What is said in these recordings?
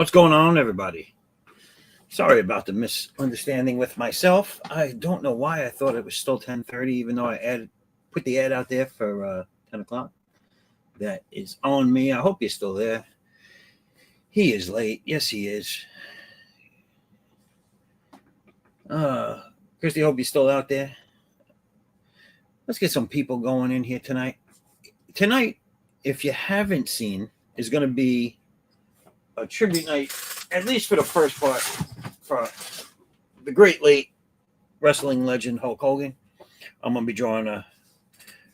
What's going on, everybody? Sorry about the misunderstanding with myself. I don't know why I thought it was still 10:30, even though I put the ad out there for 10 o'clock. That is on me. I hope you're still there. He is late. Yes, he is. Christy, hope you're still out there. Let's get some people going in here tonight. Tonight, if you haven't seen, is going to be a tribute night, at least for the first part, for the great late wrestling legend Hulk Hogan. I'm going to be drawing at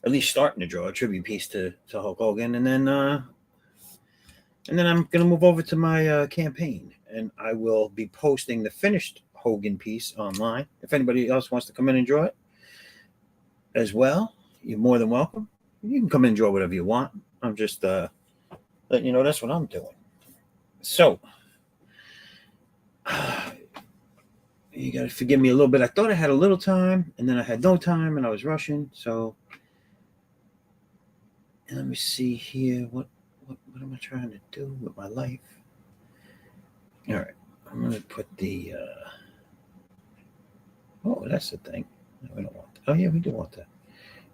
least starting to draw a tribute piece to Hulk Hogan, and then I'm going to move over to my campaign, and I will be posting the finished Hogan piece online. If anybody else wants to come in and draw it as well, you're more than welcome. You can come in and draw whatever you want. I'm just letting you know that's what I'm doing. So, you got to forgive me a little bit. I thought I had a little time, and then I had no time, and I was rushing. So, let me see here. What am I trying to do with my life? All right. I'm going to put the... oh, that's the thing. No, we don't want that. Oh, yeah, we do want that.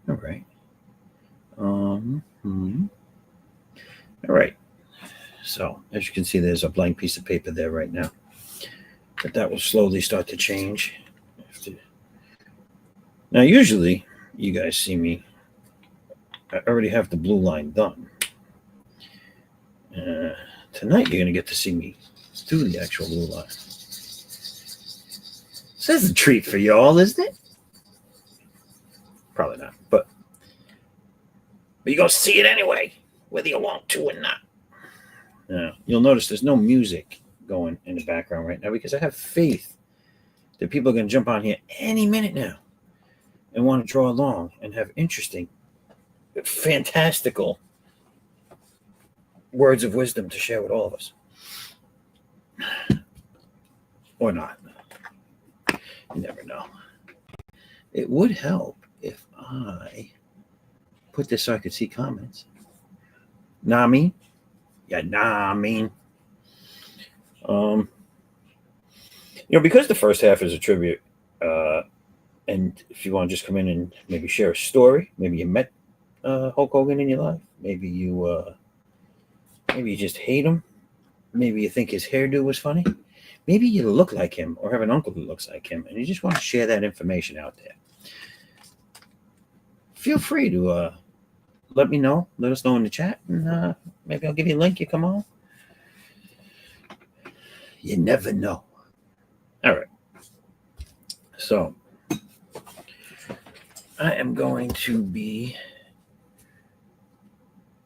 All right. All right. So, as you can see, there's a blank piece of paper there right now. But that will slowly start to change. Now, usually, you guys see me. I already have the blue line done. Tonight, you're going to get to see me do the actual blue line. So, that's a treat for y'all, isn't it? Probably not, but you're going to see it anyway, whether you want to or not. Now, you'll notice there's no music going in the background right now because I have faith that people are going to jump on here any minute now and want to draw along and have interesting, fantastical words of wisdom to share with all of us. Or not. You never know. It would help if I put this so I could see comments. Know what I mean? Yeah, nah, I mean. Because the first half is a tribute, and if you want to just come in and maybe share a story, maybe you met Hulk Hogan in your life, maybe you just hate him, maybe you think his hairdo was funny, maybe you look like him or have an uncle who looks like him, and you just want to share that information out there. Feel free to let me know. Let us know in the chat, and maybe I'll give you a link. You come on. You never know. All right. So I am going to be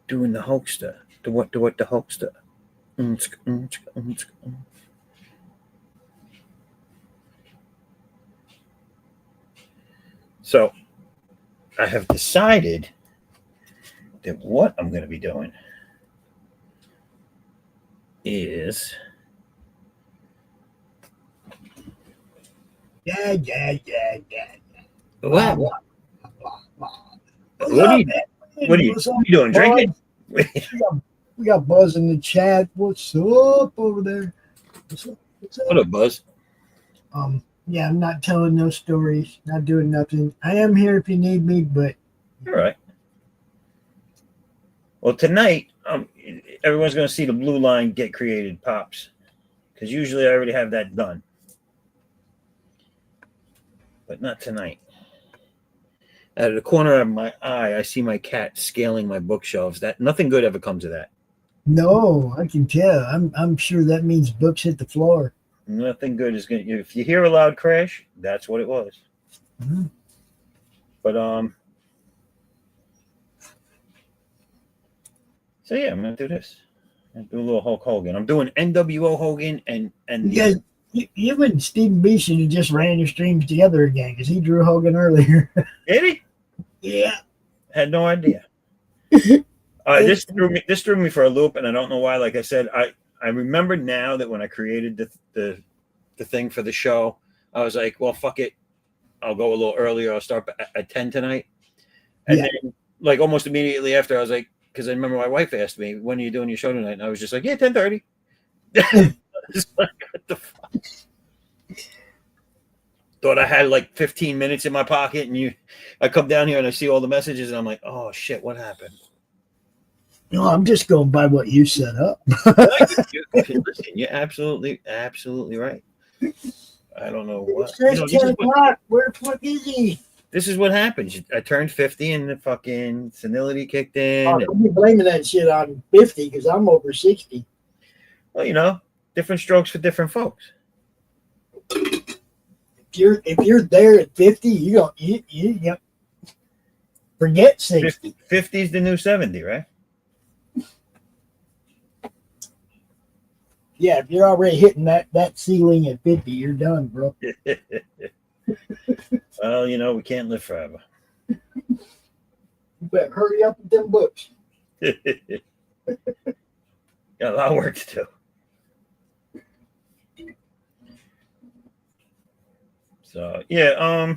doing the Hulkster. The Hulkster. So I have decided that what I'm going to be doing is Yeah. What are you doing? Drinking? We got Buzz in the chat. What's up over there? What's up? What up, Buzz? Yeah, I'm not telling no stories, not doing nothing. I am here if you need me, but All right. Well, tonight, everyone's going to see the blue line get created, Pops, because usually I already have that done. But not tonight. Out of the corner of my eye, I see my cat scaling my bookshelves. That nothing good ever comes of that. no, I can tell. I'm sure that means books hit the floor. Nothing good is going to... If you hear a loud crash, that's what it was. Mm-hmm. But, so yeah, I'm going to do this. I'm do a little Hulk Hogan. I'm doing NWO Hogan and Yeah, you and Steve B should have just ran your streams together again because he drew Hogan earlier. Did he? Yeah. Had no idea. This threw me for a loop, and I don't know why. Like I said, I remember now that when I created the thing for the show, I was like, well, fuck it. I'll go a little earlier. I'll start at 10 tonight. And then, like, almost immediately after, I was like, because I remember my wife asked me, when are you doing your show tonight? And I was just like, yeah, 10:30. It's like, what the fuck? Thought I had like 15 minutes in my pocket, and I come down here and I see all the messages, and I'm like, oh shit, what happened? No, I'm just going by what you set up. Listen, you're absolutely right. I don't know what. It says 10 o'clock. Where the fuck is he? This is what happens. I turned 50 and the fucking senility kicked in. Oh, don't be blaming that shit on 50 because I'm over 60. Well, different strokes for different folks. If you're there at 50, you forget 60. 50 is the new 70, right? Yeah, if you're already hitting that ceiling at 50, you're done, bro. Well, we can't live forever. You better hurry up with them books. Got a lot of work to do. So yeah,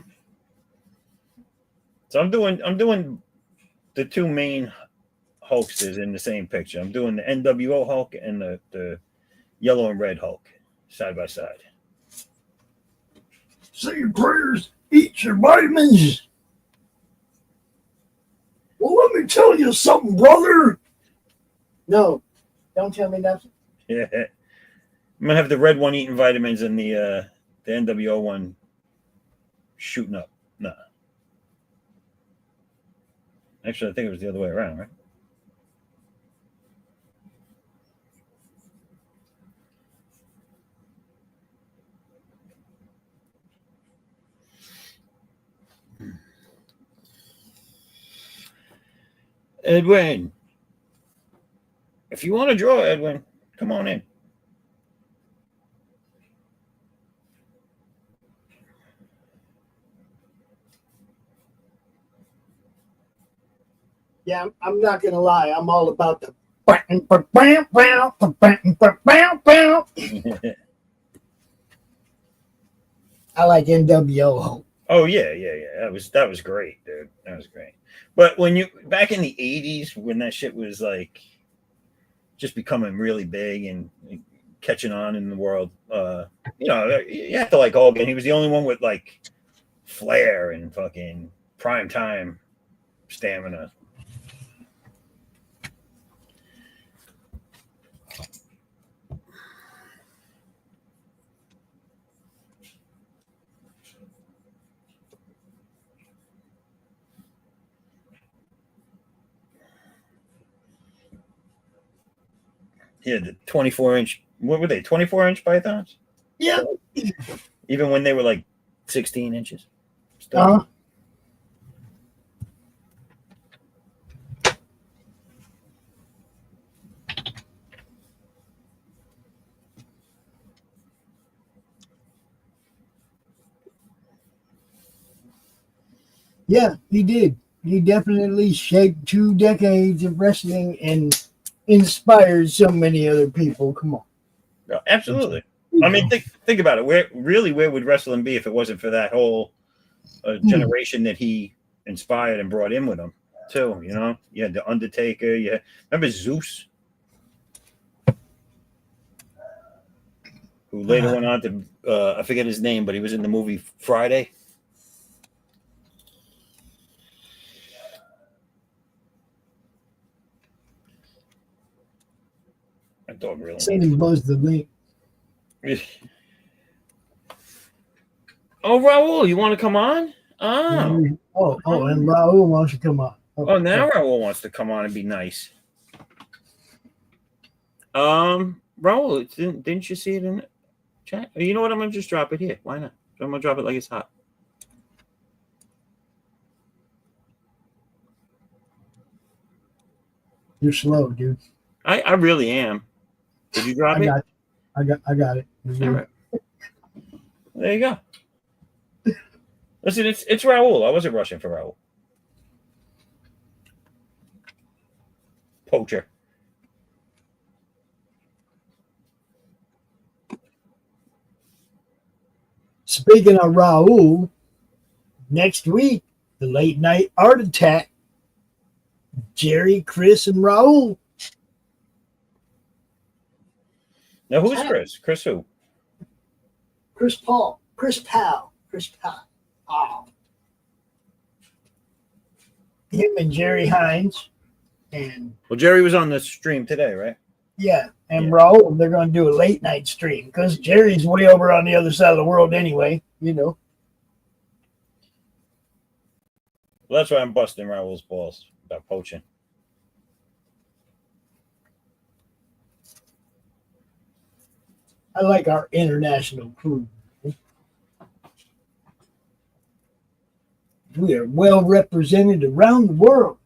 so I'm doing the two main Hulksters in the same picture. I'm doing the NWO Hulk and the yellow and red Hulk side by side. Say your prayers, eat your vitamins. Well, let me tell you something, brother. No, don't tell me nothing. Yeah, I'm gonna have the red one eating vitamins and the NWO one shooting up. Nah, actually, I think it was the other way around, right? Edwin, if you want to draw, Edwin, come on in. Yeah, I'm not gonna lie. I'm all about the. I like NWO. Oh yeah. That was great, dude. That was great. But when back in the 80s, when that shit was like just becoming really big and catching on in the world, you have to like Hogan. He was the only one with like flair and fucking prime time stamina. Yeah, the 24-inch. What were they? 24-inch pythons? Yeah. Even when they were like 16 inches. Still. Yeah, he did. He definitely shaped 2 decades of wrestling and inspired so many other people. Come on. No, absolutely. I mean, think about it. Where would wrestling be if it wasn't for that whole generation that he inspired and brought in with him, too? You had the Undertaker. Remember Zeus, who later went on to I forget his name, but he was in the movie Friday. My dog really. Send him Buzz the link. Oh, Raul, you want to come on? Oh, and Raul wants to come on. Okay. Oh, now Raul wants to come on and be nice. Raul, didn't you see it in the chat? You know what? I'm gonna just drop it here. Why not? I'm gonna drop it like it's hot. You're slow, dude. I really am. Did you drop it? I got it. All right. There you go. Listen, it's Raul. I wasn't rushing for Raul. Poacher. Speaking of Raul, next week, the late night art attack, Jerry, Chris, and Raul. Now, who's Chris? Chris who? Chris Paul. Chris Powell. Oh. Him and Jerry Hines. And well, Jerry was on the stream today, right? Yeah. And Raul, they're going to do a late night stream because Jerry's way over on the other side of the world anyway, you know. Well, that's why I'm busting Raul's balls about poaching. I like our international crew. We are well represented around the world.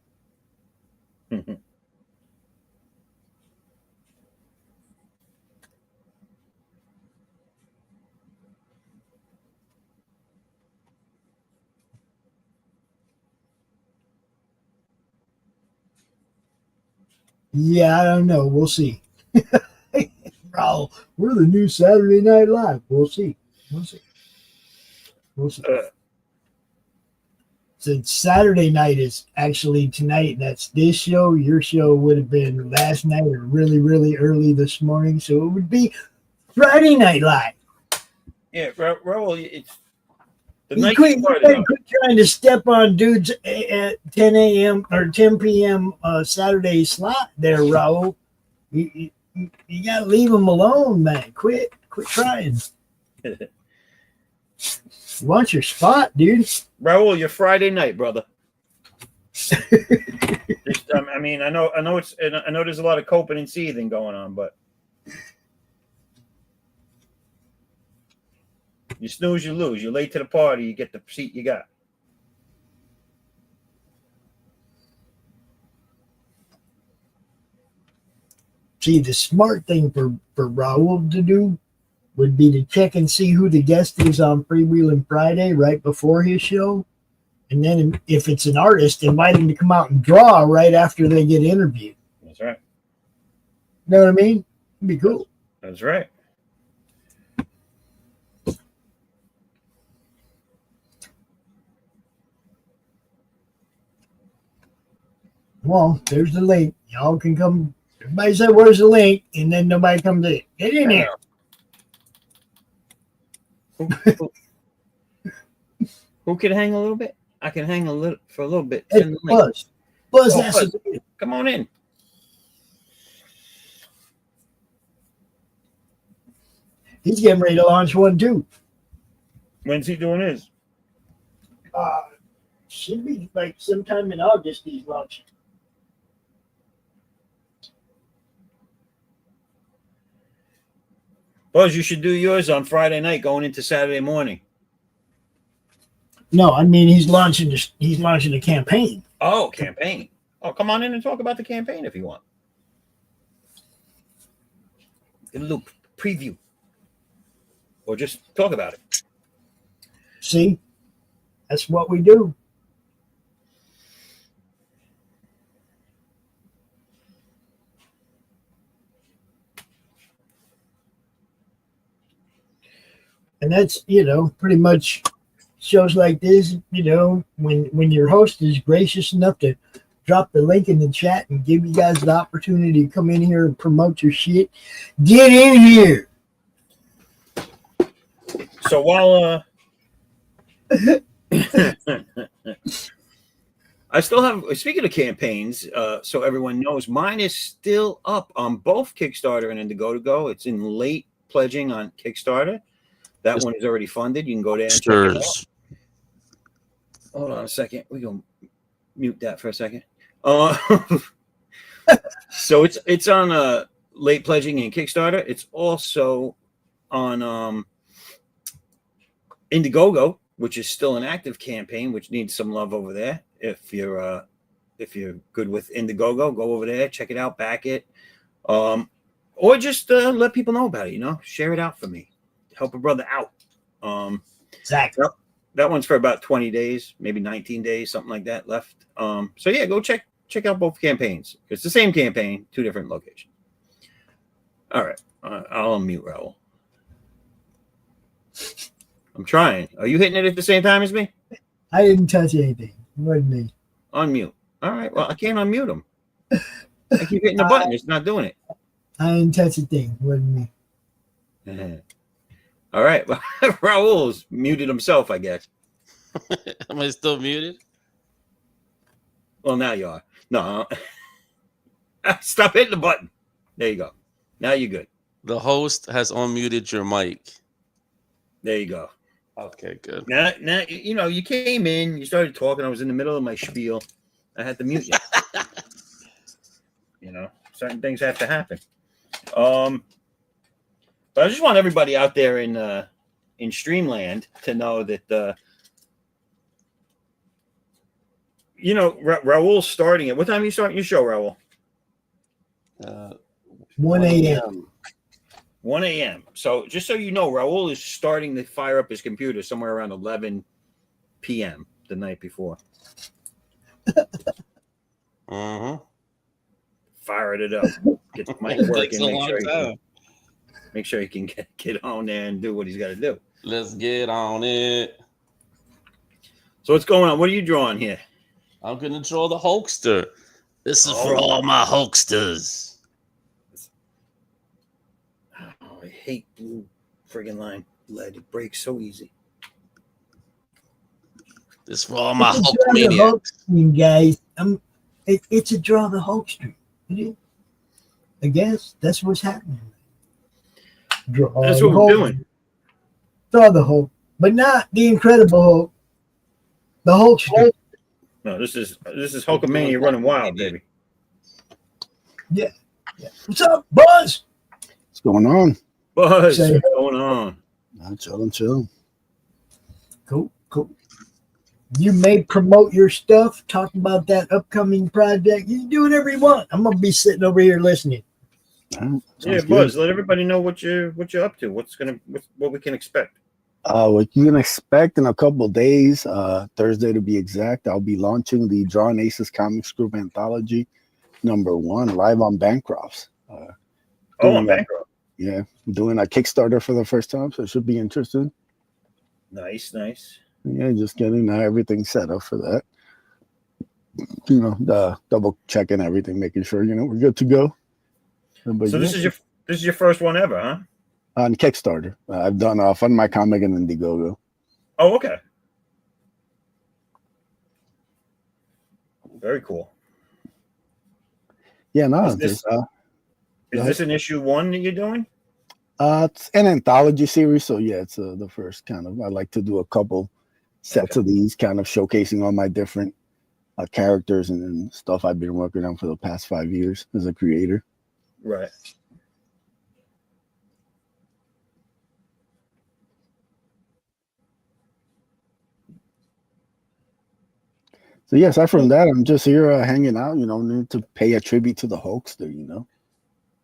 Yeah, I don't know. We'll see. Raul, we're the new Saturday Night Live. We'll see. Since Saturday night is actually tonight, that's this show. Your show would have been last night or really, really early this morning. So it would be Friday Night Live. Yeah, Raul, it's the You night quit started. trying to step on dudes at 10 a.m. or 10 p.m. Saturday slot there, Raul. You got to leave them alone, man. Quit trying. You want your spot, dude. Raul, your Friday night, brother. I mean, I know there's a lot of coping and seething going on, but you snooze, you lose. You're late to the party, you get the seat you got. See, the smart thing for Raul to do would be to check and see who the guest is on Freewheeling Friday right before his show. And then if it's an artist, invite him to come out and draw right after they get interviewed. That's right. Know what I mean? It'd be cool. That's right. Well, there's the link. Y'all can come. Everybody said, where's the link? And then nobody comes in. Get in here. Who could hang a little bit? I can hang a little for a little bit. Hey, Buzz. Buzz has Buzz. to Come on in. He's getting ready to launch one too. When's he doing his? Should be like sometime in August he's launching. Buzz, you should do yours on Friday night going into Saturday morning. No, I mean he's launching a campaign. Oh, campaign. Oh, come on in and talk about the campaign if you want. Get a little preview. Or just talk about it. See? That's what we do. And that's, pretty much shows like this, when your host is gracious enough to drop the link in the chat and give you guys the opportunity to come in here and promote your shit, get in here. So while I still have, speaking of campaigns, so everyone knows, mine is still up on both Kickstarter and Indiegogo. It's in late pledging on Kickstarter. That one is already funded. You can go there and check it out. Hold on a second. We're going to mute that for a second. So it's on late pledging and Kickstarter. It's also on Indiegogo, which is still an active campaign, which needs some love over there. If you're good with Indiegogo, go over there, check it out, back it, or just let people know about it. Share it out for me, help a brother out. Exactly. That one's for about 20 days, maybe 19 days, something like that left. So yeah, go check out both campaigns. It's the same campaign, two different locations. All right, I'll unmute Raul. I'm trying. Are you hitting it at the same time as me? I didn't touch anything. It wasn't me. Unmute. All right. Well, I can't unmute him. I keep hitting the button. It's not doing it. I didn't touch a thing. It wasn't me. All right. Raul's muted himself, I guess. Am I still muted? Well, now you are. No. Stop hitting the button. There you go. Now you're good. The host has unmuted your mic. There you go. Okay, good. Now, you came in, you started talking. I was in the middle of my spiel. I had to mute you. Certain things have to happen. But I just want everybody out there in Streamland to know that Raul's starting it. What time are you starting your show, Raul? 1 a.m. 1 a.m. So just so you know, Raul is starting to fire up his computer somewhere around 11 p.m. the night before. Fired it up. Get the mic working. Make sure he can get on there and do what he's got to do. Let's get on it. So what's going on? What are you drawing here? I'm going to draw the Hulkster. This is for all my Hulksters. Oh, I hate blue friggin' line lead. It breaks so easy. This for all my Hulkamania. Guys, it's a draw the Hulkster. I guess that's what's happening. That's what we're doing. Draw the Hulk, but not the Incredible Hulk. The Hulkster. No, this is Hulkamania running wild, baby. Yeah. What's up, Buzz? What's going on? Buzz, what's going on? Chill. Cool. You may promote your stuff, talk about that upcoming project. You can do whatever you want. I'm gonna be sitting over here listening. Yeah, Buzz, let everybody know what you're up to. What we can expect. What you can expect in a couple of days, Thursday to be exact, I'll be launching the Drawing Aces Comics Group Anthology #1 live on Bancrofts. On Bancroft. Yeah, I'm doing a Kickstarter for the first time, so it should be interesting. Nice. Yeah, just getting everything set up for that. Double checking everything, making sure we're good to go. But so this is your first one ever, huh? On Kickstarter, I've done Fund My Comic and Indiegogo. Oh, okay. Very cool. Yeah, no. Is this an issue 1 that you're doing? It's an anthology series, so yeah, it's the first kind of. I like to do a couple sets of these, kind of showcasing all my different characters and stuff I've been working on for the past 5 years as a creator. Right. So yeah, aside from that, I'm just here hanging out. Need to pay a tribute to the Hulkster.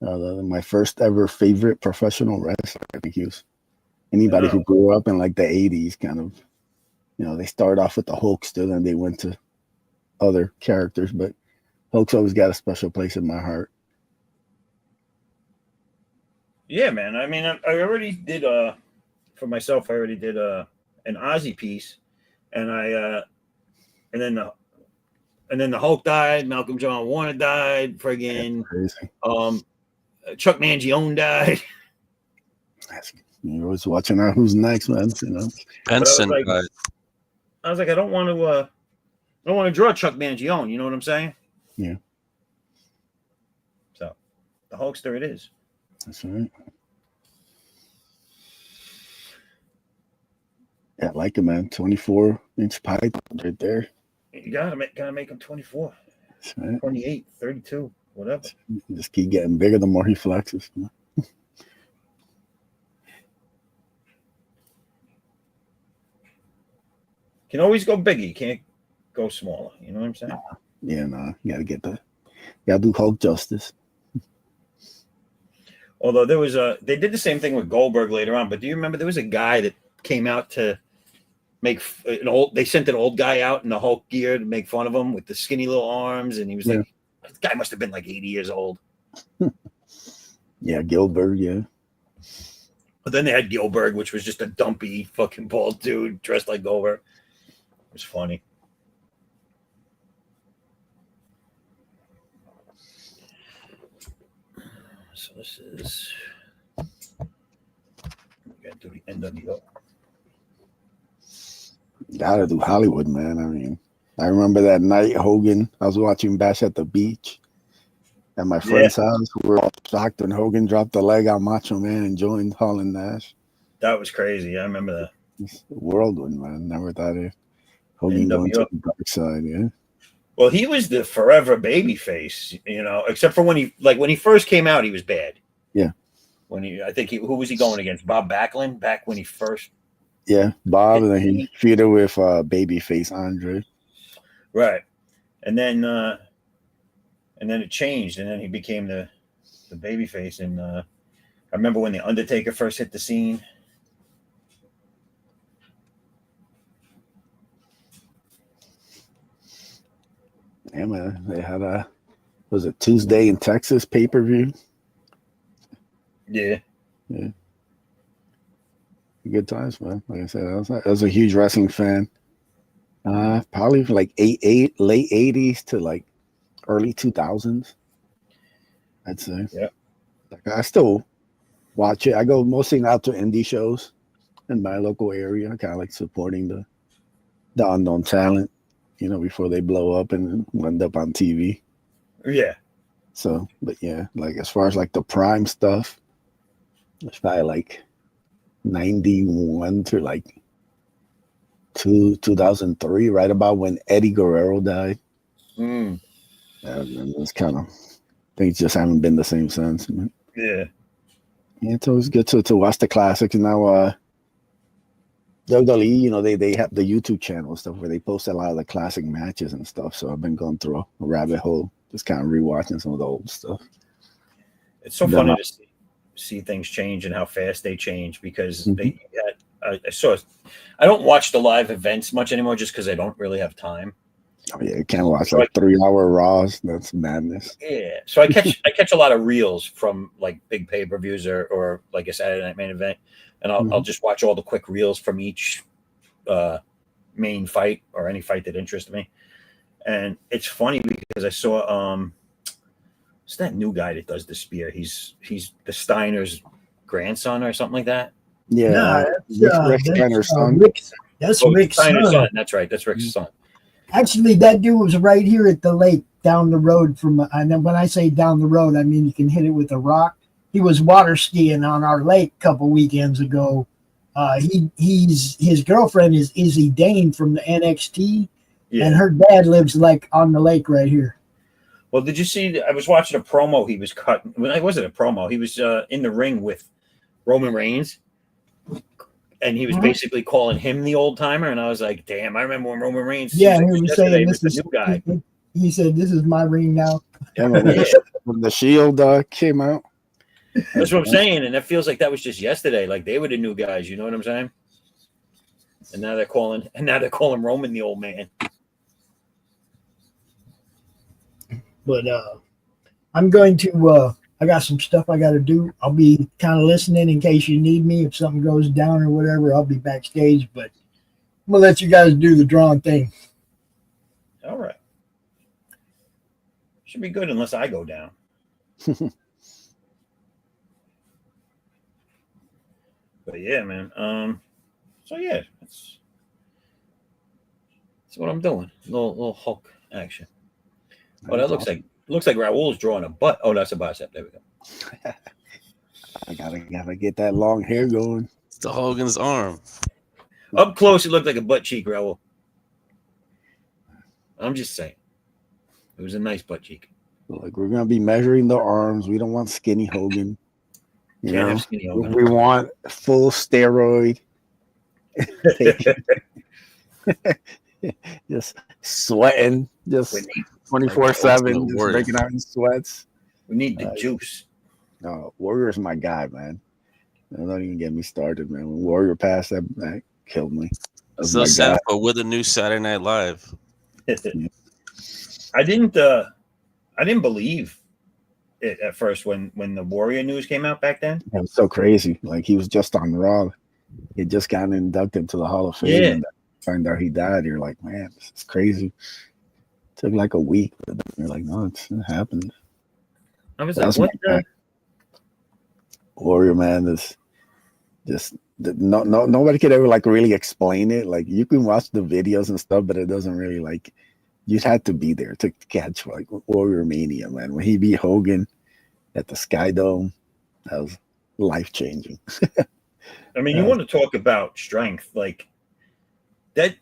My first ever favorite professional wrestler. I think he was anybody who grew up in like the '80s. Kind of, they started off with the Hulkster, and they went to other characters, but Hulk's always got a special place in my heart. Yeah, man. I mean, I already did for myself. I already did an Ozzy piece, and then the Hulk died. Malcolm John Warner died. Friggin' Chuck Mangione died. You're always watching out who's next, man. Benson died. I was like, I don't want to draw Chuck Mangione. You know what I'm saying? Yeah. So, the Hulkster it is. That's right. Yeah, I like it, man. 24-inch pipe right there. You gotta make him 24, That's right. 28, 32, whatever. Just keep getting bigger the more he flexes. Can always go bigger. You can't go smaller. You know what I'm saying? Yeah, no. You gotta do Hulk justice. Although they did the same thing with Goldberg later on, but do you remember there was a guy that came out to make they sent an old guy out in the Hulk gear to make fun of him with the skinny little arms, and he was like, this guy must have been like 80 years old. Yeah, Gilbert, yeah. But then they had Gilbert, which was just a dumpy fucking bald dude dressed like Goldberg. It was funny. So this is NWO. Gotta do Hollywood, man. I mean, I remember that night Hogan. I was watching Bash at the Beach at my friend's house. We were all shocked when Hogan dropped the leg on Macho Man and joined Hall and Nash. That was crazy. I remember that. It's a whirlwind, man. Never thought it. Hogan going to the dark side, yeah. Well, he was the forever baby face, you know, except for when he first came out, he was bad. Yeah. Who was he going against? Bob Backlund back when he first. Yeah, Bob, and then he feuded with babyface Andre. Right, and then it changed, and then he became the babyface. And I remember when the Undertaker first hit the scene. Yeah, man, they had was it Tuesday in Texas pay-per-view? Yeah. Good times, man. Like I said, I was a huge wrestling fan. Probably from like late 80s to like early 2000s, I'd say. Yeah. Like I still watch it. I go mostly out to indie shows in my local area, kind of like supporting the unknown talent, you know, before they blow up and end up on TV. Yeah. So, but yeah, like as far as like the prime stuff, it's probably like 91 to like 2003, right about when Eddie Guerrero died. Mm. And it's kind of, things just haven't been the same since. Man. Yeah. It's always good to watch the classics. Now, WWE, you know, they have the YouTube channel and stuff where they post a lot of the classic matches and stuff. So I've been going through a rabbit hole, just kind of rewatching some of the old stuff. It's so funny to see things change and how fast they change because I don't watch the live events much anymore just because I don't really have time. Oh yeah, you can't watch like 3-hour Raws. That's madness. Yeah, so I catch a lot of reels from like big pay-per-views or like a Saturday Night Main Event, and I'll just watch all the quick reels from each main fight or any fight that interests me. And it's funny because I saw it's that new guy that does the spear. He's the Steiner's grandson or something like that. Yeah, Rick Steiner's son. That's Rick's son. That's right. That's Rick's son. Actually, that dude was right here at the lake down the road from. And when I say down the road, I mean you can hit it with a rock. He was water skiing on our lake a couple weekends ago. His girlfriend is Izzy Dane from the NXT, and her dad lives like on the lake right here. Well, did you see? I was watching a promo. He was cutting. Well, it wasn't a promo. He was in the ring with Roman Reigns, and he was basically calling him the old timer. And I was like, "Damn, I remember when Roman Reigns." Yeah, he was saying this is the new guy. He said, "This is my ring now." Yeah, when the Shield came out. That's what I'm saying, and it feels like that was just yesterday. Like they were the new guys. You know what I'm saying? And now they're calling Roman the old man. But I'm going to, I got some stuff I got to do. I'll be kind of listening in case you need me. If something goes down or whatever, I'll be backstage. But I'm going to let you guys do the drawing thing. All right. Should be good unless I go down. But yeah, man. So yeah, that's what I'm doing. Little Hulk action. Oh, that looks like Raul's drawing a butt. Oh, that's a bicep. There we go. I gotta get that long hair going. It's the Hogan's arm. Up close, it looked like a butt cheek, Raul. I'm just saying. It was a nice butt cheek. Like we're gonna be measuring the arms. We don't want skinny Hogan. Can't have skinny Hogan. We want full steroid. Just sweating, just 24/7, just breaking out in sweats. We need the juice. No, Warrior's my guy, man. Don't even get me started, man. When Warrior passed, that killed me. So Zaffo with a new Saturday Night Live. I didn't believe it at first when the Warrior news came out back then. It was so crazy. Like he was just on Raw. He just got inducted to the Hall of Fame. Yeah. And find out he died. You're like, man, this is crazy. It took like a week. But you're like, no, it happened. I was like, what the? Warrior, man, Nobody could ever like really explain it. Like you can watch the videos and stuff, but it doesn't really like. You had to be there to catch like Warrior Mania, man. When he beat Hogan at the Sky Dome, that was life changing. I mean, you want to talk about strength, like that.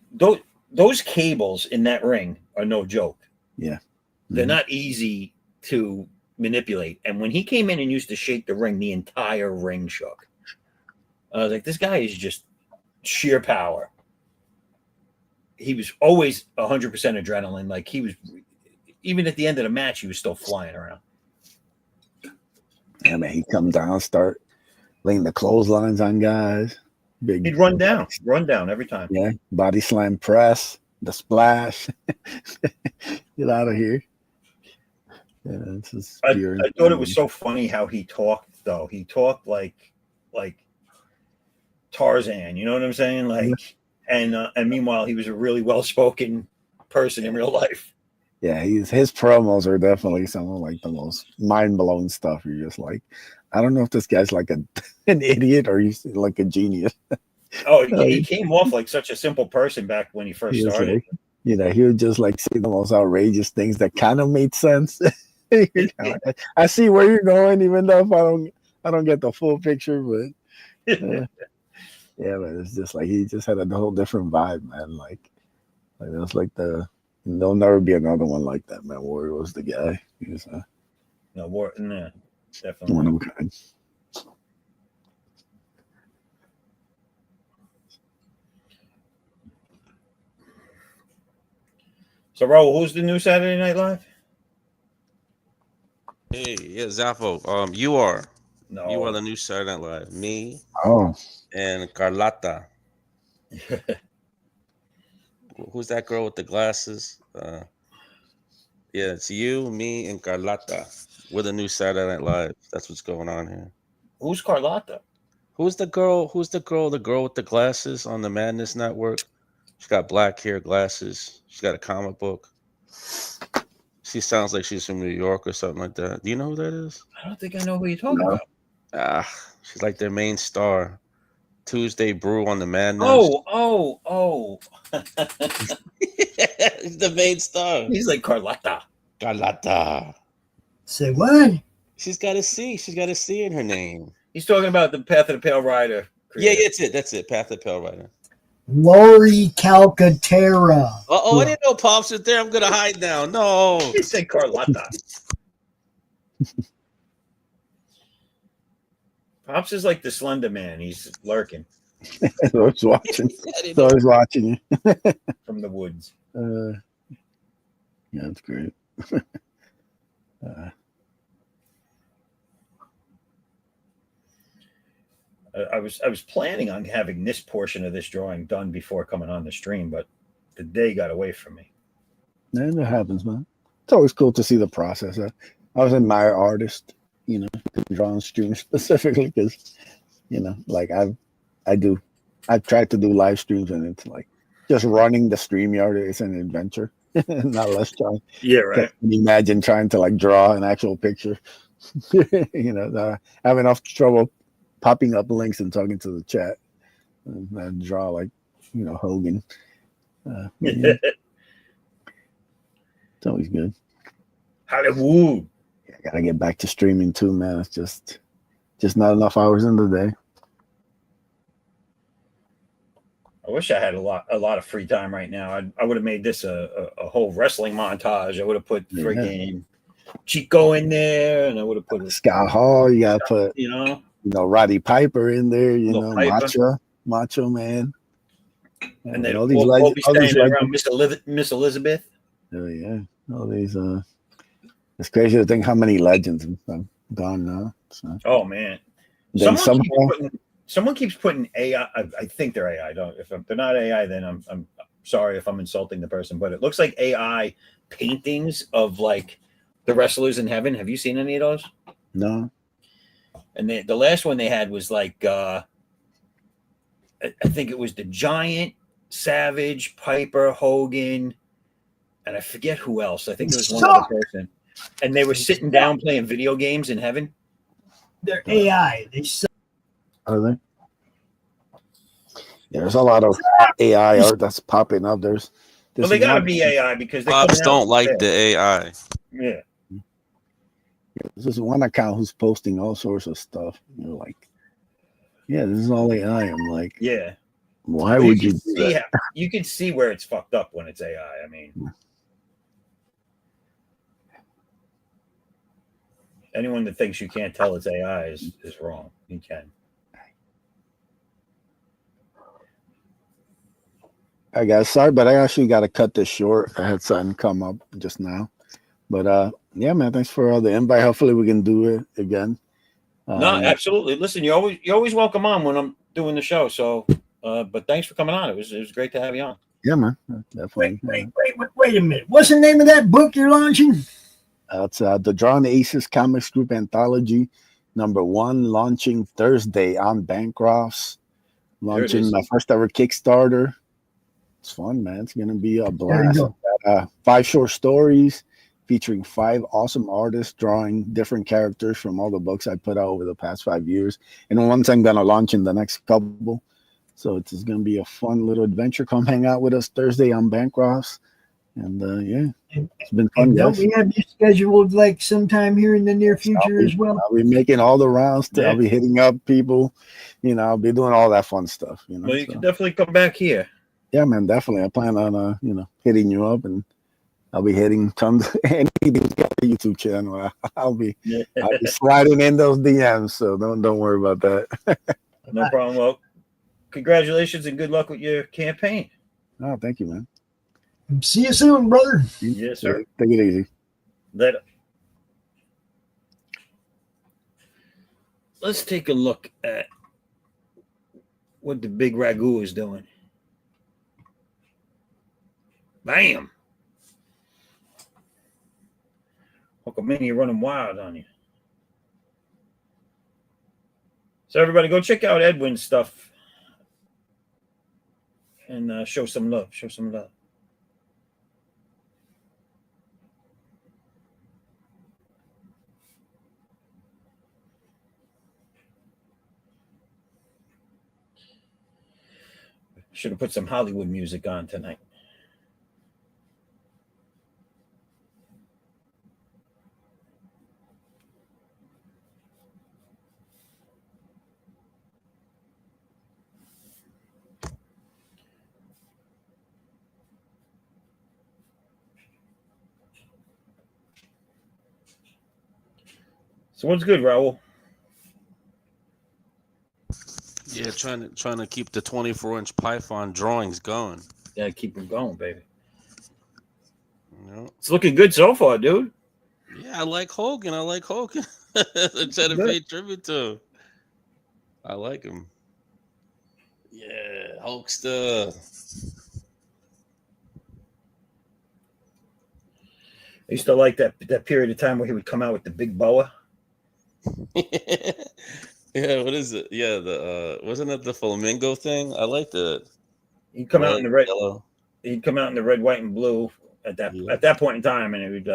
Those cables in that ring are no joke. Yeah, they're not easy to manipulate. And when he came in and used to shake the ring, the entire ring shook. I was like, this guy is just sheer power. He was always 100% adrenaline. Like he was, even at the end of the match, he was still flying around. Yeah, man, he'd come down, start laying the clotheslines on guys. He'd run down every time. Yeah, body slam press, the splash. Get out of here. Yeah, this is I thought it was so funny how he talked, though. He talked like Tarzan, you know what I'm saying? Like, and meanwhile, he was a really well-spoken person in real life. Yeah, his promos are definitely some of like the most mind-blowing stuff. You're just like, I don't know if this guy's like an idiot or he's like a genius. Oh, he came off like such a simple person back when he first started. Like, you know, he would just like say the most outrageous things that kind of made sense. I see where you're going, even though if I don't get the full picture, but yeah, but it's just like he just had a whole different vibe, man. Like it was like there'll never be another one like that, man. Warrior was the guy. He was definitely one of a kind. So, Raul, who's the new Saturday Night Live? Hey, yeah, Zaffo. You are No, the new Saturday Night Live. Me Oh, and Carlotta. Who's that girl with the glasses? Yeah, it's you, me, and Carlotta. We're the new Saturday Night Live. That's what's going on here. Who's Carlotta? Who's the girl? The girl with the glasses on the Madness Network. She's got black hair, glasses. She's got a comic book. She sounds like she's from New York or something like that. Do you know who that is? I don't think I know who you're talking about. She's like their main star. Tuesday Brew on the Madness. Oh. He's the main star. He's like Carlotta. Say what? She's got a C. She's got a C in her name. He's talking about the Path of the Pale Rider. Yeah, that's it. Path of the Pale Rider. Lori Calcaterra. I didn't know Pops was there. I'm gonna hide now. No. He said Carlotta. Pops is like the Slender Man. He's lurking. I was watching. I was watching you from the woods. Yeah, that's great. I was planning on having this portion of this drawing done before coming on the stream, but the day got away from me. And it happens, man. It's always cool to see the process. I was an admire artist, you know, drawing streams specifically because, you know, like I've tried to do live streams and it's like just running the StreamYard is an adventure. Not less trying. Yeah, right. Can you imagine trying to like draw an actual picture? You know, I have enough trouble popping up links and talking to the chat. And I draw like, you know, Hogan. Yeah. It's always good. Hollywood. I gotta get back to streaming too, man. It's just not enough hours in the day. I wish I had a lot of free time right now. I would have made this a whole wrestling montage. I would have put friggin' Chico in there, and I would have put Scott Hall. You gotta put you know Roddy Piper in there. You know, Piper. Macho Man, and then all these we'll be legends, staying around Miss Elizabeth. Oh yeah, all these. It's crazy to think how many legends have gone now. So. Oh man, someone keeps putting AI. I think they're AI. If they're not AI, then I'm sorry if I'm insulting the person. But it looks like AI paintings of like the wrestlers in heaven. Have you seen any of those? No. And the last one they had was like I think it was the Giant, Savage, Piper, Hogan, and I forget who else. I think it was one other person. And they were sitting down playing video games in heaven. They're AI. They suck. Are they? Yeah, there's a lot of AI art that's popping up. There's Well, this they gotta one. be AI because they're Pops coming out don't like with the AI. Yeah. There's this one account who's posting all sorts of stuff. You're like, yeah, this is all AI. I'm like, Yeah. why Well, would you do that? You can see where it's fucked up when it's AI. I mean, anyone that thinks you can't tell it's AI is wrong. You can. I guess sorry, but I actually got to cut this short. I had something come up just now, but yeah, man, thanks for the invite. Hopefully, we can do it again. No, absolutely. Listen, you're always welcome on when I'm doing the show. So, but thanks for coming on. It was great to have you on. Yeah, man, definitely. Wait a minute. What's the name of that book you're launching? It's the Drawn Aces Comics Group Anthology, #1, launching Thursday on Bancrofts. Launching my first ever Kickstarter. It's fun, man. It's gonna be a blast. 5 short stories featuring 5 awesome artists drawing different characters from all the books I put out over the past 5 years, and once I'm gonna launch in the next couple. So it's gonna be a fun little adventure. Come hang out with us Thursday on Bancrofts, and yeah, it's been fun, Don't guys. we have you scheduled like sometime here in the near future as well? I'll be making all the rounds. I'll be hitting up people. I'll be doing all that fun stuff. Well, you can definitely come back here. Yeah, man, definitely. I plan on hitting you up, and I'll be hitting tons of anything got the YouTube channel. I'll be sliding in those DMs, so don't worry about that. No problem. Well, congratulations and good luck with your campaign. Oh, thank you, man. See you soon, brother. Yes, sir. Take it easy. Let's take a look at what the big ragu is doing. Bam! Hulkamania running wild on you. So everybody go check out Edwin's stuff and show some love. Show some love. Should have put some Hollywood music on tonight. So what's good, Raul? Yeah, trying to keep the 24-inch Python drawings going. Yeah, keep them going, baby. You know? It's looking good so far, dude. Yeah, I like Hogan. I'm trying to pay tribute to him. I like him. Yeah, Hulkster. I used to like that period of time where he would come out with the big boa. Yeah, what is it? Yeah, the wasn't it the flamingo thing? I liked it. He'd come out in the red, yellow. He'd come out in the red, white, and blue at that point in time, and it would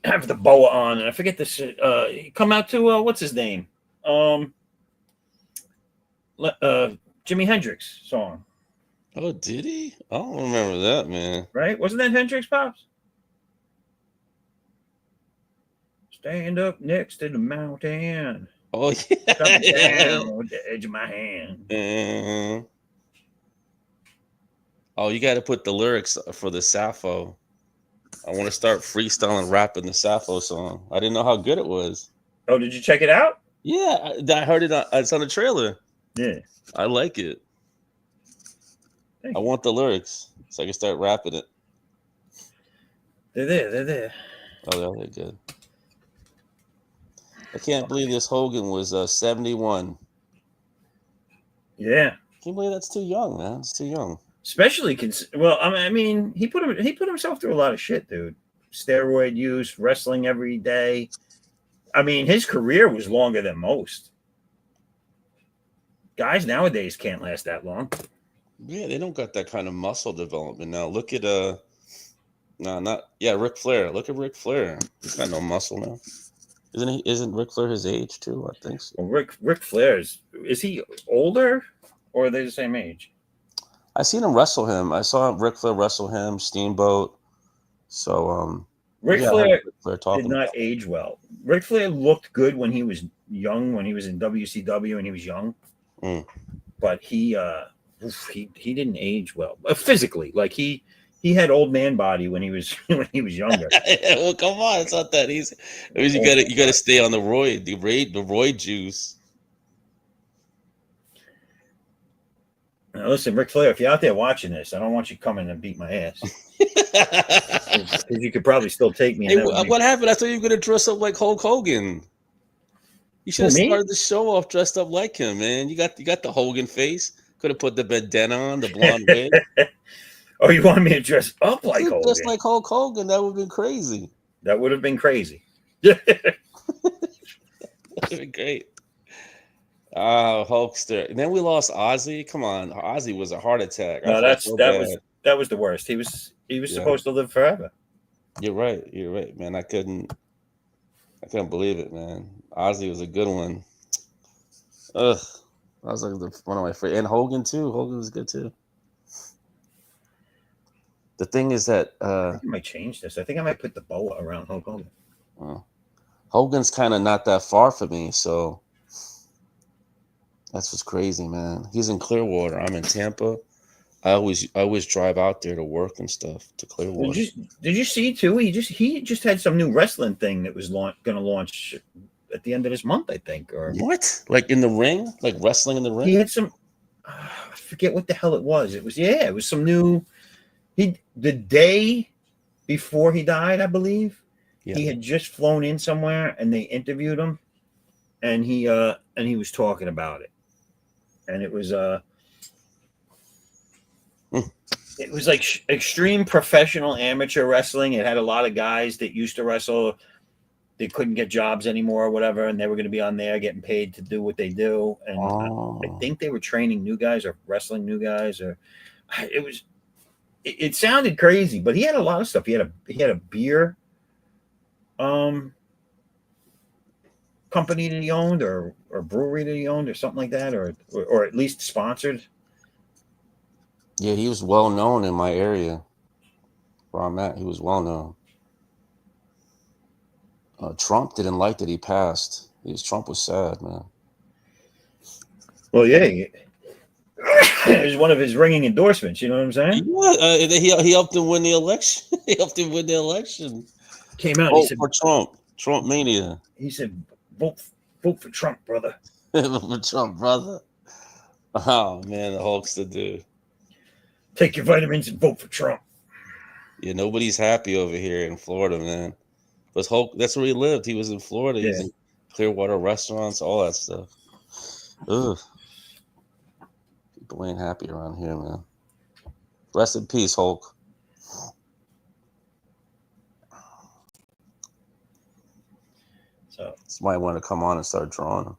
have the boa on, and I forget this. He'd come out to what's his name? Jimi Hendrix song. Oh, did he? I don't remember that, man. Right? Wasn't that Hendrix, Pops? Stand up next to the mountain. Oh, yeah. Come down with the edge of my hand. Oh, you got to put the lyrics for the Zaffo. I want to start freestyling, rapping the Zaffo song. I didn't know how good it was. Oh, did you check it out? Yeah, I heard it. It's on the trailer. Yeah. I like it. I want the lyrics so I can start rapping it. They're there. Oh, they're good. I can't believe this Hogan was 71. Yeah. Can't believe that's too young, man. It's too young. Especially, well, I mean, he put himself through a lot of shit, dude. Steroid use, wrestling every day. I mean, his career was longer than most. Guys nowadays can't last that long. Yeah, they don't got that kind of muscle development now. Look at Ric Flair. Look at Ric Flair. He's got no muscle now. Isn't Ric Flair his age too? I think so. Well, Ric Flair is he older or are they the same age? I seen him wrestle him. I saw Ric Flair wrestle him, Steamboat. So Ric yeah, I heard Flair Ric Flair did talking. not age well. Ric Flair looked good when he was young, when he was in WCW and he was young, but he didn't age well physically. Like he had old man body when he was when he was younger. Well, come on, it's not that easy. I mean, you gotta stay on the roid juice. Now, listen, Ric Flair, if you're out there watching this, I don't want you coming and beat my ass. Because you could probably still take me. Hey, what happened? I thought you were gonna dress up like Hulk Hogan. You should have started the show off dressed up like him, man. You got the Hogan face. Could have put the bandana on, the blonde wig. Oh, you want me to dress up like Hogan? Just like Hulk Hogan, that would have been crazy. That would have been crazy. That would have been great. Hulkster. And then we lost Ozzy. Come on, Ozzy was a heart attack. No, that was the worst. He was supposed to live forever. You're right, man. I couldn't believe it, man. Ozzy was a good one. Ugh, that was like one of my favorite. And Hogan too. Hogan was good too. The thing is that I think I might change this. I think I might put the boa around Hulk Hogan. Hogan's kind of not that far from me, so that's what's crazy, man. He's in Clearwater. I'm in Tampa. I always drive out there to work and stuff to Clearwater. Did you see too? He just had some new wrestling thing that was going to launch at the end of this month, I think. Or what? Like in the ring? Like wrestling in the ring? He had some. I forget what the hell it was. It was some new. The day before he died, I believe, he had just flown in somewhere and they interviewed him, and he was talking about it, and it was it was like extreme professional amateur wrestling. It had a lot of guys that used to wrestle. They couldn't get jobs anymore or whatever, and they were going to be on there getting paid to do what they do. And I think they were training new guys or wrestling new guys, or it sounded crazy, but he had a lot of stuff. He had a beer company that he owned, or brewery that he owned, or something like that, or at least sponsored. Yeah, he was well known in my area where I'm at. He was well known. Trump didn't like that he passed. Trump was sad, man. Well, yeah, it was one of his ringing endorsements. You know what I'm saying? Yeah, he helped him win the election. He helped him win the election. Came out. Vote He said, for Trump mania. He said, "Vote for Trump, brother." Vote for Trump, brother. Oh man, the Hulkster dude. Take your vitamins and vote for Trump. Yeah, nobody's happy over here in Florida, man. But Hulk, that's where he lived. He was in Florida. He's in Clearwater restaurants, all that stuff. Ugh. People ain't happy around here, man. Rest in peace, Hulk. So somebody want to come on and start drawing.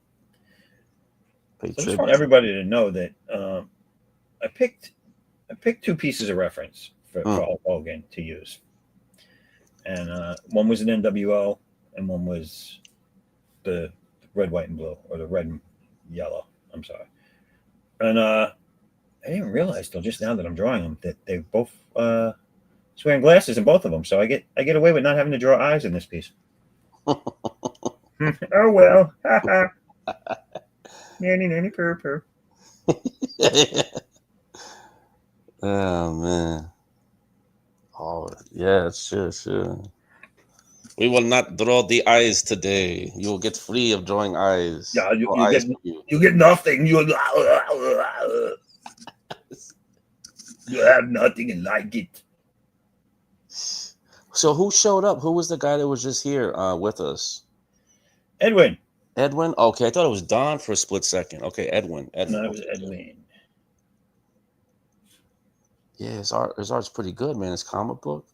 I just want everybody to know that I picked two pieces of reference for Hulk Hogan to use. And one was an NWO, and one was the red, white, and blue, or the red and yellow. I'm sorry. And I didn't realize till just now that I'm drawing them that they both wearing glasses in both of them. So I get away with not having to draw eyes in this piece. Oh well. Nanny purr. Oh man. Oh yeah, sure. We will not draw the eyes today. You will get free of drawing eyes. Yeah, you get nothing. You have nothing and like it. So who showed up? Who was the guy that was just here with us? Edwin. Okay, I thought it was Don for a split second. Okay, Edwin. No, it was Edwin. Yeah, his art's pretty good, man. His comic book.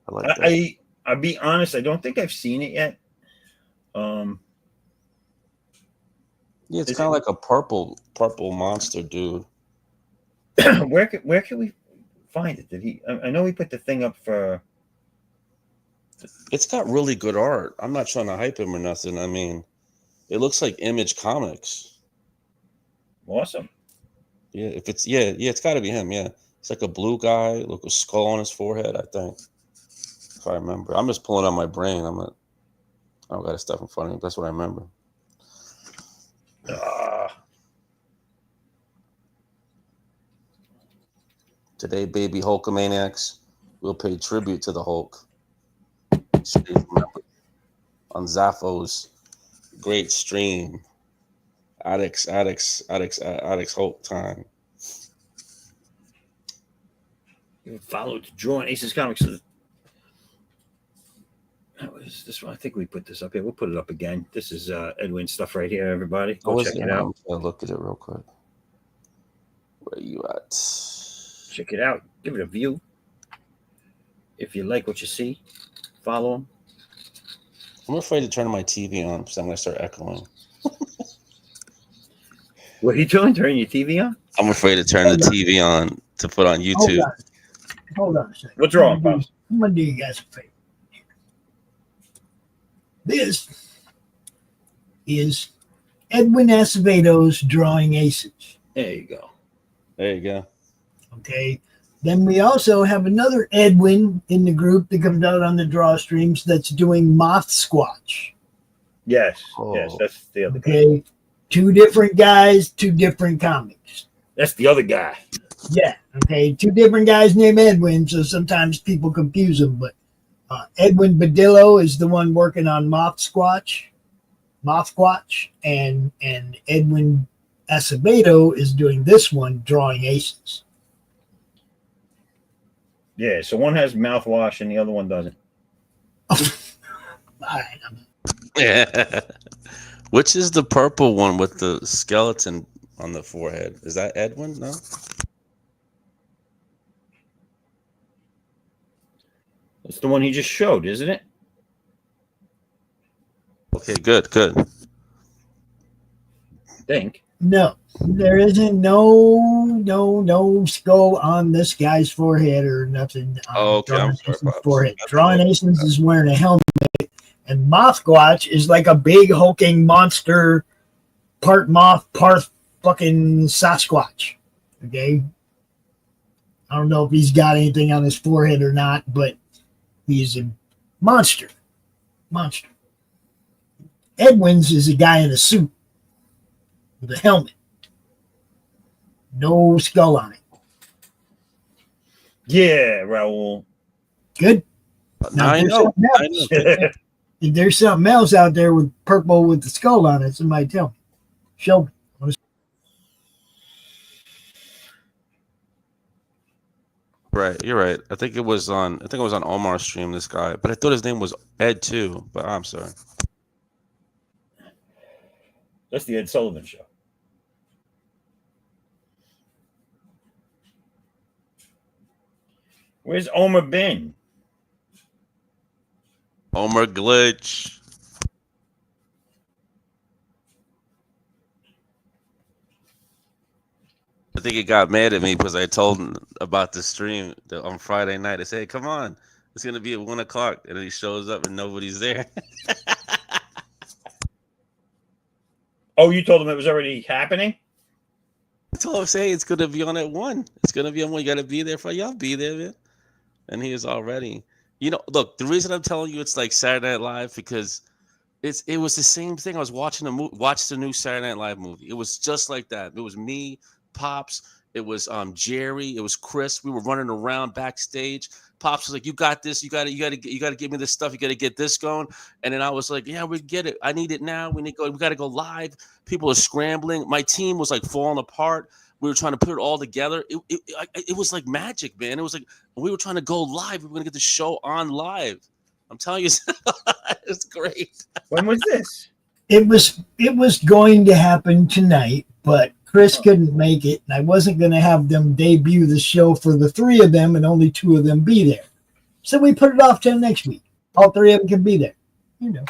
I like that. I'll be honest, I don't think I've seen it yet. Yeah, it's kind of like a purple monster dude. Where can we find it? Did he? I know he put the thing up for. It's got really good art. I'm not trying to hype him or nothing. I mean, it looks like Image Comics. Awesome. Yeah, if it's it's got to be him. Yeah, it's like a blue guy, look a skull on his forehead. I think, if I remember. I'm just pulling on my brain. I don't got stuff in front of me. That's what I remember. Today, baby Hulkamaniacs, we'll pay tribute to the Hulk. On Zaffo's great stream, Addicts Hulk time. Follow to Drawing Aces Comics. That was this one. I think we put this up here. We'll put it up again. This is Edwin stuff right here, everybody. Go check it out. I'll look at it real quick. Where you at? Check it out. Give it a view. If you like what you see, follow him. I'm afraid to turn my TV on because I'm going to start echoing. What are you doing? Turning your TV on? I'm afraid to turn the TV on to put on YouTube. Hold on a second. What's wrong, Pops? I'm going to do you guys a favor. This is Edwin Aceveto's Drawing Aces. There you go. There you go. Okay. Then we also have another Edwin in the group that comes out on the draw streams that's doing Moth Squatch. Yes. Oh. Yes, that's the other guy. Okay. Two different guys, two different comics. That's the other guy. Yeah. Okay. Two different guys named Edwin, so sometimes people confuse them. But Edwin Badillo is the one working on Moth Squatch, and Edwin Acevedo is doing this one, Drawing Aces. Yeah, so one has mouthwash and the other one doesn't. All right. Yeah. Which is the purple one with the skeleton on the forehead? Is that Edwin? No. That's the one he just showed, isn't it? Okay, good. Think. No, there isn't no skull on this guy's forehead or nothing. Oh, okay. I'm sorry, Drawing forehead. Drawing Aces is wearing a helmet, and Mothsquatch is like a big hulking monster, part moth, part fucking Sasquatch. Okay, I don't know if he's got anything on his forehead or not, but he's a monster. Edwin's is a guy in a suit with a helmet. No skull on it. Yeah, Raul. Good. Now I know. If there's something else out there with purple with the skull on it, somebody tell me. Show me. Right, you're right. I think it was on Omar's stream, this guy, but I thought his name was Ed too. But I'm sorry. That's the Ed Sullivan Show. Where's Omar been? Omar Glitch. I think he got mad at me because I told him about the stream on Friday night. I said, hey, come on. It's going to be at 1 o'clock. And then he shows up and nobody's there. Oh, you told him it was already happening? I told him, say, it's going to be on at 1. It's going to be on 1. You got to be there for y'all. Be there, man. And he is already. You know, look, the reason I'm telling you it's like Saturday Night Live because it was the same thing. I was watching the new Saturday Night Live movie. It was just like that. It was me, Pops. It was Jerry. It was Chris. We were running around backstage. Pops was like, "You got this. You got to give me this stuff. You got to get this going." And then I was like, "Yeah, we get it. I need it now. We got to go live." People are scrambling. My team was like falling apart. We were trying to put it all together. It was like magic, man. It was like we were trying to go live. We were going to get the show on live. I'm telling you, it's great. When was this? It was going to happen tonight, but Chris couldn't make it, and I wasn't going to have them debut the show for the three of them and only two of them be there. So we put it off till next week. All three of them can be there. You know.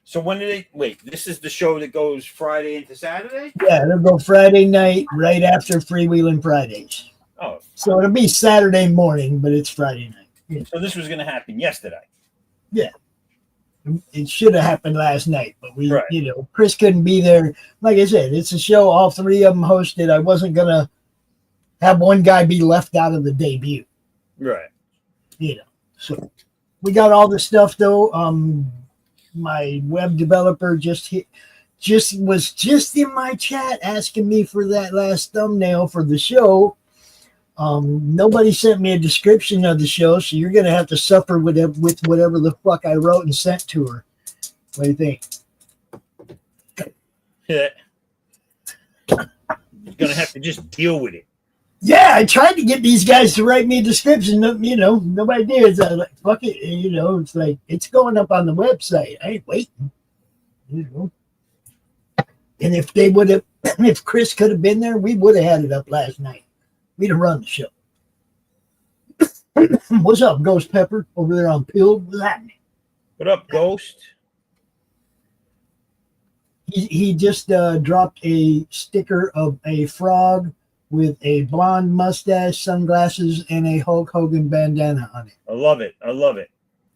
So when did they wait? This is the show that goes Friday into Saturday? Yeah, it'll go Friday night right after Freewheeling Fridays. Oh. So it'll be Saturday morning, but it's Friday night. Yeah. So this was going to happen yesterday? It should have happened last night, but we, Right. Chris couldn't be there. Like I said, it's a show all three of them hosted. I wasn't gonna have one guy be left out of the debut. Right. So we got all the stuff though. My web developer was in my chat asking me for that last thumbnail for the show. Nobody sent me a description of the show, so you're gonna have to suffer with whatever the fuck I wrote and sent to her. What do you think? Yeah. You're gonna have to just deal with it. Yeah, I tried to get these guys to write me a description. Nobody did. So I was like, fuck it. It's like, it's going up on the website. I ain't waiting. And if Chris could have been there, we would have had it up last night. We'd have run the show. What's up, Ghost Pepper? Over there on Pilled? What's happening? What up, Ghost? He just dropped a sticker of a frog with a blonde mustache, sunglasses, and a Hulk Hogan bandana on it. I love it. I love it.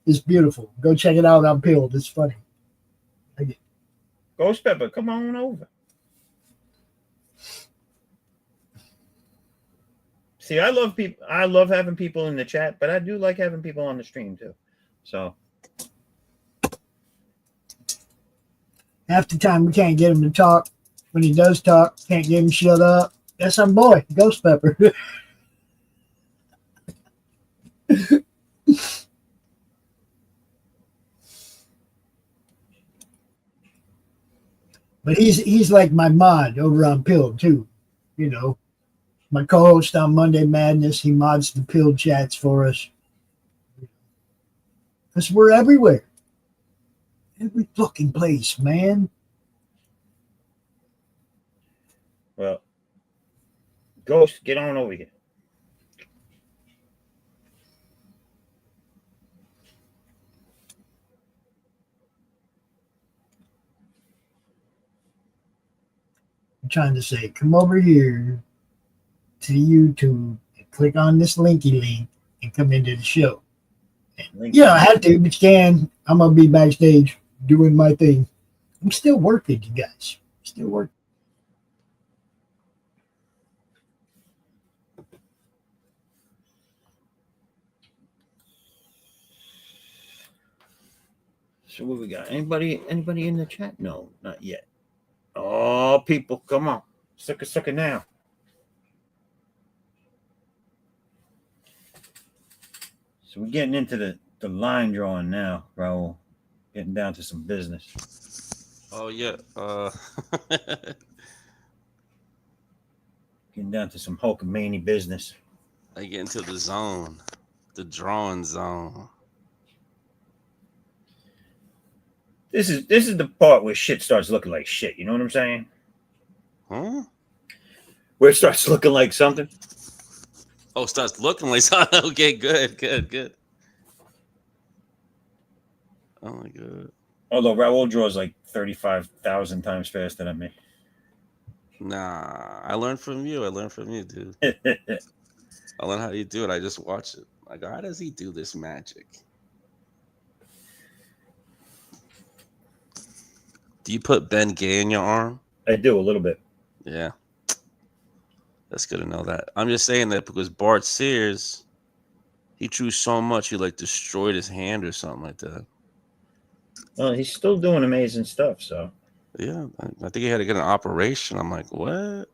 It's beautiful. Go check it out on Pilled. It's funny. Ghost Pepper, come on over. See, I love people. I love having people in the chat, but I do like having people on the stream too. So half the time we can't get him to talk. When he does talk, can't get him shut up. That's our boy, Ghost Pepper. But he's like my mod over on Pilled too. My co-host on Monday Madness. He mods the Pilled chats for us. Because we're everywhere. Every fucking place, man. well, Ghost, get on over here. I'm trying to say, come over here to YouTube and click on this linky link and come into the show. I had to, but you can. I'm going to be backstage doing my thing. I'm still working, you guys. Still working. So what we got? Anybody in the chat? No, not yet. Oh, people, come on. Sucker now. So we're getting into the line drawing now, Raul. Getting down to some business. Oh yeah. Getting down to some Hulkamania business. I get into the zone, the drawing zone. This is the part where shit starts looking like shit. You know what I'm saying? Huh? Where it starts looking like something. Oh, starts looking like something. Okay, good. Oh my god. Although Raul draws like 35,000 times faster than me. Nah, I learned from you. Dude. I learned how you do it. I just watch it. Like, how does he do this magic? Do you put Ben Gay in your arm? I do a little bit. Yeah. That's good to know that. I'm just saying that because Bart Sears, he drew so much he like destroyed his hand or something like that. Well, he's still doing amazing stuff, so. Yeah, I think he had to get an operation. I'm like, what? I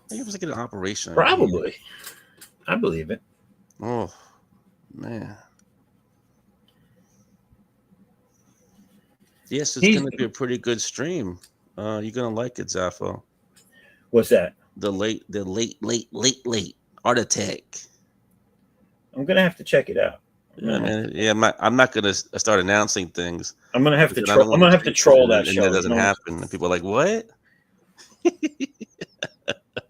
think he was to get an operation. Probably. I believe it. Oh, man. Yes, it's going to be a pretty good stream. You're going to like it, Zaffo. What's that? The late Art Attack. I'm going to have to check it out. Yeah, man. Yeah, I'm not going to start announcing things. I'm going to have to troll. I'm going to have to troll that and show. That doesn't happen. And people are like, what?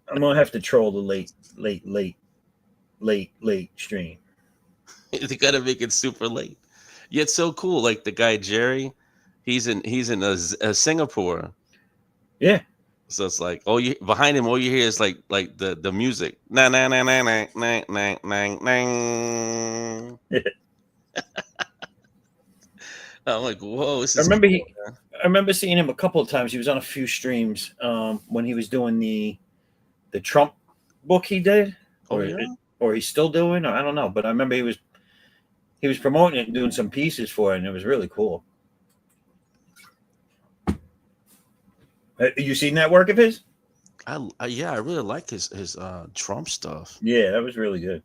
I'm going to have to troll the late stream. They got to make it super late. Yeah, it's so cool. Like the guy Jerry, he's in Singapore. Yeah. So it's like, behind him, all you hear is like the music. Na na na na na na na na na. I'm like, whoa, this I is remember cool, he. man. I remember seeing him a couple of times. He was on a few streams when he was doing the Trump book he did, Oh or yeah. or he's still doing, or I don't know. But I remember he was promoting it and doing some pieces for it, and it was really cool. You seen that work of his? Yeah, I really like his Trump stuff. Yeah, that was really good.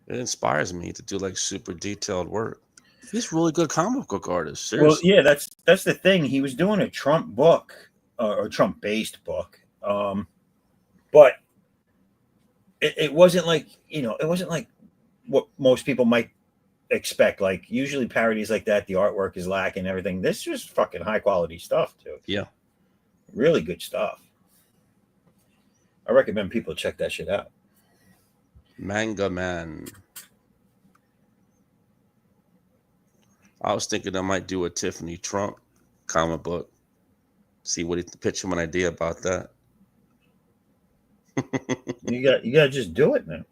It inspires me to do like super detailed work. He's a really good comic book artist. Well, Seriously. yeah, that's the thing. He was doing a Trump book or Trump based book, but it wasn't like it wasn't like what most people might expect. Like usually parodies like that, the artwork is lacking, everything. This was fucking high quality stuff too. Yeah. Really good stuff. I recommend people check that shit out. Manga Man. I was thinking I might do a Tiffany Trump comic book. See what he pitch him an idea about that. You gotta just do it, man.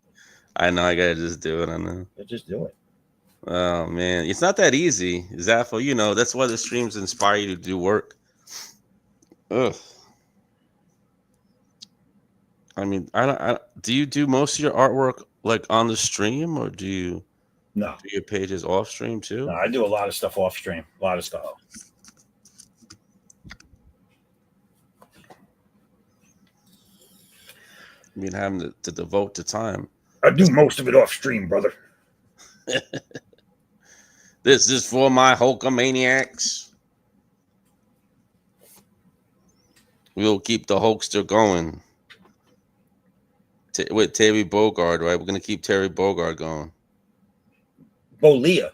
I know I gotta just do it. I know. Just do it. Oh man, it's not that easy, Zaffo. You know that's why the streams inspire you to do work. Ugh. I mean, do you do most of your artwork like on the stream, or do you No, do your pages off stream too? no, I do a lot of stuff off stream. A lot of stuff. I mean, having to devote the time. I do most of it off stream, brother. This is for my Hulkamaniacs. We'll keep the Hulkster going. With Terry Bogard, right? We're gonna keep Terry Bogard going. Bolia.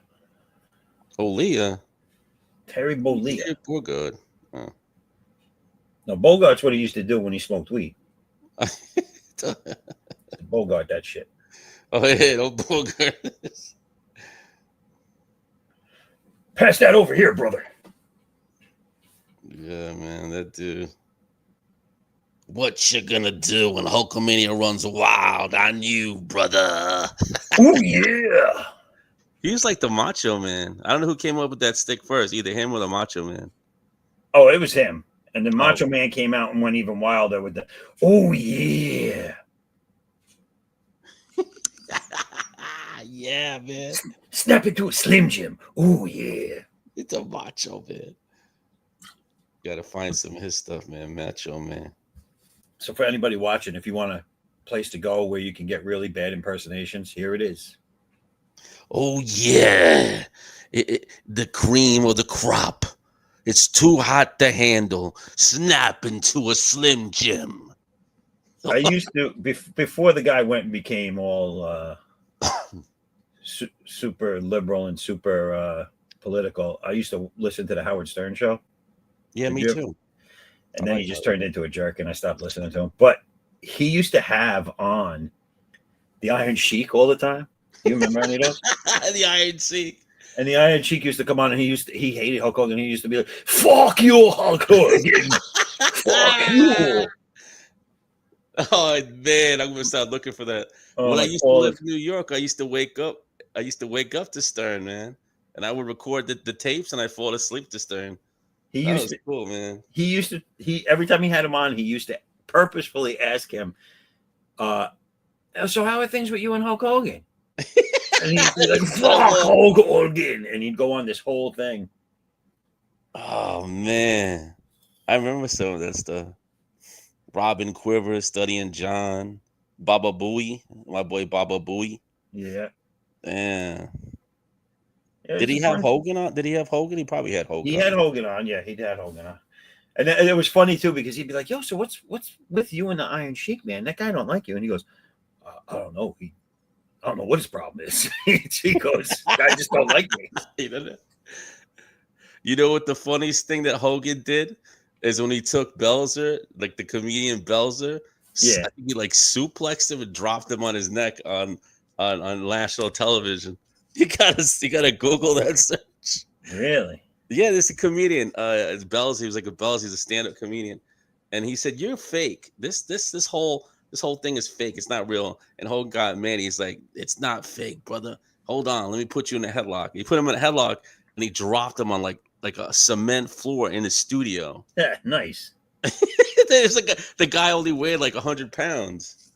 Oh, Leah. Terry Bolia. Terry Bogard. Oh. No, Bogart's what he used to do when he smoked weed. Bogart that shit. Oh, yeah, no Bogard. Pass that over here, brother. Yeah, man, that dude. What you gonna do when Hulkamania runs wild on you, brother? Oh yeah. He was like the Macho Man. I don't know who came up with that stick first, either him or the Macho Man. Oh, it was him. And then Macho Man came out and went even wilder with the oh yeah. Yeah, man. Snap into a Slim Jim. Oh yeah. It's a Macho Man. Gotta find some of his stuff, man. Macho Man. So for anybody watching, if you want a place to go where you can get really bad impersonations, here it is. Oh yeah, the cream of the crop. It's too hot to handle. Snap into a Slim Jim. I used to before the guy went and became all super liberal and super political. I used to listen to the Howard Stern show. Yeah, me too. And then he just turned into a jerk, and I stopped listening to him. But he used to have on the Iron Sheik all the time. Do you remember any of those? The Iron Sheik. And the Iron Sheik used to come on, and he hated Hulk Hogan. He used to be like, "Fuck you, Hulk Hogan! Fuck you!" Oh man, I'm gonna start looking for that. When I used to live in New York, I used to wake up to Stern, man, and I would record the tapes, and I fall asleep to Stern. He used to cool, man. He every time he had him on, he used to purposefully ask him, "So how are things with you and Hulk Hogan?" And he'd be like, "Fuck Hulk Hogan," and he'd go on this whole thing. Oh man, I remember some of that stuff. Robin Quiver, Studying John, Baba Booey, my boy Baba Booey. Yeah. Damn. Did he have Hogan on? Did he have Hogan? He probably had Hogan. He had Hogan on. Yeah, he had Hogan on. And it was funny too because he'd be like, "Yo, so what's with you and the Iron Sheik, man? That guy don't like you." And he goes, "I don't know. I don't know what his problem is." He goes, "I just don't like me." You know what the funniest thing that Hogan did is when he took Belzer, like the comedian Belzer, yeah, he like suplexed him and dropped him on his neck on national television. You gotta Google that search. Really? Yeah, this is a comedian. It's Bells. He was like a Bells. He's a stand-up comedian, and he said, "You're fake. This whole thing is fake. It's not real." And Hogan got mad. He's like, "It's not fake, brother. Hold on. Let me put you in a headlock." He put him in a headlock, and he dropped him on like a cement floor in the studio. Yeah, nice. It's like the guy only weighed like 100 pounds,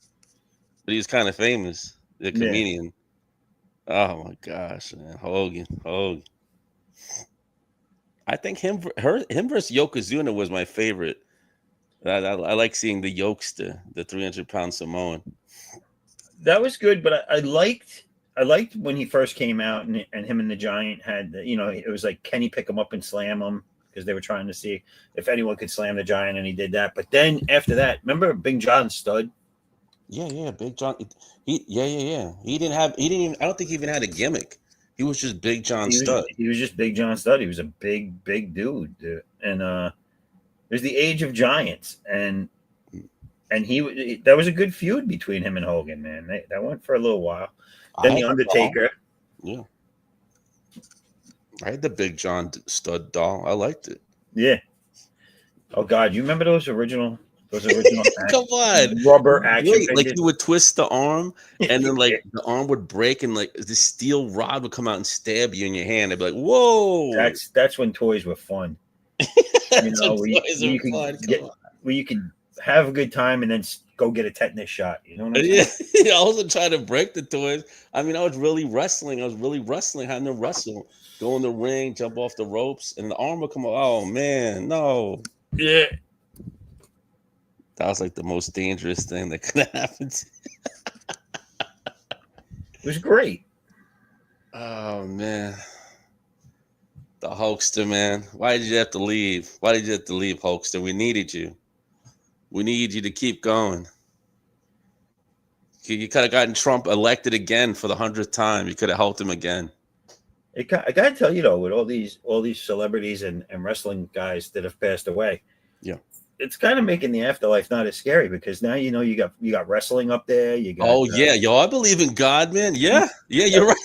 but he was kind of famous. The comedian. Oh my gosh, man. Hogan. I think him versus Yokozuna was my favorite. I like seeing the Yokester, the 300-pound Samoan. That was good, but I liked when he first came out and him and the Giant had it was like, can he pick him up and slam him, because they were trying to see if anyone could slam the Giant, and he did that. But then after that, remember Big John Studd? Yeah, Big John. He didn't even, I don't think he even had a gimmick. He was just Big John Studd. He was just Big John Studd. He was a big dude. And it was the age of giants, and that was a good feud between him and Hogan, man. That went for a little while. Then the Undertaker. Yeah. I had the Big John Studd doll. I liked it. Yeah. Oh God, you remember those original Come on, rubber action figures? Like, you would twist the arm, and then like the arm would break, and like the steel rod would come out and stab you in your hand. I'd be like, "Whoa!" That's when toys were fun. Where you could have a good time and then go get a tetanus shot. You know what I'm saying? Yeah, I wasn't trying to break the toys. I mean, I was really wrestling, having to wrestle, go in the ring, jump off the ropes, and the arm would come out. Oh man, no. Yeah. That was like the most dangerous thing that could have happened. It was great. Oh man. The Hulkster, man. Why did you have to leave? Hulkster? We needed you. We need you to keep going. You could have gotten Trump elected again for the 100th time. You could have helped him again. I gotta tell you though, with all these celebrities and wrestling guys that have passed away, yeah, it's kind of making the afterlife not as scary, because now you got wrestling up there. You got I believe in God, man. Yeah, you're right.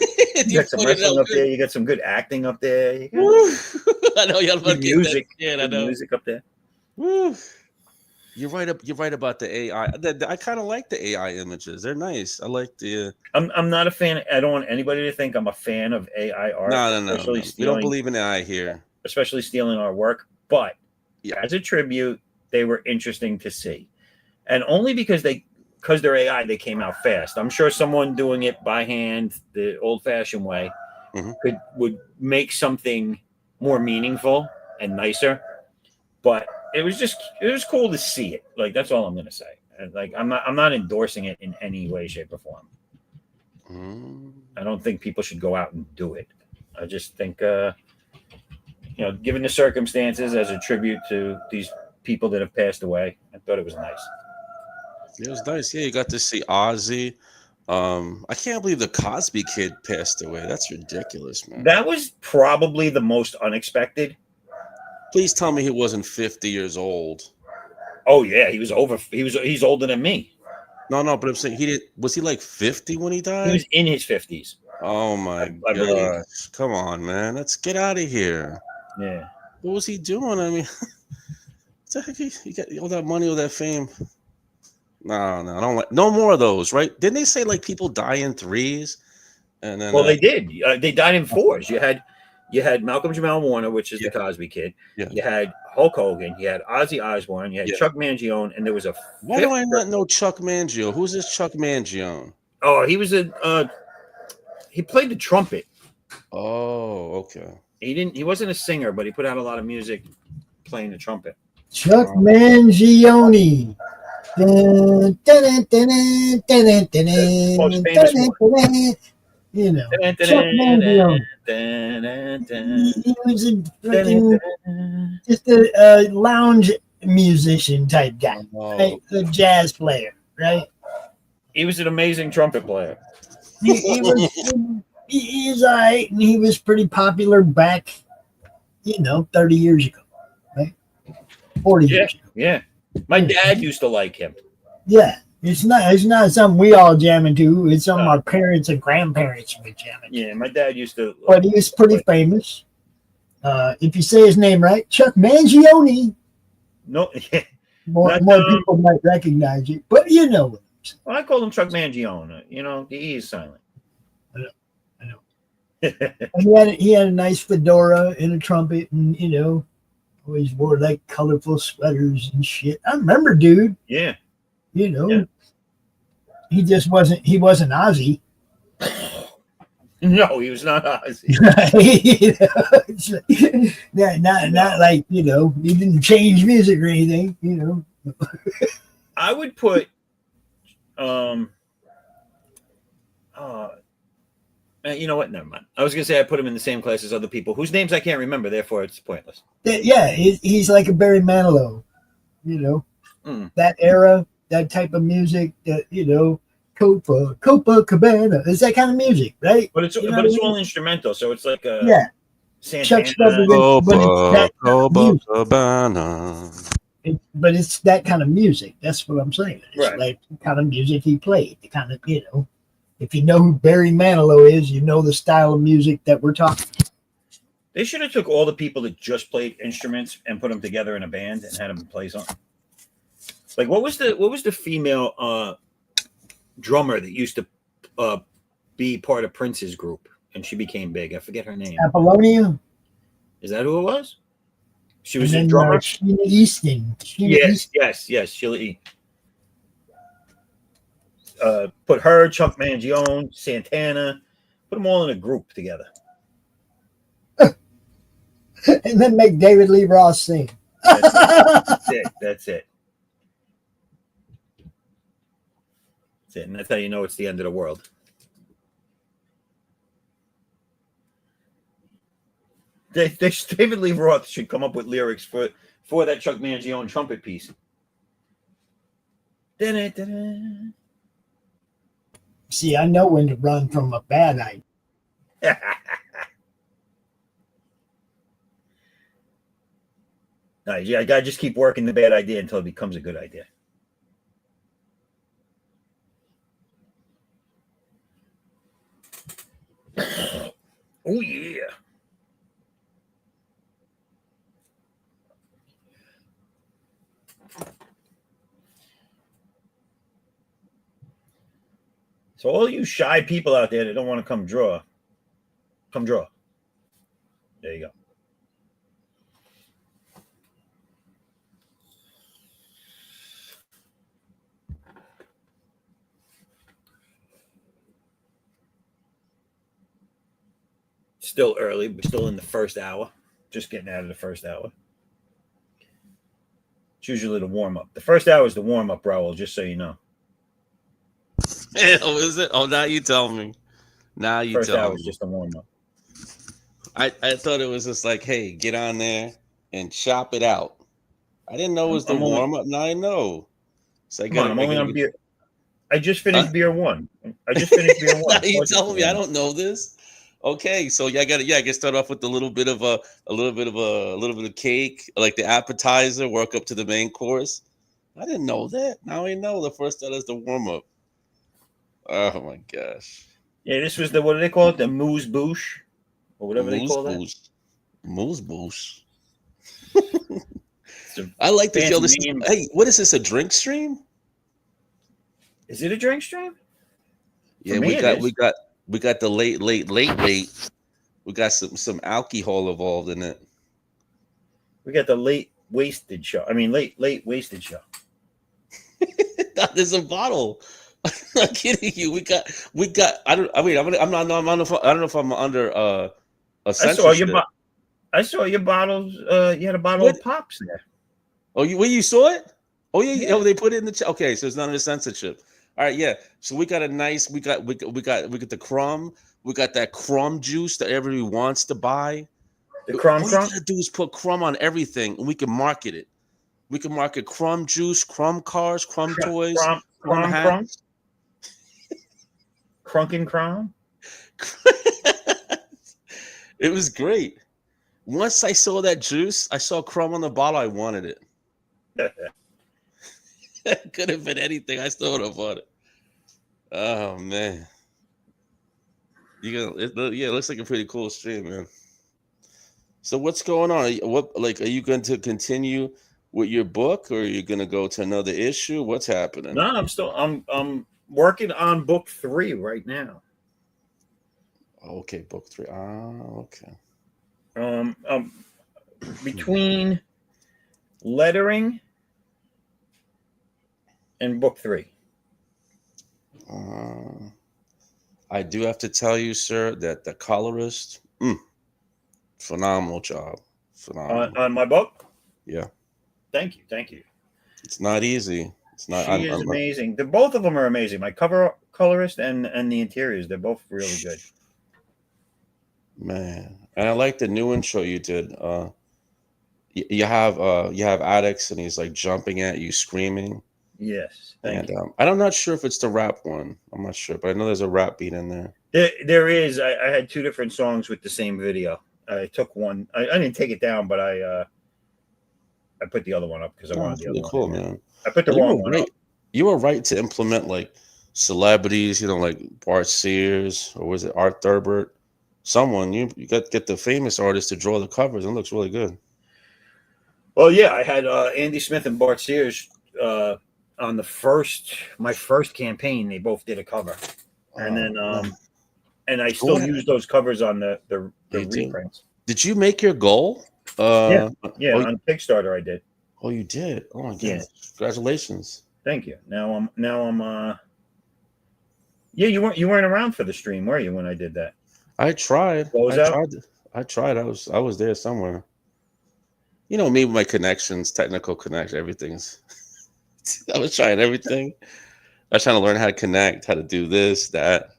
You got some wrestling up there. You got some good acting up there. I know you got music. I know music up there. Woo. You're right about the AI. I kind of like the AI images. They're nice. I like the. I'm not a fan. I don't want anybody to think I'm a fan of AI art. No. We don't believe in AI here. Especially stealing our work. But yeah, as a tribute, they were interesting to see, and only because they're AI, they came out fast. I'm sure someone doing it by hand, the old-fashioned way, would make something more meaningful and nicer. But it was cool to see it. Like, that's all I'm gonna say. Like, I'm not endorsing it in any way, shape, or form. I don't think people should go out and do it. I just think, given the circumstances, as a tribute to these people that have passed away, I thought it was nice. It was nice. Yeah, you got to see Ozzy. I can't believe the Cosby Kid passed away. That's ridiculous, man. That was probably the most unexpected. Please tell me he wasn't 50 years old. Oh yeah, he was over. He's older than me. No, but I'm saying was he like 50 when he died? He was in his 50s. Oh my gosh. Come on, man. Let's get out of here. Yeah. What was he doing? I mean, what the heck? He got all that money, all that fame. No, I don't like no more of those, right? Didn't they say like people die in threes? And then they did. They died in fours. You had Malcolm Jamal Warner, which is the Cosby Kid. Yeah. You had Hulk Hogan. You had Ozzy Osbourne. You had Chuck Mangione, and there was a. Why do I not know Chuck Mangione? Who's this Chuck Mangione? Oh, he was he played the trumpet. Oh, okay. He wasn't a singer, but he put out a lot of music playing the trumpet. Chuck Mangione. Most famous one. You know, Chuck Mangione. He was just a lounge musician type guy, right? A jazz player, right? He was an amazing trumpet player. He was all right, and he was pretty popular back, 30 years ago, right? 40 years ago. Yeah. My dad used to like him. Yeah. It's not something we all jam into. It's something our parents and grandparents would jam into. Yeah, my dad used to. But he was pretty famous. If you say his name right, Chuck Mangione. No, more people might recognize you, but you know what. Well, I call him Chuck Mangione. The E is silent. I know. And he had a nice fedora and a trumpet, and always wore like colorful sweaters and shit. I remember, dude. Yeah. Yeah. He just wasn't. He wasn't Ozzy. No, he was not Ozzy. Not like he didn't change music or anything. I would put you know what? Never mind. I was gonna say I put him in the same class as other people whose names I can't remember. Therefore, it's pointless. He's like a Barry Manilow. That era, that type of music. That Copacabana. It's that kind of music, right? But it's all instrumental, so it's like Chuck Santana. But it's that kind of music. That's what I'm saying. It's Right. like the kind of music he played. The kind of if you know who Barry Manilow is, you know the style of music that we're talking. They should have took all the people that just played instruments and put them together in a band and had them play something. Like what was the female drummer that used to be part of Prince's group and she became big? I forget her name. Apollonia. Is that who it was? She was And a then, drummer. Sheila Easton. Yes. Sheila E. Put her, Chuck Mangione, Santana, put them all in a group together. And then make David Lee Roth sing. That's it. And that's how you know it's the end of the world. David Lee Roth should come up with lyrics for that Chuck Mangione trumpet piece. See, I know when to run from a bad idea. Nice. Yeah, I gotta just keep working the bad idea until it becomes a good idea. Oh yeah. So all you shy people out there that don't want to come draw. There you go. Still early. We're still in the first hour. Just getting out of the first hour. It's usually the warm-up. The first hour is the warm-up, Raul, just so you know. Oh, is it? Oh, now you tell me. Now you First tell hour me. is just a warm-up. I thought it was just like, hey, get on there and chop it out. I didn't know it was the warm-up. Now I know. So I I'm only on beer. I just finished beer one. You telling me I don't know this? Okay, so I can start off with a little bit of cake, like the appetizer, work up to the main course. I didn't know that. Now I know the first that is the warm-up. Oh my gosh. Yeah, this was what do they call it? The moose bouche? Or whatever they call that. Moose bouche. I like this. Yo, hey, what is this? A drink stream? Is it a drink stream? Yeah, we got the late. We got some alcohol involved in it. We got the late wasted show. Late wasted show. There's a bottle. I'm not kidding you. We got. I don't know if I'm under a censorship. I saw your bottles. You had a bottle of pops there. Oh, you saw it? Oh yeah. Oh, they put it in the chat. Okay, so it's none of the censorship. All right, yeah. So we got a nice. We got the crumb. We got that crumb juice that everybody wants to buy. The crumb. All you gotta do is put crumb on everything, and we can market it. We can market crumb juice, crumb cars, crumb toys, crumb hats. Crunk and crumb. It was great. Once I saw that juice, I saw crumb on the bottle. I wanted it. It could have been anything. I still would have bought it. Oh man, it looks like a pretty cool stream, man. So what's going on? Are you going to continue with your book, or are you going to go to another issue? What's happening? No, I'm working on book 3 right now. Okay, book 3. Okay. Between lettering and book 3. I do have to tell you, sir, that the colorist, phenomenal job. Phenomenal. On my book? Yeah. Thank you. It's not easy. It's not. She is amazing. Both of them are amazing. My cover colorist and the interiors, they're both really good. Man, and I like the new intro you did. You have Addicts, and he's like jumping at you, screaming. Yes, thank you. I'm not sure if it's the rap one. I'm not sure, but I know there's a rap beat in there. There is. I had 2 different songs with the same video. I took one. I didn't take it down, but I put the other one up because I wanted the other one. Cool, man. I put the wrong one up. You were right to implement like celebrities, like Bart Sears, or was it Art Thurbert? Someone you got to get the famous artist to draw the covers, and it looks really good. Well, yeah, I had Andy Smith and Bart Sears on my first campaign. They both did a cover, and then and I still use those covers on the reprints. Did you make your goal? Yeah, on Kickstarter I did. Oh, you did. Oh my god! Yeah. Congratulations. Thank you. Now I'm. Yeah, you weren't around for the stream, were you, when I did that? I tried. I tried. I was there somewhere. You know me with my connections, technical connection, everything's. I was trying everything. I was trying to learn how to connect, how to do this, that.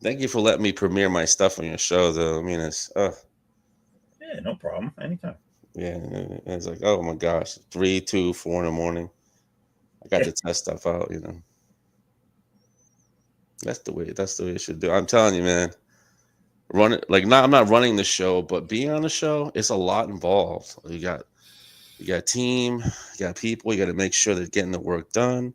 Thank you for letting me premiere my stuff on your show, though. I mean, it's. Yeah, no problem. Anytime. Yeah, it's like, oh my gosh, 3, 2, 4 in the morning. I got to test stuff out, That's the way it should do. I'm telling you, man. Run it I'm not running the show, but being on the show, it's a lot involved. You got team, you got people, you got to make sure they're getting the work done.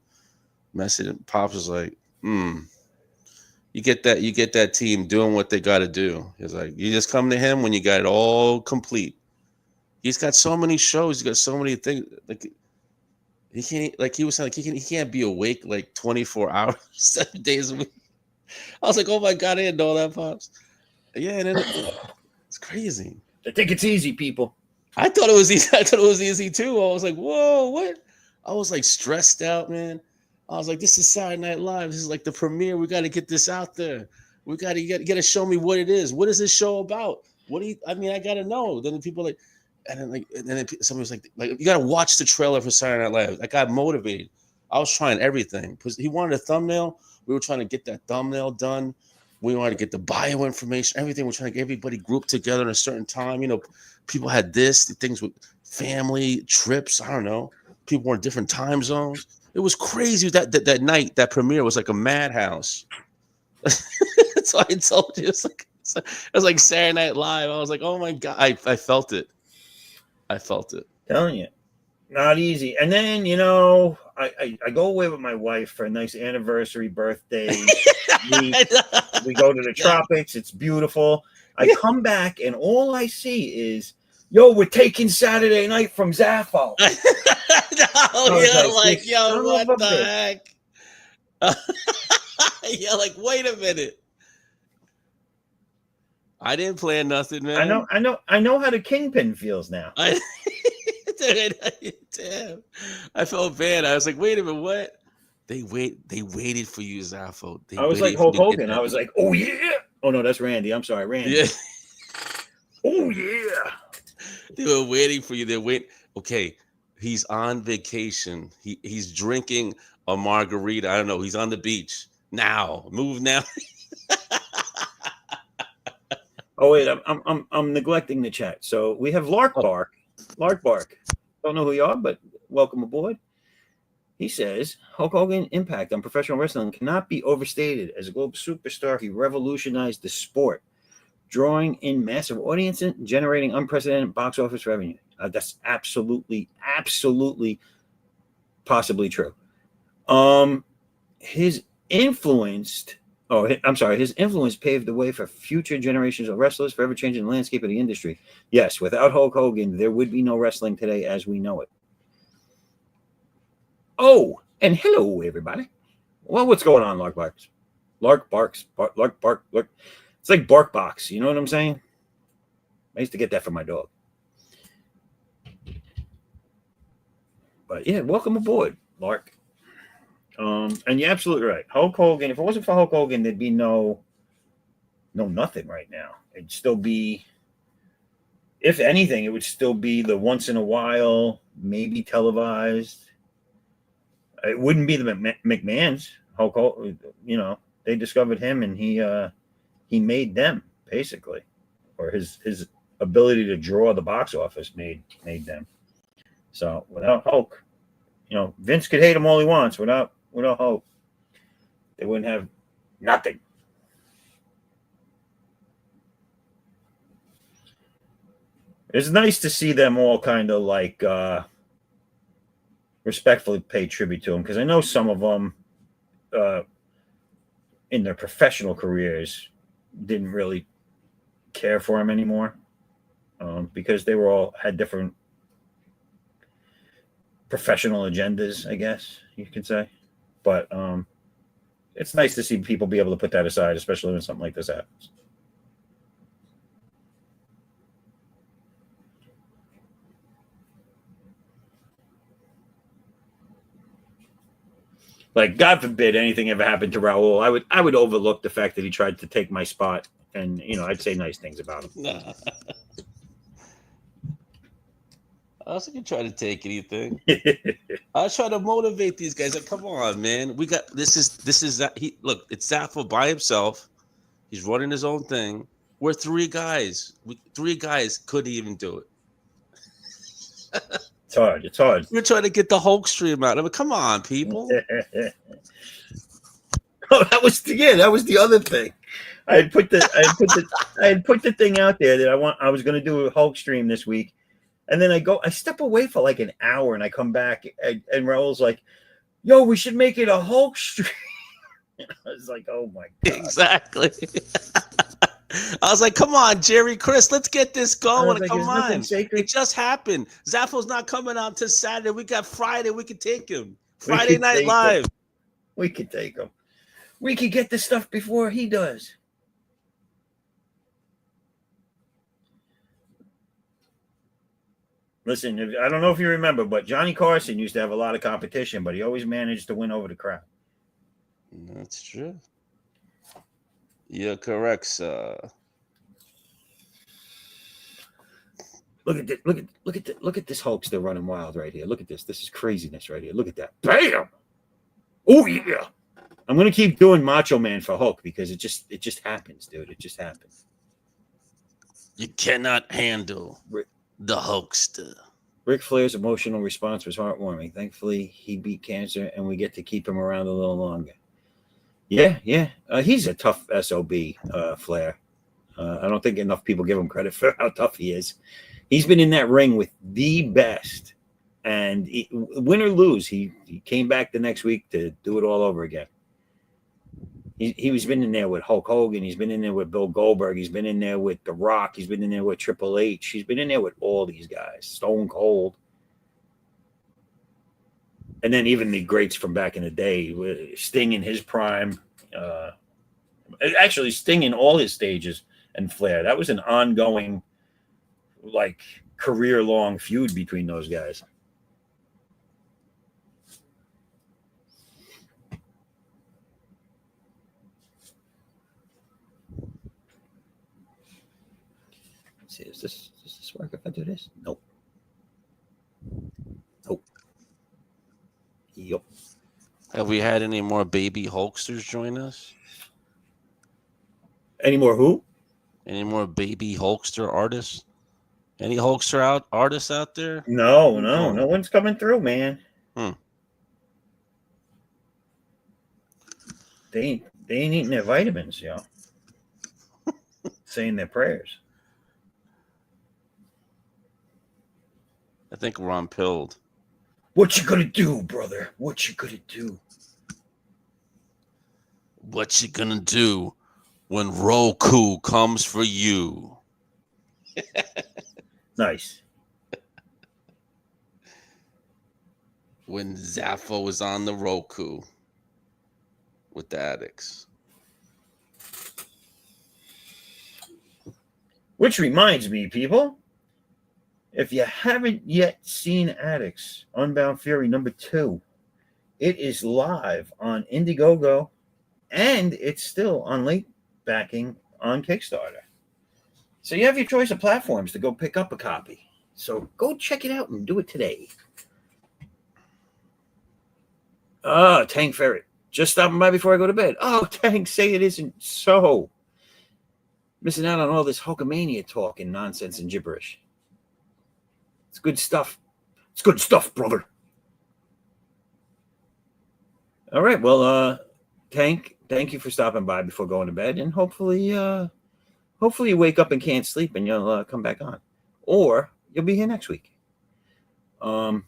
Message Pops is like, you get that team doing what they got to do. He's like, you just come to him when you got it all complete. He's got so many shows, he's got so many things. Like he can't, like he was saying, like he can't be awake like 24 hours, 7 days a week. I was like, oh my god, I didn't know that, Pops. Yeah, and it's crazy. I think it's easy, people. I thought it was easy too. I was like, whoa, what? I was like stressed out, man. I was like, this is Saturday Night Live. This is like the premiere. We got to get this out there. You got to show me what it is. What is this show about? I got to know. Then people like, and then somebody was like, you got to watch the trailer for Saturday Night Live. I got motivated. I was trying everything because he wanted a thumbnail. We were trying to get that thumbnail done. We wanted to get the bio information, everything. We're trying to get everybody grouped together in a certain time. People had things with family trips. I don't know. People were in different time zones. It was crazy that night. That premiere was like a madhouse. So I told you it was like Saturday Night Live. I was like, oh my god, I felt it. Telling you, not easy. And then I go away with my wife for a nice anniversary birthday. we go to the tropics. It's beautiful. I come back and all I see is, yo, we're taking Saturday night from Zaffo. What the heck? Yeah, like, wait a minute. I didn't plan nothing, man. I know how the Kingpin feels now. Damn. I felt bad. I was like, wait a minute, what? They waited for you, Zaffo. I was like Hulk Hogan. I was like, oh yeah. Oh no, that's Randy. I'm sorry, Randy. Yeah. Oh yeah. They were waiting for you. They wait. Okay, he's on vacation. He's drinking a margarita. I don't know. He's on the beach now. Move now. Oh wait, I'm neglecting the chat. So we have Lark Bark. Don't know who you are, but welcome aboard. He says Hulk Hogan impact on professional wrestling cannot be overstated. As a global superstar, he revolutionized the sport, drawing in massive audiences, generating unprecedented box office revenue. That's absolutely possibly true. His influence paved the way for future generations of wrestlers, forever changing the landscape of the industry. Yes, without Hulk Hogan, there would be no wrestling today as we know it. Oh, and hello, everybody. Well, what's going on, Lark Barks? Lark barks. Lark bark. Lark. It's like bark box. You know what I'm saying? I used to get that for my dog. But yeah, welcome aboard, Lark. And you're absolutely right. Hulk Hogan. If it wasn't for Hulk Hogan, there'd be no nothing right now. It'd still be, if anything, it would still be the once in a while, maybe televised. It wouldn't be the McMahons. Hulk Hogan, you know, they discovered him and he made them basically, or his ability to draw the box office made them. So without Hulk, you know, Vince could hate him all he wants. Without Hulk, they wouldn't have nothing. It's nice to see them all kind of like respectfully pay tribute to him, because I know some of them in their professional careers didn't really care for him anymore, because they were all had different professional agendas, I guess you could say. But it's nice to see people be able to put that aside, especially when something like this happens. Like, God forbid anything ever happened to Raul, I would overlook the fact that he tried to take my spot, and you know, I'd say nice things about him. Nah. I was gonna try to take anything. I was trying to motivate these guys. Like, come on, man. We got this is he look, it's Zaffo by himself. He's running his own thing. We're three guys. Three guys couldn't even do it. It's hard. It's hard. We're trying to get the Hulk stream out. I mean, come on, people. Oh, that was the other thing. I had put the thing out there that I was going to do a Hulk stream this week, and then I step away for like an hour, and I come back, and Raul's like, "Yo, we should make it a Hulk stream." I was like, "Oh my god!" Exactly. I was like, "Come on, Jerry, Chris, let's get this going. Like, come on, sacred. It just happened. Zaffo's not coming out till Saturday. We got Friday. We can take him. Friday Night Live. We could take him. We could get the stuff before he does." Listen, I don't know if you remember, but Johnny Carson used to have a lot of competition, but he always managed to win over the crowd. That's true. You're correct, sir. Look at this Hulk still running wild right here. Look at this. This is craziness right here. Look at that. Bam! Oh yeah. I'm gonna keep doing Macho Man for Hulk because it just happens, dude. It just happens. You cannot handle the Hulkster. Ric Flair's emotional response was heartwarming. Thankfully, he beat cancer, and we get to keep him around a little longer. Yeah. He's a tough SOB, Flair. I don't think enough people give him credit for how tough he is. He's been in that ring with the best, and win or lose, he came back the next week to do it all over again. He's been in there with Hulk Hogan. He's been in there with Bill Goldberg. He's been in there with The Rock. He's been in there with Triple H. He's been in there with all these guys. Stone Cold. And then even the greats from back in the day, Sting in his prime. Actually, Sting in all his stages, and Flair. That was an ongoing, like, career-long feud between those guys. See, does this work if I do this? Nope. Yep. Have we had any more baby Hulksters join us? Any more who? Any more baby Hulkster artists? Any Hulkster artists out there? No one's coming through, man. They ain't eating their vitamins, yo. Saying their prayers. I think we're on pilled. What you gonna do, brother? What you gonna do? What you gonna do when Roku comes for you? Nice. When Zaffo is on the Roku with the addicts. Which reminds me, people, if you haven't yet seen Addicts Unbound Fury #2, it is live on Indiegogo, and it's still on late backing on Kickstarter. So you have your choice of platforms to go pick up a copy. So go check it out and do it today. Tank Ferret. Just stopping by before I go to bed. Oh, Tank, say it isn't so. Missing out on all this Hulkamania talk and nonsense and gibberish. It's good stuff. It's good stuff, brother. All right. Well, Tank, thank you for stopping by before going to bed. And hopefully you wake up and can't sleep and you'll come back on. Or you'll be here next week. Whatever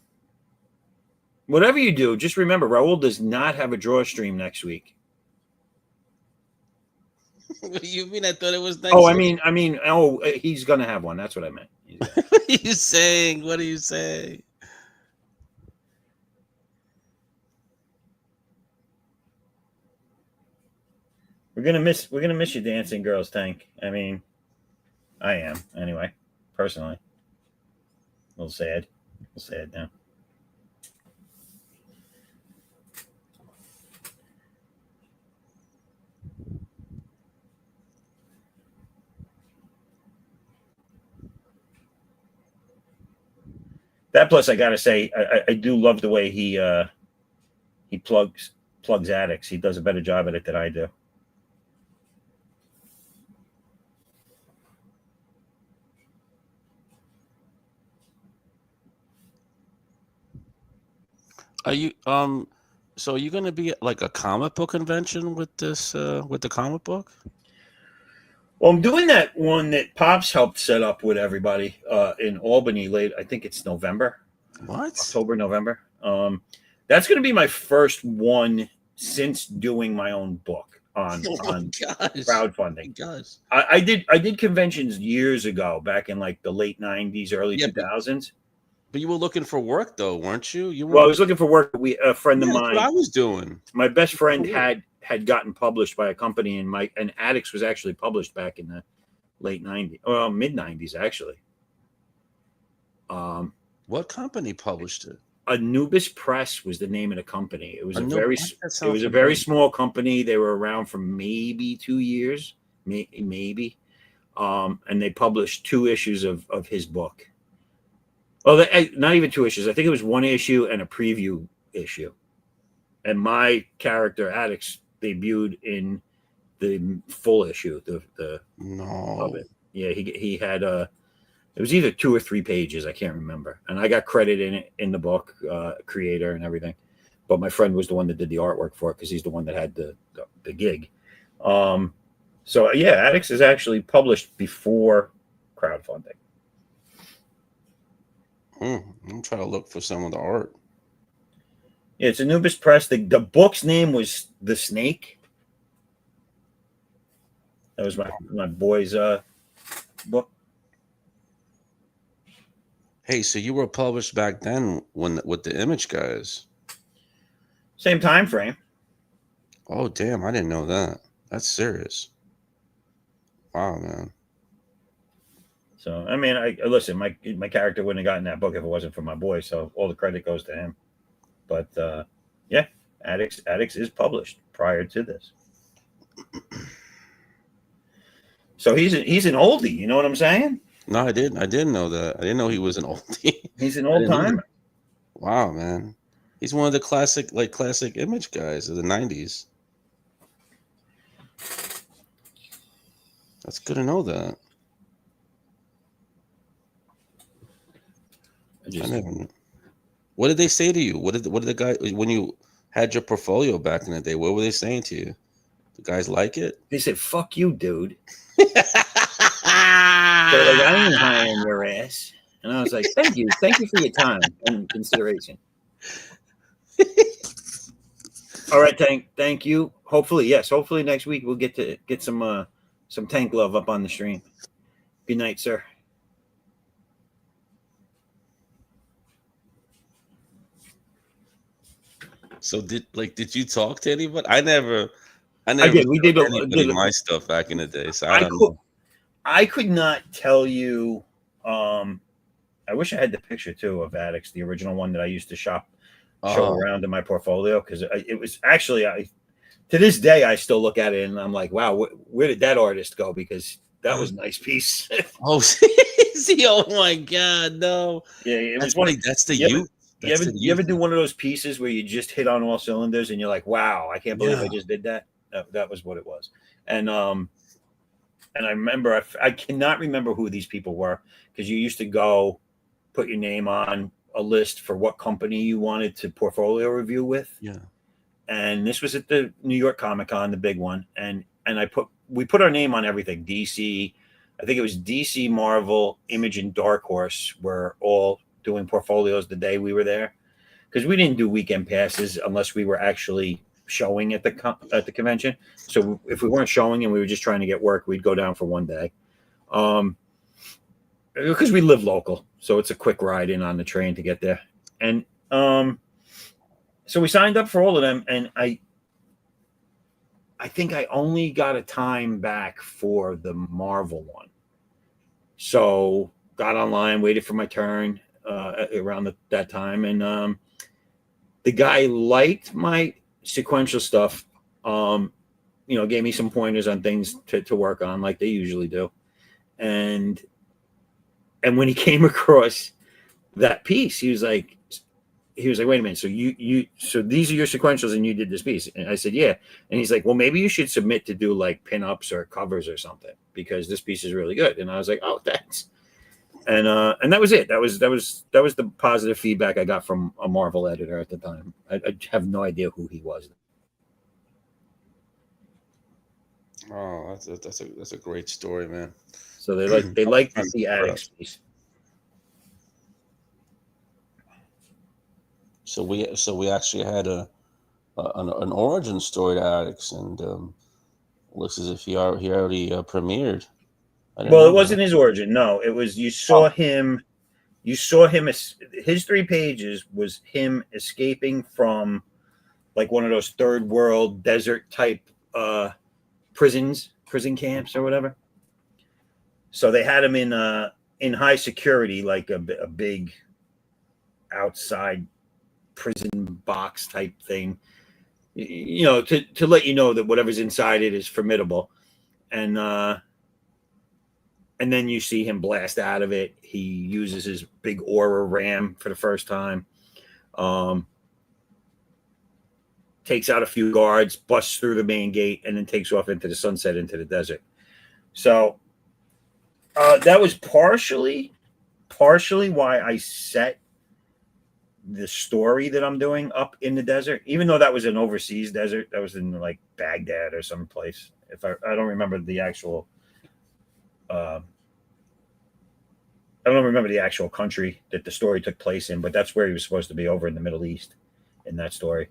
you do, just remember, Raul does not have a draw stream next week. What do you mean? I thought it was next week. He's going to have one. That's what I meant. What are you saying? What are you saying? We're gonna miss you dancing girls, Tank. I mean, I am anyway, personally. A little sad. Now. That plus, I gotta say, I do love the way he plugs Addicts. He does a better job at it than I do. Are you so are you gonna be at like a comic book convention with this with the comic book? Well, I'm doing that one that Pops helped set up with everybody in Albany late. I think it's November. What? October, November. That's going to be my first one since doing my own book on crowdfunding. Gosh. I did conventions years ago, back in like the late 90s, early 2000s. But you were looking for work though, weren't you? Well, I was looking for work. A friend of mine. That's what I was doing. My best friend had gotten published by a company, and Addicts was actually published back in the late 90s, well, mid 90s actually. What company published it? Anubis Press was the name of the company. It was a very small company. They were around for maybe 2 years, maybe. And they published 2 issues of his book. Well, not even 2 issues. I think it was 1 issue and a preview issue. And my character, Addicts, debuted in the full issue. Of it. Yeah, he had it was either 2 or 3 pages. I can't remember. And I got credit in it in the book, creator and everything. But my friend was the one that did the artwork for it because he's the one that had the gig. So yeah, Addicts is actually published before crowdfunding. I'm trying to look for some of the art. Yeah, it's Anubis Press. The book's name was The Snake. That was my boy's book. Hey, so you were published back then with the Image guys? Same time frame. Oh, damn! I didn't know that. That's serious. Wow, man. So I mean, I listen. My character wouldn't have gotten that book if it wasn't for my boy. So all the credit goes to him. But yeah, Addicts is published prior to this. So he's an oldie. You know what I'm saying? No, I didn't know that. I didn't know he was an oldie. He's an old timer. Wow, man. He's one of the classic Image guys of the 90s. That's good to know that. I never knew. What did they say to you? What did the guy, when you had your portfolio back in the day, what were they saying to you? The guys like it? They said, "Fuck you, dude." They're like, "I ain't hiring your ass." And I was like, thank you for your time and consideration. All right, Tank, thank you. Hopefully next week we'll get some Tank love up on the stream. Good night, sir. So did you talk to anybody? I never did. We did my stuff back in the day. So I I could not tell you. I wish I had the picture too of Addicts, the original one that I used to show around in my portfolio, because it was actually to this day I still look at it and I'm like, wow, where did that artist go? Because that was a nice piece. Oh, see, oh my God, no. Yeah, it That's was one. like that's the youth. You ever do one of those pieces where you just hit on all cylinders and you're like, wow, I can't believe I just did that. That was what it was. And I remember I cannot remember who these people were, because you used to go put your name on a list for what company you wanted to portfolio review with. Yeah. And this was at the New York Comic Con, the big one. And we put our name on everything. DC, I think it was DC, Marvel, Image, and Dark Horse were all doing portfolios the day we were there, because we didn't do weekend passes unless we were actually showing at the convention. So if we weren't showing and we were just trying to get work, we'd go down for one day. Because we live local, so it's a quick ride in on the train to get there. And so we signed up for all of them, and I think I only got a time back for the Marvel one. So got online, waited for my turn around that time, and the guy liked my sequential stuff. Gave me some pointers on things to work on, like they usually do. And when he came across that piece, he was like, wait a minute. So these are your sequentials and you did this piece. And I said, yeah. And he's like, well, maybe you should submit to do like pinups or covers or something, because this piece is really good. And I was like, oh, thanks. And that was it. That was the positive feedback I got from a Marvel editor at the time. I have no idea who he was. Oh, that's a great story, man. So they like the Addicts piece. So we actually had an origin story to Addicts, and looks as if he already premiered. Well, it wasn't his origin. No, it was you saw him. You saw him. His 3 pages was him escaping from like one of those third world desert type prison camps or whatever. So they had him in high security, like a big outside prison box type thing, to let you know that whatever's inside it is formidable. And then you see him blast out of it. He uses his big aura ram for the first time. Takes out a few guards, busts through the main gate, and then takes off into the sunset, into the desert. So that was partially why I set the story that I'm doing up in the desert, even though that was an overseas desert. That was in like Baghdad or someplace. If I don't remember the actual, I don't remember the actual country that the story took place in, but that's where he was supposed to be, over in the Middle East in that story.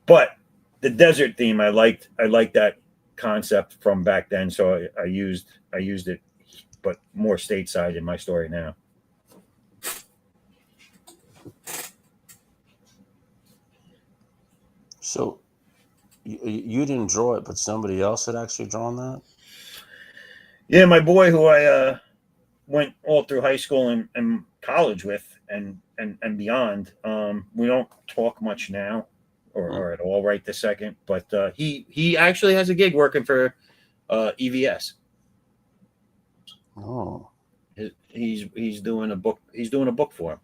But the desert theme, I liked that concept from back then, so I used it, but more stateside in my story now. So you didn't draw it, but somebody else had actually drawn that? Yeah, my boy, who I went all through high school and college with and beyond. We don't talk much now or at all right this second, but he actually has a gig working for EVS. Oh. He's doing a book for him,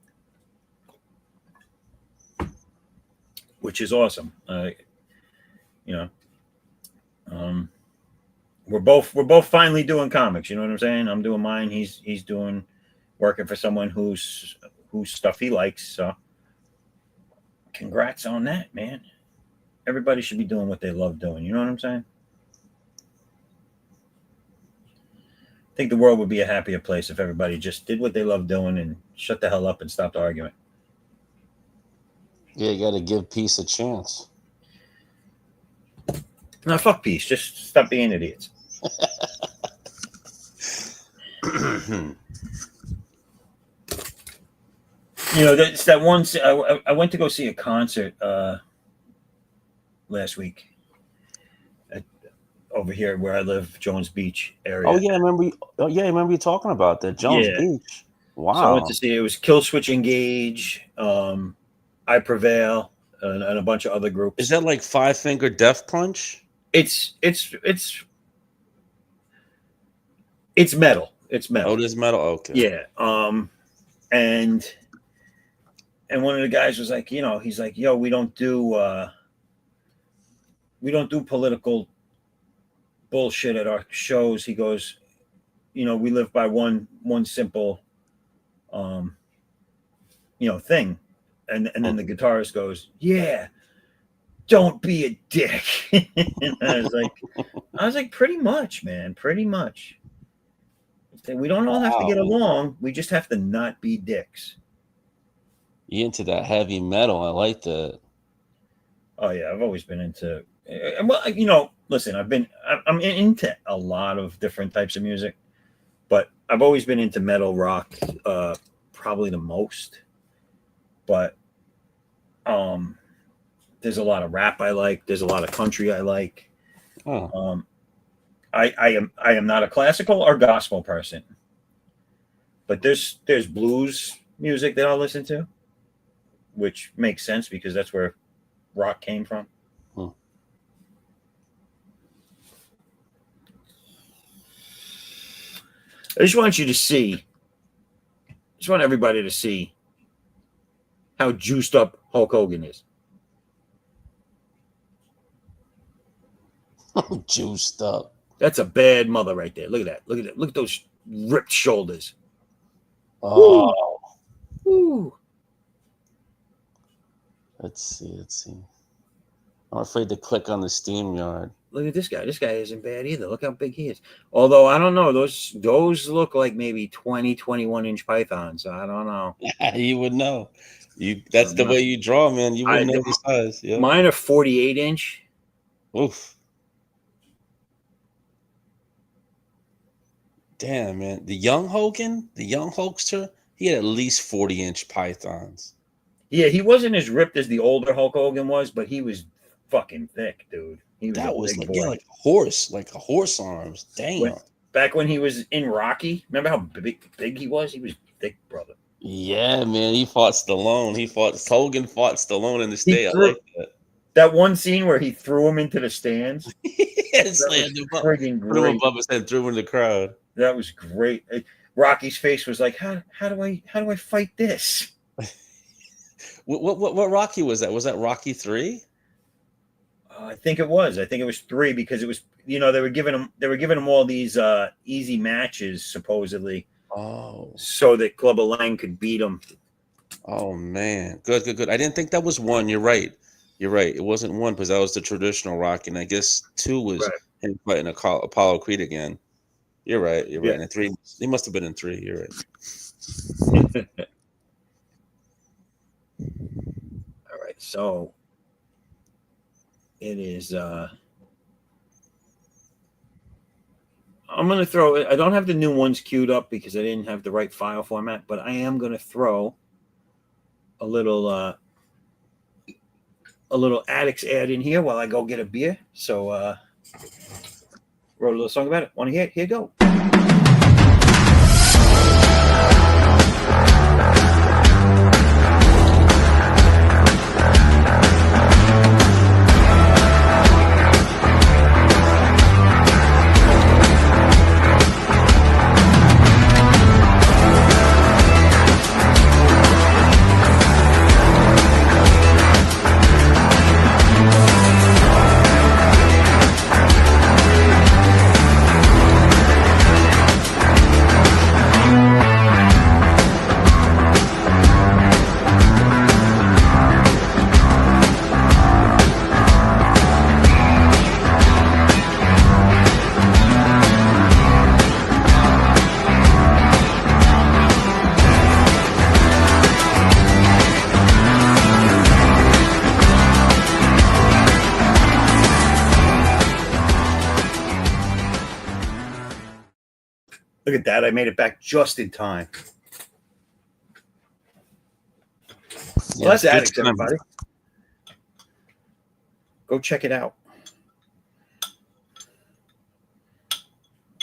which is awesome. We're both finally doing comics. You know what I'm saying? I'm doing mine. He's doing working for someone whose stuff he likes. So congrats on that, man. Everybody should be doing what they love doing. You know what I'm saying? I think the world would be a happier place if everybody just did what they love doing and shut the hell up and stopped arguing. Yeah, you got to give peace a chance. No, fuck peace. Just stop being idiots. It's that one. I went to go see a concert last week. over here where I live, Jones Beach area. Oh yeah, I remember. I remember you talking about that. Jones Yeah. Beach. Wow. So I went to see it was Kill Switch Engage, I Prevail, and a bunch of other groups. Is that like Five Finger Death Punch? It's metal. It's metal. Oh, it is metal. Okay. Yeah. And one of the guys was like, he's like, yo, we don't do political bullshit at our shows. He goes, we live by one simple thing. And then the guitarist goes, yeah, don't be a dick. And I was like, pretty much, man, pretty much. We don't all have to get along. We just have to not be dicks. You into that heavy metal? I like that. Oh yeah, I've always been into. Well, listen, I'm into a lot of different types of music, but I've always been into metal, rock, probably the most. But there's a lot of rap I like. There's a lot of country I like. Oh. I am not a classical or gospel person, but there's blues music that I'll listen to, which makes sense because that's where rock came from. I just want everybody to see how juiced up Hulk Hogan is. Juiced up. That's a bad mother right there. Look at that. Look at that. Look at those ripped shoulders. Oh. Woo. Let's see. I'm afraid to click on the SteamYard. Look at this guy. This guy isn't bad either. Look how big he is. Although, I don't know. Those look like maybe 20, 21-inch pythons. I don't know. You would know. That's the way you draw, man. You wouldn't know the size. Yeah. Mine are 48-inch. Oof. Damn, man. The young Hogan, the young Hulkster, he had at least 40-inch pythons. Yeah, he wasn't as ripped as the older Hulk Hogan was, but he was fucking thick, dude. That was like a horse arms. Damn. Back when he was in Rocky, remember how big he was? He was thick, brother. Yeah, man. He fought Stallone. Hogan fought Stallone in the state. I like that. That one scene where he threw him into the stands. Slammed him up. Put him above his head, threw him in the crowd. That was great. Rocky's face was like, how do I fight this? What Rocky was that? Was that Rocky 3? I think it was 3 because it was, they were giving him all these easy matches supposedly. Oh. So that Clubber Lang could beat him. Oh man. Good. I didn't think that was 1. You're right. It wasn't 1 because that was the traditional Rocky, and I guess 2 was him fighting Apollo Creed again. You're right. Yeah. And 3, he must have been in 3. You're right. All right, so it is. I'm gonna throw. I don't have the new ones queued up because I didn't have the right file format, but I am gonna throw a little Addicts ad in here while I go get a beer. So wrote a little song about it. Want to hear it? Here you go. Look at that. I made it back just in time. Well, that's Addicts, everybody. Go check it out.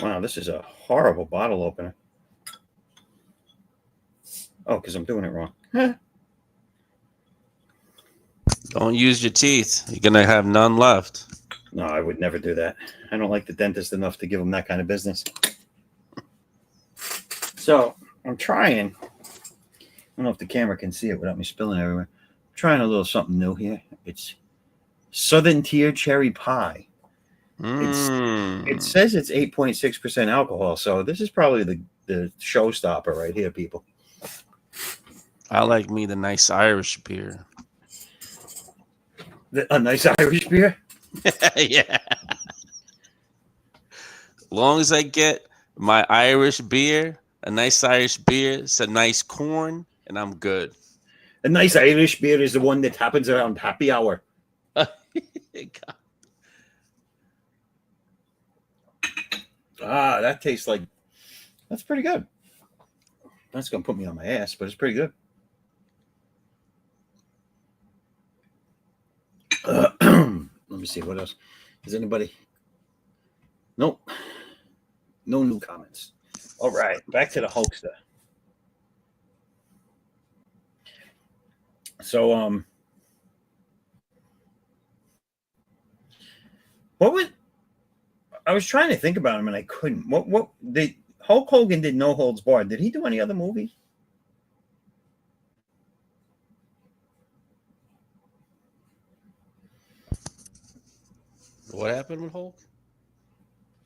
Wow, this is a horrible bottle opener. Oh, because I'm doing it wrong. Don't use your teeth. You're gonna have none left. No, I would never do that. I don't like the dentist enough to give him that kind of business. So I'm trying. I don't know if the camera can see it without me spilling everywhere. I'm trying a little something new here. It's Southern Tier Cherry Pie. It says it's 8.6% alcohol, so this is probably the showstopper right here, people. I like me the nice Irish beer. A nice Irish beer? Yeah. Long as I get my Irish beer, a nice Irish beer, some nice corn, and I'm good. A nice Irish beer is the one that happens around happy hour. That tastes like, that's pretty good. That's going to put me on my ass, but it's pretty good. Let me see what else. Is anybody? Nope. No new comments. All right, back to the Hulkster. So, what was? I was trying to think about him and I couldn't. What did Hulk Hogan did No Holds Barred? Did he do any other movies? What happened with Hulk?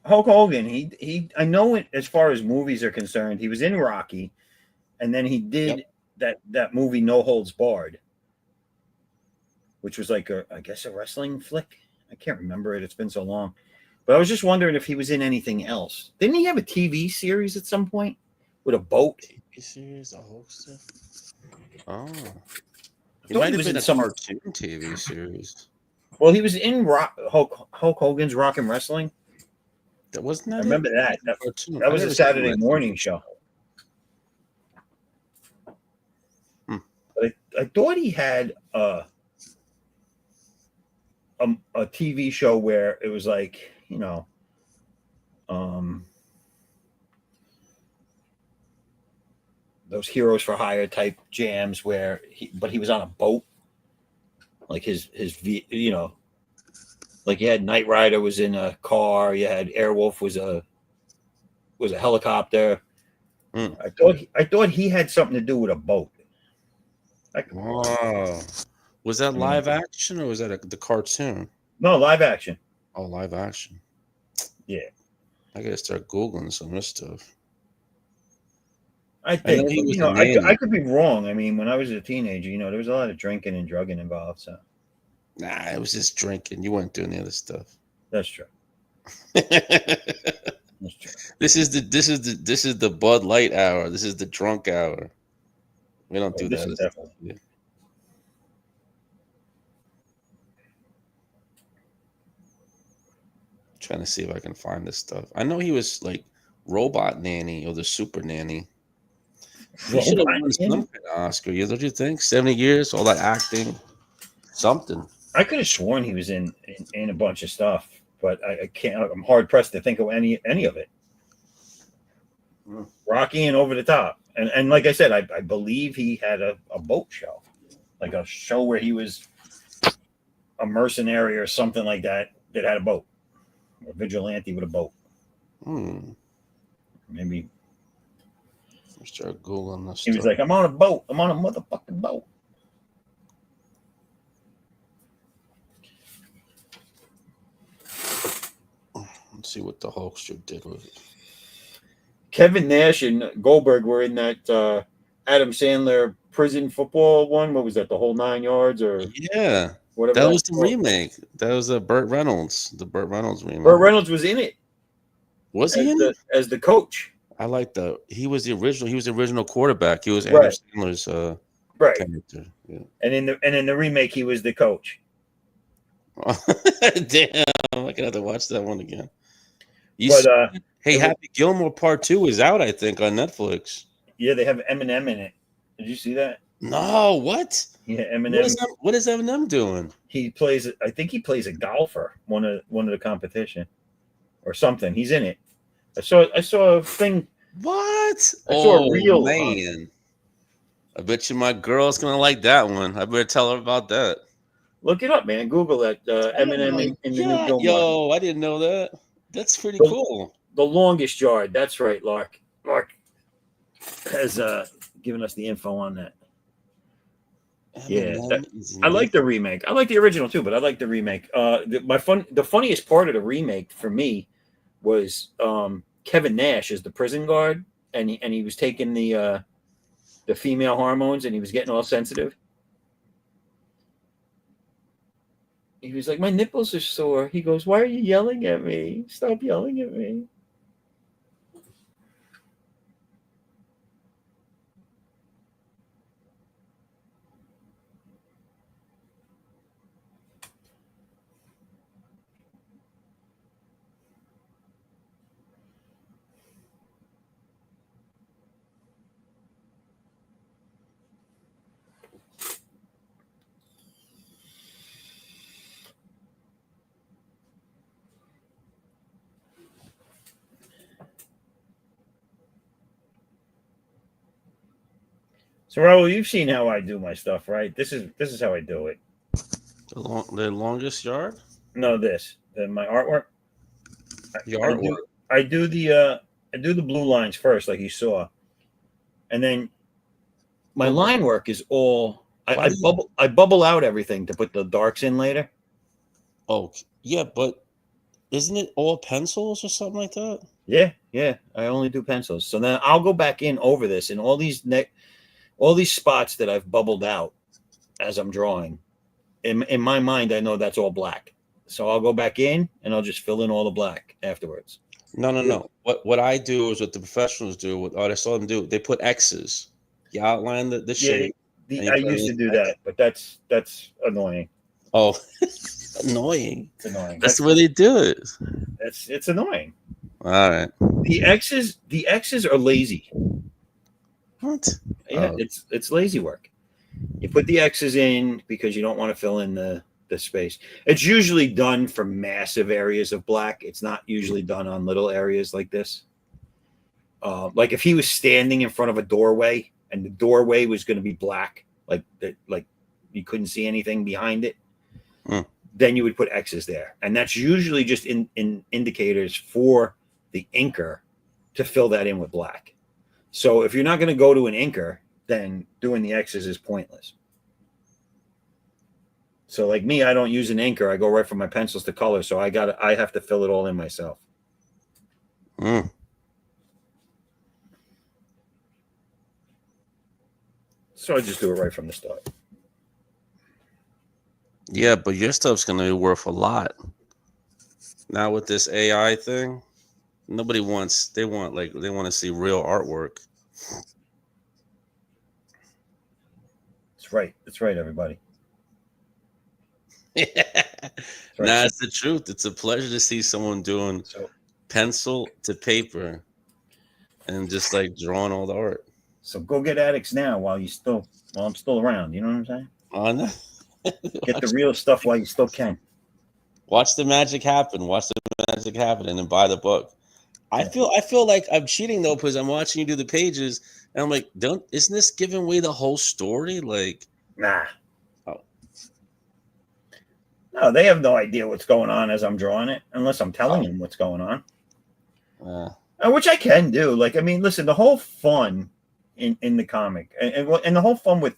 Hulk Hogan, he I know it as far as movies are concerned, he was in Rocky, and then he did that movie No Holds Barred, which was like I guess a wrestling flick. I can't remember it. It's been so long. But I was just wondering if he was in anything else. Didn't he have a TV series at some point with a boat? TV series, a Hulkster? Oh. He thought might he have was been in a some- cartoon TV series. Well, he was in Hulk Hogan's Rock and Wrestling. That wasn't that. I remember it? that. Cartoon. That I was a never seen Saturday that. morning show. But I thought he had a TV show where it was like, you know, those Heroes for Hire type jams where he was on a boat, like his you know, like you had Knight Rider was in a car, you had Airwolf was a helicopter. I thought he had something to do with a boat. Wow. Was that live action or was that the cartoon? No, live action. Oh, live action. Yeah. I gotta start Googling some of this stuff. I think he was I could be wrong. I mean, when I was a teenager, you know, there was a lot of drinking and drugging involved. So Nah, it was just drinking. You weren't doing the other stuff. that's true. This That's true. is the Bud Light hour. This is the drunk hour. We don't do This that. is definitely. Yeah. Trying to see if I can find this stuff. I know he was like Robot Nanny or the Super Nanny. He should have won some kind of Oscar. Don't you think? 70 years, all that acting, something. I could have sworn he was in a bunch of stuff, but I can't. I'm hard pressed to think of any of it. Rocky and Over the Top, and like I said, I believe he had a boat show, like a show where he was a mercenary or something like that had a boat, a vigilante with a boat. Maybe. Start Googling this. He was like, I'm on a boat. I'm on a motherfucking boat. Let's see what the Hulkster did with it. Kevin Nash and Goldberg were in that Adam Sandler prison football one. What was that? The Whole 9 Yards or Yeah, whatever. that was the remake. That was Burt Reynolds. The Burt Reynolds remake. Burt Reynolds was in it. Was he in it? As the coach? I like the. He was the original. He was the original quarterback. He was Adam Sandler's character. Yeah. And in the remake, he was the coach. Damn, I'm gonna have to watch that one again. Hey, Happy Gilmore Part 2 is out, I think, on Netflix. Yeah, they have Eminem in it. Did you see that? No, what? Yeah, Eminem. What is Eminem doing? He plays. I think he plays a golfer. One of the competition, or something. He's in it. I saw a thing. What? I saw a Oh reel. man. I bet you my girl's gonna like that one. I better tell her about that. Look it up, man. Google that Eminem in the new Yeah, Gilmore. yo, I didn't know that. That's pretty The, cool. the longest yard. That's right, Lark. Lark has given us the info on that. Yeah, I like the remake. I like the original too, but I like the remake. The funniest part of the remake for me was Kevin Nash as the prison guard, and he was taking the female hormones, and he was getting all sensitive. He was like, "My nipples are sore." He goes, "Why are you yelling at me? Stop yelling at me." So Raul, you've seen how I do my stuff, right? This is how I do it. The longest yard? No, my artwork. The artwork. I do the blue lines first, like you saw, and then my line work is all I bubble out everything to put the darks in later. Oh yeah, but isn't it all pencils or something like that? Yeah. I only do pencils. So then I'll go back in over this and all these spots that I've bubbled out as I'm drawing. In my mind, I know that's all black. So I'll go back in and I'll just fill in all the black afterwards. No. What I do is what the professionals do. What I saw them do, they put X's. You outline the shape. I used to do that, but that's annoying. Oh, annoying. It's annoying. That's the way they do it. It's annoying. All right. The X's are lazy. What? Yeah, it's lazy work. You put the X's in because you don't want to fill in the space. It's usually done for massive areas of black. It's not usually done on little areas like this. Like if he was standing in front of a doorway and the doorway was going to be black, like you couldn't see anything behind it, then you would put X's there. And that's usually just in indicators for the inker to fill that in with black. So if you're not going to go to an inker, then doing the X's is pointless. So like me, I don't use an inker. I go right from my pencils to color. So I have to fill it all in myself. So I just do it right from the start. Yeah, but your stuff's gonna be worth a lot. Now with this AI thing, nobody wants. They want to see real artwork. That's right, everybody. Right. Nah, it's the truth. It's a pleasure to see someone doing pencil to paper and just like drawing all the art. So go get addicts now while I'm still around. You know what I'm saying? Oh no. Get the real stuff while you still can. Watch the magic happen. And then buy the book. I feel like I'm cheating though because I'm watching you do the pages and I'm like, isn't this giving away the whole story? Like, nah. Oh. No, they have no idea what's going on as I'm drawing it unless I'm telling them what's going on. Which I can do. Like, I mean, listen, the whole fun in the comic and the whole fun with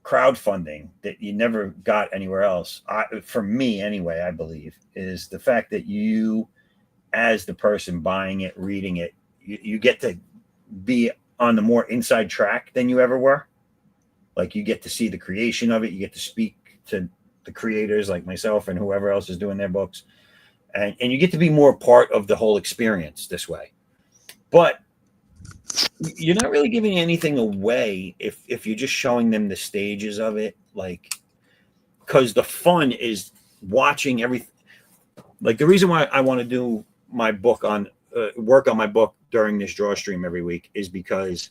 crowdfunding that you never got anywhere else, for me anyway, I believe, is the fact that you, as the person buying it, reading it, you get to be on the more inside track than you ever were. Like you get to see the creation of it. You get to speak to the creators like myself and whoever else is doing their books. And you get to be more part of the whole experience this way. But you're not really giving anything away if you're just showing them the stages of it, like, because the fun is watching everything. Like the reason why I want to do my book on work on my book during this draw stream every week is because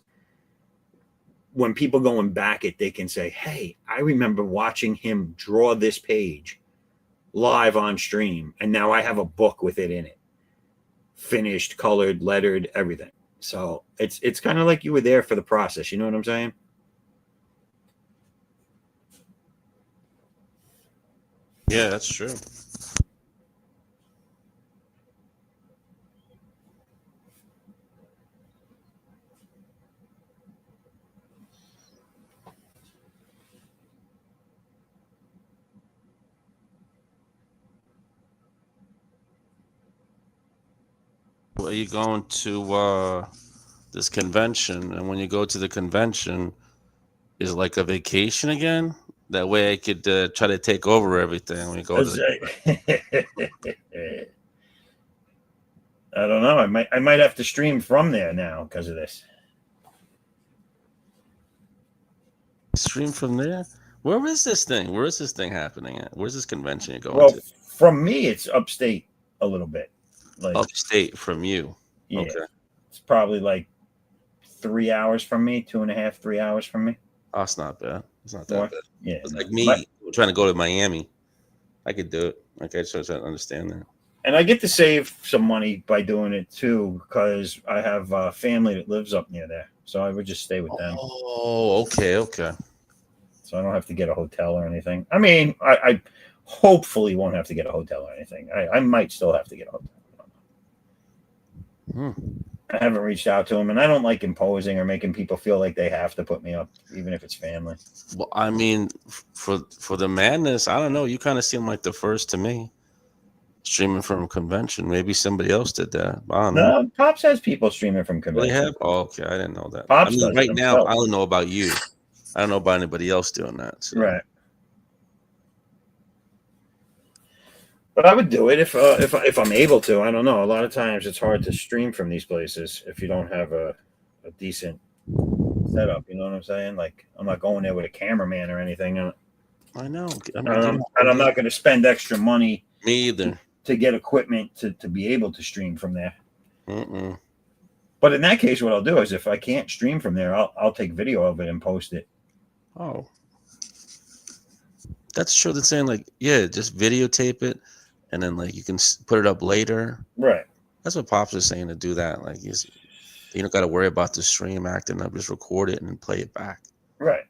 when people going back they can say, hey, I remember watching him draw this page live on stream, and now I have a book with it in it. finished, colored, lettered, everything. So it's kind of like you were there for the process. You know what I'm saying? Yeah, that's true. Well, you going to this convention, and when you go to the convention, is it like a vacation again? That way, I could try to take over everything when you go to the I don't know. I might have to stream from there now because of this. stream from there. Where is this thing? Where is this thing happening at? Where's this convention you're going Well, to? from me, it's upstate a little bit. Like, Upstate from you. yeah, Okay. it's probably like 3 hours from me, 2.5, 3 hours from me. Oh, it's not bad. It's not that More. bad. Yeah, It's no. like me trying to go to Miami. I could do it. Like I just don't understand that. And I get to save some money by doing it too, because I have family that lives up near there. So I would just stay with them. Oh, okay, okay. So I don't have to get a hotel or anything. I mean, I hopefully won't have to get a hotel or anything. I might still have to get a hotel. I haven't reached out to them, and I don't like imposing or making people feel like they have to put me up, even if it's family. Well, I mean, for the madness, I don't know. You kind of seem like the first to me. Streaming from a convention. Maybe somebody else did that. I don't know. No, Pops has people streaming from They convention. have? Oh, okay. I didn't know that. Pops I mean, does right it now, himself. I don't know about you. I don't know about anybody else doing that. So. Right. But I would do it if I'm able to. I don't know. A lot of times it's hard to stream from these places if you don't have a decent setup. You know what I'm saying? Like, I'm not going there with a cameraman or anything. I know. And I'm not going to spend extra money Me either. to get equipment to be able to stream from there. Mm-mm. But in that case, what I'll do is if I can't stream from there, I'll take video of it and post it. Oh. That's true. They're saying, like, yeah, just videotape it, and then, like, you can put it up later. Right. That's what Pops is saying, to do that. Like, you don't got to worry about the stream acting up. Just record it and then play it back. Right.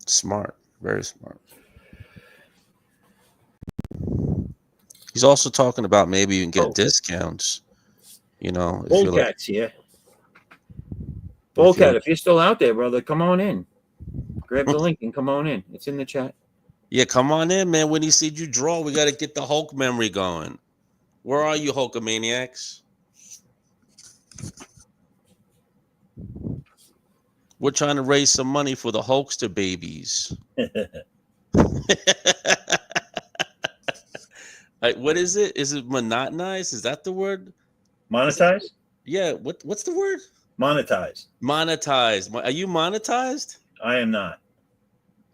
Smart. Very smart. He's also talking about maybe you can get discounts. You know, if you're Bullcat's here. Bullcat, if you're still out there, brother, come on in. Grab the link and come on in. It's in the chat. Yeah, come on in, man. When he sees you draw, we got to get the Hulk memory going. Where are you, Hulkamaniacs? We're trying to raise some money for the Hulkster babies. Like, what is it? Is it monotonized? Is that the word? Monetize? Yeah. What's the word? Monetize. Monetized. Are you monetized? I am not.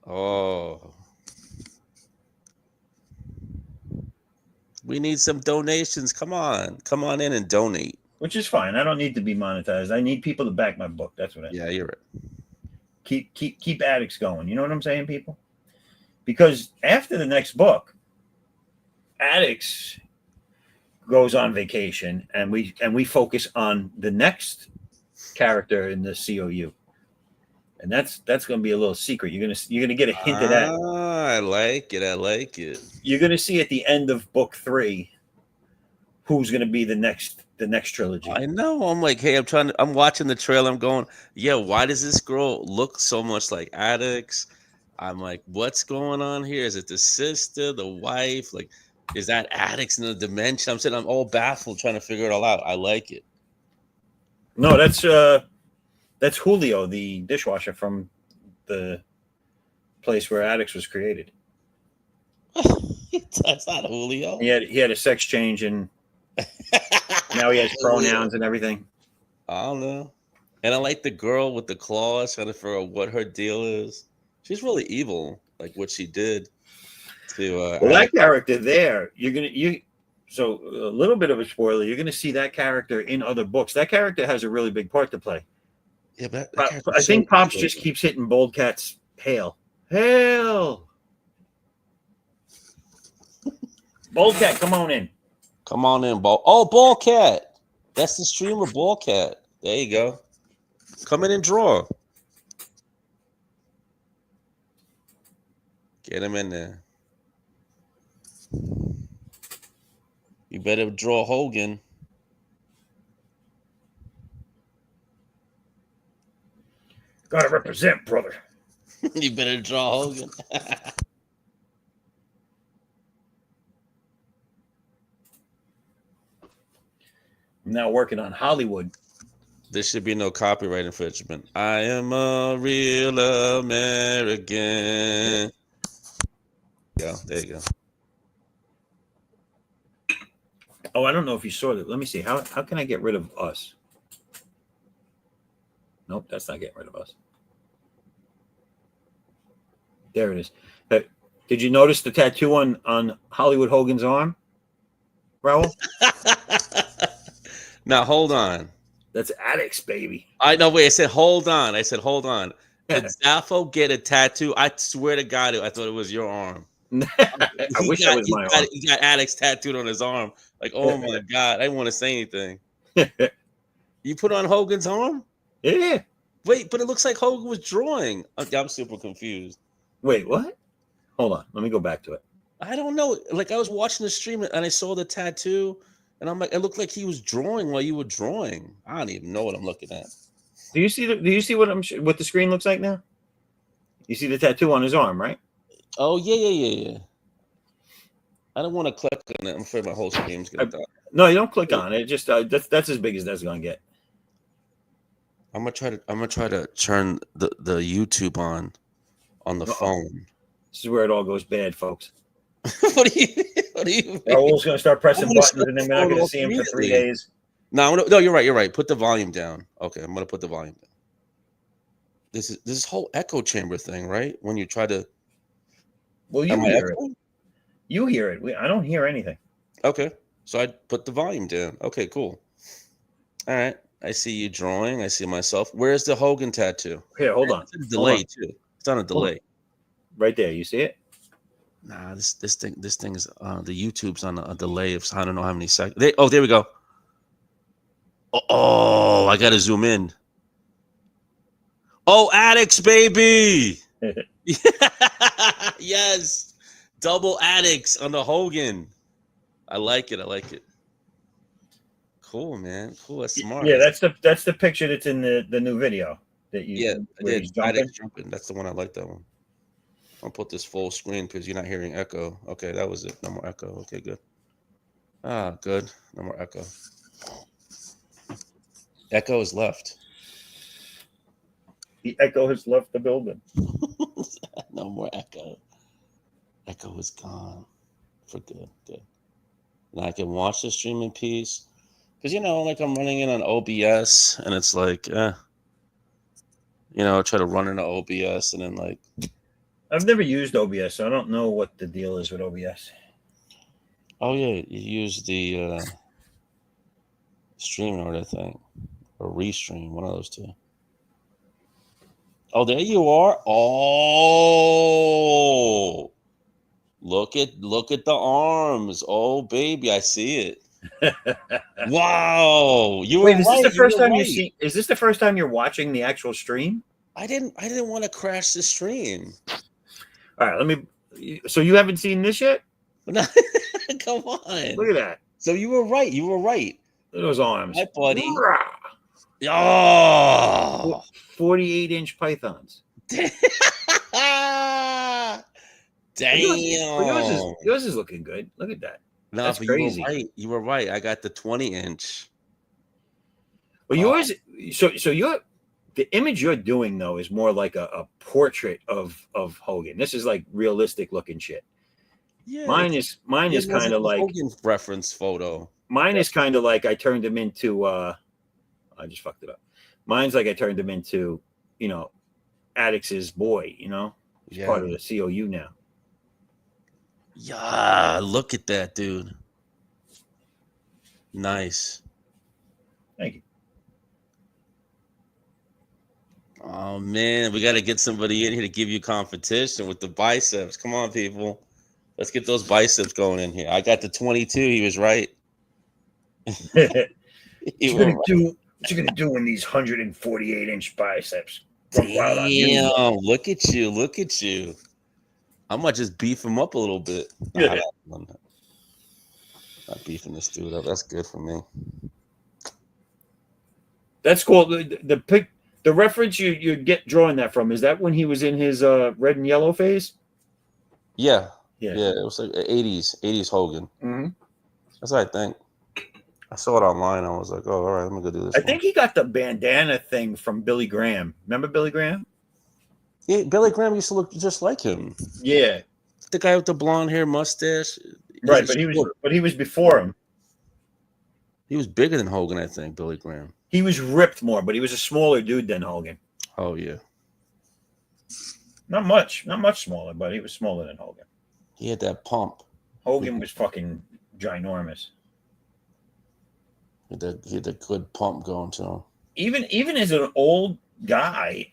Oh. We need some donations. Come on in and donate. Which is fine. I don't need to be monetized. I need people to back my book. That's what I need. Yeah, you're right. Keep addicts going. You know what I'm saying, people? Because after the next book, Addicts goes on vacation, and we focus on the next character in the C.O.U. And that's going to be a little secret. You're gonna get a hint of that. I like it. I like it. You're gonna see at the end of book 3 who's gonna be the next trilogy. I know. I'm like, hey, I'm watching the trailer. I'm going, yeah, why does this girl look so much like Addicts? I'm like, what's going on here? Is it the sister, the wife? Like, is that Addicts in the dimension? I'm all baffled trying to figure it all out. I like it. No, that's Julio, the dishwasher from the place where Addicts was created. That's not Julio. He had a sex change, and now he has pronouns and everything. I don't know. And I like the girl with the claws, trying to figure out what her deal is. She's really evil, like what she did to well, that character there, so a little bit of a spoiler, you're gonna see that character in other books. That character has a really big part to play. Yeah, but I think Pops just keeps hitting Boldcat's hail. Boldcat, come on in. Come on in, Ball. Oh, Ball Cat. That's the streamer, Ball Cat. There you go. Come in and draw. Get him in there. You better draw Hogan. Gotta represent, brother. You better draw Hogan. I'm now working on Hollywood. There should be no copyright infringement. I am a real American. Yeah, there you go. Oh, I don't know if you saw that. Let me see. How can I get rid of us? Nope, that's not getting rid of us. There it is. Did you notice the tattoo on Hollywood Hogan's arm, Raul? Now hold on. That's Addicts, baby. I know. Wait, I said hold on. I said hold on. Did Zaffo get a tattoo? I swear to God, I thought it was your arm. I wish that was my arm. He got Addicts tattooed on his arm. Like, oh my God, I didn't want to say anything. You put on Hogan's arm? Yeah. Wait, but it looks like Hogan was drawing. I'm super confused. Wait, what? Hold on. Let me go back to it. I don't know. Like, I was watching the stream and I saw the tattoo, and I'm like, it looked like he was drawing while you were drawing. I don't even know what I'm looking at. Do you see what the screen looks like now? You see the tattoo on his arm, right? Oh yeah. I don't want to click on it. I'm afraid my whole screen's gonna die. No, you don't click on it. Just that's as big as that's gonna get. I'm gonna try to turn the YouTube on the phone. This is where it all goes bad, folks. What do you mean? Raul's gonna start pressing buttons, and then we're not gonna see him for 3 days. No, you're right. You're right. Put the volume down. Okay, I'm gonna put the volume down. This whole echo chamber thing, right? When you try to. Well, you hear it. You hear it. I don't hear anything. Okay, so I put the volume down. Okay, cool. All right, I see you drawing. I see myself. Where's the Hogan tattoo? Here, hold on. It's a delay too. It's on a delay. Right there. You see it? Nah, this thing is the YouTube's on a delay of I don't know how many seconds. There we go. Oh, I gotta zoom in. Oh, Addicts, baby. Yes, double Addicts on the Hogan. I like it. Cool, man. Cool. That's smart. Yeah, that's the picture that's in the new video that you. Yeah, I did. Jumping. Addicts jumping. That's the one I like. That one. I'll put this full screen because you're not hearing echo. Okay, that was it. No more echo. Okay, good. Ah, good. No more echo. Echo is left. The echo has left the building. No more echo. Echo is gone for good. Good. And I can watch the stream in peace. Because, like I'm running in on OBS and it's like, try to run into OBS and then like. I've never used OBS, so I don't know what the deal is with OBS. Oh, yeah. You use the stream order thing or restream, one of those two. Oh, there you are. Oh, look at the arms. Oh, baby, I see it. Wow. Wait, is this the first time you see? Is this the first time you're watching the actual stream? I didn't want to crash the stream. All right, so you haven't seen this yet? Come on. Look at that. So you were right. Look at those arms. Hi, buddy. Oh, 48-inch pythons. Damn. Yours is looking good. Look at that. No, that's but crazy. You were right. I got the 20-inch. Well, yours. So the image you're doing though is more like a portrait of Hogan. This is like realistic looking shit. Yeah. Mine is kind of like Hogan reference photo. Mine is kind of like I turned him into. I just fucked it up. Mine's like I turned him into, Addicts' boy. He's part of the C.O.U. now. Yeah, look at that, dude. Nice. Thank you. Oh man, we got to get somebody in here to give you competition with the biceps. Come on, people. Let's get those biceps going in here. I got the 22. He was right. You were What you gonna do in these 148-inch biceps? Rub wild on you. damn, look at you. Look at you. I might just beef him up a little bit. Yeah. I'm not beefing this dude up. That's good for me. That's cool. The reference you get drawing that from, is that when he was in his red and yellow phase? Yeah. Yeah. Yeah. It was like 80s Hogan. Mm-hmm. That's what I think. I saw it online. I was like, oh, all right, let me go do this. I think he got the bandana thing from Billy Graham. Remember Billy Graham? Yeah, Billy Graham used to look just like him. Yeah. The guy with the blonde hair, mustache. Right, but he was before him. He was bigger than Hogan, I think, Billy Graham. He was ripped more, but he was a smaller dude than Hogan. Oh, yeah. Not much smaller, but he was smaller than Hogan. He had that pump. Hogan was fucking ginormous. He had a good pump going to him. Even as an old guy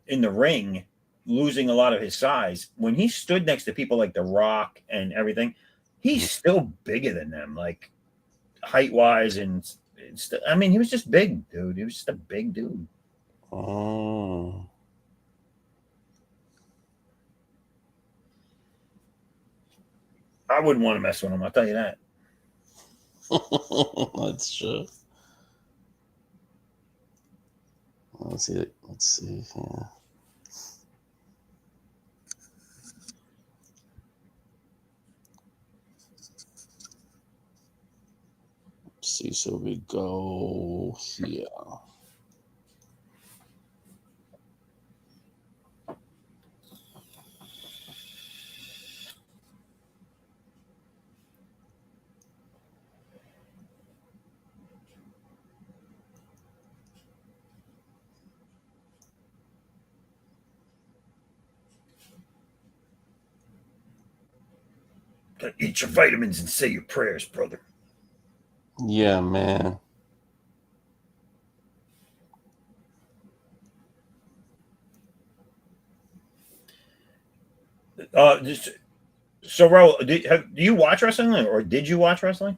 in the ring, losing a lot of his size, when he stood next to people like The Rock and everything, he's still bigger than them, like height-wise. I mean, he was just big, dude. He was just a big dude. Oh. I wouldn't want to mess with him, I'll tell you that. That's true. Let's see. Yeah. Let's see. So we go here. Eat your vitamins and say your prayers, brother. Yeah, man. So, Raul, do you watch wrestling, or did you watch wrestling?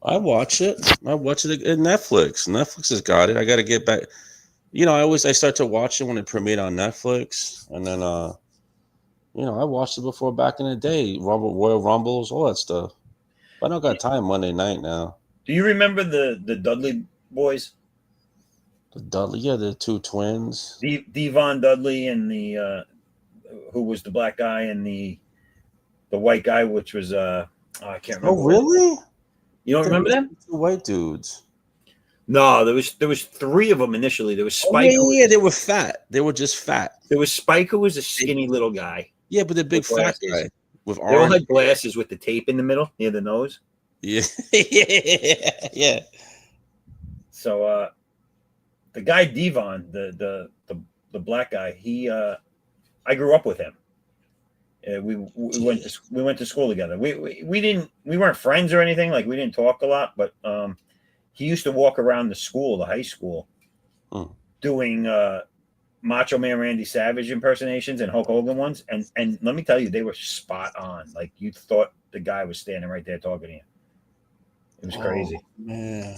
I watch it. I watch it at Netflix. Netflix has got it. I got to get back. I start to watch it when it premiered on Netflix, and then I watched it before back in the day, Royal Rumbles, all that stuff. But I don't got time Monday night now. Do you remember the Dudley boys? The Dudley, yeah, the two twins. Devon Dudley and the who was the black guy, and the white guy, which was I can't remember. Oh, really? You don't remember them? Two white dudes. No, there was three of them initially. There was Spike. Yeah, they were fat. They were just fat. There was Spike, who was a skinny little guy. Yeah, but the big fat guy with orange. They all had glasses with the tape in the middle near the nose. Yeah, yeah. So the guy Devon, the black guy, I grew up with him. We went to school together. We weren't friends or anything. Like, we didn't talk a lot, but he used to walk around the high school, doing Macho Man Randy Savage impersonations and Hulk Hogan ones. And let me tell you, they were spot on. Like, you thought the guy was standing right there talking to you. It was crazy. Man.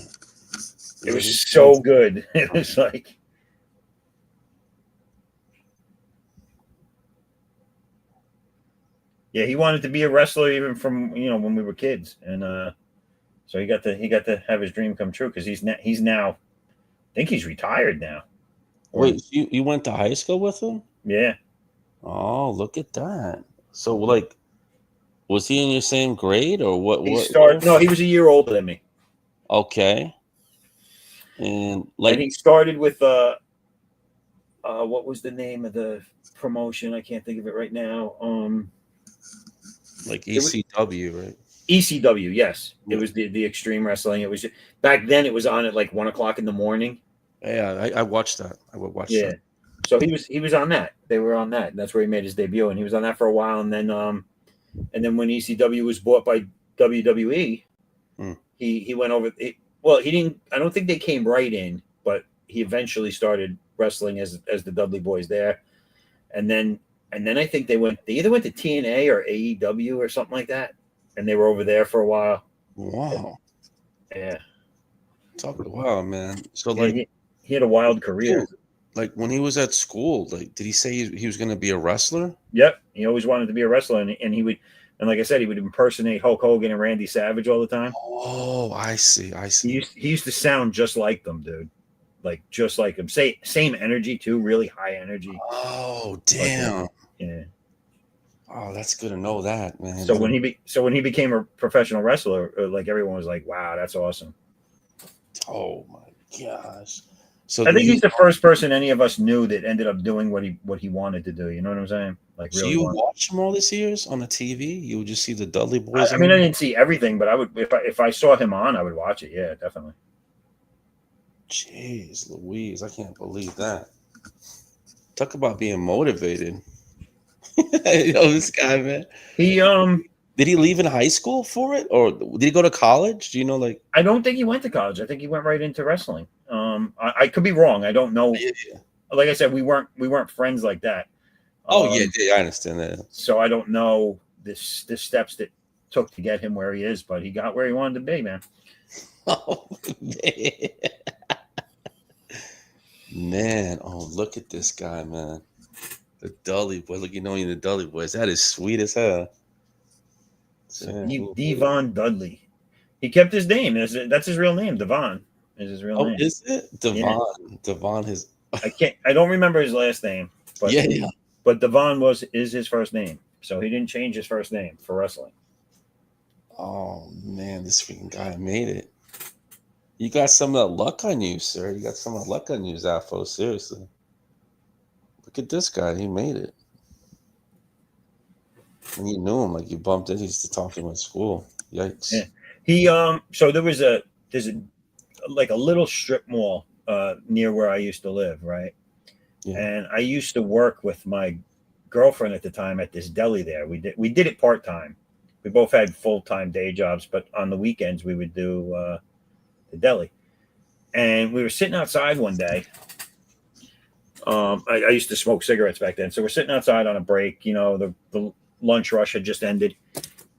It was so good. It was like, yeah, he wanted to be a wrestler even from when we were kids, and so he got to have his dream come true, because he's now, I think he's retired now. Wait, you went to high school with him? Yeah. Oh, look at that. So, like, was he in your same grade, or what? No, he was a year older than me. Okay. And he started with what was the name of the promotion? I can't think of it right now. Like ECW, right? ECW, yes. Yeah. It was the Extreme Wrestling. It was back then. It was on at like 1:00 in the morning. Yeah, I watched that. I would watch that. So he was on that. They were on that. And that's where he made his debut, and he was on that for a while. And then when ECW was bought by WWE, he went over. He didn't. I don't think they came right in, but he eventually started wrestling as the Dudley Boys there, and then I think they either went to TNA or AEW or something like that, and they were over there for a while. Wow. Yeah. Wow, man. So Yeah, like, he had a wild career. dude, like when he was at school, like, did he say he was going to be a wrestler? Yep. He always wanted to be a wrestler, and he would, and like I said, he would impersonate Hulk Hogan and Randy Savage all the time. Oh, I see. He used to sound just like them, dude. Like just like him. Same energy too, really high energy. Oh, But, damn. yeah. Oh, that's good to know that, man. So when he became a professional wrestler, like everyone was like, "Wow, that's awesome." Oh my gosh. So I think he's the first person any of us knew that ended up doing what he wanted to do. You know what I'm saying? Like so really. you watch him all these years on the TV? You would just see the Dudley I Boys. mean, I didn't see everything, but I would if I saw him on, I would watch it. Yeah, definitely. Jeez, Louise, I can't believe that. Talk about being motivated. You know this guy, man. He Did he leave in high school for it, or did he go to college? Do you know, like? I don't think he went to college. I think he went right into wrestling. I could be wrong. I don't know. Yeah. Like I said, we weren't friends like that. Oh yeah, I understand that. So I don't know the steps that took to get him where he is, but he got where he wanted to be, man. Oh man. Man, oh look at this guy, man. The Dudley Boy. Look, you know the Dudley Boys. That is sweet as hell. Devon Dudley. He kept his name. That's his real name. Devon is his real name. Is it Devon? Yeah. Devon his. I don't remember his last name. But yeah. But Devon is his first name, so he didn't change his first name for wrestling. Oh man, this freaking guy made it. You got some of that luck on you, sir. You got some of the luck on you, Zaffo. Seriously. Look at this guy. He made it. And you knew him, like you bumped into. He used to talk to him at school. Yikes. Yeah. He so there's a like a little strip mall near where I used to live, right? Yeah. And I used to work with my girlfriend at the time at this deli there. We did it part-time. We both had full-time day jobs, but on the weekends we would do the deli. And we were sitting outside one day. I used to smoke cigarettes back then. So we're sitting outside on a break, you know, the lunch rush had just ended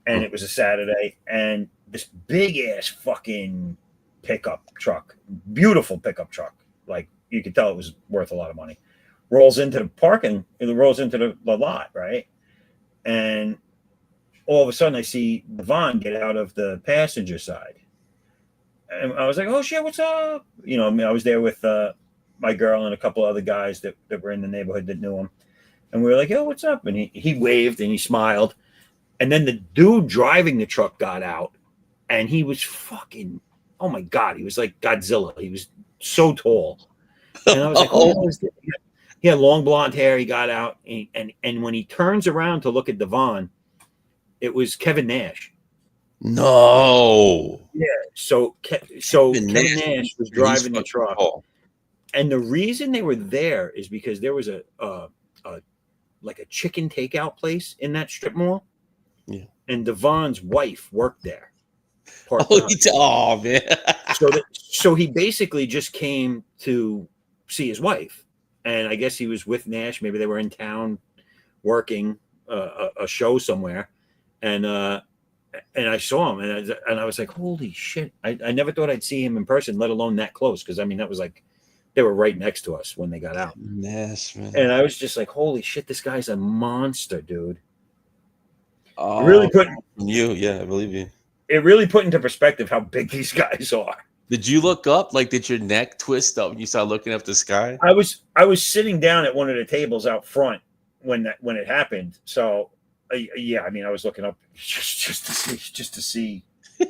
and it was a Saturday, and this big ass fucking pickup truck, beautiful pickup truck. Like you could tell it was worth a lot of money. Rolls into the parking, it rolls into the lot, right? And all of a sudden I see Devon get out of the passenger side. And I was like, oh shit, what's up? You know, I mean, I was there with my girl and a couple other guys that were in the neighborhood that knew him. And we were like, yo, what's up? And he waved and he smiled. And then the dude driving the truck got out and he was fucking, oh my God, he was like Godzilla. He was so tall. And I was like, oh, he had long blonde hair. He got out. And when he turns around to look at Devon, it was Kevin Nash. No. Yeah. So Kevin Nash was driving the truck. And the reason they were there is because there was a chicken takeout place in that strip mall. Yeah. And Devon's wife worked there. Oh man. So he basically just came to see his wife. And I guess he was with Nash. Maybe they were in town working a show somewhere. And I saw him and I was like, holy shit. I never thought I'd see him in person, let alone that close. Because I mean, that was like, they were right next to us when they got out. Nash, man. And I was just like, holy shit, this guy's a monster, dude. Oh, really put yeah, I believe you. It really put into perspective how big these guys are. Did you look up? Like, did your neck twist up when you started looking up the sky? I was sitting down at one of the tables out front when it happened. So yeah, I mean, I was looking up just to see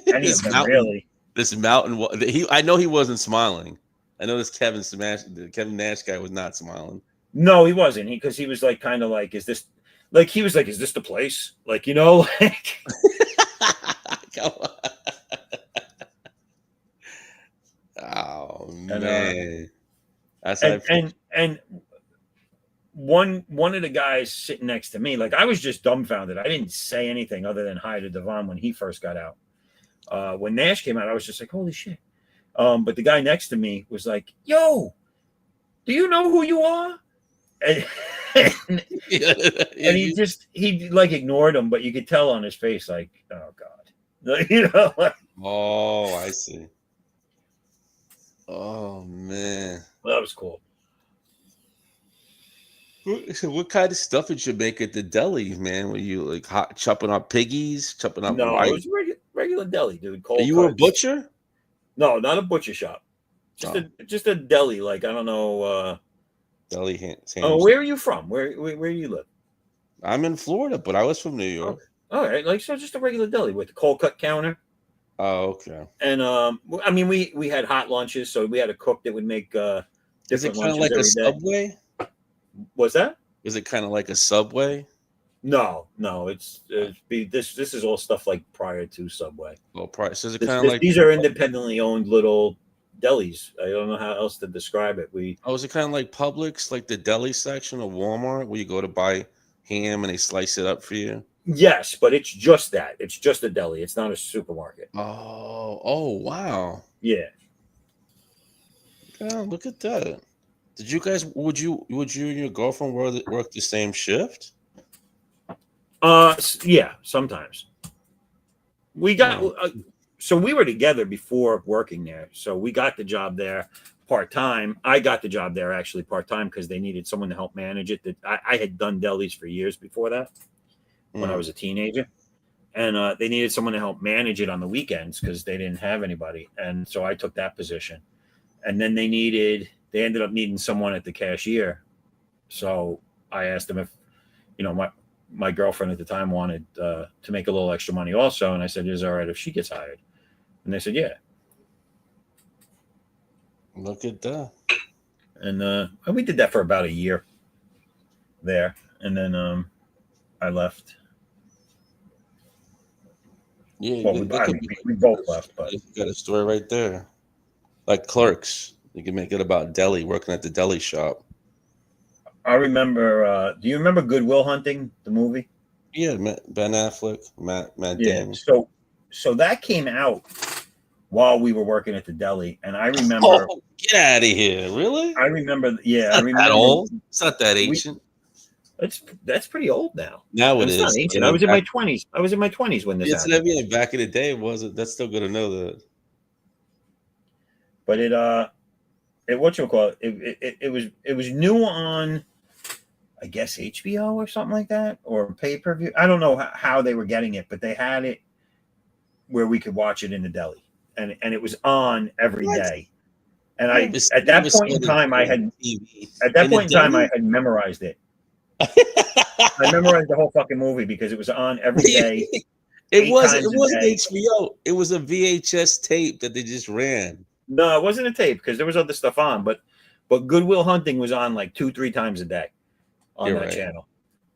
any of them, mountain, really. This mountain. I know he wasn't smiling. I know this Kevin Nash guy was not smiling. No, he wasn't. Because he was like, kind of like, is this? Like he was like, is this the place? Like, you know, like. Come on. Oh man, and one of the guys sitting next to me, like I was just dumbfounded. I didn't say anything other than hi to Devon when he first got out. When Nash came out, I was just like, holy shit. But the guy next to me was like, yo, do you know who you are? And he like ignored him, but you could tell on his face, like, oh God. You know, like, oh, I see. Oh man. That was cool. So what kind of stuff did you make at the deli, man? Were you like chopping up piggies, chopping up No, it white? was regular deli, dude. Are Cold you a cuts. butcher? No, not a butcher shop. Oh, Just a deli. Like I don't know. deli Oh, sandwich. where are you from? Where do you live? I'm in Florida, but I was from New York. Okay. All right, like so, just a regular deli with the cold cut counter. Oh, okay. And I mean, we had hot lunches, so we had a cook that would make Is it different kind of lunches like a every day. Subway? Was that? Is it kind of like a Subway? No, no. This is all stuff like prior to Subway. Low price. Is it kind of like? These are independently owned little delis. I don't know how else to describe it. Oh, is it kind of like Publix, like the deli section of Walmart, where you go to buy ham and they slice it up for you? Yes, but it's just that. It's just a deli. It's not a supermarket. Oh, wow. Yeah. Oh, look at that. Did you guys? Would you and your girlfriend work the same shift? Yeah. Sometimes we got. Oh, So we were together before working there. So we got the job there part time. I got the job there actually part time because they needed someone to help manage it. That I had done delis for years before that when I was a teenager, and they needed someone to help manage it on the weekends because they didn't have anybody. And so I took that position. And then they ended up needing someone at the cashier. So I asked them if, my girlfriend at the time wanted to make a little extra money also. And I said, is it all right if she gets hired? And they said, yeah. look at that. And we did that for about a year there. And then I left. Yeah, Well, we both left, but you got a story right there. Like Clerks, you can make it about deli, working at the deli shop. I remember. Do you remember Goodwill Hunting, the movie? Yeah, Ben Affleck, Matt Yeah. Damon. So that came out while we were working at the deli, and I remember. Oh, get out of here! Really? I remember. Yeah, It's I not that remember. old. It's not that We ancient. that's pretty old now. Now it It's not is. ancient. I was in my 20s. I was in my 20s when this It's what I happened. mean. Back in the day, it wasn't. That's still good to know that. But it what you call it was new on, I guess, HBO or something like that, or pay-per-view. I don't know how they were getting it, but they had it where we could watch it in the deli, and it was on every What? day. And You never, at you that never point saw in the time, TV at that in the point in time I deli. had memorized it. I memorized the whole fucking movie because it was on every day, It 8 wasn't. It times a wasn't day. HBO. It was a VHS tape that they just ran. No, it wasn't a tape because there was other stuff on, but Goodwill Hunting was on like 2-3 times a day on You're that right. channel,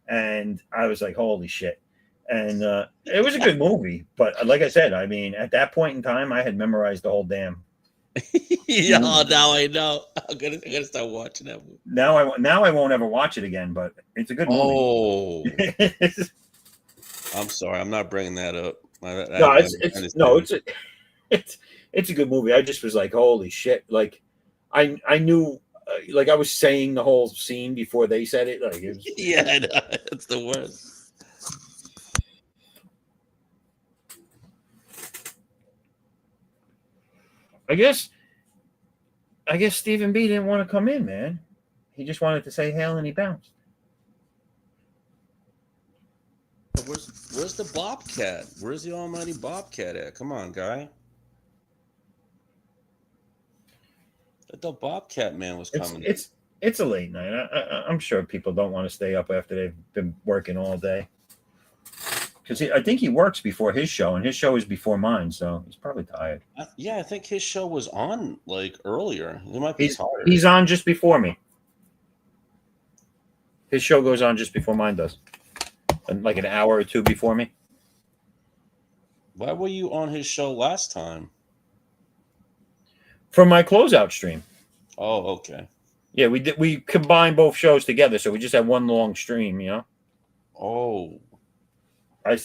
and I was like, holy shit. And it was a good movie, but like I said, I mean, at that point in time, I had memorized the whole damn. Yeah, now I know. I gotta start watching that movie. Now I won't ever watch it again, but it's a good movie. Oh, I'm sorry. I'm not bringing that up. No, it's a good movie. I just was like, holy shit! Like, I knew, like I was saying the whole scene before they said it. Like, it was, Yeah, I know. That's the worst. I guess Stephen B didn't want to come in, man. He just wanted to say hail and he bounced. Where's the Bobcat? Where's the almighty Bobcat at? Come on, guy. I thought Bobcat man was coming. It's a late night. I'm sure people don't want to stay up after they've been working all day. Because I think he works before his show, and his show is before mine, so he's probably tired. Yeah, I think his show was on like earlier. He might be tired. He's on just before me. His show goes on just before mine does, and like an hour or two before me. Why were you on his show last time? For my closeout stream. Oh, okay. Yeah, we combined both shows together, so we just had one long stream, you know. Oh.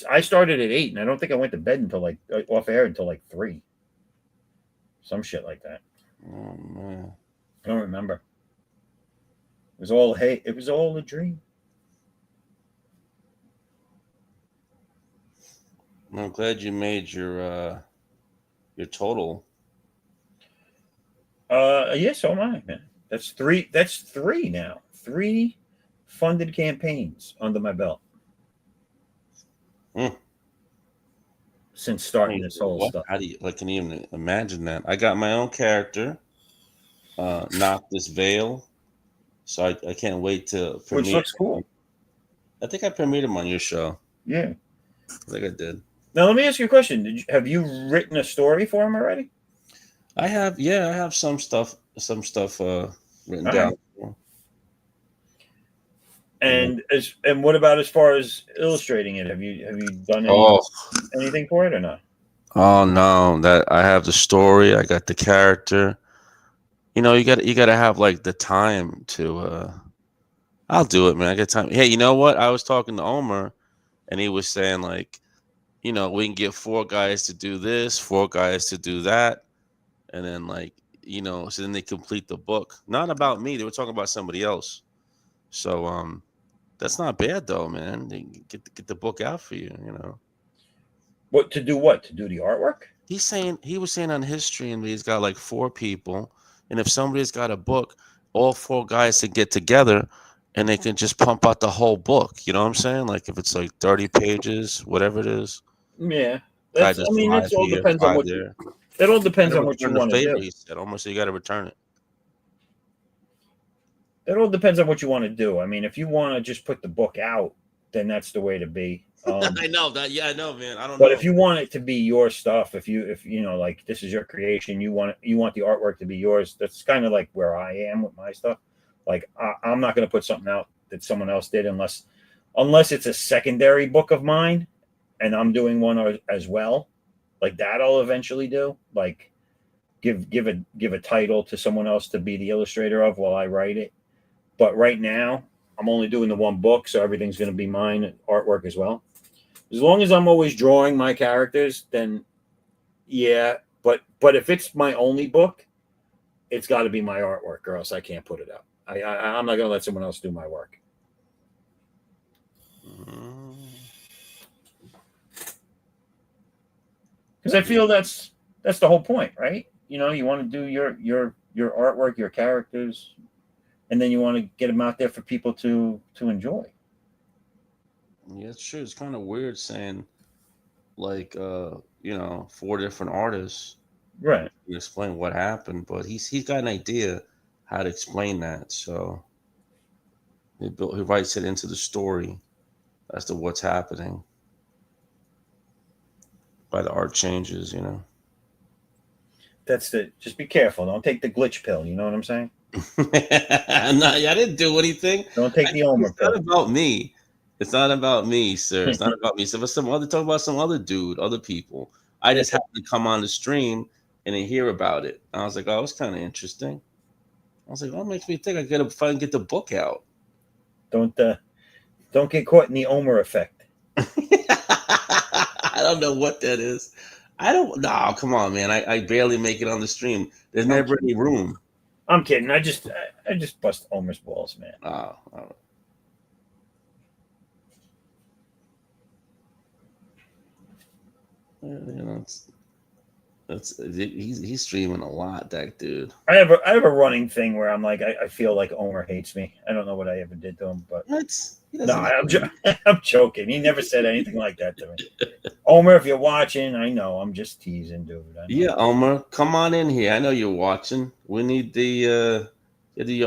I started at 8, and I don't think I went to bed until like off air until like 3. Some shit like that. Oh man. I don't remember. It was all a dream. I'm glad you made your total. Yeah, so am I, man. That's three. That's three now. 3 funded campaigns under my belt Mm. since starting Wait, this whole what? stuff. How do you like? Can you even imagine that? I got my own character. Knock this veil. So I can't wait to Which premiere. looks cool. I think I premiered him on your show. Yeah. I think I did. Now let me ask you a question. Have you written a story for him already? I have some stuff written All down. right. And what about as far as illustrating it? Have you done anything for it or not? Oh no, that I have the story, I got the character. You got to have like the time to I'll do it, man. I got time. Hey, you know what? I was talking to Omer and he was saying like, we can get 4 guys to do this, 4 guys to do that, and then like, so then they complete the book. Not about me. They were talking about somebody else. So that's not bad though, man. They get the book out for you. What to do? What to do the artwork? He was saying on his stream he's got like 4 people, and if somebody's got a book, all 4 guys can get together and they can just pump out the whole book. You know what I'm saying? Like if it's like 30 pages, whatever it is. Yeah, Guy that's. does I mean, 5 it all here, depends on 5 what. there. It all depends Gotta on what you return the want to favor, do. he said. Almost, so you got to return it. It all depends on what you want to do. I mean, if you want to just put the book out, then that's the way to be. I know that. Yeah, I know, man. I don't But know. if you want it to be your stuff, if you know, like this is your creation, you want the artwork to be yours. That's kind of like where I am with my stuff. Like I'm not going to put something out that someone else did unless it's a secondary book of mine, and I'm doing one as well. Like that, I'll eventually do. Like give a title to someone else to be the illustrator of while I write it. But right now, I'm only doing the one book, so everything's going to be mine artwork as well. As long as I'm always drawing my characters, then yeah. But if it's my only book, it's got to be my artwork, or else I can't put it out. I'm not going to let someone else do my work. Because I feel that's the whole point, right? You want to do your artwork, your characters, and then you want to get them out there for people to enjoy. Yeah, it's true. It's kind of weird saying like 4 different artists. Right. You explain what happened, but he's got an idea how to explain that. So he writes it into the story as to what's happening by the art changes. That's just be careful. Don't take the glitch pill. You know what I'm saying? No, I didn't do anything. Don't take the Omer pill. It's not about me. It's not about me, sir. It's not about me. So if talk about some other dude, other people. I just happened to come on the stream and then hear about it. I was like, oh, it's kind of interesting. I was like, well, it makes me think I gotta finally get the book out. Don't get caught in the Omer effect. I don't know what that is. No, come on, man. I barely make it on the stream. There's never any room. I'm kidding. I just bust Omer's balls, man. Oh, all right. He's streaming a lot, that dude. I have a running thing where I'm like, I feel like Omer hates me. I don't know what I ever did to him, but no, I'm joking. He never said anything like that to me. Omer, if you're watching, I know I'm just teasing, dude. Yeah, Omer, come on in here. I know you're watching. We need the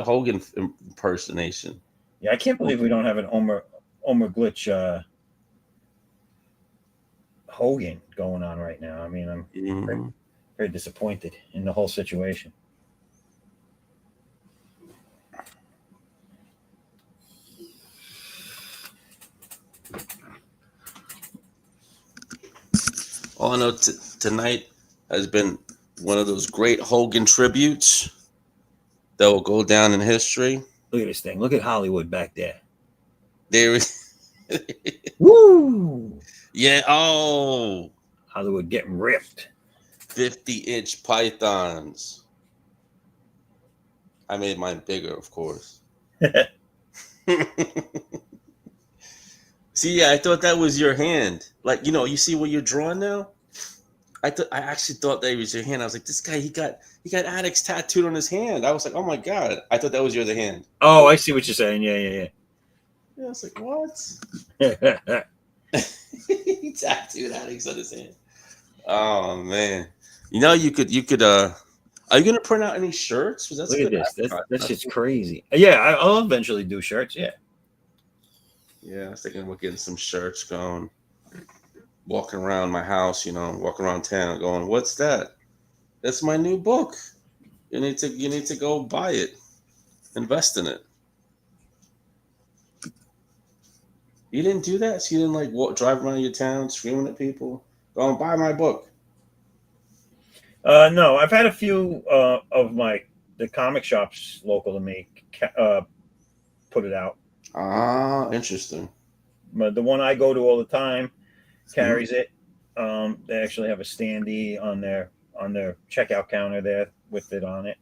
Hogan impersonation. Yeah, I can't believe we don't have an Omer glitch Hogan going on right now. I mean, I'm very, very disappointed in the whole situation. All I know tonight has been one of those great Hogan tributes that will go down in history. Look at this thing. Look at Hollywood back there. There is. Woo! Yeah. Oh. Hollywood getting ripped. 50-inch pythons. I made mine bigger, of course. See, yeah, I thought that was your hand. Like, you see what you're drawing now? I actually thought that was your hand. I was like, this guy, he got addicts tattooed on his hand. I was like, oh my god. I thought that was your other hand. Oh, I see what you're saying. Yeah. Yeah, I was like, what? Yeah. He tattooed addicts on his hand. Oh man. You could are you gonna print out any shirts? Because that's Look a at good this. advertisement. That's just crazy. Yeah, I'll eventually do shirts. Yeah. Yeah, I was thinking about getting some shirts going. Walking around my house, walking around town going, what's that? That's my new book. You need to go buy it. Invest in it. You didn't do that? So you didn't drive around your town screaming at people, go and buy my book. No, I've had a few of the comic shops local to me put it out. Ah, interesting. But the one I go to all the time carries it. They actually have a standee on their checkout counter there with it on it.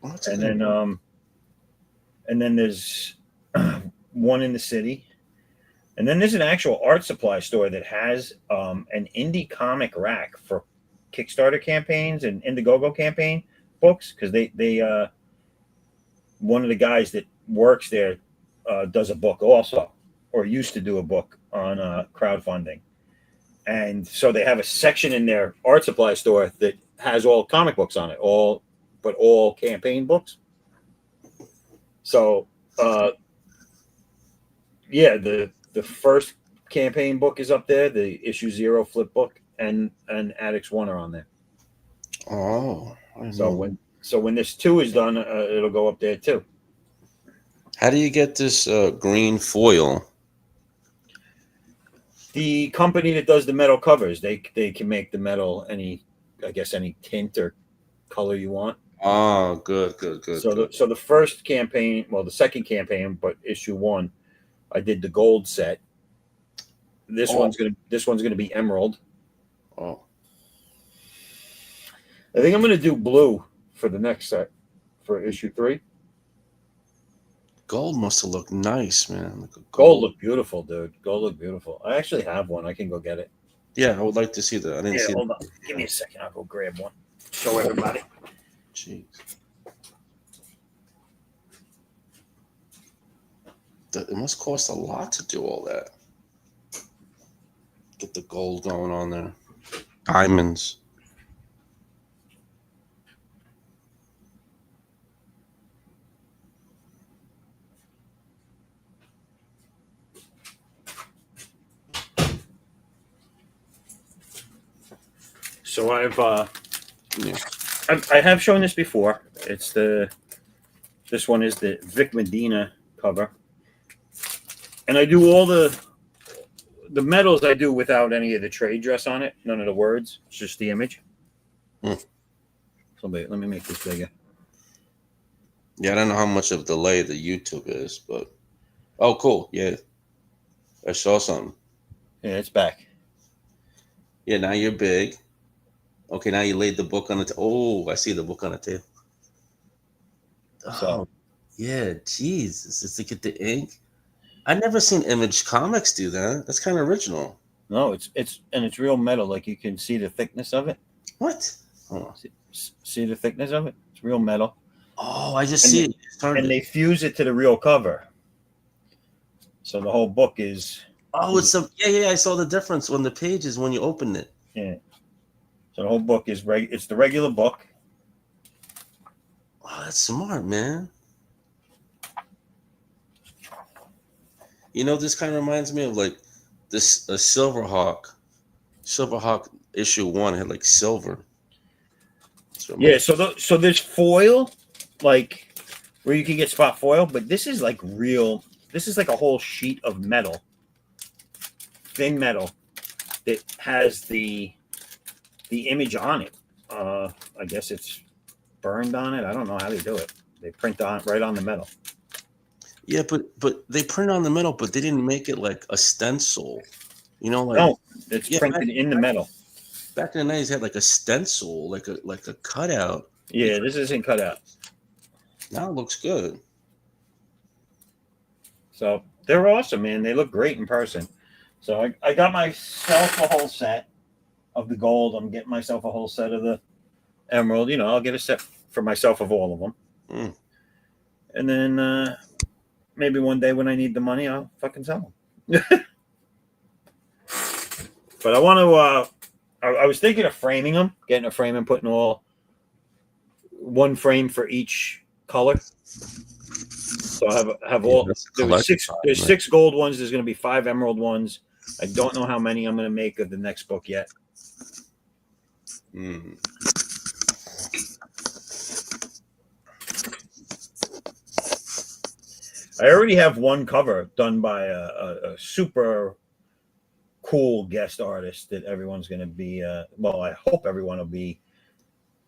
Oh, that's And good. then there's one in the city. And then there's an actual art supply store that has an indie comic rack for Kickstarter campaigns and Indiegogo campaign books, because they one of the guys that works there does a book also, or used to do a book on crowdfunding. And so they have a section in their art supply store that has all comic books on it, all campaign books. So yeah, the first campaign book is up there, the issue 0 flip book, and Addicts 1 are on there. Oh, I didn't So know. when this 2 is done, it'll go up there too. How do you get this green foil? The company that does the metal covers, they can make the metal any tint or color you want. Oh, good. So the first campaign, well, the second campaign, but issue 1, I did the gold set. This one's gonna be emerald. Oh, I think I'm gonna do blue for the next set for issue 3. gold must have looked nice, man. Like a Gold looked beautiful, dude. Gold looked beautiful. I actually have one. I can go get it. Yeah, I would like to see that. I didn't see. Hold on. Give me a second. I'll go grab one. Show everybody. Jeez. It must cost a lot to do all that. Get the gold going on there. Diamonds. So I have shown this before. This one is the Vic Medina cover, and I do all the medals I do without any of the trade dress on it, none of the words. It's just the image. Somebody, let me make this bigger. Yeah, I don't know how much of delay the YouTube is, but oh, cool. Yeah, I saw something. Yeah, it's back. Yeah, now you're big. Okay, now you laid the book on the oh, I see the book on the table. Oh, yeah, jeez. Just to get the ink. I've never seen Image Comics do that. That's kind of original. No, it's real metal. Like, you can see the thickness of it. What? See the thickness of it? It's real metal. Oh, I just see it. And they fuse it to the real cover. So the whole book is. Oh, it's yeah. I saw the difference on the pages when you opened it. Yeah. So the whole book is it's the regular book. Oh, that's smart, man. You know, this kind of reminds me of like this Silverhawk issue 1 had like silver. Yeah, so there's foil, like where you can get spot foil, but this is like real. This is like a whole sheet of metal, thin metal, that has the image on it. I guess it's burned on it. I don't know how they do it. They print on right on the metal. Yeah, but they print on the metal, but they didn't make it like a stencil. You know, like no, it's printed in the metal. Back in the 90s, had like a stencil, like a cutout. Yeah, this isn't cut out. Now it looks good. So they're awesome, man. They look great in person. So I got myself a whole set. of the gold. I'm getting myself a whole set of the emerald. You know, I'll get a set for myself of all of them. And then maybe one day when I need the money, I'll fucking sell them. But I want to. I was thinking of framing them, getting a frame and putting all one frame for each color. So I have all. There's 6 gold ones. There's going to be 5 emerald ones. I don't know how many I'm going to make of the next book yet. I already have one cover done by a super cool guest artist that everyone's going to be. Well, I hope everyone will be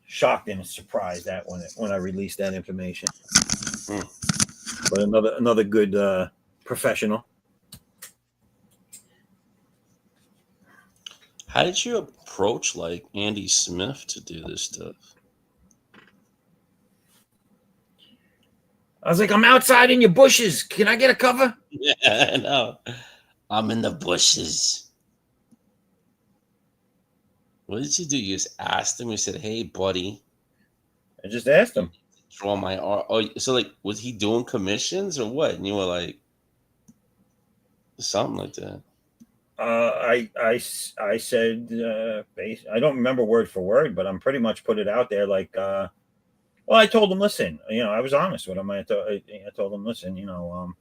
shocked and surprised at when I release that information. But another good professional. How did you approach like Andy Smith to do this stuff? I was like, I'm outside in your bushes. Can I get a cover? Yeah, I know. I'm in the bushes. What did you do? You just asked him. You said, "Hey, buddy." I just asked him. Draw my art. Oh, so like, was he doing commissions or what? And you were like, something like that. I said, I don't remember word for word, but I'm pretty much put it out there. Like, well, I told him, listen, you know, I was honest with him. I told him, listen, you know,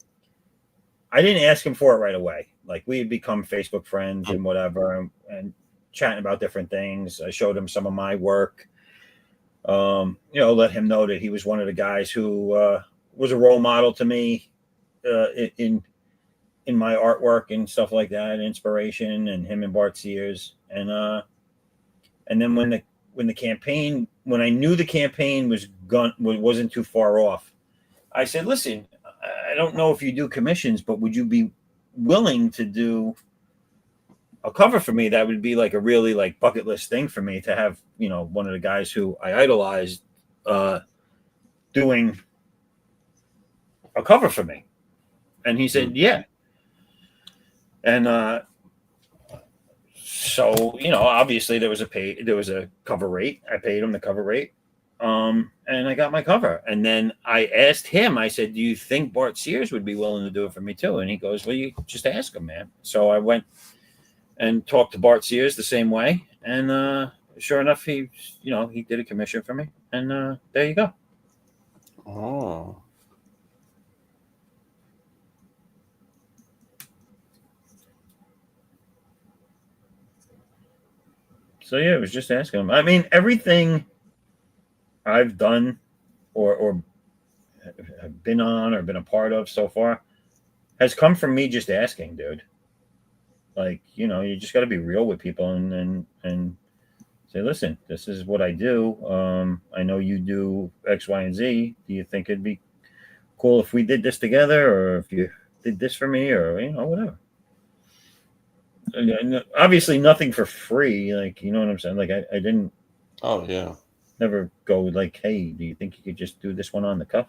I didn't ask him for it right away. Like, we had become Facebook friends and whatever, and chatting about different things. I showed him some of my work. You know, let him know that he was one of the guys who was a role model to me in my artwork and stuff like that, inspiration, and him and Bart Sears. And then when I knew the campaign wasn't too far off, I said, listen, I don't know if you do commissions, but would you be willing to do a cover for me? That would be like a really like bucket list thing for me to have, you know, one of the guys who I idolized doing a cover for me. And he said, yeah. And so, you know, obviously there was a cover rate. I paid him the cover rate. And I got my cover. And then I asked him, I said, do you think Bart Sears would be willing to do it for me too? And he goes, well, you just ask him, man. So I went and talked to Bart Sears the same way. And sure enough, he did a commission for me. And there you go. Oh. So yeah, it was just asking him. I mean, everything I've done or have been on or been a part of so far has come from me just asking, dude. Like, you know, you just got to be real with people and say, listen, this is what I do. I know you do X, Y, and Z. Do you think it'd be cool if we did this together, or if you did this for me, or, you know, whatever? Obviously nothing for free. Like, you know what I'm saying? Like, I didn't. Oh, yeah. Never go like, hey, do you think you could just do this one on the cuff?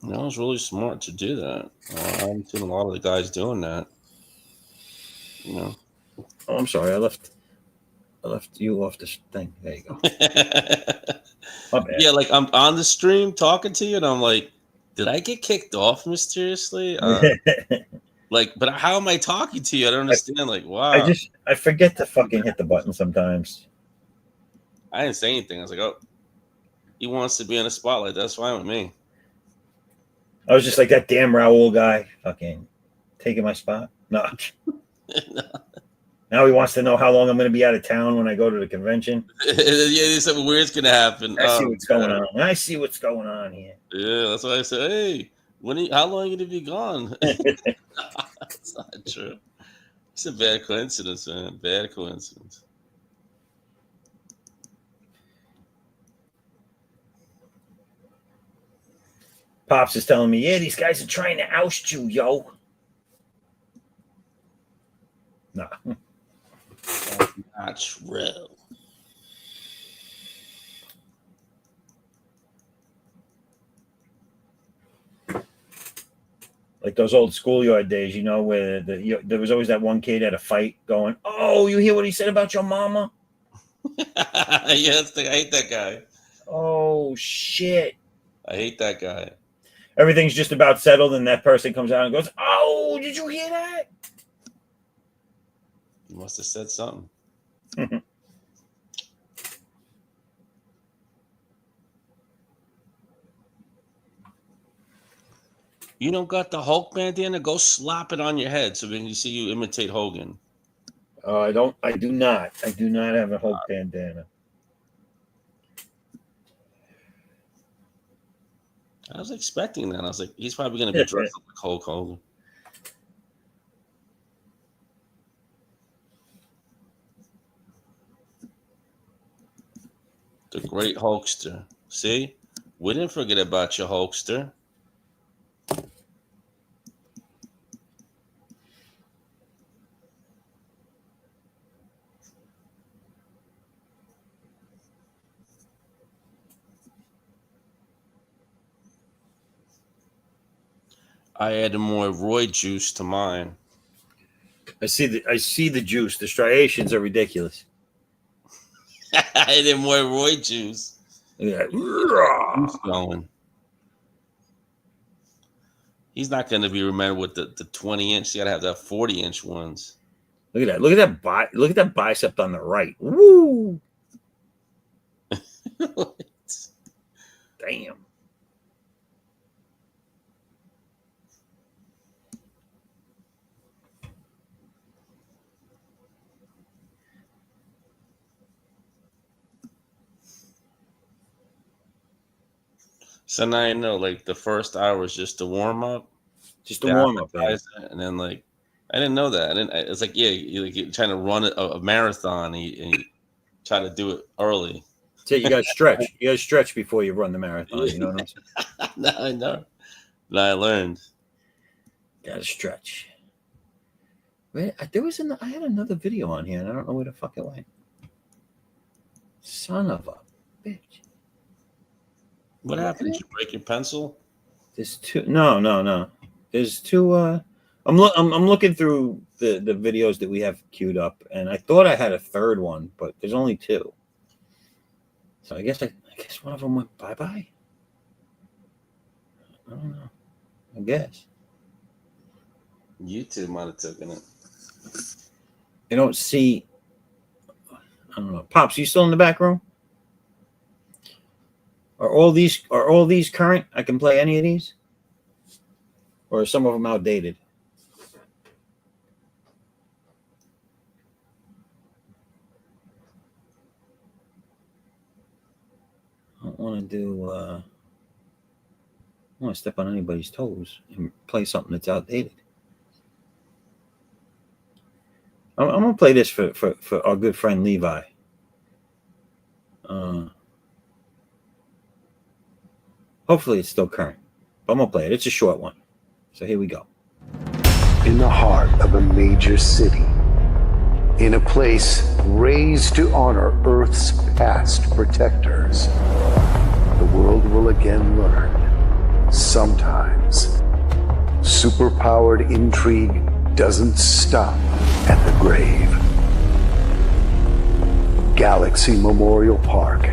No, it's really smart to do that. I haven't seen a lot of the guys doing that. You know. Oh, I'm sorry. I left you off this thing. There you go. My bad. Yeah, like I'm on the stream talking to you, and I'm like, did I get kicked off mysteriously? Like, but how am I talking to you? I don't understand. Like, wow. I forget to fucking hit the button sometimes. I didn't say anything. I was like, oh, he wants to be in the spotlight. That's fine with me. I was just like, that damn Raul guy fucking taking my spot. No. Now he wants to know how long I'm going to be out of town when I go to the convention. Yeah, something weird's going to happen. I see what's going on. I see what's going on here. Yeah, that's why I said, hey, how long are you going to be gone? That's not true. It's a bad coincidence, man. Bad coincidence. Pops is telling me, yeah, these guys are trying to oust you, yo. No. That's not true. Like those old schoolyard days, you know, where there was always that one kid at a fight going, "Oh, you hear what he said about your mama?" I hate that guy. Oh shit! I hate that guy. Everything's just about settled, and that person comes out and goes, "Oh, did you hear that?" He must have said something. You don't got the Hulk bandana? Go slap it on your head so when you see you imitate Hogan. I don't. I do not. I do not have a Hulk bandana. I was expecting that. I was like, he's probably going to be dressed up like Hulk Hogan. The great Hulkster. See? We didn't forget about your Hulkster. I added more Roy juice to mine. I see the juice. The striations are ridiculous. I added more Roy juice. Yeah. Juice going. He's not going to be remembered with the 20-inch. You got to have that 40-inch ones. Look at that. Look at that bicep on the right. Woo! Damn. So now you know, like the first hour is just a warm up, Just a warm up, and then like I didn't know that. It's like you're trying to run a marathon, and you try to do it early. So you got to stretch. You got to stretch before you run the marathon. You know what I'm saying? No, I know. No, I learned. Got to stretch. Wait, I had another video on here, and I don't know where the fuck it went. Son of a bitch. What happened? Did you break your pencil? There's two. No. There's two. I'm looking through the videos that we have queued up, and I thought I had a third one, but there's only two. So I guess one of them went bye-bye. I don't know. I guess. YouTube might have taken it. I don't see. I don't know. Pops, you still in the back room? Are all these current? I can play any of these? Or are some of them outdated? I don't want to do I don't want to step on anybody's toes and play something that's outdated. I'm gonna play this for our good friend Levi. Hopefully it's still current, but I'm gonna play it. It's a short one, so here we go. In the heart of a major city, in a place raised to honor Earth's past protectors, the world will again learn, sometimes, superpowered intrigue doesn't stop at the grave. Galaxy Memorial Park,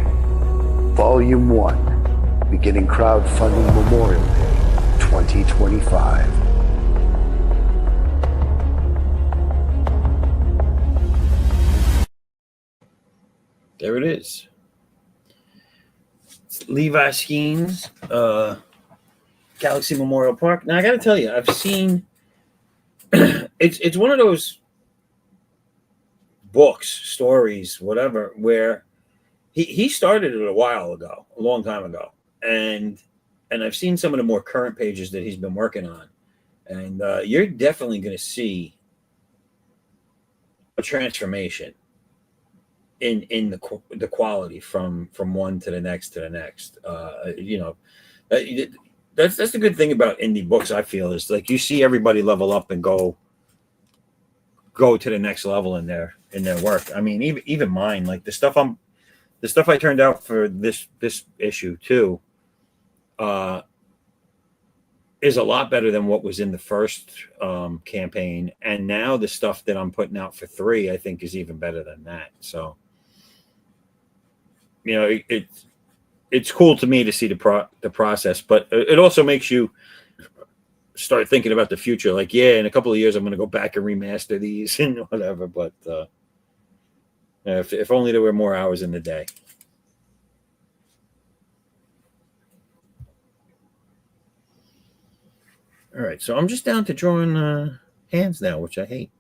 Volume 1, beginning crowdfunding Memorial Day 2025. There it is. It's Levi Skeens, Galaxy Memorial Park. Now I got to tell you, I've seen. It's one of those books, stories, whatever, where he started it a long time ago, and I've seen some of the more current pages that he's been working on, and you're definitely going to see a transformation in the quality from one to the next that's the good thing about indie books. I feel is like you see everybody level up and go to the next level in their work. I mean, even mine, like the stuff I turned out for this issue too. is a lot better than what was in the first campaign, and now the stuff that I'm putting out for 3, I think, is even better than that. So, you know, it's cool to me to see the process, but it also makes you start thinking about the future. Like, yeah, in a couple of years, I'm going to go back and remaster these and whatever. But if only there were more hours in the day. All right, so I'm just down to drawing hands now, which I hate.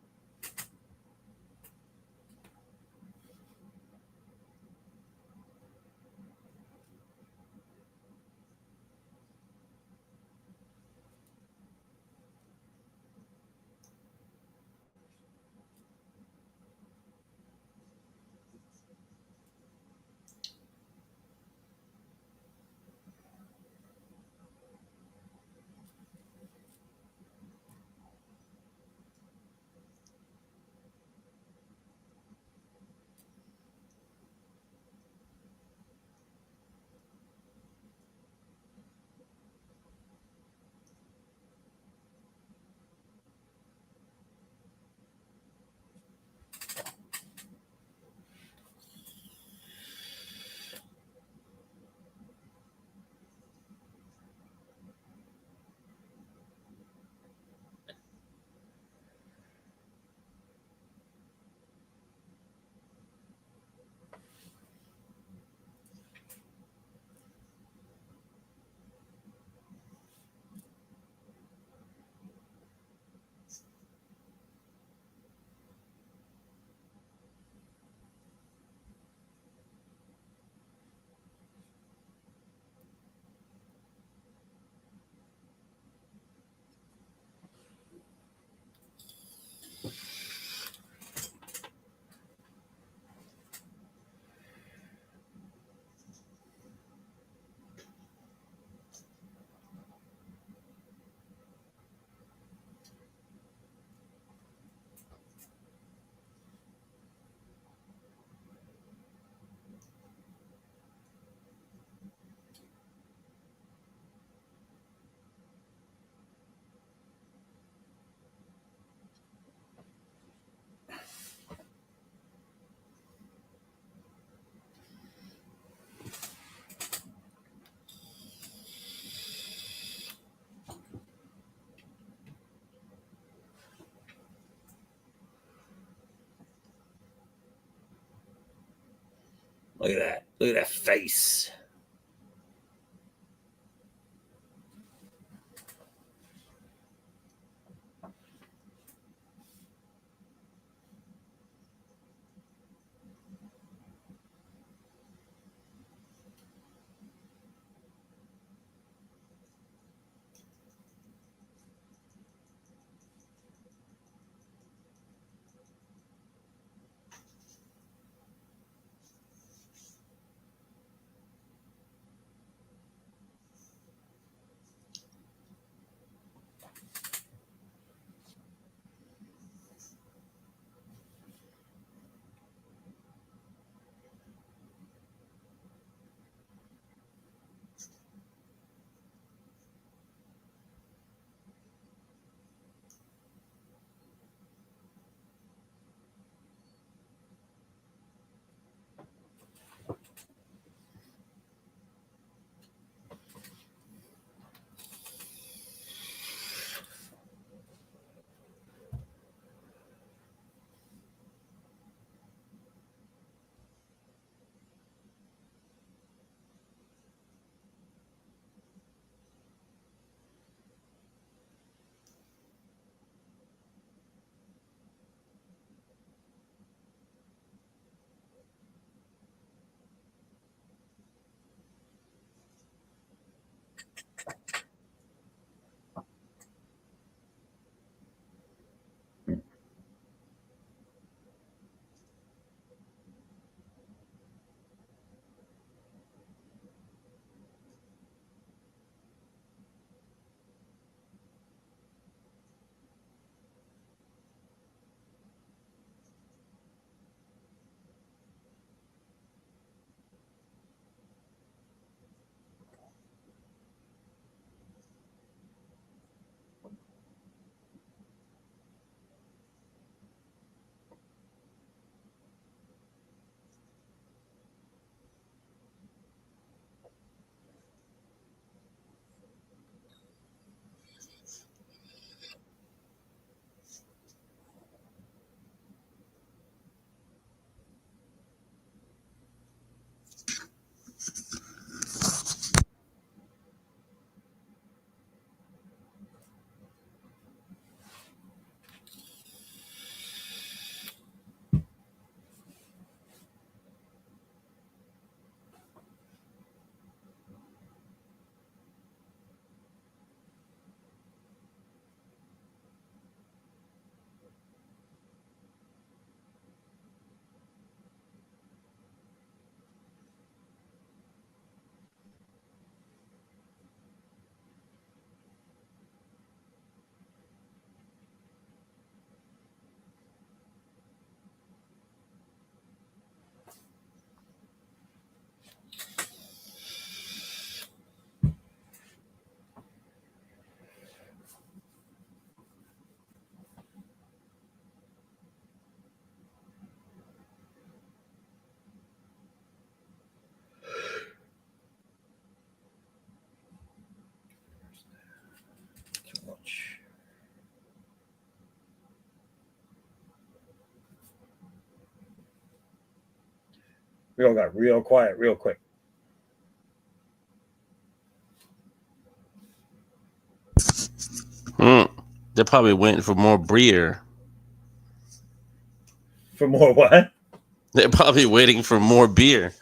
Look at that. Look at that face. We all got real quiet real quick. They're probably waiting for more beer. For more what? They're probably waiting for more beer.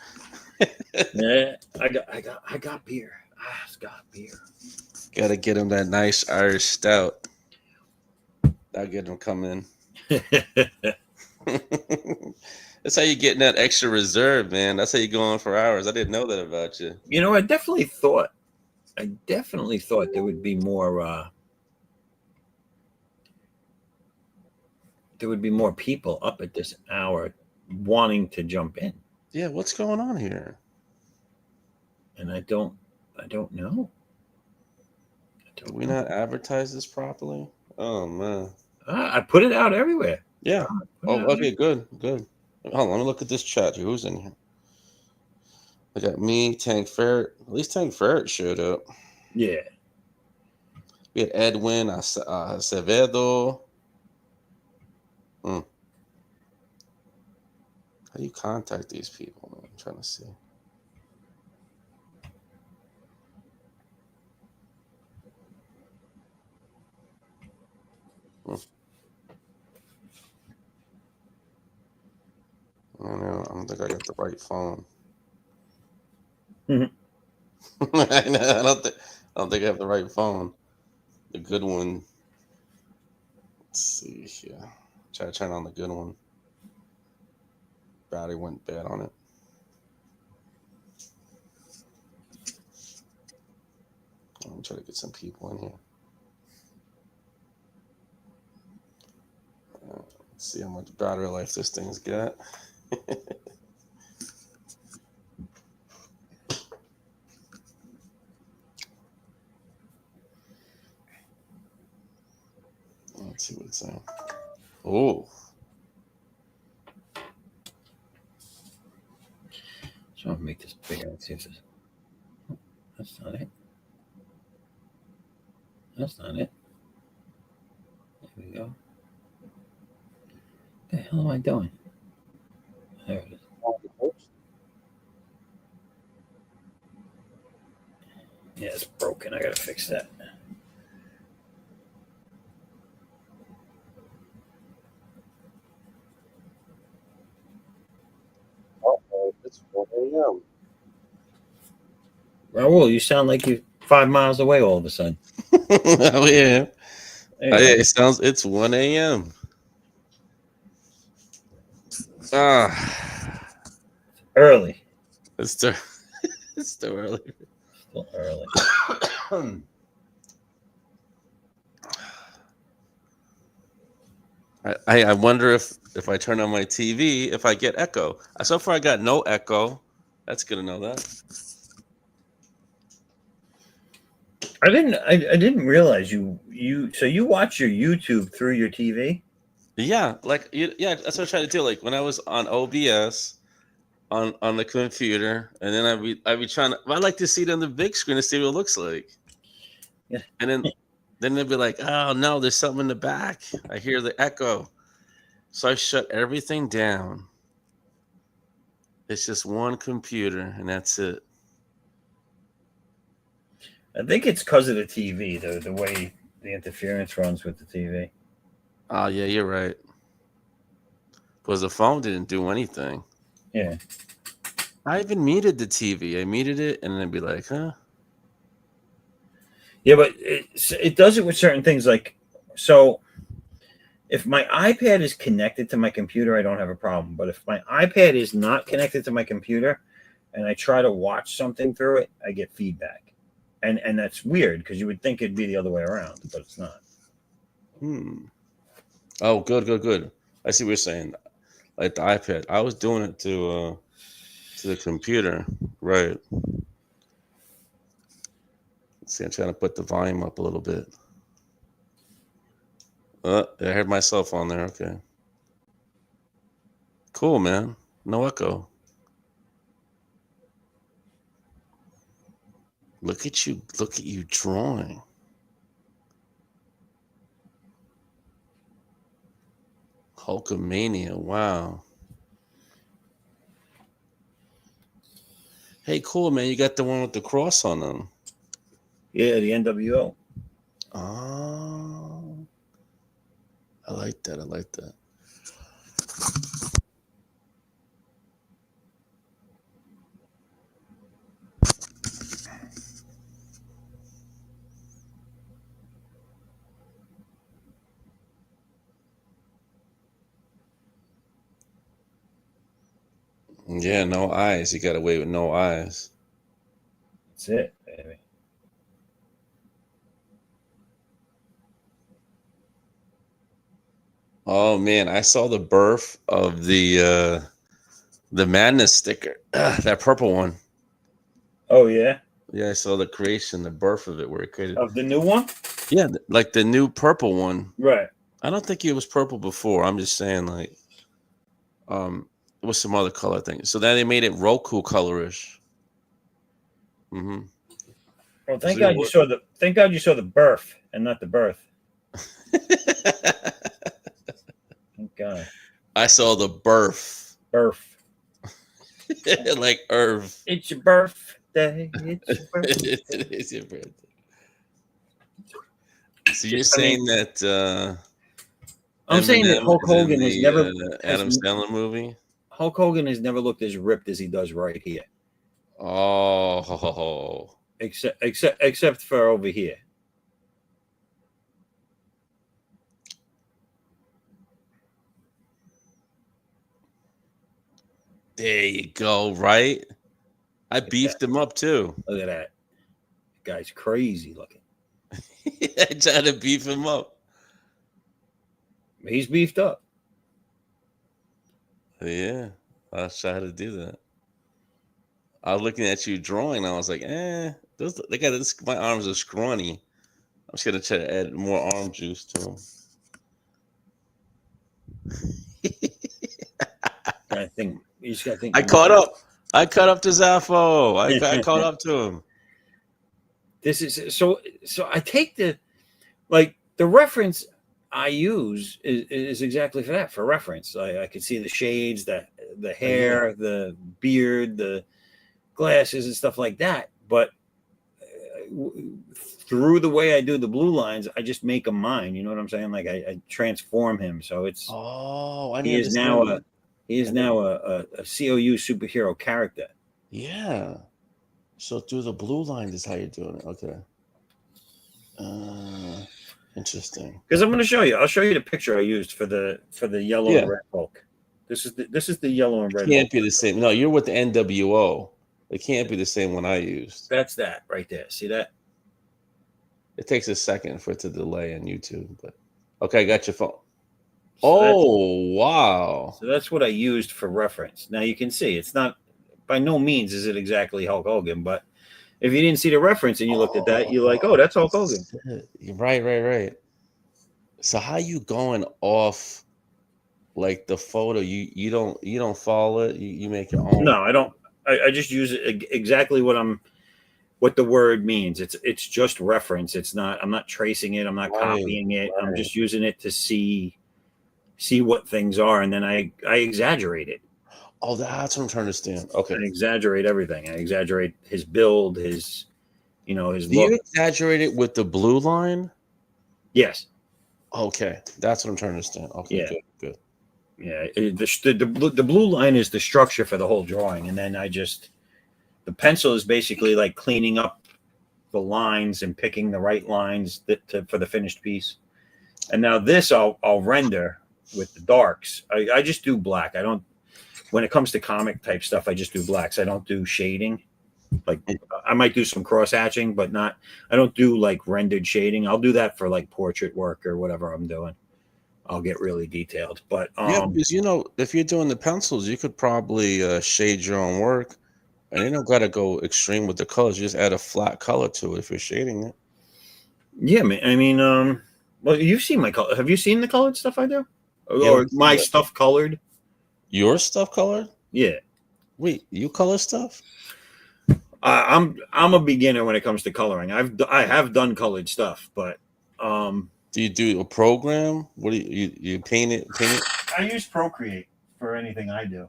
Yeah, I got beer. I've got beer. Gotta get them that nice Irish stout. That'll get them coming. That's how you getting that extra reserve, man. That's how you go on for hours. I didn't know that about you. You know, I definitely thought there would be more. There would be more people up at this hour wanting to jump in, Yeah, what's going on here? and I don't know. Did we not advertise this properly? Oh man. I put it out everywhere. Yeah. Put it Oh, out okay, good. Hold on, let me look at this chat here. Who's in here? I got me, Tank Ferret. At least Tank Ferret showed up. Yeah. We had Edwin, Acevedo. How do you contact these people? Man? I'm trying to see. I don't think I got the right phone. Mhm. I don't think I have the right phone. The good one. Let's see here. Try to turn on the good one. Battery went bad on it. I'm trying to get some people in here. Let's see how much battery life this thing's got. Let's see what it's saying. Oh. So I'll make this bigger. Let's see if this. That's not it. That's not it. There we go. What the hell am I doing? There it is. Yeah, it's broken. I gotta fix that. It's 4 a.m. Raul, you sound like you're 5 miles away all of a sudden. Oh yeah. There you go. It's 1 a.m. Ah, Early. it's too it's too early. Still early. I wonder if I turn on my TV if I get echo. So far I got no echo. That's good to know that. I didn't realize you so you watch your YouTube through your TV? Yeah, that's what I try to do. Like when I was on OBS on the computer, and then I'd be trying to. I like to see it on the big screen to see what it looks like. Yeah. And then they'd be like, "Oh no, there's something in the back. I hear the echo." So I shut everything down. It's just one computer, and that's it. I think it's because of the TV, the way the interference runs with the TV. Oh yeah, you're right. Because the phone didn't do anything. Yeah. I even muted the TV. I muted it, and then it'd be like, "Huh." Yeah, but it does it with certain things. Like, so if my iPad is connected to my computer, I don't have a problem. But if my iPad is not connected to my computer and I try to watch something through it, I get feedback. And that's weird because you would think it'd be the other way around, but it's not. Oh, good. I see what you're saying. Like the iPad. I was doing it to the computer. Right. Let's see, I'm trying to put the volume up a little bit. I heard myself on there. Okay. Cool, man. No echo. Look at you drawing. Hulkamania, wow. Hey, cool, man. You got the one with the cross on them. Yeah, the NWO. Oh, I like that. I like that. Yeah, no eyes. You got away with no eyes. That's it, baby. Oh man, I saw the birth of the madness sticker. That purple one. Oh yeah, Yeah, I saw the creation, the birth of it, where it created. of the new one. Yeah, like the new purple one. Right. I don't think it was purple before. I'm just saying, like, it was some other color thing. So then they made it Roku colorish. Mm-hmm. Well, thank God you saw the. Thank God you saw the birth and not the birth. Thank God. I saw the birth. Birth. Like Irv. It's your birthday. It's your birthday. It's your birthday. So you're saying that I'm saying that Eminem Hulk is in Hogan has never Adam Sandler movie? Hulk Hogan has never looked as ripped as he does right here. Oh, Except for over here. there you go. Right, I beefed him up too. Look at that. The guy's crazy looking. I tried to beef him up. He's beefed up. Yeah, I tried to do that. I was looking at you drawing, and I was like, they got this. My arms are scrawny. I'm just gonna try to add more arm juice to them. I think you just gotta think. I caught up. I caught up to Zaffo. I caught up to him. This is so. I take the reference I use is exactly for that, for reference. I could see the shades, the hair, the beard, the glasses, and stuff like that. But through the way I do the blue lines, I just make him mine. You know what I'm saying? Like I transform him, so it's he is now a C.O.U. superhero character. Yeah. So through the blue line is how you're doing it. Okay. Interesting. Because I'm going to show you. I'll show you the picture I used for the yellow and red Hulk. This is the yellow and red. It can't Hulk. be the same. No, you're with the NWO. It can't be the same one I used. That's that right there. See that? It takes a second for it to delay on YouTube, but okay, I got your phone. So Wow. So that's what I used for reference. Now you can see it's not, by no means is it exactly Hulk Hogan, but if you didn't see the reference and you looked at that, you're like, oh, that's Hulk Hogan. Right. So how you going off like the photo? You don't follow it. You make your own. No, I don't. I just use it exactly what the word means. It's just reference. It's not. I'm not tracing it. I'm not copying it. Right. I'm just using it to see what things are, and then I exaggerate it. Oh, that's what I'm trying to understand. Okay, I exaggerate everything. I exaggerate his build, his look. Do you exaggerate it with the blue line? Yes. Okay, that's what I'm trying to understand. Okay, yeah. Good. Yeah, the blue line is the structure for the whole drawing, and then the pencil is basically like cleaning up the lines and picking the right lines for the finished piece. And now this I'll render with the darks. I just do black. I don't. When it comes to comic type stuff, I just do blacks. I don't do shading. Like I might do some cross hatching, but not. I don't do like rendered shading. I'll do that for like portrait work or whatever I'm doing. I'll get really detailed, but yeah, because if you're doing the pencils, you could probably shade your own work, and you don't got to go extreme with the colors. You just add a flat color to it if you're shading it. Yeah, I mean, well, you've seen my color. Have you seen the colored stuff I do, or my stuff colored? Your stuff colored? Yeah. Wait, you color stuff? I'm a beginner when it comes to coloring. I have done colored stuff, but do you do a program? What do you paint it? I use Procreate for anything I do.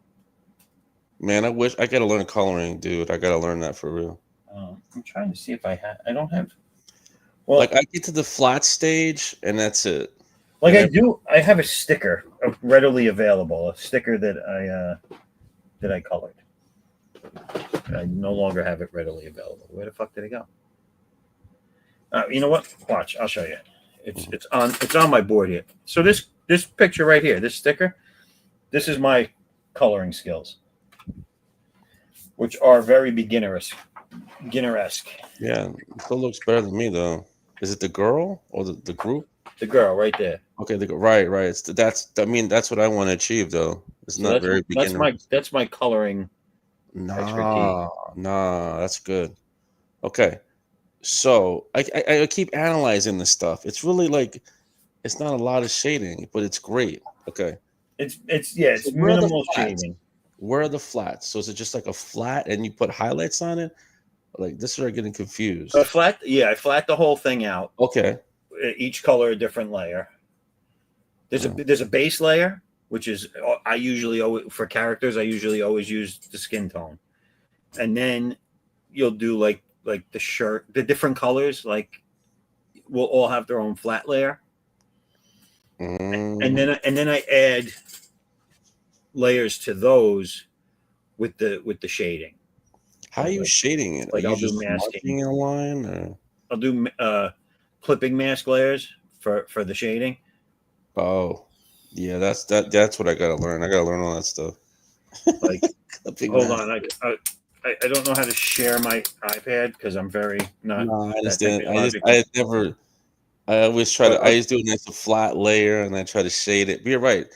Man, I wish I gotta learn coloring, dude. I gotta learn that for real. I'm trying to see if I don't have. Well, Like I get to the flat stage and that's it. like And I do. I have a sticker readily available. A sticker that I colored. I no longer have it readily available. Where the fuck did it go? You know what? Watch. I'll show you. It's on my board here. So this picture right here, this sticker, this is my coloring skills, which are very beginner-esque. yeah, it still looks better than me though. Is it the girl or the group? The girl right there. Okay, right. It's that's what I want to achieve though. It's So not very beginner. that's my coloring expertise. Nah, that's good. Okay, so I keep analyzing this stuff. It's really like it's not a lot of shading, but it's great. Okay, It's so where are the minimal flats? shading. Where are the flats? So is it just like a flat and you put highlights on it? Like this is where I'm getting confused. I flat the whole thing out. Okay. Each color a different layer. There's a base layer, which is I usually always, for characters I usually always use the skin tone, and then you'll do like the shirt, the different colors like will all have their own flat layer, and then I add layers to those with the shading. How are you shading it? Like Are you I'll do just masking. marking a line, or? I'll do clipping mask layers for the shading. Oh, yeah, that's what I gotta learn. I gotta learn all that stuff. Like, Clipping hold mask. on, I don't know how to share my iPad because I'm very not. No, I that understand. technological. I always try to. But I just do it as a flat layer, and I try to shade it. But you're right.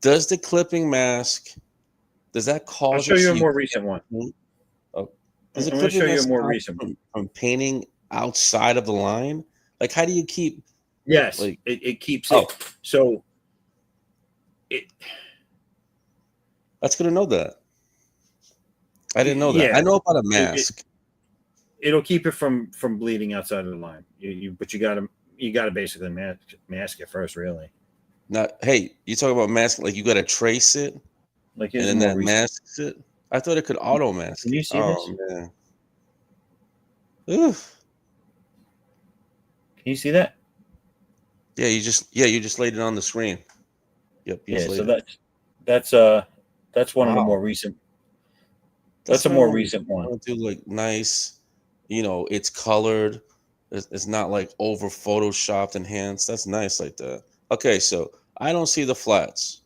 Does the clipping mask? Does that I'll cause show it you so a you more recent one. oh, I'm does the going to show clipping you a mask more stop recent one. from painting outside of the line? Like, how do you keep Yes, like? it keeps Oh, it. So it that's good to know that. I didn't know that. I yeah, know about a it, mask. it'll keep it from bleeding outside of the line. But you got to basically mask it first, really. Now, hey, you talk about masking, like you got to trace it, Like and here's a then more that recent. masks it. I thought it could auto mask Can it. you see this? Oh man, oof. Can you see that? Yeah, you just laid it on the screen. Yep, you just Yeah. So laid it. that's one of the more Wow, recent. that's That's a what I more want. recent I one. want to do like nice. It's colored. It's not like over photoshopped, enhanced. That's nice like that. Okay, so I don't see the flats.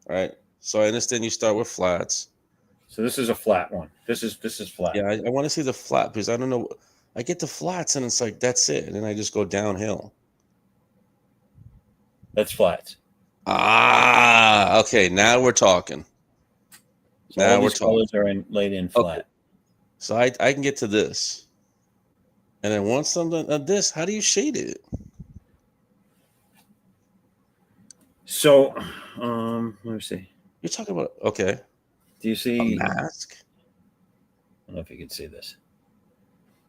Right. So I understand you start with flats. So this is a flat one. This is flat. Yeah, I want to see the flat because I don't know. I get the flats and it's like that's it, and then I just go downhill. That's flat. Ah, okay. Now we're talking. So all Now we're these talking. colors are laid in Okay. flat. So I can get to this, and then once something this, how do you shade it? So, let me see. You're talking about okay, Do you a see? I mask. don't know if you can see this.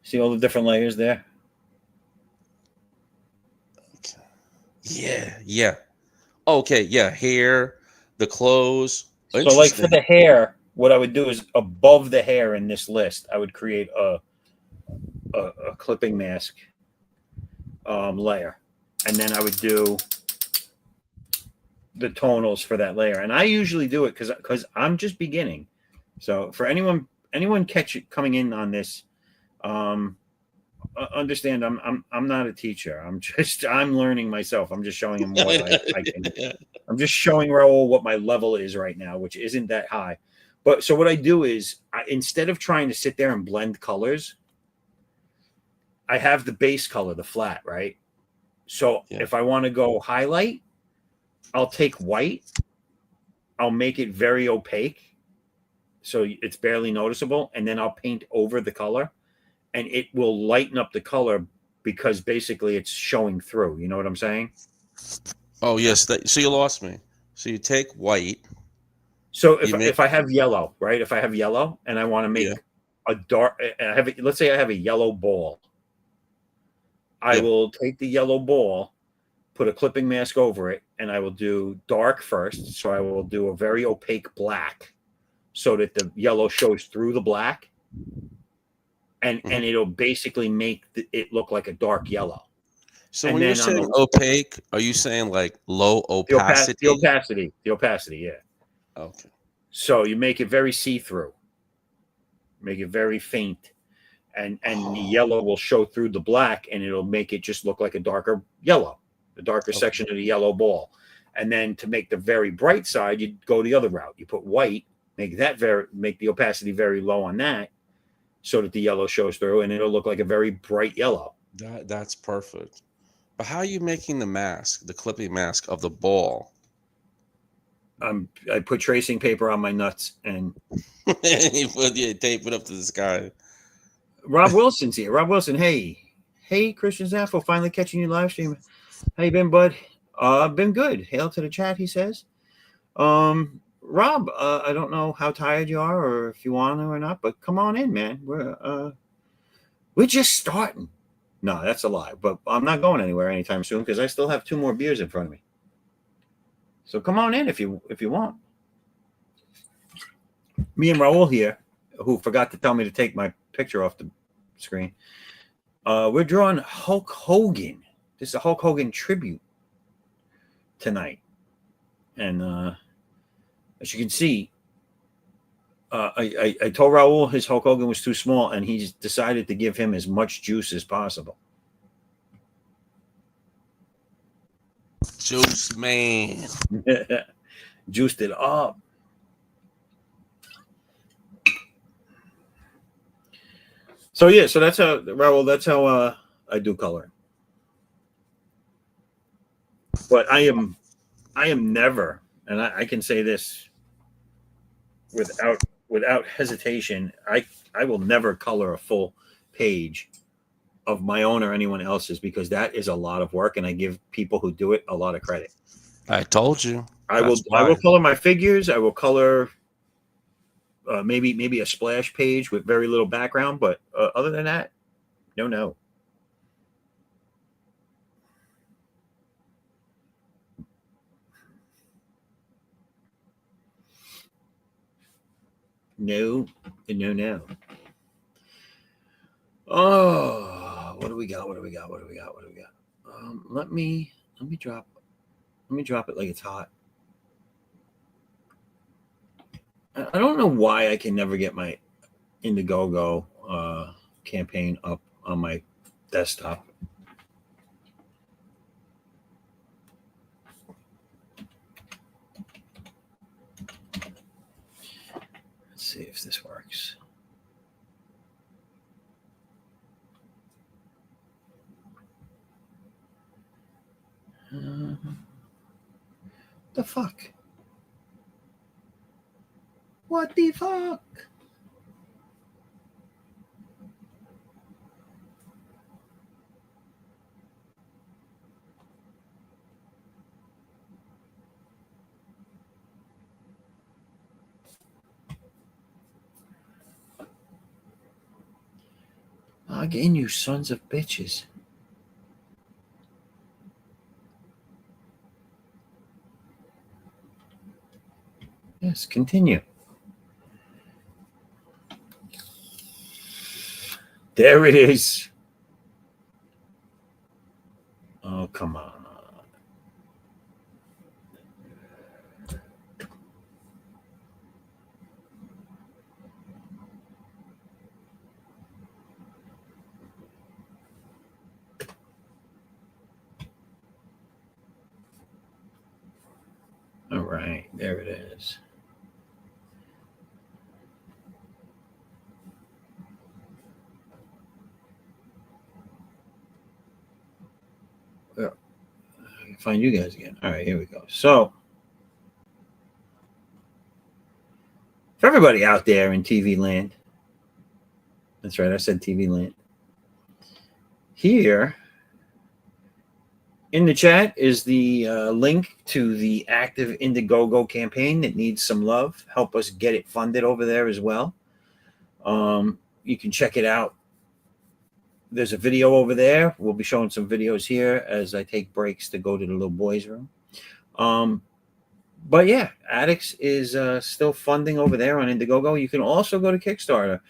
See all the different layers there? Okay. Yeah. Okay, yeah. Hair, the clothes. So, like for Interesting. the hair, what I would do is above the hair in this list, I would create a clipping mask layer, and then I would do the tonals for that layer. And I usually do it because I'm just beginning. So for anyone coming in on this, understand I'm not a teacher. I'm learning myself. I'm just showing him what I can. I'm just showing Raul what my level is right now, which isn't that high. But so what I do is instead of trying to sit there and blend colors, I have the base color, the flat, right? So Yeah. if I want to go highlight, I'll take white. I'll make it very opaque, so it's barely noticeable, and then I'll paint over the color, and it will lighten up the color because basically it's showing through. You know what I'm saying? Oh yes. So you lost me. So you take white. So You make if I have yellow, right? If I have yellow and I want to make yeah. a dark, let's say I have a yellow ball. I Yeah. will take the yellow ball, put a clipping mask over it, and I will do dark first. So I will do a very opaque black, so that the yellow shows through the black, and it'll basically make it look like a dark yellow. So And when you're then on saying opaque, are you saying like low the opacity? opacity, yeah. Okay. So you make it very see-through, make it very faint, and the yellow will show through the black, and it'll make it just look like a darker yellow, the darker section of the yellow ball. And then to make the very bright side, you go the other route. You put white, make the opacity very low on that, so that the yellow shows through, and it'll look like a very bright yellow. That's perfect. But how are you making the mask, the clipping mask of the ball? I put tracing paper on my nuts, and You tape it up to the sky. Rob Wilson's here. Rob Wilson, hey, Christian Zaffo, finally catching you live stream. How you been, bud? Been good. Hail to the chat, he says. Rob, I don't know how tired you are, or if you want to or not, but come on in, man. We're just starting. No, that's a lie. But I'm not going anywhere anytime soon because I still have 2 more beers in front of me. So come on in if you want. Me and Raul here, who forgot to tell me to take my picture off the screen. We're drawing Hulk Hogan. This is a Hulk Hogan tribute tonight. And as you can see, I told Raul his Hulk Hogan was too small, and he's decided to give him as much juice as possible. Juice man. Juiced it up. So yeah, so that's how, Raul, that's how I do coloring. But I am never, and I can say this without hesitation, I will never color a full page of my own or anyone else's, because that is a lot of work, and I give people who do it a lot of credit. I told you. I will color my figures. I will color maybe a splash page with very little background, but other than that, no. No. Oh, what do we got? Let me drop it like it's hot. I don't know why I can never get my Indiegogo campaign up on my desktop. Let's see if this works. The fuck? What the fuck? Log in, you sons of bitches. Yes, continue. There it is. Oh, come on. All right, there it is. Well, I can find you guys again. All right, here we go. So, for everybody out there in TV land, that's right, I said TV land. Here in the chat is the link to the active Indiegogo campaign that needs some love. Help us get it funded over there as well. You can check it out. There's a video over there. We'll be showing some videos here as I take breaks to go to the little boys' room. But yeah, Addicts is still funding over there on Indiegogo. You can also go to Kickstarter.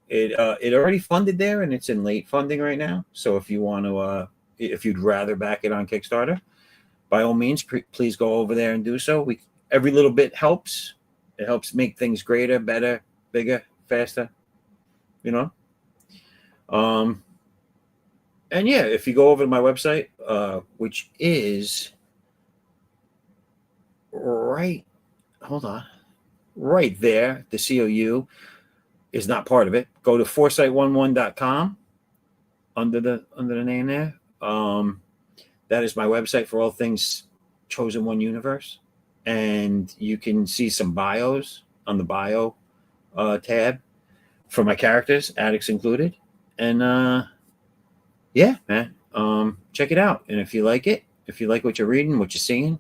It already funded there, and it's in late funding right now. So if you want to, if you'd rather back it on Kickstarter, by all means, please go over there and do so. Every little bit helps. It helps make things greater, better, bigger, faster. You know. And yeah, if you go over to my website, which is right there, the C.O.U. is not part of it. Go to foresight11.com under the name there. That is my website for all things Chosen One Universe, and you can see some bios on the bio tab for my characters, Addicts included. And yeah, man, check it out. And if you like it, if you like what you're reading, what you're seeing,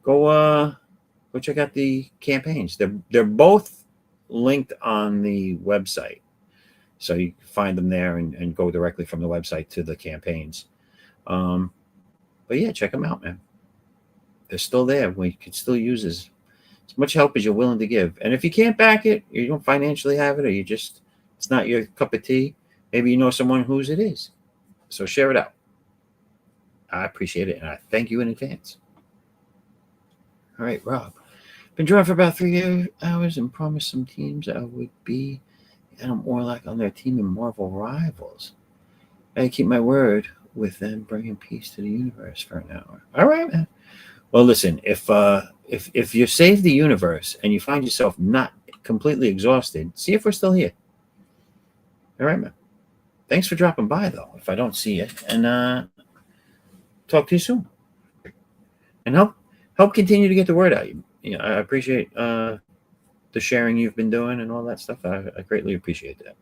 go check out the campaigns. They're both linked on the website, so you can find them there and go directly from the website to the campaigns. But yeah, check them out, man. They're still there. We could still use as much help as you're willing to give. And if you can't back it, you don't financially have it, or it's not your cup of tea, maybe you know someone whose it is. So share it out. I appreciate it, and I thank you in advance. All right, Rob. Been drawing for about 3 hours and promised some teams I would be Adam Warlock on their team in Marvel Rivals. I keep my word with them, bringing peace to the universe for an hour. All right, man. Well, listen, if you save the universe and you find yourself not completely exhausted, see if we're still here. All right, man. Thanks for dropping by, though, if I don't see it. And talk to you soon. And help continue to get the word out. I appreciate the sharing you've been doing and all that stuff. I greatly appreciate that.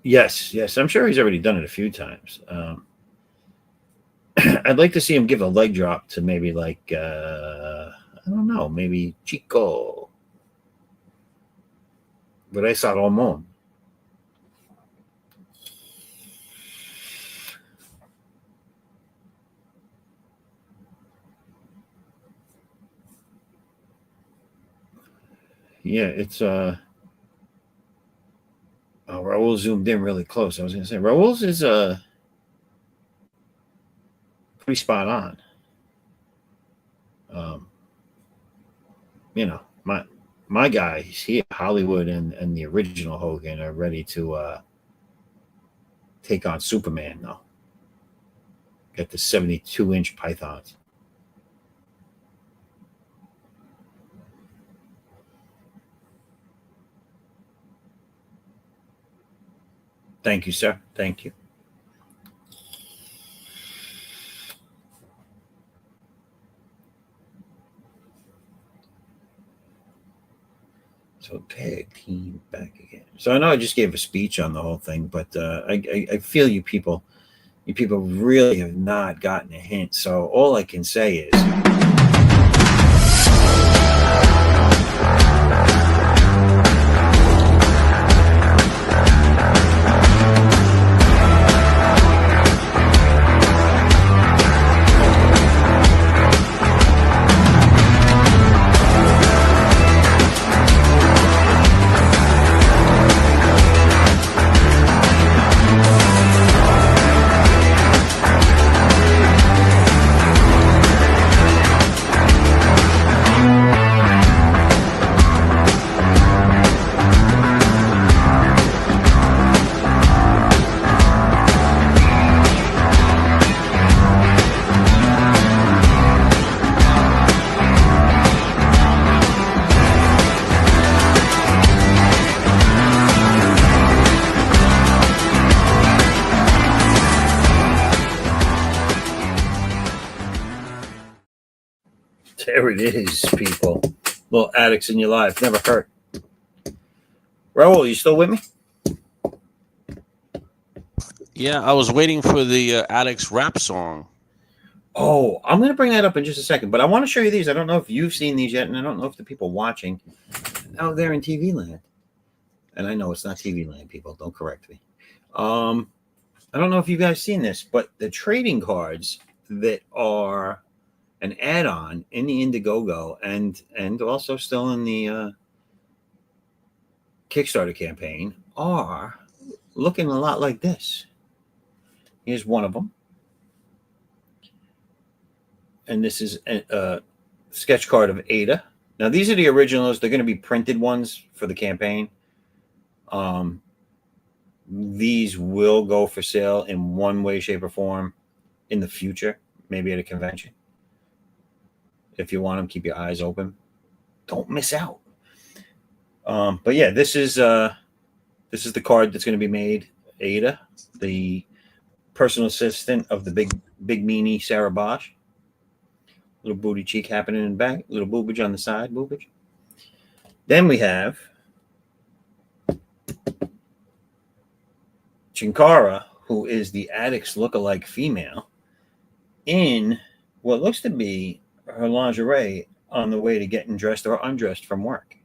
Yes. I'm sure he's already done it a few times. I'd like to see him give a leg drop to maybe like, I don't know, maybe Chico. But I saw it all moon. Yeah, it's Raul zoomed in really close. I was gonna say Raul's is pretty spot on. My guys here, Hollywood and the original Hogan, are ready to take on Superman now. Got the 72-inch pythons. Thank you, sir. Thank you. So tag team back again. So I know I just gave a speech on the whole thing, but I feel you people really have not gotten a hint. So all I can say is, there it is, people. Little addicts in your life. Never hurt. Raul, you still with me? Yeah, I was waiting for the Addicts rap song. Oh, I'm going to bring that up in just a second, but I want to show you these. I don't know if you've seen these yet, and I don't know if the people watching out there in TV land. And I know it's not TV land, people. Don't correct me. I don't know if you guys seen this, but the trading cards that are an add-on in the Indiegogo and also still in the Kickstarter campaign are looking a lot like this. Here's one of them. And this is a sketch card of Ada. Now, these are the originals. They're going to be printed ones for the campaign. These will go for sale in one way, shape, or form in the future, maybe at a convention. If you want them, keep your eyes open. Don't miss out. But yeah, this is the card that's going to be made. Ada, the personal assistant of the big meanie Sarah Bosch. Little booty cheek happening in the back. Little boobage on the side. Boobage. Then we have Chinkara, who is the Addicts lookalike female, in what looks to be her lingerie on the way to getting dressed or undressed from work.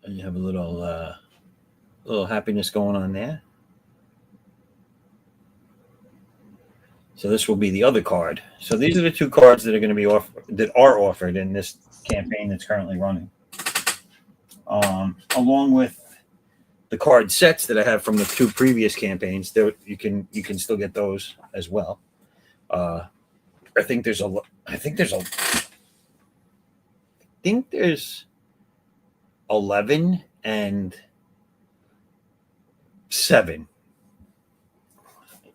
And you have a little happiness going on there. So this will be the other card. So these are the two cards that are going to be offered in this campaign that's currently running, along with the card sets that I have from the two previous campaigns. There you can still get those as well. I think there's 11 and 7.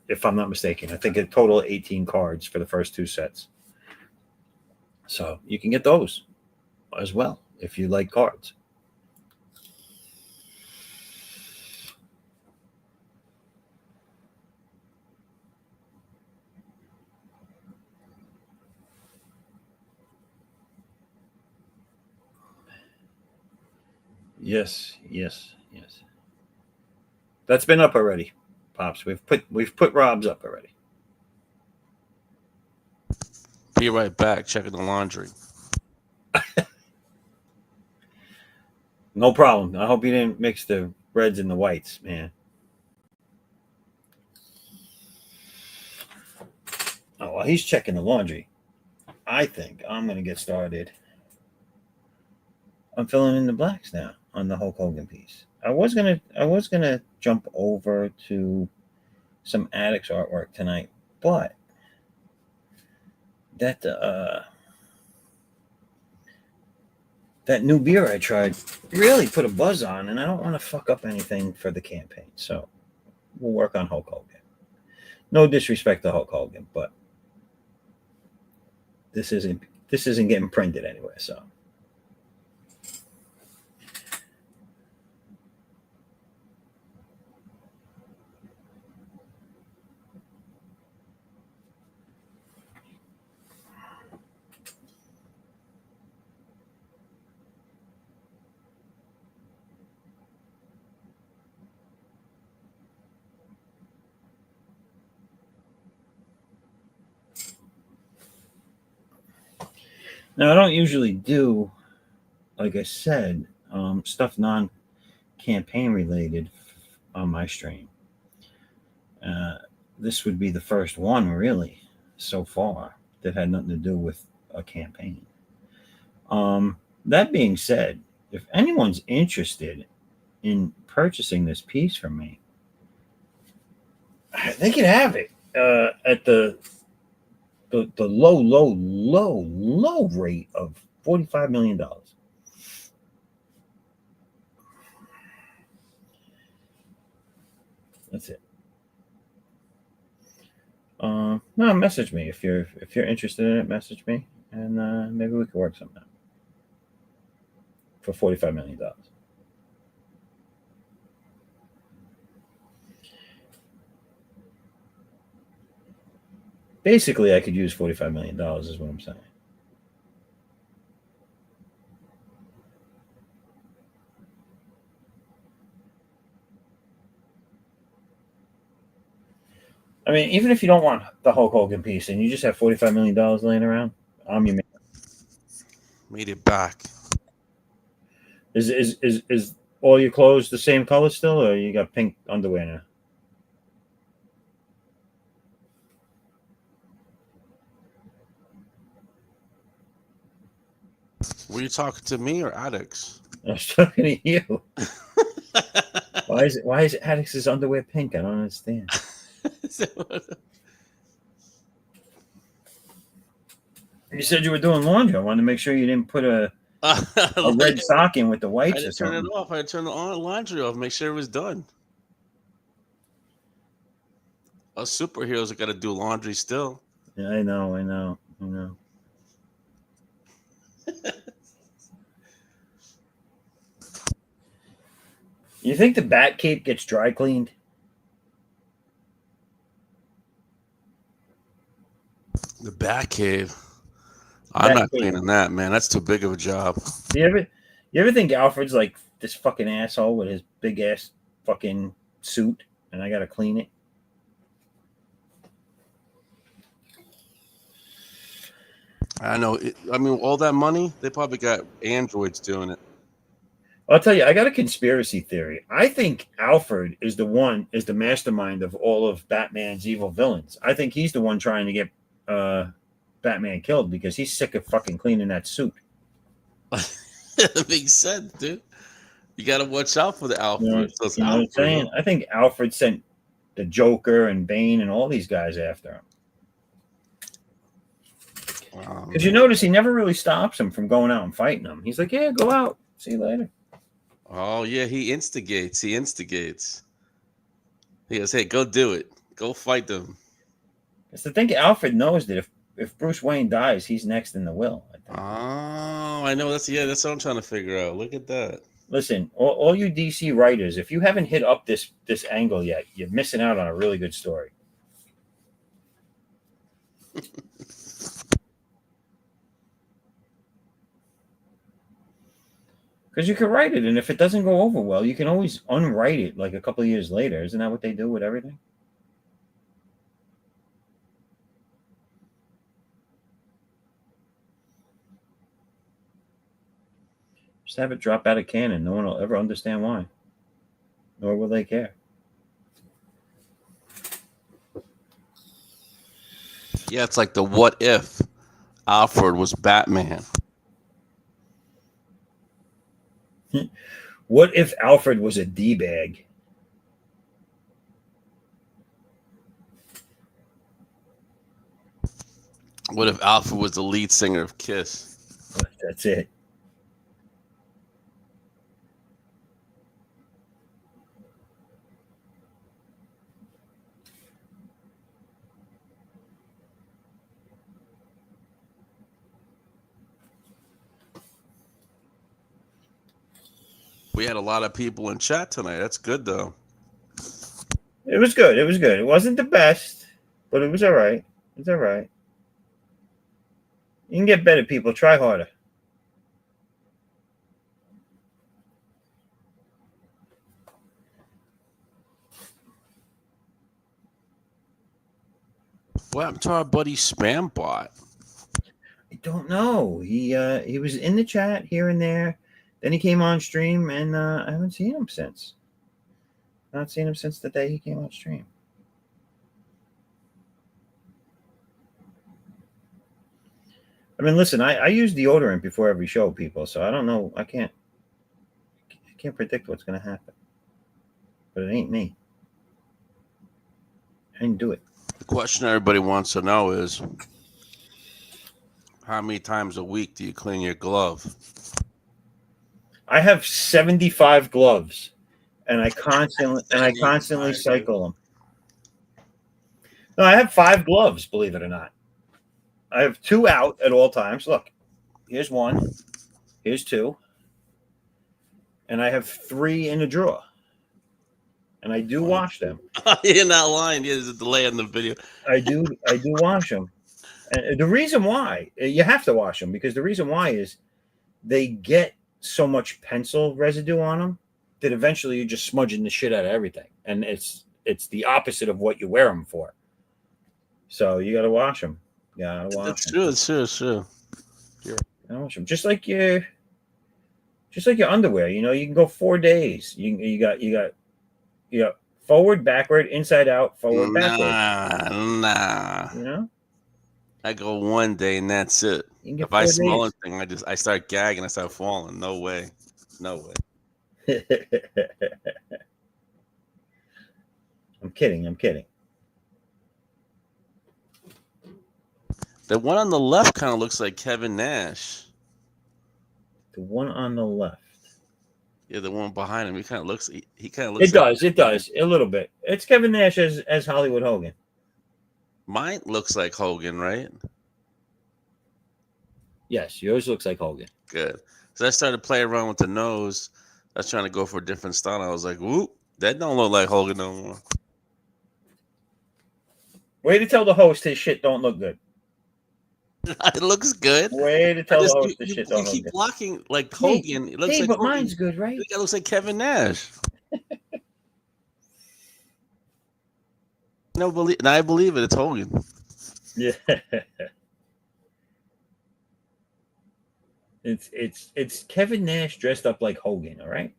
If I'm not mistaken. I think a total of 18 cards for the first two sets. So you can get those as well if you like cards. Yes. That's been up already. Pops, we've put Rob's up already. Be right back. Checking the laundry. No problem. I hope you didn't mix the reds and the whites, man. Oh, well, he's checking the laundry. I think I'm gonna get started. I'm filling in the blacks now on the Hulk Hogan piece. I was gonna jump over to some Addicts artwork tonight, but that new beer I tried really put a buzz on, and I don't want to fuck up anything for the campaign. So we'll work on Hulk Hogan. No disrespect to Hulk Hogan, but this isn't getting printed anyway, so. Now, I don't usually do, like I said, stuff non-campaign related on my stream. This would be the first one, really, so far, that had nothing to do with a campaign. That being said, if anyone's interested in purchasing this piece from me, they can have it at the low rate of $45 million. That's it. No, message me if you're interested in it. Message me, and maybe we can work something out for $45 million. Basically, I could use $45 million, is what I'm saying. I mean, even if you don't want the Hulk Hogan piece and you just have $45 million laying around, I'm your man. Made it back. Is all your clothes the same color still, or you got pink underwear now? Were you talking to me or Addicts? I was talking to you. Why is Addict's underwear pink? I don't understand. You said you were doing laundry. I wanted to make sure you didn't put a red sock in with the I whites or didn't turn it something. off. I turned the laundry off. Make sure it was done. Us superheroes have got to do laundry still. Yeah, I know. You think the bat cape gets dry cleaned? The Batcave. I'm not Batcave. cleaning that, man. That's too big of a job. Do you ever think Alfred's like this fucking asshole with his big ass fucking suit, and I gotta clean it? I know. I mean, all that money, they probably got androids doing it. I'll tell you, I got a conspiracy theory. I think Alfred is the mastermind of all of Batman's evil villains. I think he's the one trying to get Batman killed because he's sick of fucking cleaning that suit. That makes sense, dude. You got to watch out for the Alfred. You know what I'm saying? I think Alfred sent the Joker and Bane and all these guys after him. Because you notice he never really stops him from going out and fighting them. He's like, yeah, go out. See you later. Oh, yeah, he instigates. He goes, hey, go do it. Go fight them. It's the thing. Alfred knows that if Bruce Wayne dies, he's next in the will. I think. Oh, I know. That's what I'm trying to figure out. Look at that. Listen, all you DC writers, if you haven't hit up this angle yet, you're missing out on a really good story. Because you can write it, and if it doesn't go over well, you can always unwrite it like a couple of years later. Isn't that what they do with everything? Just have it drop out of canon. No one will ever understand why. Nor will they care. Yeah, it's like the what if Alfred was Batman. What if Alfred was a D-bag? What if Alfred was the lead singer of Kiss? That's it. We had a lot of people in chat tonight. That's good, though. It was good. It wasn't the best, but it was all right. It's all right. You can get better, people. Try harder. What happened to our buddy Spambot? I don't know. He was in the chat here and there. Then he came on stream, and I haven't seen him since. Not seen him since the day he came on stream. I mean, listen, I use deodorant before every show, people, so I don't know. I can't predict what's going to happen. But it ain't me. I didn't do it. The question everybody wants to know is, how many times a week do you clean your glove? I have 75 gloves, and I constantly cycle them. No, I have 5 gloves, believe it or not. I have 2 out at all times. Look, here's 1, here's 2, and I have 3 in a drawer. And I do wash them. You're not lying. There's a delay on the video. I do wash them. And the reason why, you have to wash them, because the reason why is they get so much pencil residue on them that eventually you're just smudging the shit out of everything. And it's the opposite of what you wear them for. So you got to wash them. Yeah, That's true. It's true. I wash them. Just like you Just like your underwear, you know, you can go 4 days. You got forward, backward, inside out, forward, backward. Nah. You know, I go 1 day and that's it. you can get If I 4 smell days. anything, I start gagging. I start falling. No way. No way. I'm kidding. The one on the left kind of looks like Kevin Nash. The one on the left. Yeah, the one behind him. He kind of looks. He kind of looks. It does a little bit. It's Kevin Nash as Hollywood Hogan. Mine looks like Hogan, right? Yes, yours looks like Hogan. Good. So I started playing around with the nose. I was trying to go for a different style. I was like, whoop, that don't look like Hogan no more. Way to tell the host his shit don't look good. It looks good. Way to tell the host his shit don't You look keep good. blocking like Hogan. It looks Hey, like but Hogan. mine's good, right? It looks like Kevin Nash. No, I believe it. It's Hogan. Yeah. It's Kevin Nash dressed up like Hogan, all right?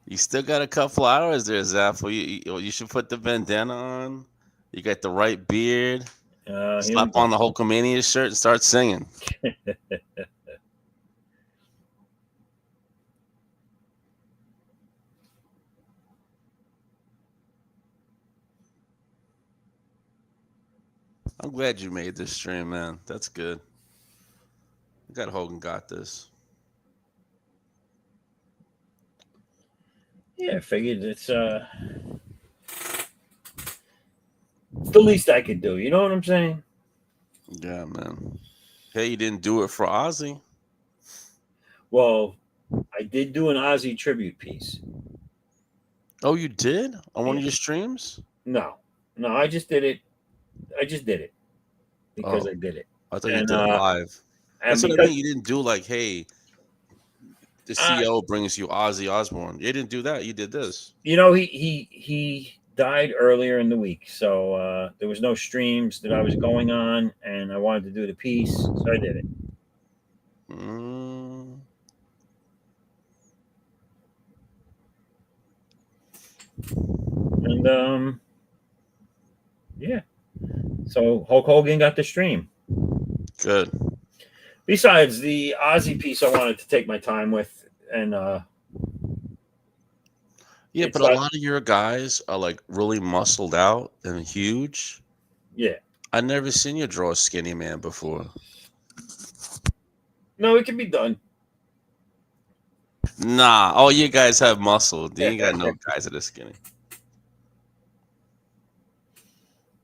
You still got a couple hours there, Zaffo. You should put the bandana on. You got the right beard. Slap on the Hulkamania shirt and start singing. I'm glad you made this stream, man. That's good. I got Hogan got this. Yeah, I figured it's the least I could do. You know what I'm saying? Yeah, man. Hey, you didn't do it for Ozzy. Well, I did do an Ozzy tribute piece. Oh, you did? On one of your streams? No, I just did it. Because I did it. I thought you did it live. That's what I mean. You didn't do like, hey, the C.O.U. brings you Ozzy Osbourne. You didn't do that. You did this. You know, he died earlier in the week, so there was no streams that I was going on, and I wanted to do the piece, so I did it. And yeah. So Hulk Hogan got the stream. Good. Besides the Ozzy piece, I wanted to take my time with, and yeah, but a lot of your guys are like really muscled out and huge. Yeah, I never seen you draw a skinny man before. No, it can be done. Nah, all you guys have muscle. You ain't got no guys that are skinny.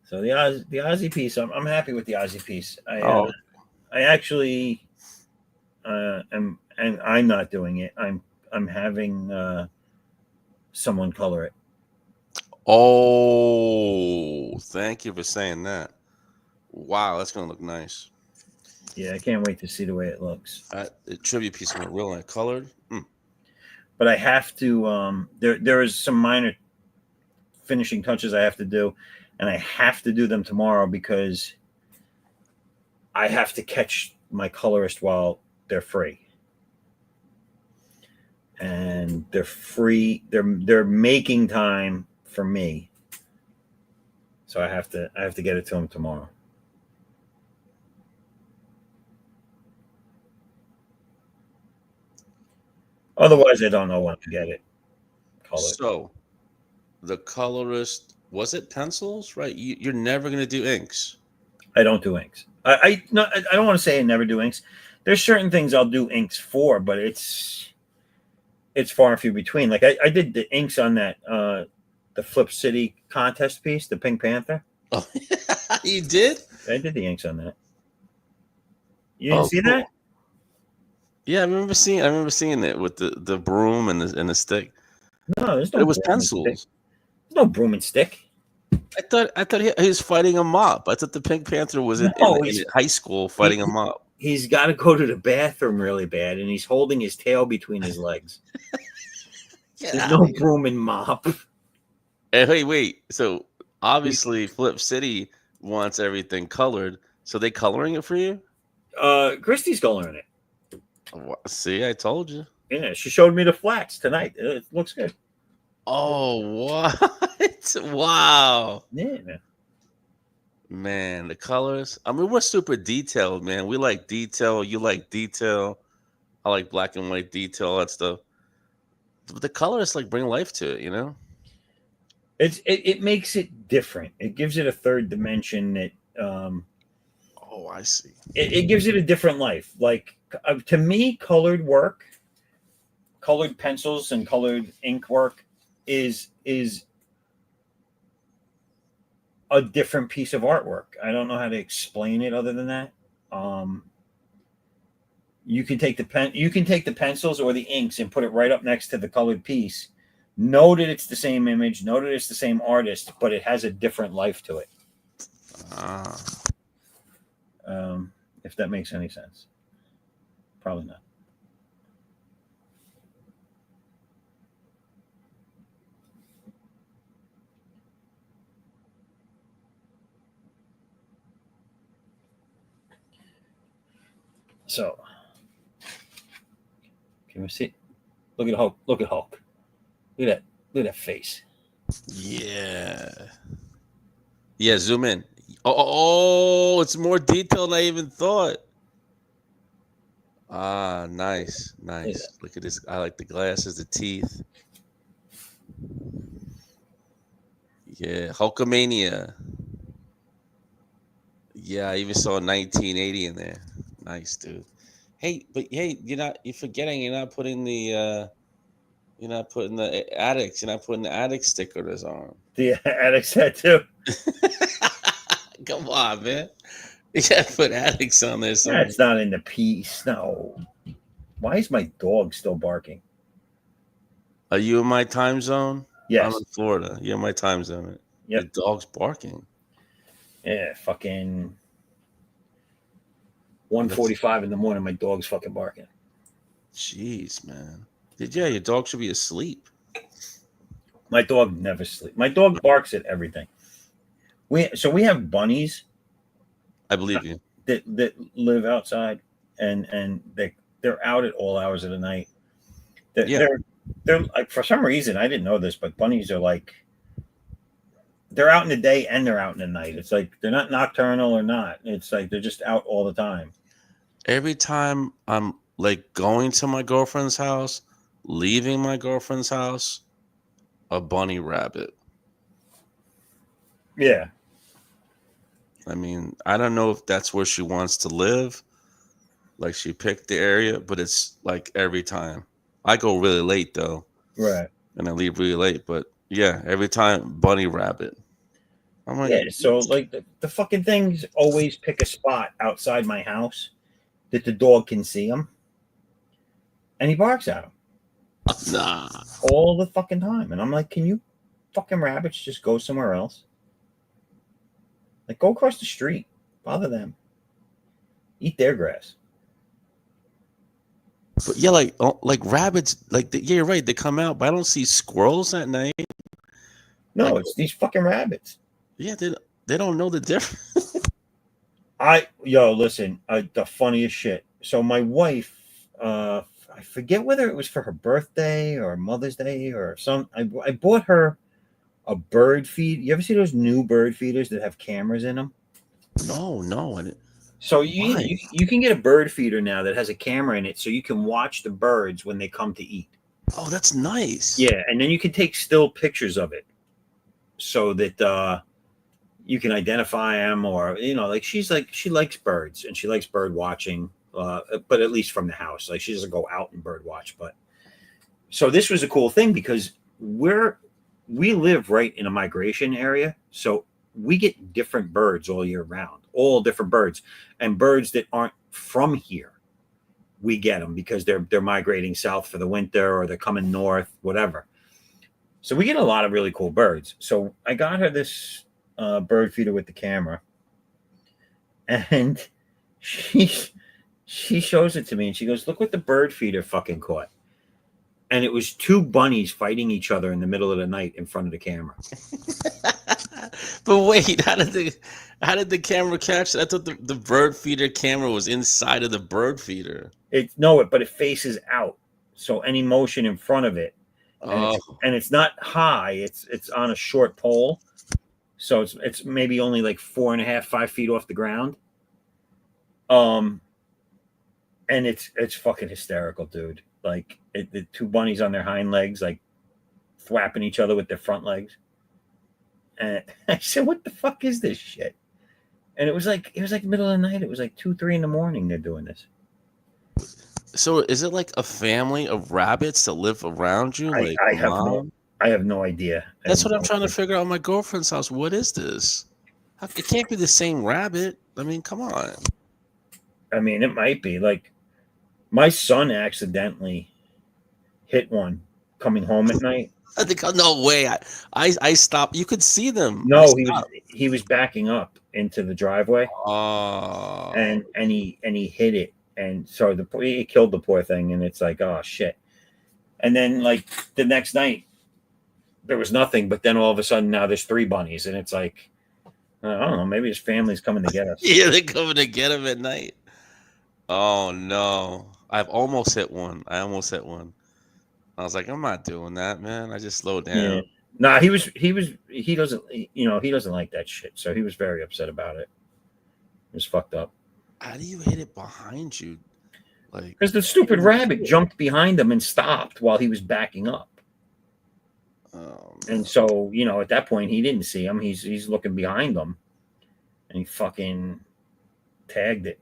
So the Ozzy piece, I'm happy with the Ozzy piece. I actually am, and I'm not doing it. I'm having someone color it. Oh, thank you for saying that. Wow, that's gonna look nice. Yeah, I can't wait to see the way it looks. The tribute piece is real nice, colored. But I have to. There is some minor finishing touches I have to do, and I have to do them tomorrow because I have to catch my colorist while they're free. And they're free. They're making time for me, so I have to get it to them tomorrow. Otherwise, I don't know when to get it colored. So, the colorist, was it pencils? Right? You're never gonna do inks. I don't do inks. I don't want to say I never do inks. There's certain things I'll do inks for, but it's far and few between. Like I did the inks on that the Flip City contest piece, the Pink Panther. Oh, you did? I did the inks on that. You didn't see that? Yeah, I remember seeing it with the broom and the stick. No, there's no. It was pencils. There's no broom and stick. I thought he was fighting a mob. I thought the Pink Panther was in high school fighting a mob. He's got to go to the bathroom really bad, and he's holding his tail between his legs. There's no broom and mop. Hey, wait. So obviously, Flip City wants everything colored, So they coloring it for you? Christy's coloring it. See, I told you. Yeah, she showed me the flats tonight. It looks good. Oh, what? Wow. Yeah, man. Man, the colors. I mean, we're super detailed, man. We like detail. You like detail. I like black and white detail, all that stuff. But the colors like bring life to it, you know? It makes it different. It gives it a third dimension that Oh, I see. it gives it a different life. Like to me, colored work, colored pencils and colored ink work is a different piece of artwork. I don't know how to explain it other than that. You can take the pencils or the inks and put it right up next to the colored piece. Know that it's the same image, know that it's the same artist, but it has a different life to it. If that makes any sense. Probably not. So, can we see? Look at Hulk. Look at Hulk. Look at that. Look at that face. Yeah. Yeah, zoom in. Oh, it's more detailed than I even thought. Ah, nice. Nice. Yeah. Look at this. I like the glasses, the teeth. Yeah, Hulkamania. Yeah, I even saw 1980 in there. Nice, dude. Hey, but hey, you're forgetting you're not putting the addicts, you're not putting the addict sticker on his arm. The addict tattoo. Come on, man. You gotta put addicts on there. That's not in the piece. No. Why is my dog still barking? Are you in my time zone? Yes. I'm in Florida. You're in my time zone. Yep. The dog's barking. Yeah, fucking 1:45 in the morning. My dog's fucking barking. Jeez, man. Yeah, your dog should be asleep. My dog never sleeps. My dog barks at everything. We have bunnies. I believe you. That live outside, and they're out at all hours of the night. They're like, for some reason, I didn't know this, but bunnies are like, they're out in the day and they're out in the night. It's like they're not nocturnal or not. It's like they're just out all the time. Every time I'm like going to my girlfriend's house, leaving my girlfriend's house, a bunny rabbit. Yeah. I mean, I don't know if that's where she wants to live. Like she picked the area, but it's like every time. I go really late though. Right. And I leave really late. But yeah, every time bunny rabbit. I'm like, yeah, so like the fucking things always pick a spot outside my house that the dog can see him. And he barks at him. nah. All the fucking time. And I'm like, can you fucking rabbits just go somewhere else? Like, go across the street. Bother them. Eat their grass. But yeah, like rabbits, yeah, you're right. They come out, but I don't see squirrels at night. No, Like, it's these fucking rabbits. Yeah, they don't know the difference. Listen, the funniest shit. So my wife, I forget whether it was for her birthday or Mother's Day or some. I bought her a bird feed. You ever see those new bird feeders that have cameras in them? No. So you can get a bird feeder now that has a camera in it, so you can watch the birds when they come to eat. Oh, that's nice. Yeah, and then you can take still pictures of it, so that you can identify them, or like she likes birds and she likes bird watching, but at least from the house. Like she doesn't go out and bird watch. But so this was a cool thing because we live right in a migration area, so we get different birds all year round, all different birds, and birds that aren't from here. We get them because they're migrating south for the winter or they're coming north, whatever. So we get a lot of really cool birds. So I got her this bird feeder with the camera, and she shows it to me and she goes, "Look what the bird feeder fucking caught." And it was two bunnies fighting each other in the middle of the night in front of the camera. But wait, how did the camera catch it? I thought the bird feeder camera was inside of the bird feeder. But it faces out, so any motion in front of it, Oh, and it's not high. It's on a short pole, so it's maybe only like 4.5, 5 feet off the ground. And it's fucking hysterical, dude. Like the two bunnies on their hind legs, like thwapping each other with their front legs. And I said, "What the fuck is this shit?" And it was like middle of the night. It was like 2, 3 in the morning. They're doing this. so is it like a family of rabbits that live around you? Like I have no idea. That's what I'm trying to figure out at my girlfriend's house. What is this? It can't be the same rabbit. I mean, come on. I mean, it might be. Like, my son accidentally hit one coming home at night. I think no way. I stopped. You could see them. No, he was backing up into the driveway, Oh, and he hit it, and so he killed the poor thing. And it's like, oh shit. And then like the next night, there was nothing. But then all of a sudden, now there's 3 bunnies, and it's like, I don't know. Maybe his family's coming to get us. yeah, they're coming to get him at night. Oh no, I've almost hit one. I was like, I'm not doing that, man. I just slowed down. Yeah. Nah, he doesn't like that shit. So he was very upset about it. It was fucked up. How do you hit it behind you? Like, Because the stupid rabbit jumped behind him and stopped while he was backing up. oh, And so, at that point he didn't see him. He's looking behind him, and he fucking tagged it.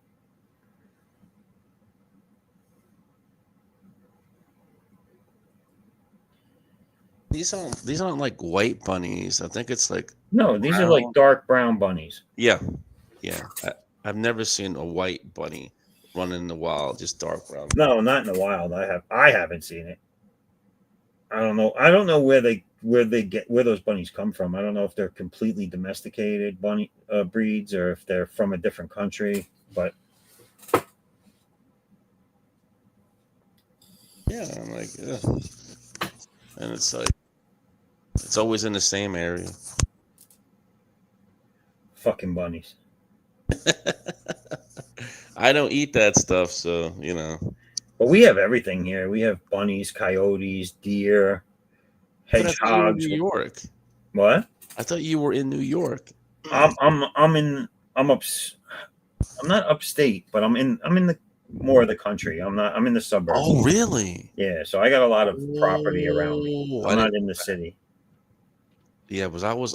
these aren't like white bunnies. I think it's like No, these are like dark brown bunnies. yeah. I've never seen a white bunny run in the wild, just dark brown. No, not in the wild. I haven't seen it. I don't know where those bunnies come from. I don't know if they're completely domesticated bunny breeds or if they're from a different country. But Yeah, I'm like, ugh. And it's like it's always in the same area. fucking bunnies. I don't eat that stuff, so But we have everything here. We have bunnies, coyotes, deer, But I thought you were in hedgehogs. New York. What? I thought you were in New York. I'm not upstate, but I'm in the more of the country. I'm in the suburbs. Oh, really? Yeah, so I got a lot of property around me. Oh, I'm not in the city. Yeah, because I was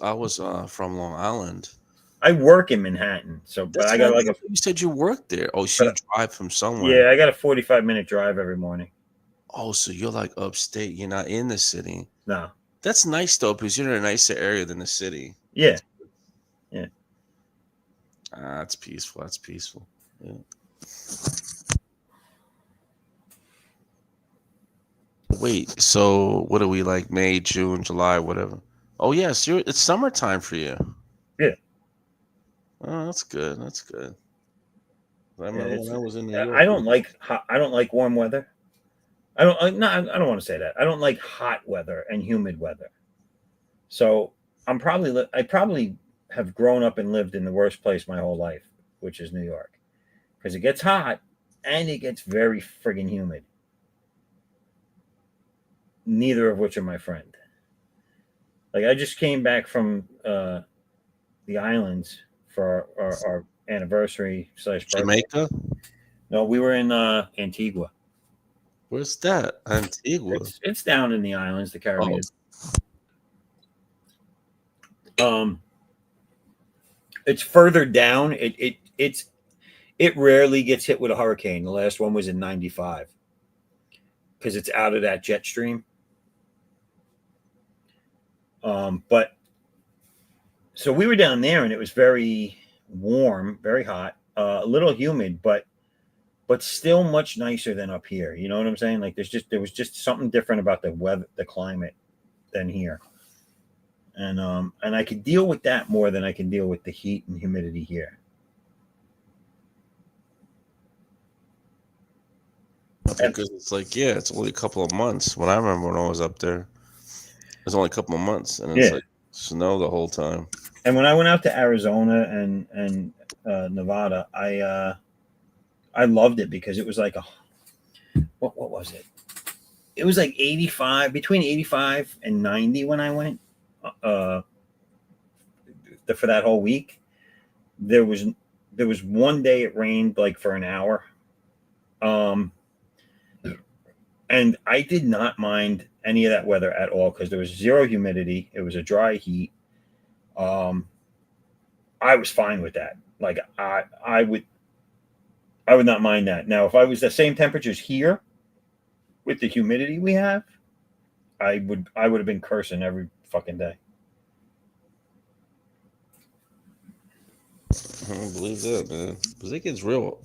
from Long Island. I work in Manhattan, but I got you said you worked there. Oh, so you drive from somewhere. yeah, I got a 45-minute drive every morning. Oh, so you're like upstate. You're not in the city. No. That's nice though, because you're in a nicer area than the city. Yeah. That's peaceful. That's peaceful. Yeah. Wait, so what are we like? May, June, July, whatever. Oh yes, it's summertime for you. Yeah. Oh, that's good. That's good. I remember when I was in New York. I don't like warm weather. I don't want to say that. I don't like hot weather and humid weather. So I probably have grown up and lived in the worst place my whole life, which is New York, because it gets hot and it gets very friggin' humid. Neither of which are my friend. Like, I just came back from the islands for our anniversary / birthday. Jamaica? No, we were in Antigua. Where's that? Antigua. It's down in the islands, the Caribbean. It's further down. It rarely gets hit with a hurricane. The last one was in '95 because it's out of that jet stream. But so we were down there, and it was very warm, very hot, a little humid, but still much nicer than up here. You know what I'm saying? Like there was just something different about the weather, the climate than here. And I could deal with that more than I can deal with the heat and humidity here. Because it's like, it's only a couple of months. When I remember when I was up there, it was only a couple of months, and it's like snow the whole time. And when I went out to Arizona and Nevada, I loved it because it was like what was it? It was like 85, between 85 and 90 when I went. For that whole week, there was one day it rained like for an hour, and I did not mind any of that weather at all because there was zero humidity. It was a dry heat. I was fine with that. Like I would not mind that. Now, if I was the same temperatures here with the humidity we have, I would have been cursing every fucking day. I don't believe that, man. Because it gets real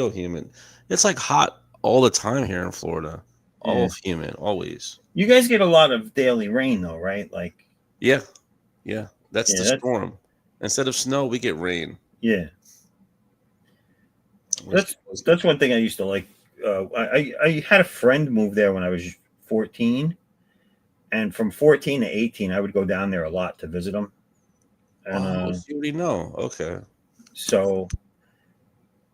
humid. It's like hot all the time here in Florida. All humid, always. You guys get a lot of daily rain, though, right? Like, yeah. That's the storm. Instead of snow, we get rain. Yeah, that's one thing I used to like. I had a friend move there when I was 14, and from 14 to 18, I would go down there a lot to visit him. And you already know. Okay. So,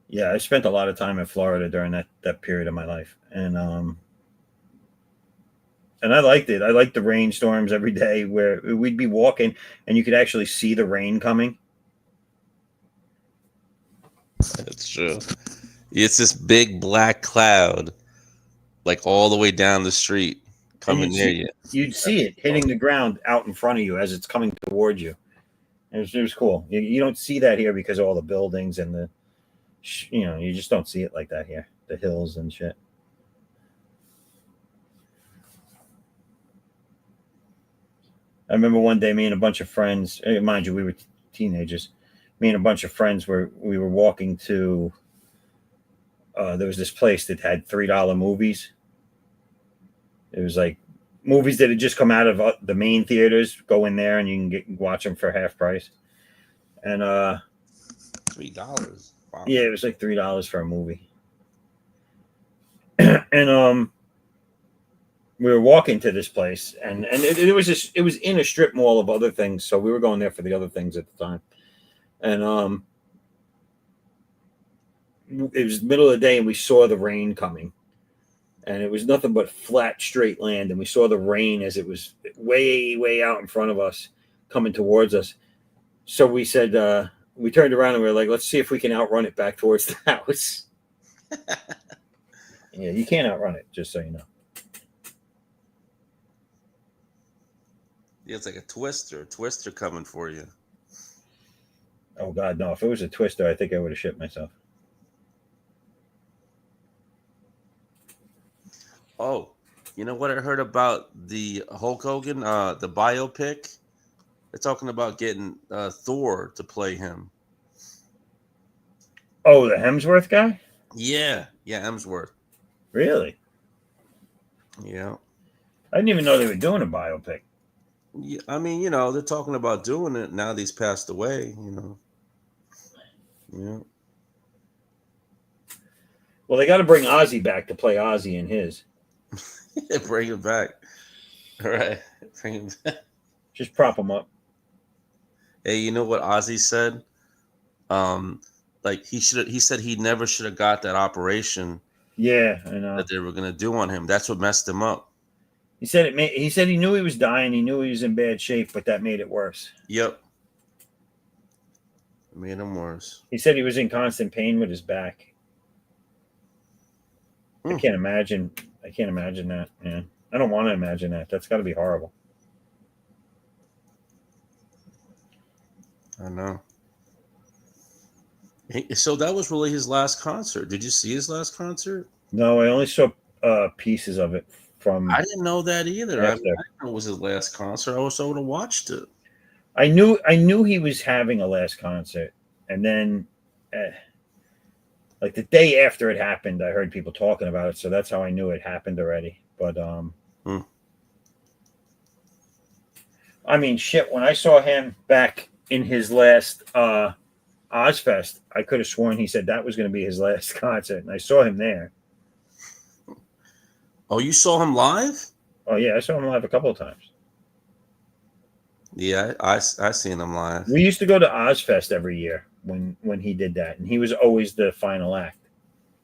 yeah, I spent a lot of time in Florida during that period of my life, and I liked it. I liked the rainstorms every day where we'd be walking and you could actually see the rain coming. That's true. It's this big black cloud, like all the way down the street, coming near you. You'd see it hitting the ground out in front of you as it's coming towards you. It was cool. You don't see that here because of all the buildings and you just don't see it like that here. The hills and shit. I remember one day, me and a bunch of friends, mind you, we were teenagers. Me and a bunch of friends we were walking to. There was this place that had $3 movies. It was like movies that had just come out of the main theaters. Go in there and you can watch them for half price. And $3. Wow. Yeah, it was like $3 for a movie. And we were walking to this place, and it was in a strip mall of other things, so we were going there for the other things at the time. And it was the middle of the day, and we saw the rain coming, and it was nothing but flat, straight land, and we saw the rain as it was way, way out in front of us, coming towards us. So we said, we turned around and we were like, let's see if we can outrun it back towards the house. Yeah, you can't outrun it, just so you know. Yeah, it's like a twister coming for you. Oh God, no! If it was a twister, I think I would have shit myself. Oh, you know what I heard about the Hulk Hogan, the biopic? They're talking about getting Thor to play him. Oh, the Hemsworth guy? Yeah, Hemsworth. Really? Yeah. I didn't even know they were doing a biopic. Yeah, I mean, they're talking about doing it now that he's passed away, Yeah. Well, they got to bring Ozzy back to play Ozzy in his. Bring him back. All right. Bring him back. Just prop him up. Hey, you know what Ozzy said? Like he said he never should have got that operation. Yeah, I know. That they were gonna do on him. That's what messed him up. He said he said he knew he was dying. He knew he was in bad shape, but that made it worse. Yep. It made him worse. He said he was in constant pain with his back. I can't imagine that, man. I don't want to imagine that. That's got to be horrible. I know. So that was really his last concert. Did you see his last concert? No, I only saw pieces of it from. I didn't know that either. I didn't know it was his last concert. I also would have watched it. I knew he was having a last concert, and then, like the day after it happened, I heard people talking about it, so that's how I knew it happened already. But I mean, shit. When I saw him back in his last Ozfest, I could have sworn he said that was going to be his last concert, and I saw him there. Oh, you saw him live? Oh yeah, I saw him live a couple of times. Yeah, I seen him live. We used to go to Ozfest every year when he did that, and he was always the final act.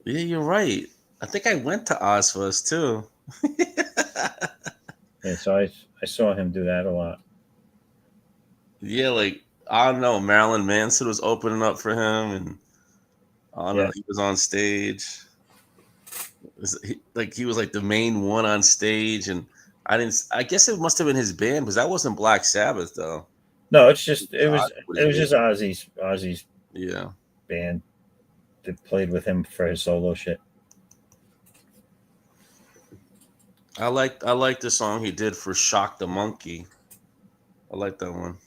Yeah, you're right. I think I went to Ozfest too. Yeah, so I saw him do that a lot. Yeah, like I don't know, Marilyn Manson was opening up for him, and I don't Yeah. know, he was on stage. He was like the main one on stage, and I guess it must have been his band because that wasn't Black Sabbath though. No, it was Ozzy just Ozzy's Yeah. band that played with him for his solo shit. I like the song he did for Shock the Monkey. I like that one.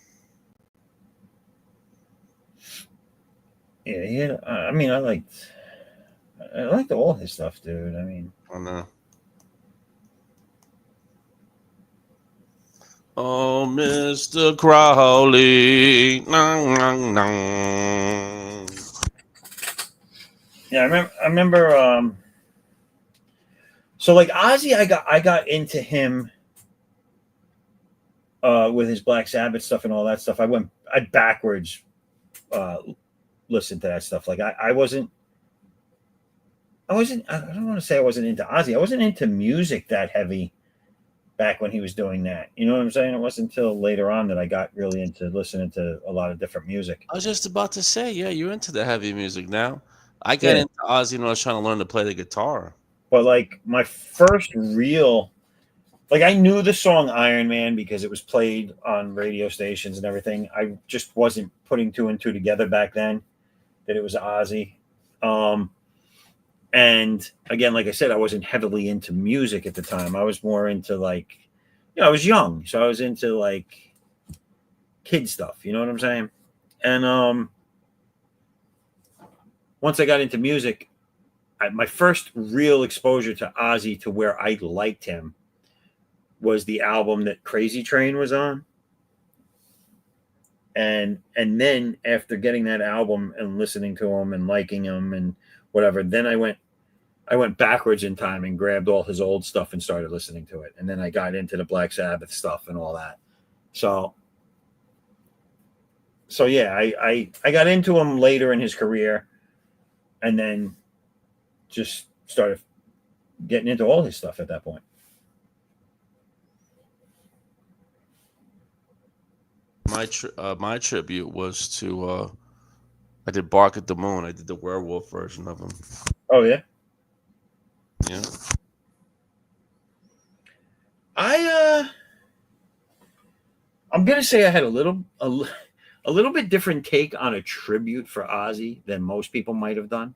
Yeah, he had, I mean, I liked all his stuff, dude. I mean, I know. Oh, Mr. Crowley. Nang, nang, nang. yeah, I remember. So like Ozzy, I got into him with his Black Sabbath stuff and all that stuff. I backwards listened to that stuff. Like I don't want to say I wasn't into Ozzy. I wasn't into music that heavy back when he was doing that. You know what I'm saying? It wasn't until later on that I got really into listening to a lot of different music. I was just about to say, yeah, you're into the heavy music now. I got Yeah. into Ozzy when I was trying to learn to play the guitar. But like my first real, like I knew the song Iron Man because it was played on radio stations and everything. I just wasn't putting two and two together back then that it was Ozzy. And again, like I said, I wasn't heavily into music at the time. I was more into like, I was young, so I was into like kid stuff. You know what I'm saying? And once I got into music, my first real exposure to Ozzy to where I liked him was the album that Crazy Train was on. And then after getting that album and listening to him and liking him and whatever, then I went backwards in time and grabbed all his old stuff and started listening to it. And then I got into the Black Sabbath stuff and all that. So yeah, I got into him later in his career and then just started getting into all his stuff at that point. My tribute was to I did Bark at the Moon. I did the werewolf version of him. Oh yeah. Yeah. I'm gonna say I had a little bit different take on a tribute for Ozzy than most people might have done,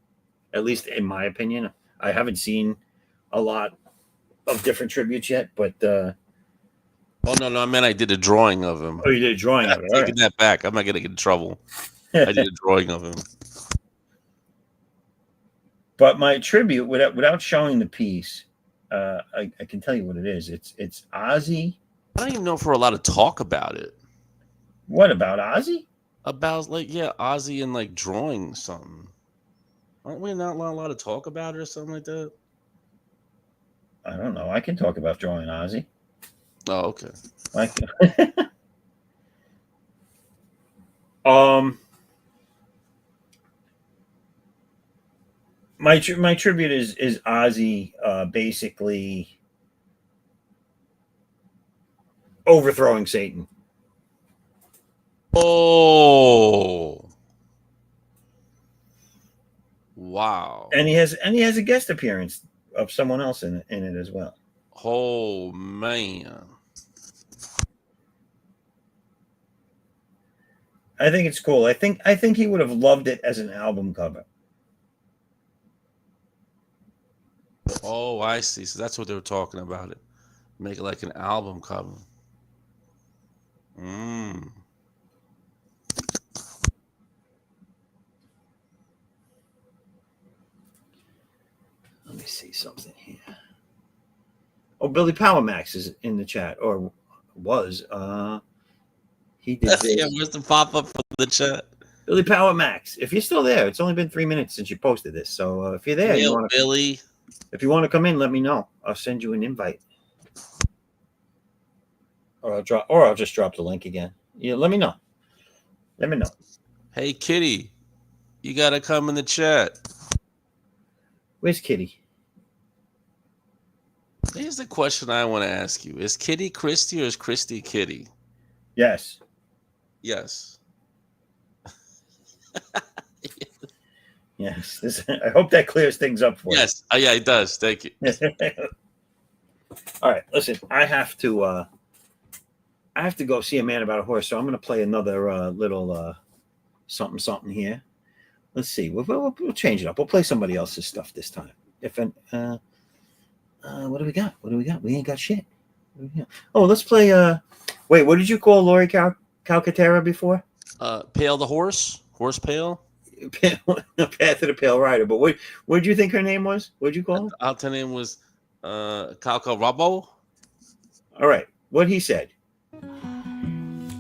at least in my opinion. I haven't seen a lot of different tributes yet, but Oh no, I meant I did a drawing of him. oh, you did a drawing of I'm it. taking that back. I'm not gonna get in trouble. I did a drawing of him. But my tribute, without showing the piece, I can tell you what it is. It's Ozzy. I don't even know if we're allowed to talk about it. What about Ozzy? About Ozzy and like drawing something. Aren't we not allowed to talk about it or something like that? I don't know. I can talk about drawing Ozzy. Oh, okay. My tribute is Ozzy basically overthrowing Satan. Oh, wow! And he has a guest appearance of someone else in it as well. Oh man! I think it's cool. I think he would have loved it as an album cover. Oh, I see. So that's what they were talking about. It make it like an album cover. Let me see something here. Oh, Billy Power Max is in the chat, or was. He did. Yeah, where's the pop up for the chat? Billy Power Max. If you're still there, it's only been 3 minutes since you posted this. So if you're there, Billy. If you want to come in, let me know. I'll send you an invite. or I'll just drop the link again. Yeah, let me know. Let me know. Hey, Kitty, you gotta come in the chat. Where's Kitty? Here's the question I want to ask you: is Kitty Christy or is Christy Kitty? Yes. Yes. Yes. I hope that clears things up for Yes. Oh, yeah, it does. Thank you. you. All right. Listen, I have to go see a man about a horse, so I'm going to play another little something here. Let's see. We'll change it up. We'll play somebody else's stuff this time. What do we got? We ain't got shit. Oh, let's play. Wait, what did you call Lori Calcaterra before? Pale the horse pale. Path of the Pale Rider. But what did you think her name was? What did you call her? Her name was Calca Rabo. All right. What he said.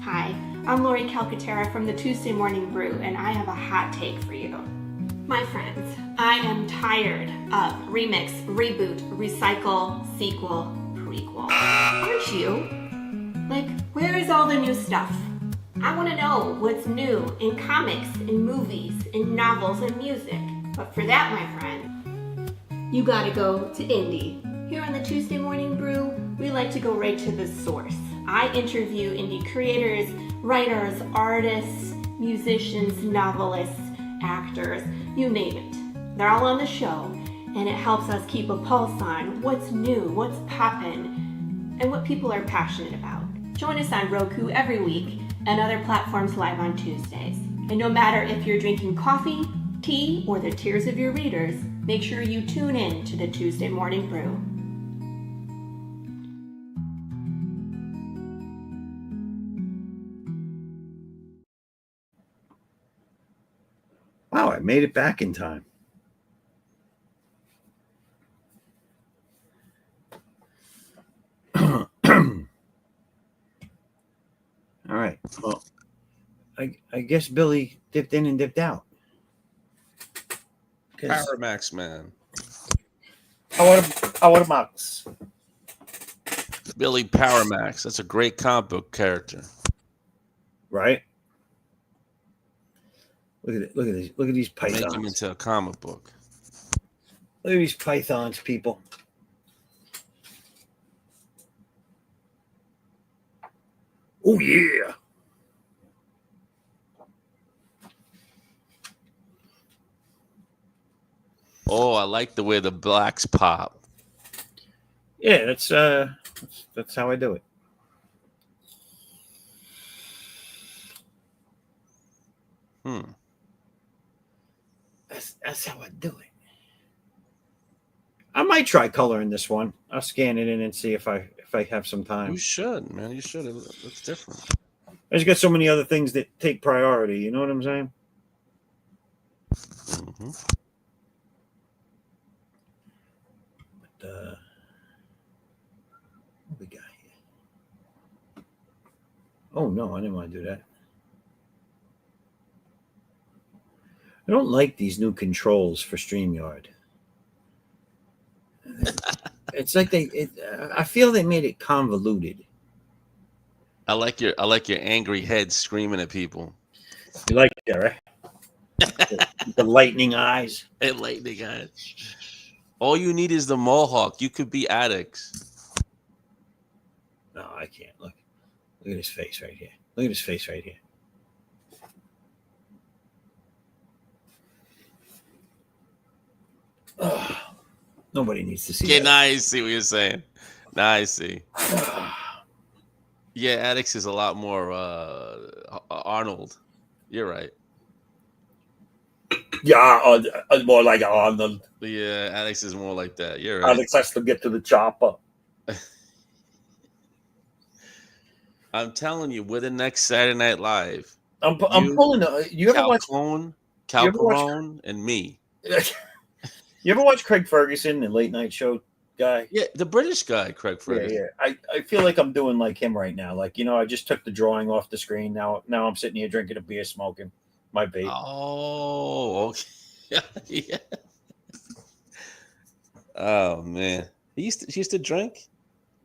Hi, I'm Lori Calcaterra from the Tuesday Morning Brew, and I have a hot take for you. My friends, I am tired of remix, reboot, recycle, sequel, prequel. Aren't you? Like, where is all the new stuff? I want to know what's new in comics, in movies, in novels, and music. But for that, my friend, you gotta go to indie. Here on the Tuesday Morning Brew, we like to go right to the source. I interview indie creators, writers, artists, musicians, novelists, actors, you name it. They're all on the show, and it helps us keep a pulse on what's new, what's poppin', and what people are passionate about. Join us on Roku every week and other platforms live on Tuesdays. And no matter if you're drinking coffee, tea, or the tears of your readers, make sure you tune in to the Tuesday Morning Brew. Wow, I made it back in time. All right. Well, I guess Billy dipped in and dipped out. Paramax man. How about Max? Billy Paramax. That's a great comic book character. Right? Look at it. Look at these pythons. Make him into a comic book. Look at these pythons, people. Oh yeah. Oh, I like the way the blacks pop. Yeah, that's how I do it. That's how I do it. I might try coloring this one. I'll scan it in and see if I have some time. You should, man. You should. It's different. I just got so many other things that take priority. You know what I'm saying? Mm-hmm. But what we got here? Oh no, I didn't want to do that. I don't like these new controls for StreamYard. It's like I feel they made it convoluted. I like your angry head screaming at people. You like that, right? the lightning eyes. And lightning eyes. All you need is the mohawk. You could be addicts. No, I can't. Look at his face right here. Look at his face right here. Oh, nobody needs to see that. Now I see what you're saying. Now I see. Yeah, addicts is a lot more Arnold. You're right. Yeah, more like Arnold. Yeah, addicts is more like that. You're right. Alex has to get to the chopper. I'm telling you, we're the next Saturday Night Live. I'm pulling. You ever watch Calcarone, and me? You ever watch Craig Ferguson, the late night show guy? Yeah, the British guy, Craig Ferguson. Yeah. I feel like I'm doing like him right now. Like, I just took the drawing off the screen. Now I'm sitting here drinking a beer, smoking my vape. Oh, okay. Yeah. Oh man, he used to drink.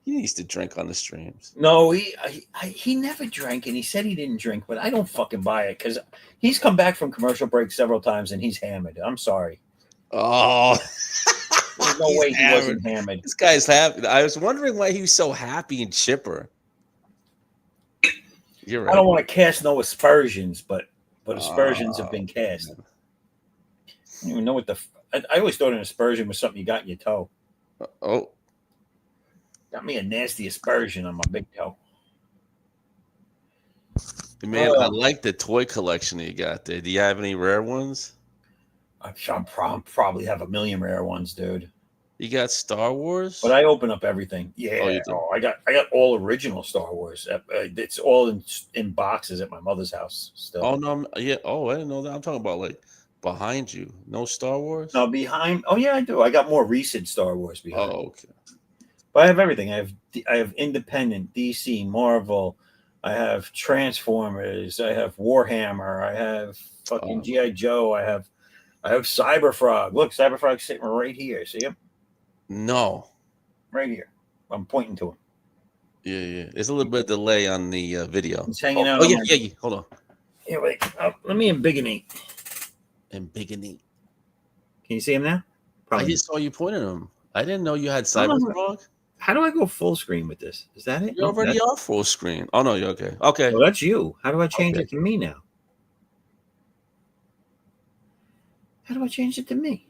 He needs to drink on the streams. No, he never drank, and he said he didn't drink, but I don't fucking buy it because he's come back from commercial break several times and he's hammered. I'm sorry. Oh, There's no he's way he hammered. wasn't hammered. This guy's happy. I was wondering why he was so happy and chipper. You're right. I don't want to cast no aspersions, but aspersions have been cast. Man. I don't even know what I always thought an aspersion was something you got in your toe. Oh, Got me a nasty aspersion on my big toe. man, I like the toy collection that you got there. Do you have any rare ones? I'm probably have a million rare ones, dude. You got Star Wars? But I open up everything. Yeah. Oh, you do? I got all original Star Wars. It's all in boxes at my mother's house still. Oh no, yeah. Oh, I didn't know that. I'm talking about like behind you. No Star Wars? No, behind. Oh yeah, I do. I got more recent Star Wars behind. Oh, okay. But I have everything. I have independent, DC, Marvel. I have Transformers. I have Warhammer. I have fucking G.I. Joe. I have Cyberfrog. Look, Cyberfrog's sitting right here. See him? No. Right here. I'm pointing to him. Yeah. There's a little bit of delay on the video. He's hanging out. Oh, yeah. Hold on. Here, wait. Let me embiggenate. And big and neat. Can you see him now? I just saw you pointing at him. I didn't know you had Cyberfrog. How do I go full screen with this? Is that it? You already are full screen. Oh no, you're okay. Okay. Well, that's you. How do I change it to me now? How do I change it to me?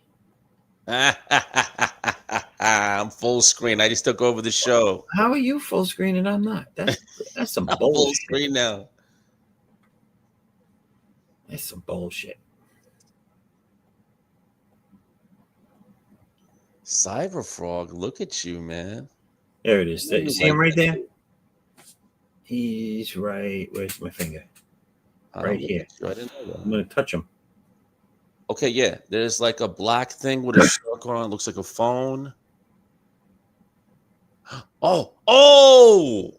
I'm full screen. I just took over the show. How are you full screen and I'm not? That's some I'm bullshit. full screen now. That's some bullshit. Cyberfrog, look at you, man. There it is. You see him right there? He's right. Where's my finger? Right here. I didn't know that. I'm going to touch him. Okay, yeah. There's like a black thing with a circle on it. Looks like a phone. Oh!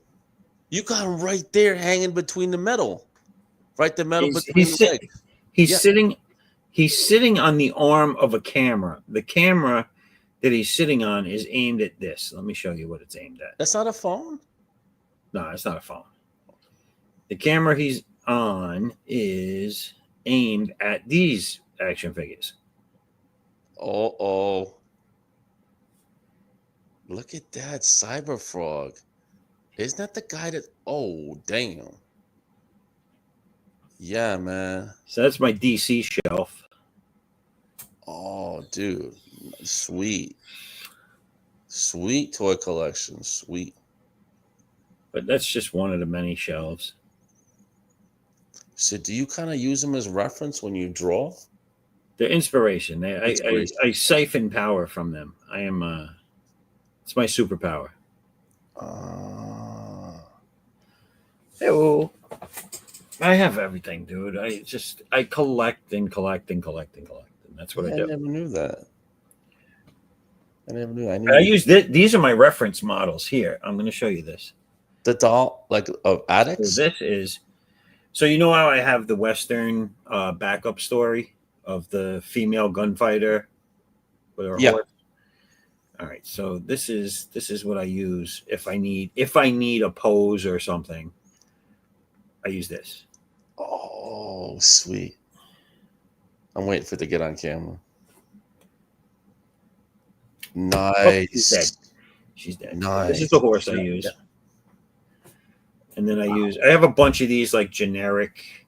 You got him right there hanging between the metal. Right the metal between the legs. He's sitting on the arm of a camera. The camera that he's sitting on is aimed at this. Let me show you what it's aimed at. That's not a phone? No, it's not a phone. The camera he's on is aimed at these action figures. Oh. Look at that Cyberfrog. Isn't that the guy that... Oh, damn. Yeah, man. So that's my DC shelf. Oh, dude. Sweet toy collection. Sweet. But that's just one of the many shelves. So do you kind of use them as reference when you draw? They're inspiration. I siphon power from them. It's my superpower. Hello. I have everything, dude. I collect and collect and collect and collect. And that's what I do. I never knew that. I never knew. I use these are my reference models here. I'm going to show you this. The doll, like of addicts. So this is. So you know how I have the Western backup story of the female gunfighter with her horse? All right. So this is what I use if I need a pose or something. I use this. Oh, sweet. I'm waiting for it to get on camera. Nice. Oh, she's dead. Nice. This is the horse I use. And then I have a bunch of these like generic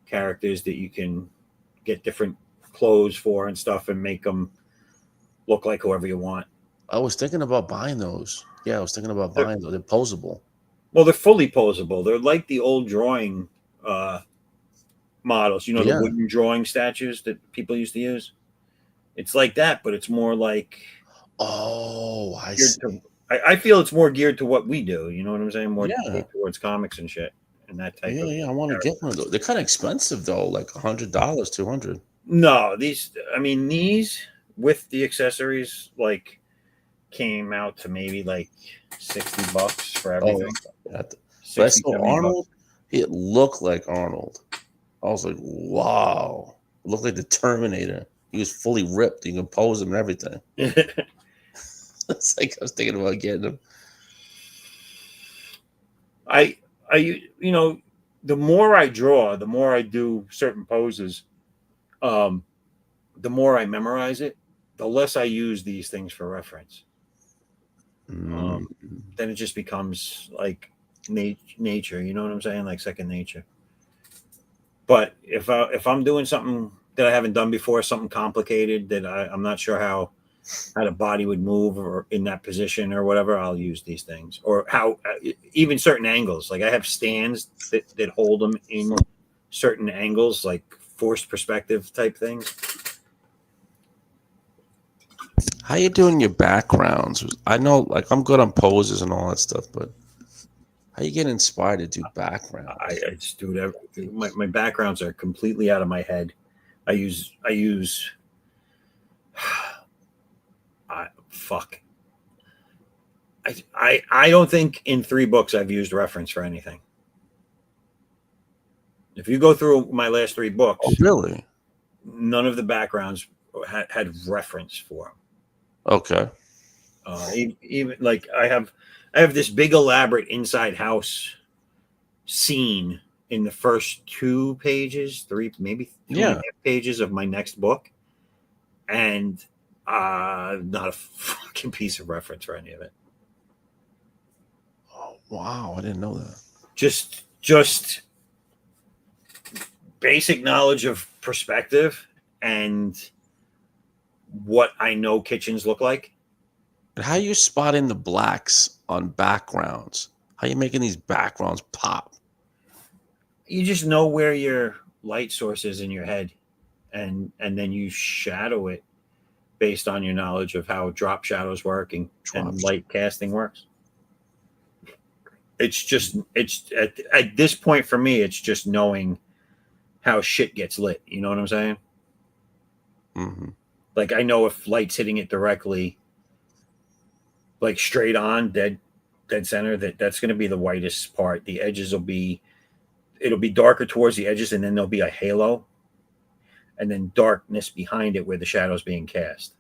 characters that you can get different clothes for and stuff and make them look like whoever you want. I was thinking about buying those. Yeah, I was thinking about buying those. They're posable. Well, they're fully posable. They're like the old drawing models. You know, the wooden drawing statues that people used to use? It's like that, but it's more like... Oh, I see. I feel it's more geared to what we do. You know what I'm saying? More towards comics and shit and that type of. Yeah. I want to get one of those. They're kind of expensive though, like $100, $200. No, these with the accessories like came out to maybe like $60 for everything. But I saw Arnold. It looked like Arnold. I was like, wow. It looked like the Terminator. He was fully ripped. You can pose him and everything. It's like I was thinking about getting him. you know, the more I draw, the more I do certain poses, the more I memorize it, the less I use these things for reference. Then it just becomes like nature. You know what I'm saying? Like second nature. But if I'm doing something that I haven't done before, something complicated that I'm not sure how the body would move or in that position or whatever, I'll use these things. Or how even certain angles. Like I have stands that hold them in certain angles, like forced perspective type things. How you doing your backgrounds? I know, like, I'm good on poses and all that stuff, but how you get inspired to do backgrounds? I just do it. My backgrounds are completely out of my head. I use fuck. I don't think in 3 books I've used reference for anything. If you go through my last 3 books, Oh, really? None of the backgrounds had reference for them. Okay. Even like I have this big elaborate inside house scene in the first 2 pages, 3, maybe 2.5 pages of my next book, and not a fucking piece of reference for any of it. Oh, wow, I didn't know that. Just basic knowledge of perspective and what I know kitchens look like. And how you spotting the blacks on backgrounds? How you making these backgrounds pop? You just know where your light source is in your head, and then you shadow it based on your knowledge of how drop shadows work and light casting works. It's at this point for me, it's just knowing how shit gets lit. You know what I'm saying? Mm-hmm. Like I know if light's hitting it directly, like straight on, dead center, that's going to be the whitest part. The edges it'll be darker towards the edges, and then there'll be a halo, and then darkness behind it where the shadow's being cast.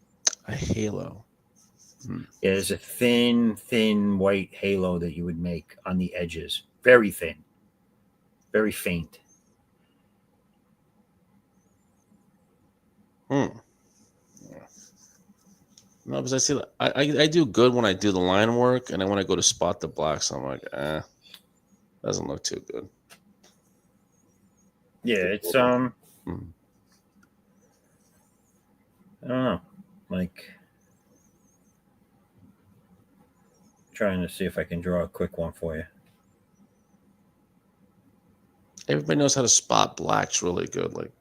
A halo. Yeah, there's a thin white halo that you would make on the edges. Very thin. Very faint. No, because I see I do good when I do the line work, and then when I go to spot the blacks, I'm like, doesn't look too good. Yeah, it's I don't know. Like trying to see if I can draw a quick one for you. Everybody knows how to spot blacks really good, like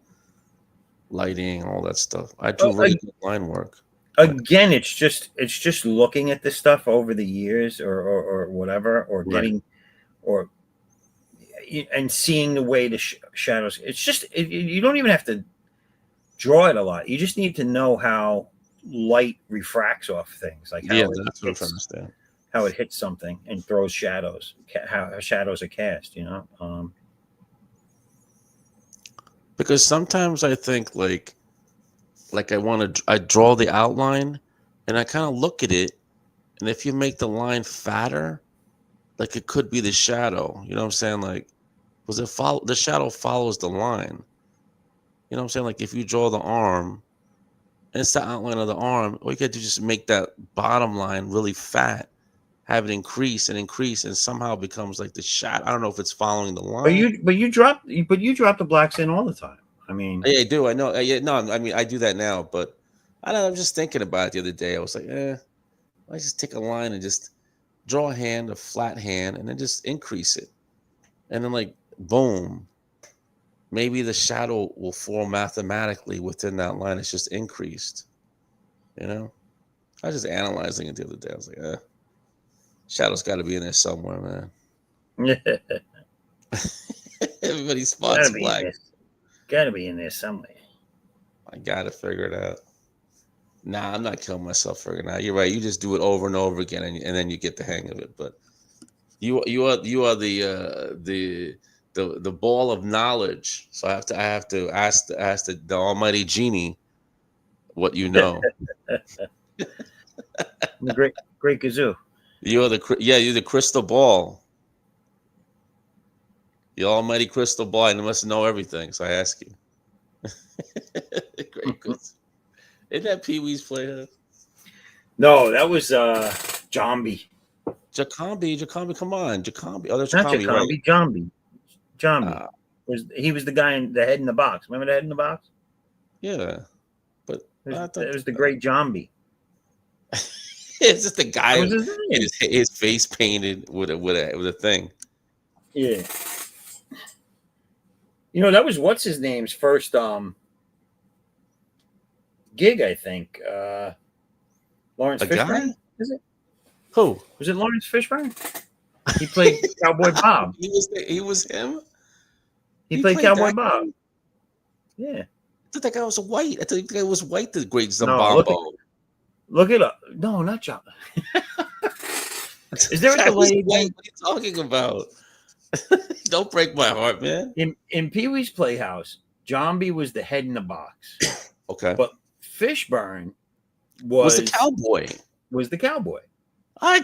lighting, all that stuff. I do really good line work. Again, it's just looking at this stuff over the years or whatever, or getting or and seeing the way the shadows. It's just you don't even have to draw it a lot. You just need to know how light refracts off things, like how that's what I'm trying to understand. How it hits something and throws shadows, how shadows are cast, you know? Because sometimes I think like I draw the outline and I kind of look at it, and if you make the line fatter, like it could be the shadow, you know what I'm saying? Like, because the shadow follows the line. You know what I'm saying? Like if you draw the arm and it's the outline of the arm, all you got to do is just make that bottom line really fat, have it increase, and somehow it becomes like the shadow. I don't know if it's following the line. But you drop the blacks in all the time. I mean, yeah, I do. I know. Yeah, no, I mean I do that now, but I don't know. I'm just thinking about it the other day. I was like, I just take a line and just draw a flat hand, and then just increase it, and then like boom, maybe the shadow will form mathematically within that line. It's just increased. You know, I was just analyzing it the other day. I was like, shadow's got to be in there somewhere, man. Everybody spots black. Gotta be in there somewhere. I gotta figure it out. Nah, I'm not killing myself figuring it out. You're right. You just do it over and over again, and then you get the hang of it. But you are the ball of knowledge. So I have to ask the almighty genie what you know. The great kazoo. You're the crystal ball. The almighty crystal ball, and must know everything. So I ask you. Great. Isn't that Pee Wee's Playhouse? No, that was Jambi. Jacoby, come on. Jacoby. Oh, that's Not Jacoby, right? Jambi. Jambi. He was the guy in the head in the box. Remember the head in the box? Yeah. But It was the great Jambi. It's just the guy What was his name? his face painted with a thing. Yeah. You know, that was what's his name's first gig, I think. Lawrence Fishburne? Is it? Who? Was it Lawrence Fishburne? He played Cowboy Bob. He was him? He played Cowboy Bob. Guy? Yeah. I thought that guy was white. I thought that guy was white, the great No, Zimbabwe. look it up. No, not John. Is there a delay? What are you talking about? Don't break my heart, man. In Pee Wee's Playhouse, Jambi was the head in the box. Okay. But Fishburne was the cowboy. Was the cowboy.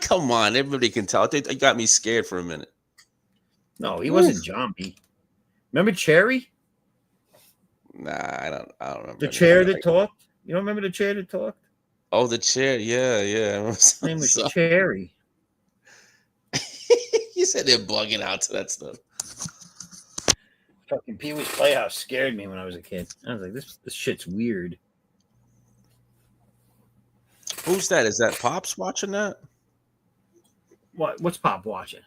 Come on. Everybody can tell. They got me scared for a minute. No, he wasn't Jambi. Remember Cherry? Nah, I don't remember. The chair that talked? You don't remember the chair that talked? Oh, the chair. Yeah. His name was Cherry. You said they're bugging out to that stuff. Fucking Pee Wee's Playhouse scared me when I was a kid. I was like, this shit's weird. Who's that? Is that Pops watching that? What's Pop watching?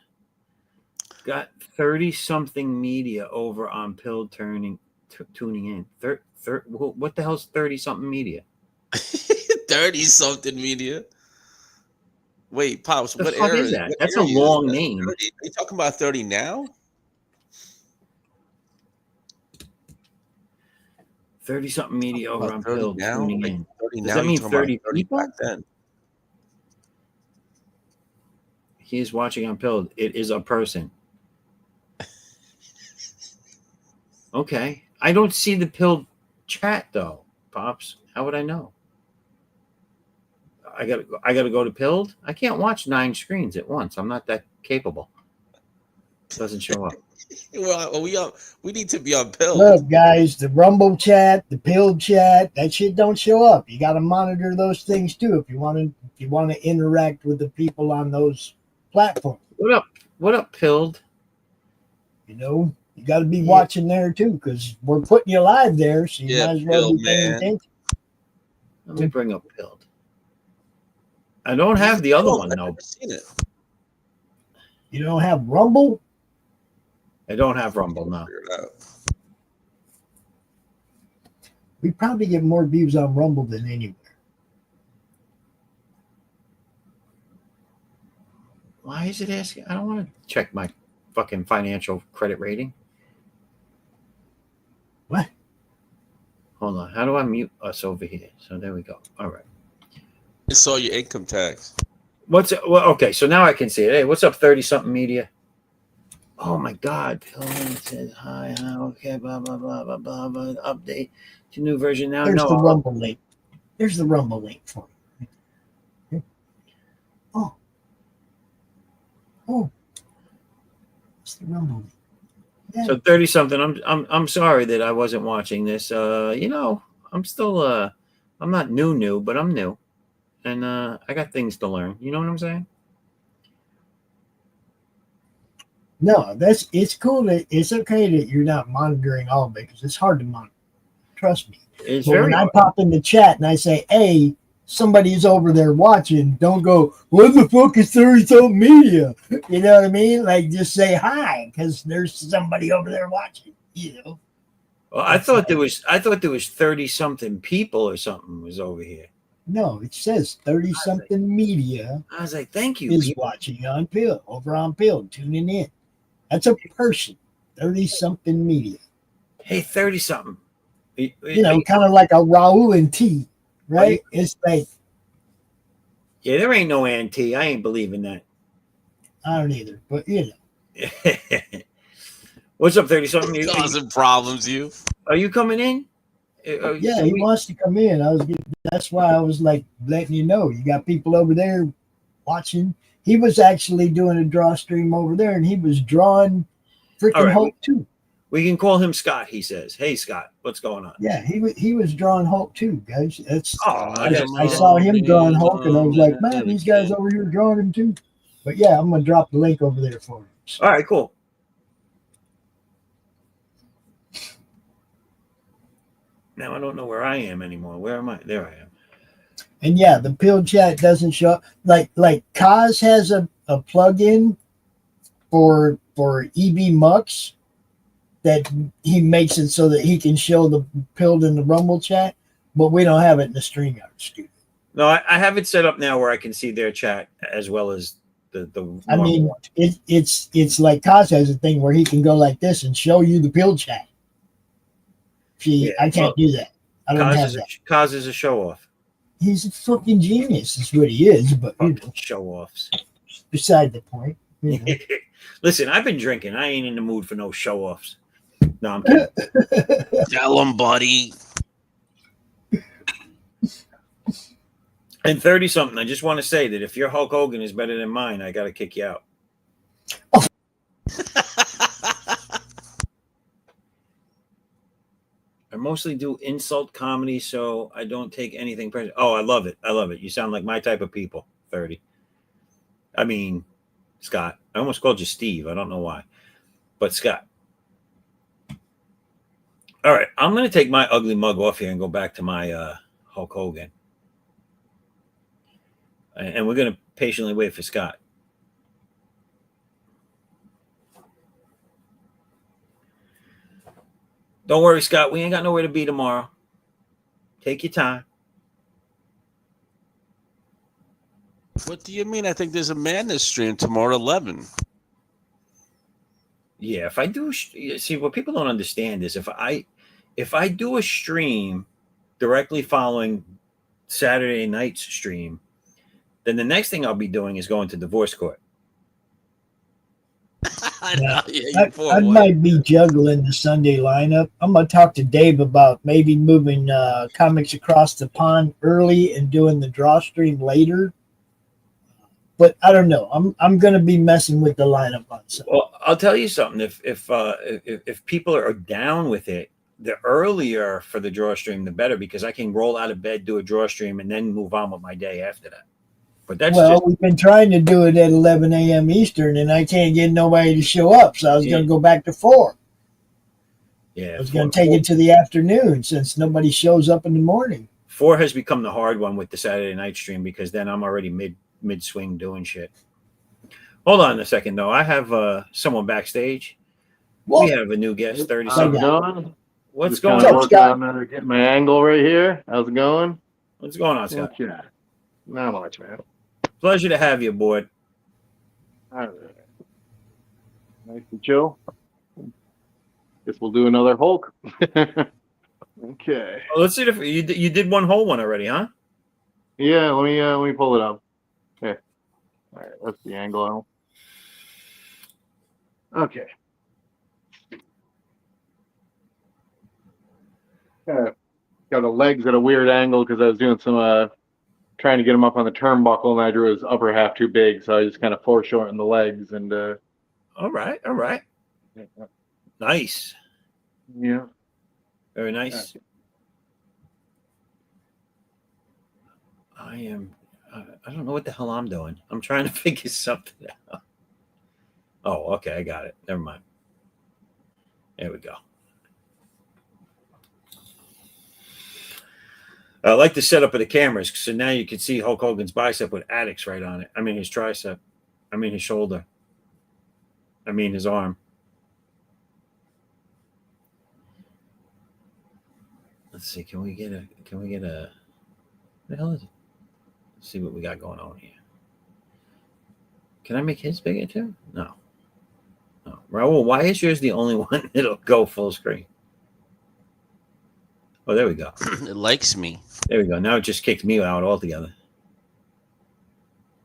Got 30-something media over on Pill tuning in. What the hell's 30-something media? 30-something media. Wait, Pops, what fuck era is that? That's a long name. 30? Are you talking about 30 now? 30-something media over on Pill tuning in. 30 Does now, that mean 30 30 people? back then? He is watching on Pill. It is a person. Okay. I don't see the Pill chat though, Pops. How would I know? I gotta go to Pilled. I can't watch 9 screens at once. I'm not that capable. It doesn't show up. Well, we need to be on Pill. Look, guys, the Rumble chat, the Pill chat, that shit don't show up. You got to monitor those things too if you want to interact with the people on those platforms. What up, Pilled? You know, you got to be watching there too because we're putting you live there, so you might as well be paying attention. Let me bring up Pilled. I don't have the other one though. Seen it. You don't have Rumble? I don't have Rumble now. We probably get more views on Rumble than anywhere. Why is it asking? I don't want to check my fucking financial credit rating. What? Hold on. How do I mute us over here? So there we go. All right. I saw your income tax. Okay, so now I can see it. Hey, what's up, 30-something media? Oh my God. Pillman says hi. Okay, blah, blah, blah, blah, blah, blah. Update to new version now. There's the Rumble link. There's the Rumble link for you. Oh. It's the Rumble link. Yeah. So 30-something. I'm sorry that I wasn't watching this. You know, I'm still I'm not new, but I'm new. And I got things to learn. You know what I'm saying? No, it's cool that it's okay that you're not monitoring all of it because it's hard to monitor. Trust me. It's but very when hard. I pop in the chat and I say, hey, somebody's over there watching, don't go, what the fuck is 30-something media? You know what I mean? Like just say hi because there's somebody over there watching, you know. Well, I thought there was 30-something people or something was over here. No, it says 30-something media. I was like, thank you. Is people. watching on Pill, over on Pill, tuning in. That's a person. 30-something media. Hey, 30-something. You know, kind of like a Raul and T, right? It's like, yeah, there ain't no anti. I ain't believing that. I don't either, but you know. What's up, 30-something? Causing problems, you. Are you coming in? Yeah, he wants to come in. That's why I was like letting you know. You got people over there watching. He was actually doing a draw stream over there, and he was drawing freaking All right. Hulk too. We can call him Scott. He says, "Hey, Scott, what's going on?" Yeah, he was drawing Hulk too, guys. That's Oh, I saw him drawing Hulk, and I was like, man, these guys over here drawing him too. But yeah, I'm gonna drop the link over there for him. all right, cool. Now I don't know where I am anymore. Where am I? There I am. And yeah, the pill chat doesn't show up. Like Kaz has a plug-in for EB Mux that he makes it so that he can show the pilled in the Rumble chat, but we don't have it in the StreamYard studio. No, I have it set up now where I can see their chat as well as the. I mean, it's like Kaz has a thing where he can go like this and show you the pill chat. See, I can't do that. I don't have that. Kaz is a show off. He's a fucking genius, is what he is. But you know, Show offs. Beside the point. You know. Listen, I've been drinking. I ain't in the mood for no show offs. No, I'm kidding. Tell him, buddy. And 30 something, I just want to say that if your Hulk Hogan is better than mine, I got to kick you out. I mostly do insult comedy, so I don't take anything personal. Oh, I love it. I love it. You sound like my type of people, 30. I mean, Scott. I almost called you Steve. I don't know why. But Scott. All right. I'm going to take my ugly mug off here and go back to my Hulk Hogan. And we're going to patiently wait for Scott. Don't worry, Scott. We ain't got nowhere to be tomorrow. Take your time. What do you mean? I think there's a madness stream tomorrow at 11. Yeah, if I do, see what people don't understand is if I do a stream directly following Saturday night's stream, then the next thing I'll be doing is going to divorce court. I might be juggling the Sunday lineup. I'm going to talk to Dave about maybe moving comics across the pond early and doing the draw stream later. But I don't know. I'm going to be messing with the lineup on Sunday. Well, I'll tell you something. If people are down with it, the earlier for the draw stream, the better, because I can roll out of bed, do a draw stream, and then move on with my day after that. But that's we've been trying to do it at 11 a.m. Eastern, and I can't get nobody to show up, so I was going to go back to 4. Yeah, I was going to take it to the afternoon since nobody shows up in the morning. 4 has become the hard one with the Saturday night stream because then I'm already mid swing doing shit. Hold on a second, though. I have someone backstage. What? We have a new guest. 30 How's it seconds. going? What's Just going kinda on? working on there, getting my angle right here. How's it going? What's going on, Scott? Okay. Not much, man. Pleasure to have you aboard. All right. Nice to chill. Guess we'll do another Hulk. Okay. Well, let's see if you did one whole one already, huh? Yeah, let me pull it up. Okay. All right, that's the angle. Okay. Got the legs at a weird angle because I was doing some trying to get him up on the turnbuckle, and I drew his upper half too big, so I just kind of foreshortened the legs and. All right. Nice. Yeah. Very nice. Okay. I don't know what the hell I'm doing. I'm trying to figure something out. Oh, okay. I got it. Never mind. There we go. I like the setup of the cameras. So now you can see Hulk Hogan's bicep with addicts right on it. I mean, his tricep. I mean, his shoulder. I mean, his arm. Let's see. Can we get a, what the hell is it? Let's see what we got going on here. Can I make his bigger too? No. Raul, why is yours the only one that'll go full screen? Oh, there we go. It likes me. There we go. Now it just kicked me out altogether.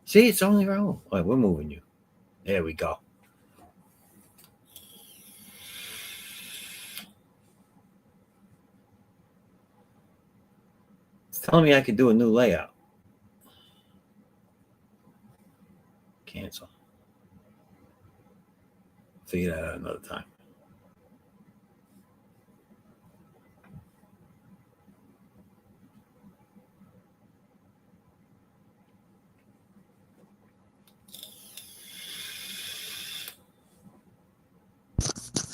See, it's only Raul. All right, we're moving you. There we go. It's telling me I could do a new layout. Cancel. figure that out another time.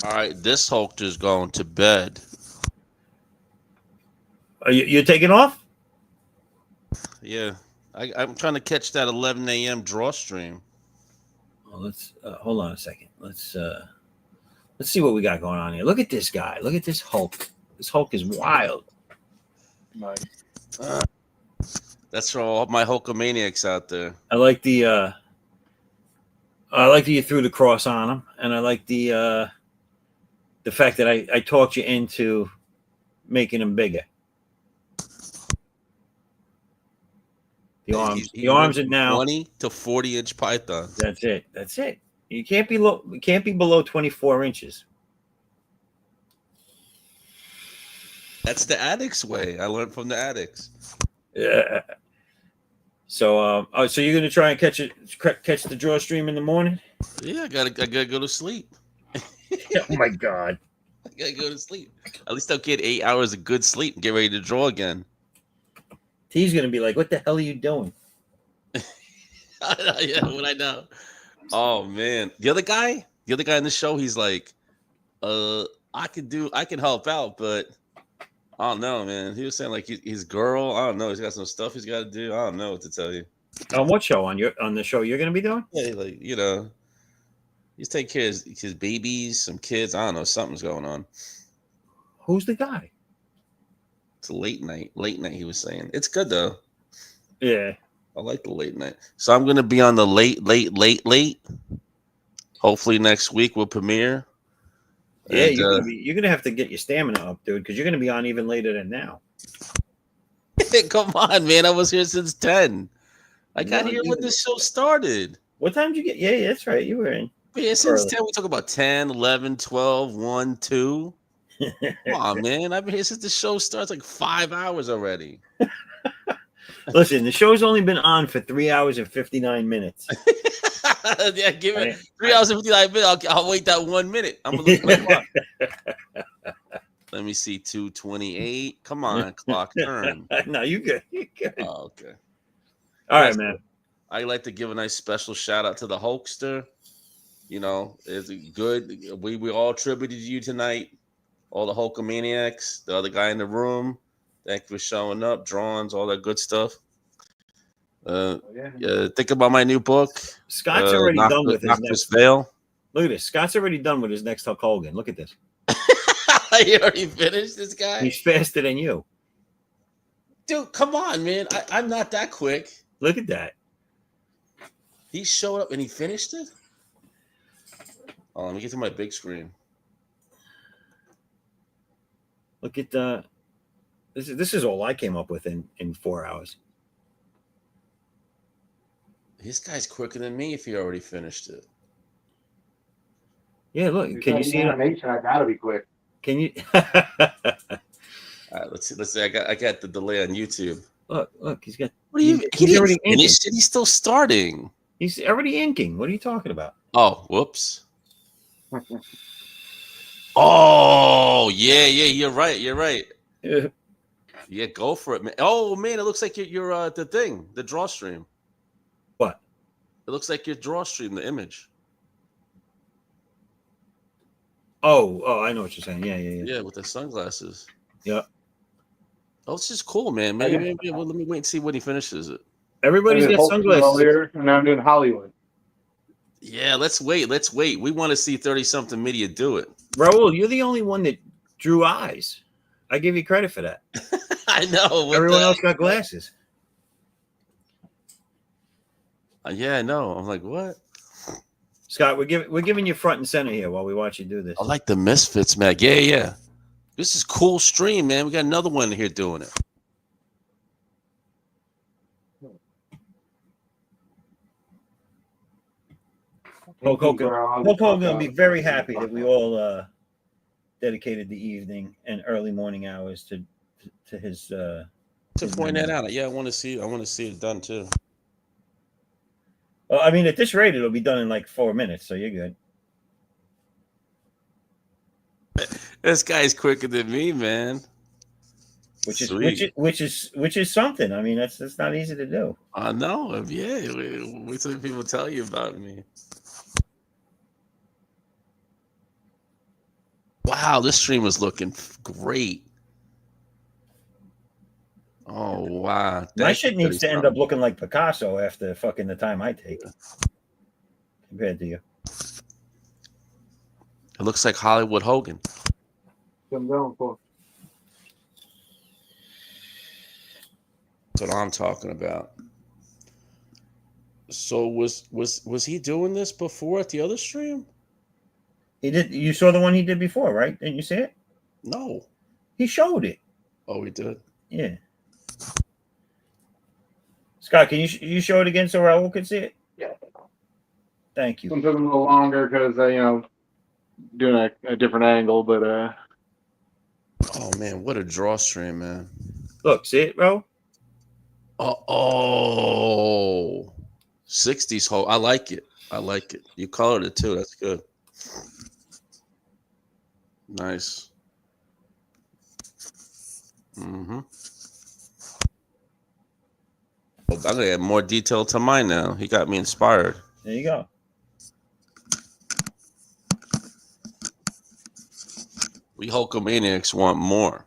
All right, this Hulkster's going to bed. Are you taking off? Yeah, I'm trying to catch that 11 a.m. draw stream. Well, let's hold on a second. Let's see what we got going on here. Look at this guy. Look at this Hulk. This Hulk is wild. Nice. That's for all my Hulkamaniacs out there. I like that you threw the cross on him, and I like the fact that I talked you into making him bigger. The arms are now 20 to 40-inch python. That's it. That's it. You can't be below 24 inches. That's the addicts way. I learned from the addicts. Yeah. So so you're gonna try and catch the draw stream in the morning? Yeah, I gotta go to sleep. Oh my God. I gotta go to sleep. At least I'll get 8 hours of good sleep and get ready to draw again. He's gonna be like, "What the hell are you doing?" Yeah, what I know. Oh man, the other guy in the show, he's like, I can help out, but I don't know, man. He was saying like his girl, I don't know, he's got some stuff he's got to do. I don't know what to tell you. On what show? On the show you're gonna be doing? Yeah, like he's taking care of his babies, some kids. I don't know, something's going on. Who's the guy? It's a late night. He was saying it's good though. Yeah, I like the late night. So I'm gonna be on the late. Hopefully next week we'll premiere. Yeah, and, you're gonna have to get your stamina up, dude, because you're gonna be on even later than now. Come on, man! I was here since 10. I got here when the show started. What time did you get? Yeah, that's right. You were in. Yeah, since 10. We talk about 10, 11, 12, 1, 2. Come on, man! I've been here since the show starts, like 5 hours already. Listen, the show's only been on for 3 hours and 59 minutes. Yeah, give it 3 hours and 59 minutes. I'll wait that 1 minute. I'm gonna look at my clock. Let me see, 2:28. Come on, clock turn. No, you good. You good. Oh, okay. All right, man. I'd like to give a nice special shout out to the Hulkster. It's good. We all tributed you tonight. All the Hulkamaniacs, the other guy in the room. Thank you for showing up, drawings, all that good stuff. Think about my new book. Scott's already done with his next Veil. Look at this. Scott's already done with his next Hulk Hogan. Look at this. You already finished this guy? He's faster than you. Dude, come on, man. I'm not that quick. Look at that. He showed up and he finished it? Oh, let me get to my big screen. Look at this is all I came up with in 4 hours. This guy's quicker than me if he already finished it. Yeah, look. Can you see animation? I gotta be quick. Can you? All right, let's see. I got the delay on YouTube. Look. He's got. What are you? He's already finished it. He's still starting. He's already inking. What are you talking about? Oh, whoops. Oh, yeah. You're right. Yeah, go for it, man. Oh man, it looks like you're the draw stream. What? It looks like your draw stream, the image. Oh, I know what you're saying. Yeah. Yeah, with the sunglasses. Yeah. Oh, it's just cool, man. Maybe well, let me wait and see when he finishes it. Everybody's got sunglasses. Earlier, and now I'm doing Hollywood. Yeah, let's wait. We want to see 30-something media do it. Raul, you're the only one that drew eyes. I give you credit for that. I know. Everyone else got glasses. Yeah, I know. I'm like, what? Scott, we're giving you front and center here while we watch you do this. I like the Misfits, man. Yeah. This is cool stream, man. We got another one here doing it. Hulk Hogan will be very happy that we all dedicated the evening and early morning hours to his. To point that out, yeah, I want to see it done too. Well, I mean, at this rate, it'll be done in like 4 minutes, so you're good. This guy's quicker than me, man. Which is Sweet. which is something. I mean, that's not easy to do. I know. Yeah. Wait till people tell you about me. Wow, this stream is looking great. Oh wow. My That shit could needs be to end something. up looking like Picasso after fucking the time I take compared to you. It looks like Hollywood Hogan. I'm going for. That's what I'm talking about. So was he doing this before at the other stream? He did. You saw the one he did before, right? Didn't you see it? No. He showed it. Oh, he did. Yeah. Scott, can you show it again so Raul can see it? Yeah. Thank you. Some took a little longer because doing a different angle, but Oh man, what a draw stream, man. Look, see it, Raul? Oh, 60s hole. I like it. I like it. You colored it too. That's good. Nice. Mm-hmm. I'm gonna add more detail to mine now. He got me inspired. There you go. We Hulkamaniacs want more.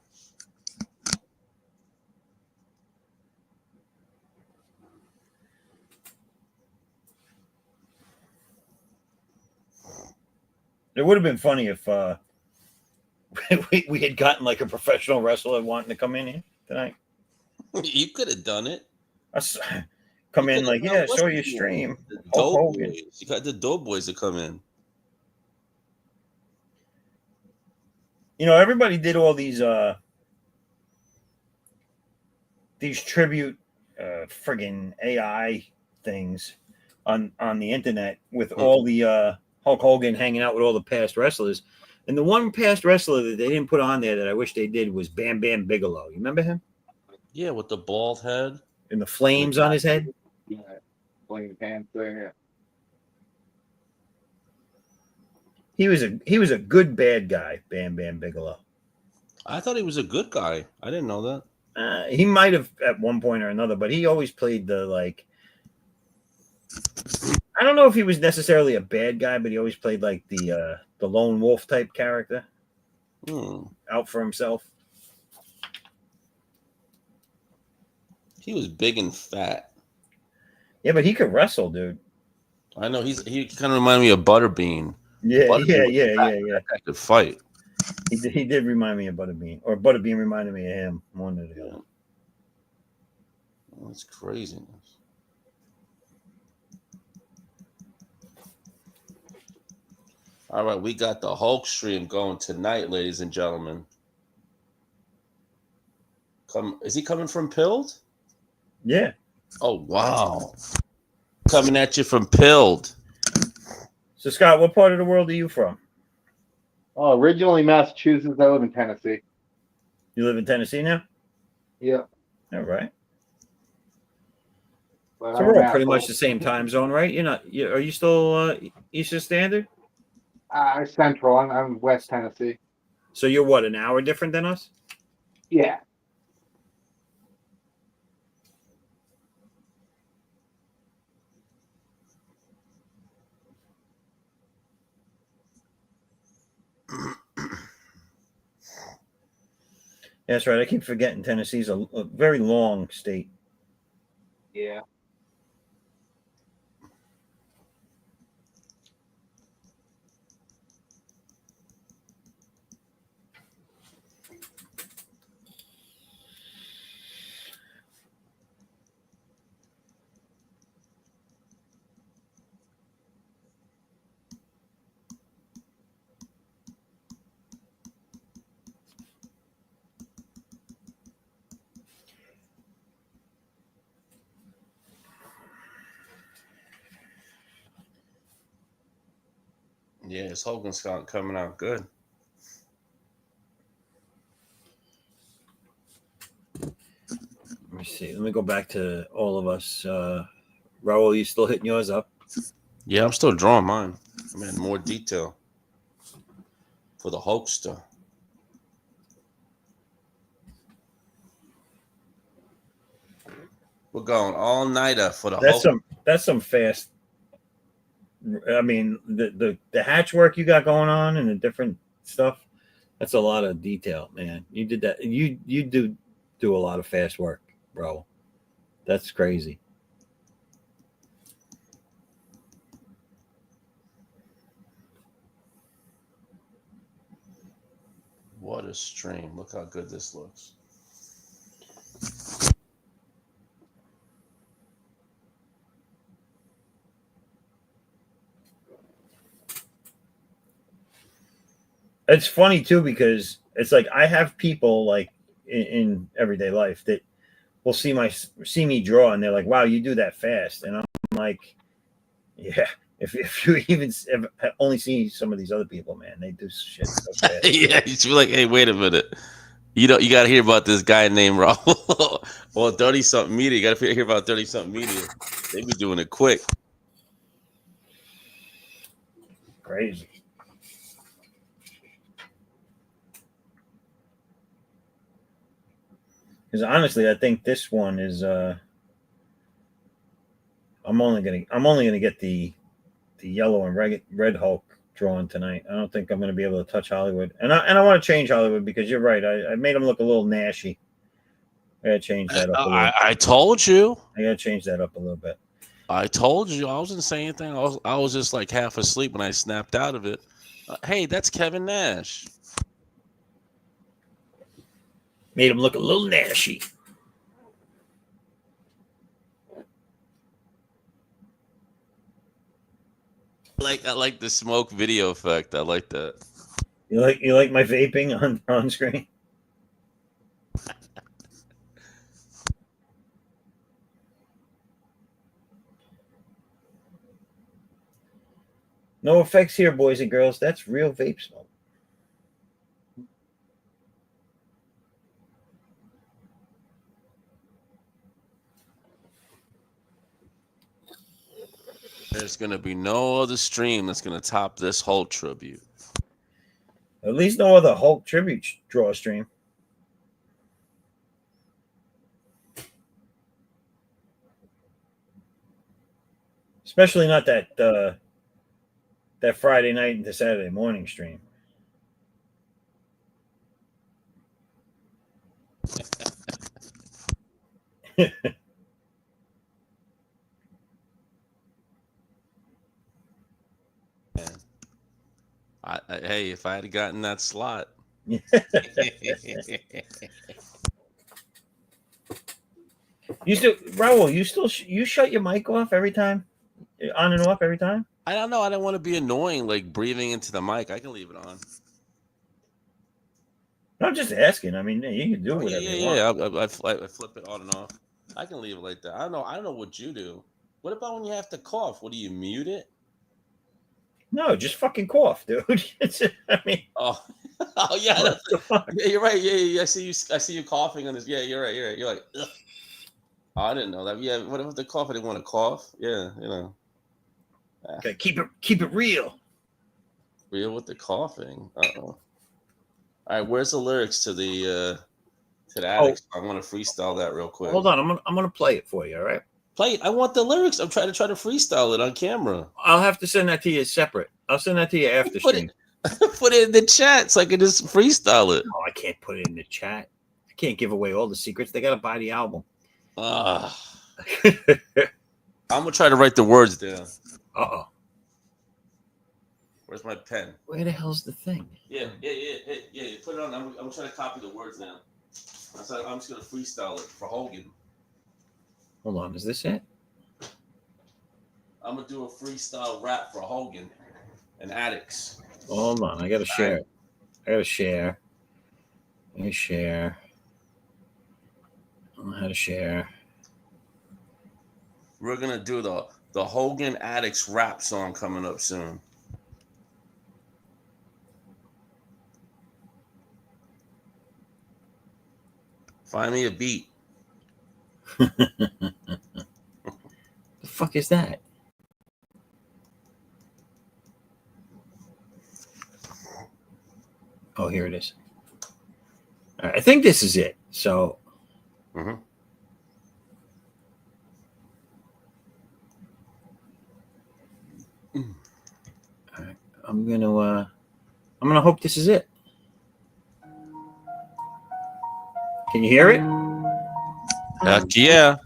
It would have been funny if we had gotten like a professional wrestler wanting to come in here tonight. You could have done it. Us come in like, yeah, show your stream. The Hulk Hogan. Doughboys. You got the Doughboys to come in. You know, everybody did all these tribute friggin' AI things on the internet with all the Hulk Hogan hanging out with all the past wrestlers. And the one past wrestler that they didn't put on there that I wish they did was Bam Bam Bigelow. You remember him? Yeah, with the bald head. And the flames on his head? yeah, playing the pants there. He was a good bad guy, Bam Bam Bigelow. I thought he was a good guy. I didn't know that. He might have at one point or another, but he always played the like. I don't know if he was necessarily a bad guy, but he always played like the lone wolf type character, out for himself. He was big and fat. Yeah, but he could wrestle, dude. I know he kind of reminded me of Butterbean. Yeah. That guy could fight. He did remind me of Butterbean, or Butterbean reminded me of him. One or the other. That's craziness. All right, we got the Hulk stream going tonight, ladies and gentlemen. Is he coming from Pilled? Yeah. Oh wow, coming at you from Pilled. So Scott, what part of the world are you from? Oh, originally Massachusetts. I live in Tennessee. You live in Tennessee now? Yeah. All right. But So we're all pretty much the same time zone, right? You're not. Are you still Eastern Standard? Central. I'm West Tennessee. So you're what, an hour different than us? Yeah. That's right. I keep forgetting Tennessee's a very long state. Yeah. Yeah, his Hogan's coming out good. Let me see. Let me go back to all of us. Raul, you still hitting yours up? Yeah, I'm still drawing mine. I'm adding more detail for the Hulkster. We're going all nighter for the That's Hulk. that's some fast. I mean, the hatch work you got going on and the different stuff. That's a lot of detail, man. You did that. You do a lot of fast work, bro. That's crazy. What a stream. Look how good this looks. It's funny too because it's like I have people like in everyday life that will see me draw and they're like, "Wow, you do that fast," and I'm like, "Yeah." If you even have only see some of these other people, man, they do shit so fast. Yeah, you should be like, hey, wait a minute. You got to hear about this guy named Raul. Well, 30-something media. You got to hear about 30-something media. They be doing it quick. Crazy. Because honestly, I think this one is. I'm only gonna get the yellow and red Hulk drawn tonight. I don't think I'm gonna be able to touch Hollywood, and I want to change Hollywood because you're right. I made him look a little nashy. I gotta change that up a little. I told you. I gotta change that up a little bit. I told you. I wasn't saying anything. I was just like half asleep when I snapped out of it. Hey, that's Kevin Nash. Made him look a little nashy. I like the smoke video effect. I like that. You like my vaping on screen? No effects here, boys and girls. That's real vape smoke. There's gonna be no other stream that's gonna top this Hulk tribute. At least no other Hulk tribute draw stream. Especially not that Friday night into Saturday morning stream. Hey, if I had gotten that slot. You still, Raul, you shut your mic off every time, on and off every time. I don't know. I don't want to be annoying, like breathing into the mic. I can leave it on. I'm just asking. I mean, you can do whatever you want. I flip it on and off. I can leave it like that. I don't know what you do. What about when you have to cough? What do you mute it? No, just fucking cough, dude. I mean, oh yeah, yeah, you're right. Yeah. I see you coughing on this. Yeah, you're right. You're like, ugh. Oh, I didn't know that. Yeah, what if the cough? I didn't want to cough. Yeah, you know. Okay, keep it real. Real with the coughing. Uh-oh. All right, where's the lyrics to the Addicts? I want to freestyle that real quick. Hold on, I'm gonna play it for you. All right. Play it. I want the lyrics. I'm trying to freestyle it on camera. I'll have to send that to you separate. I'll send that to you after stream. Put it in the chat so I can just freestyle it. Oh, I can't put it in the chat. I can't give away all the secrets. They gotta buy the album. I'm gonna try to write the words down. Uh-oh. Where's my pen? Where the hell's the thing? Yeah. Put it on. I'm trying to copy the words now. I'm just gonna freestyle it for Hogan. Hold on, is this it? I'm gonna do a freestyle rap for Hogan and Addicts. Hold on, I gotta share it. Let me share. I don't know how to share. We're gonna do the Hogan Addicts rap song coming up soon. Find me a beat. The fuck is that? Oh, here it is. All right, I think this is it. So, I'm gonna hope this is it. Can you hear it? Heck yeah.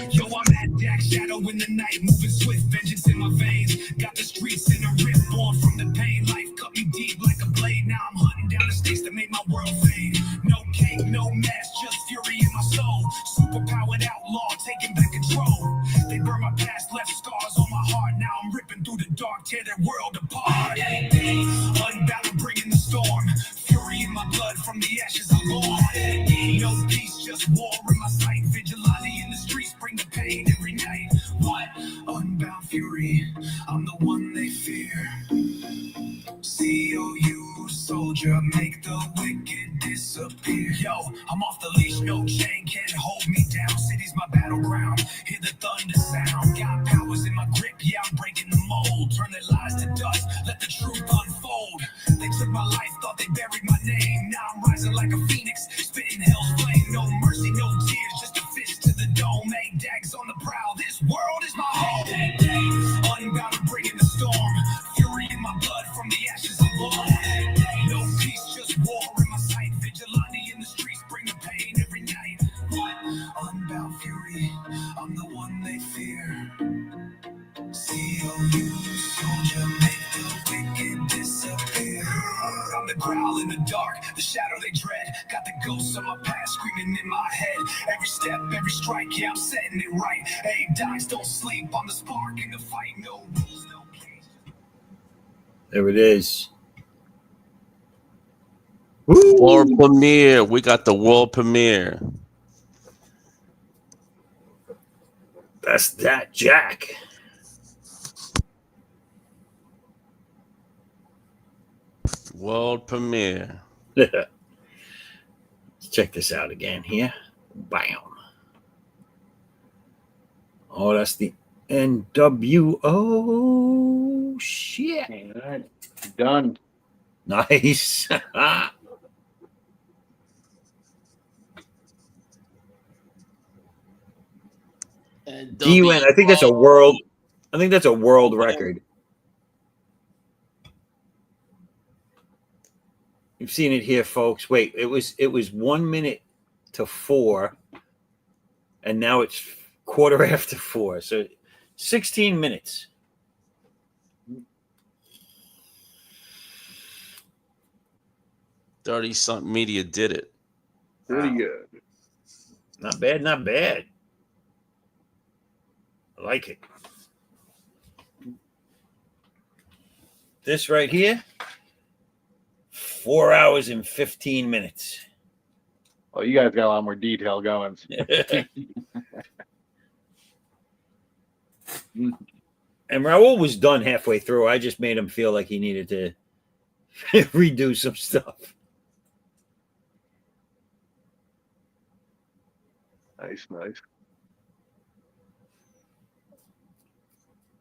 Yo, I'm at Jack Shadow in the night, moving swift, vengeance in my veins. Got the streets in a rip, born from the pain. Life cut me deep like a blade. Now I'm hunting down the stakes that made my world fade. No king, no mask, just fury in my soul. Superpowered outlaw, taking back control. They burn my past, left scars on my heart. Now I'm ripping through the dark, tear their world apart. Unbound, I'm bringing the storm. Fury in my blood, from the ashes I'm born. No peace, just war in my sight. Vigilante in the streets, bring the pain every night. What? Unbound fury, I'm the one they fear. C.O.U. soldier, make the wicked disappear. Yo, I'm off the leash, no chain can't hold me down. City's my battleground, hear the thunder sound. Got powers in my grip, yeah, I'm breaking the mold. Turn their lies to dust, let the truth unfold. They took my life, thought they buried my name. Now I'm rising like a phoenix, spitting hell's flame. No mercy, no tears, just a fist to the dome. Eight dags on the prowl, this world is my home. Unbound, I'm bringing the storm. Fury in my blood, from the ashes I'm born. No peace, just war in my sight. Vigilante in the streets, bring the pain every night. What? Unbound fury, I'm the one they fear. C.O.U. soldier, make the wicked disappear. I'm the growl in the dark, the shadow they dread. Got the ghosts of my past screaming in my head. Every step, every strike, yeah, I'm setting it right. Hey, dice don't sleep, I'm the spark in the fight. No rules, no cage. There it is. World premiere. We got the world premiere. That's that Jack. World premiere. Let's check this out again here. Bam. Oh, that's the NWO. Shit. All right, done. Nice. D-Win, I think that's a world. I think that's a world record. You've seen it here, folks. Wait, it was 1 minute to 4, and now it's 4:15. So 16 minutes. .30-something media did it. Pretty good. Not bad, not bad. I like it. This right here, 4 hours and 15 minutes. Well, you guys got a lot more detail going. And Raul was done halfway through. I just made him feel like he needed to redo some stuff. Nice, nice.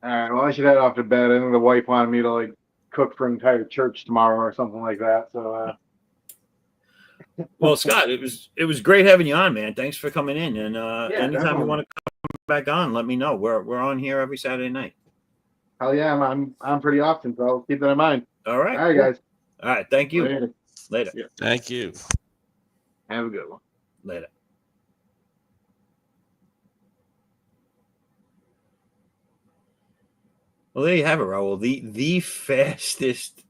All right. Well, I should head off to bed. I think the wife wanted me to cook for an entire church tomorrow or something like that. So. Well, Scott, it was great having you on, man. Thanks for coming in. And anytime definitely. you want to come back on, let me know. We're on here every Saturday night. Hell yeah, I'm pretty often, so I'll keep that in mind. All right. All right, guys. All right. Thank you. Later. Later. Thank you. Have a good one. Later. Well, there you have it, Raul. The fastest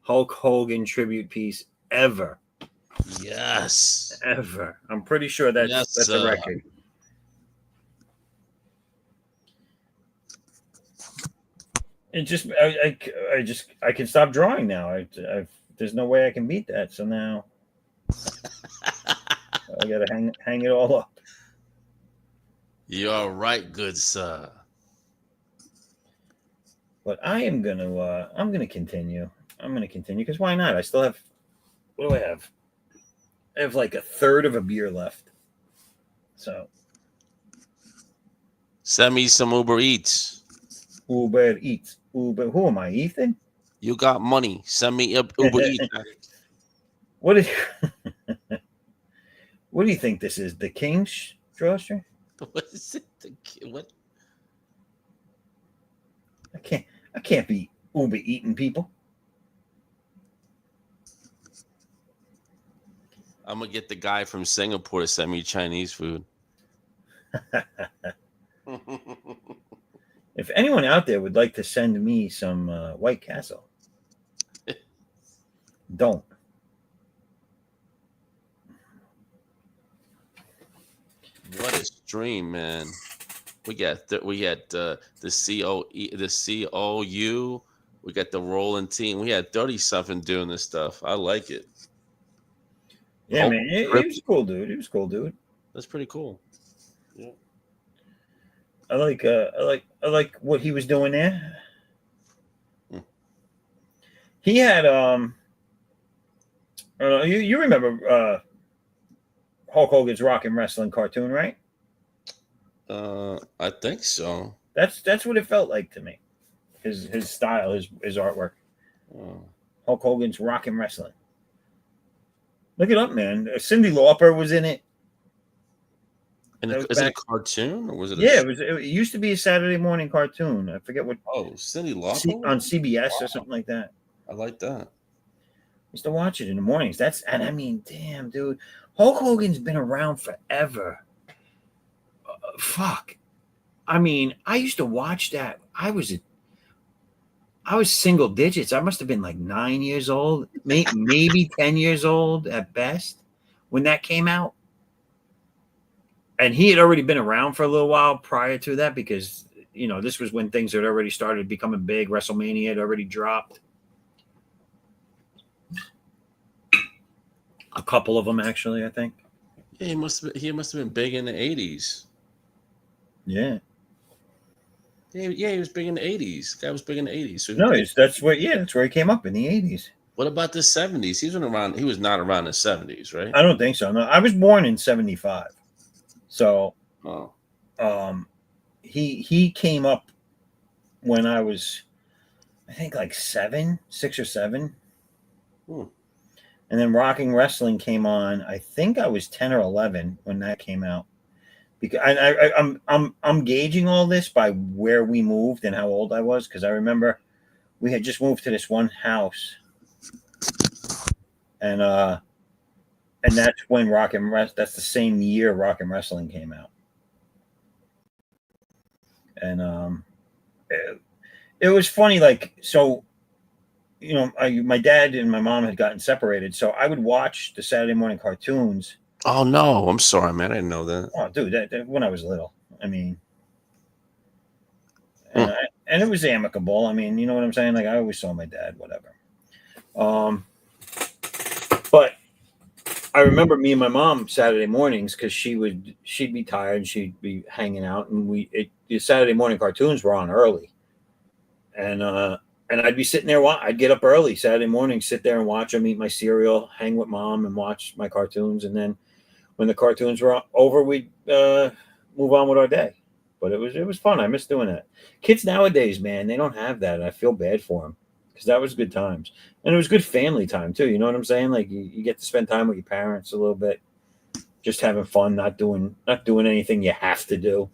Hulk Hogan tribute piece ever. Yes. Ever. I'm pretty sure that's a record. It just I can stop drawing now. There's no way I can beat that. So now I gotta hang it all up. You're right, good sir. But I'm gonna continue. Because why not? I still have, what do I have? I have like a third of a beer left. So Send me some Uber Eats. Uber Eats. Uber. Who am I, Ethan? You got money. Send me Uber Eats. What do you think this is? The King's Drawstring? What is it? What? I can't be Uber eating people. I'm gonna get the guy from Singapore to send me Chinese food. If anyone out there would like to send me some White Castle, don't. What a stream, man! We got the C.O.U. We got the rolling team. We had 30-something doing this stuff. I like it. Yeah, Hulk man, he Rip- was cool, dude. He was cool, dude. That's pretty cool. Yeah. I like what he was doing there. He had you remember Hulk Hogan's Rock and Wrestling cartoon, right? I think so. That's what it felt like to me. His style, his artwork. Oh. Hulk Hogan's Rock and Wrestling. Look it up, man. Cyndi Lauper was in it. And That was is it a back- cartoon or was it? Yeah, it used to be a Saturday morning cartoon. I forget what Oh, Cyndi Lauper on CBS or something like that. I like that. Used to watch it in the mornings. And I mean, damn, dude, Hulk Hogan's been around forever. Fuck. I mean, I used to watch that. I was single digits. I must have been like 9 years old, maybe 10 years old at best when that came out. And he had already been around for a little while prior to that because, you know, this was when things had already started becoming big. WrestleMania had already dropped. A couple of them, actually, I think. Yeah, he must have been big in the 80s. Yeah. Yeah, he was big in the 80s. Guy was big in the 80s. So No, that's where he came up in the 80s. What about the 70s? He was not around the 70s, right? I don't think so. No, I was born in 75. So he came up when I was, I think, like 6 or 7. And then Rocking Wrestling came on. I think I was 10 or 11 when that came out. Because I'm gauging all this by where we moved and how old I was, because I remember we had just moved to this one house, and that's when that's the same year Rock and Wrestling came out, and it was funny, like, so, you know, my dad and my mom had gotten separated, so I would watch the Saturday morning cartoons. Oh no, I'm sorry, man. I didn't know that. Oh, dude, that when I was little. I mean, and it was amicable. I mean, you know what I'm saying? Like, I always saw my dad, whatever. But I remember me and my mom Saturday mornings, because she'd be tired and she'd be hanging out, and the Saturday morning cartoons were on early, and I'd be sitting there. I'd get up early Saturday morning, sit there and watch them, eat my cereal, hang with mom, and watch my cartoons, and then when the cartoons were over, we'd move on with our day. But it was fun. I miss doing that. Kids nowadays, man, they don't have that. And I feel bad for them, because that was good times. And it was good family time, too. You know what I'm saying? Like, you get to spend time with your parents a little bit, just having fun, not doing anything you have to do.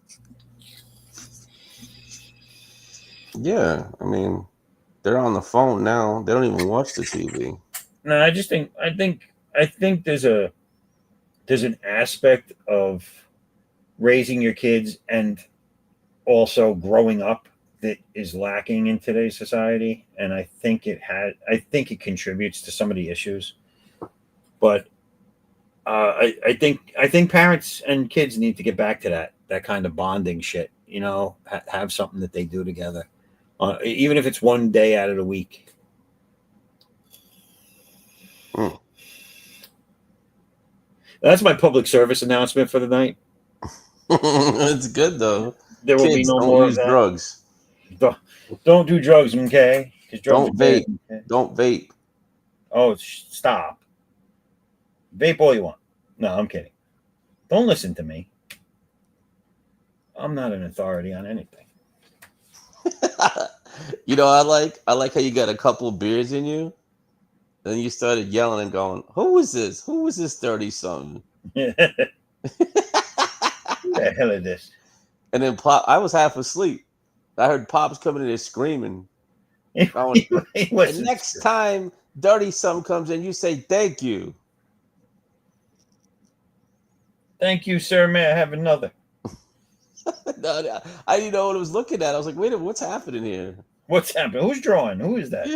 Yeah, I mean, they're on the phone now. They don't even watch the TV. No, I think there's an aspect of raising your kids and also growing up that is lacking in today's society, and I think it contributes to some of the issues. But I think parents and kids need to get back to that kind of bonding shit. You know, have something that they do together, even if it's one day out of the week. That's my public service announcement for the night. It's good though. There will be no more of that. Drugs. Don't do drugs, okay? Don't vape. Okay? Don't vape. Oh, stop. Vape all you want. No, I'm kidding. Don't listen to me. I'm not an authority on anything. You know, I like how you got a couple of beers in you. Then you started yelling and going, "Who is this? Who is this 30-something?" Who the hell is this? And then I was half asleep. I heard Pops coming in there screaming. He And wasn't next sure. time Dirty Something comes in, you say thank you. Thank you, sir. May I have another? No, I didn't know what I was looking at. I was like, wait a minute, what's happening here? What's happening? Who's drawing? Who is that?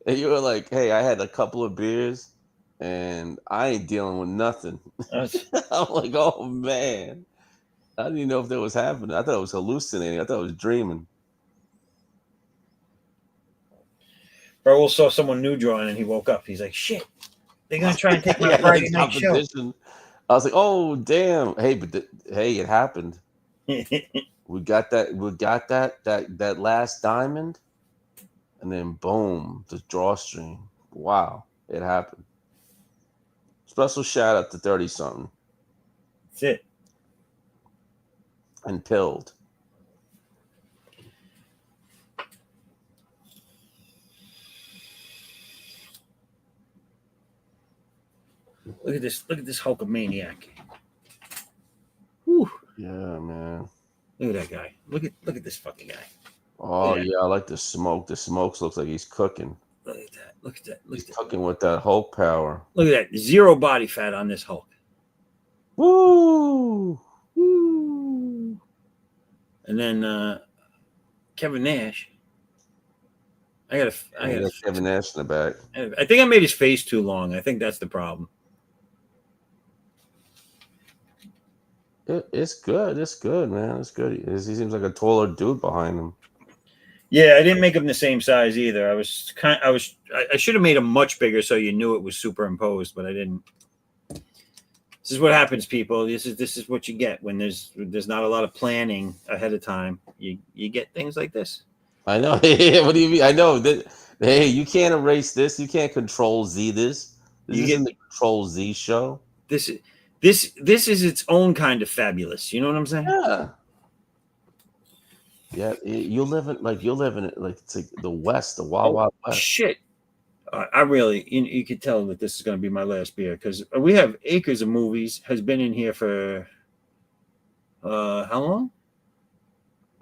And you were like, hey, I had a couple of beers and I ain't dealing with nothing. I'm like, oh man. I didn't even know if that was happening. I thought it was hallucinating. I thought I was dreaming. Raul saw someone new drawing and he woke up. He's like, shit, they're going to try and take my Friday night show. I was like, oh, damn. Hey, but hey, it happened. We got that last diamond. And then boom, the drawstring. Wow, it happened. Special shout out to 30 something. That's it. And pilled. Look at this Hulkamania. Whew. Yeah, man. Look at that guy. Look at this fucking guy. Oh yeah, I like the smoke. The smoke looks like he's cooking. Look at that. Look at that. He's cooking with that Hulk power. Look at that. Zero body fat on this Hulk. Woo! Woo! And then Kevin Nash. I got Kevin Nash in the back. I think I made his face too long. I think that's the problem. It's good. It's good, man. It's good. He seems like a taller dude behind him. Yeah, I didn't make him the same size either. I should have made him much bigger so you knew it was superimposed, but I didn't. This is what happens, people. This is what you get when there's not a lot of planning ahead of time. You get things like this. I know. What do you mean? I know that. Hey, you can't erase this. You can't Control Z this. This isn't the Control Z show. This is its own kind of fabulous. You know what I'm saying? Yeah. Yeah, you live in it like it's like the West, the Wild Wild West. Shit. I really, you could tell that this is going to be my last beer because we have acres of movies. Has been in here for how long?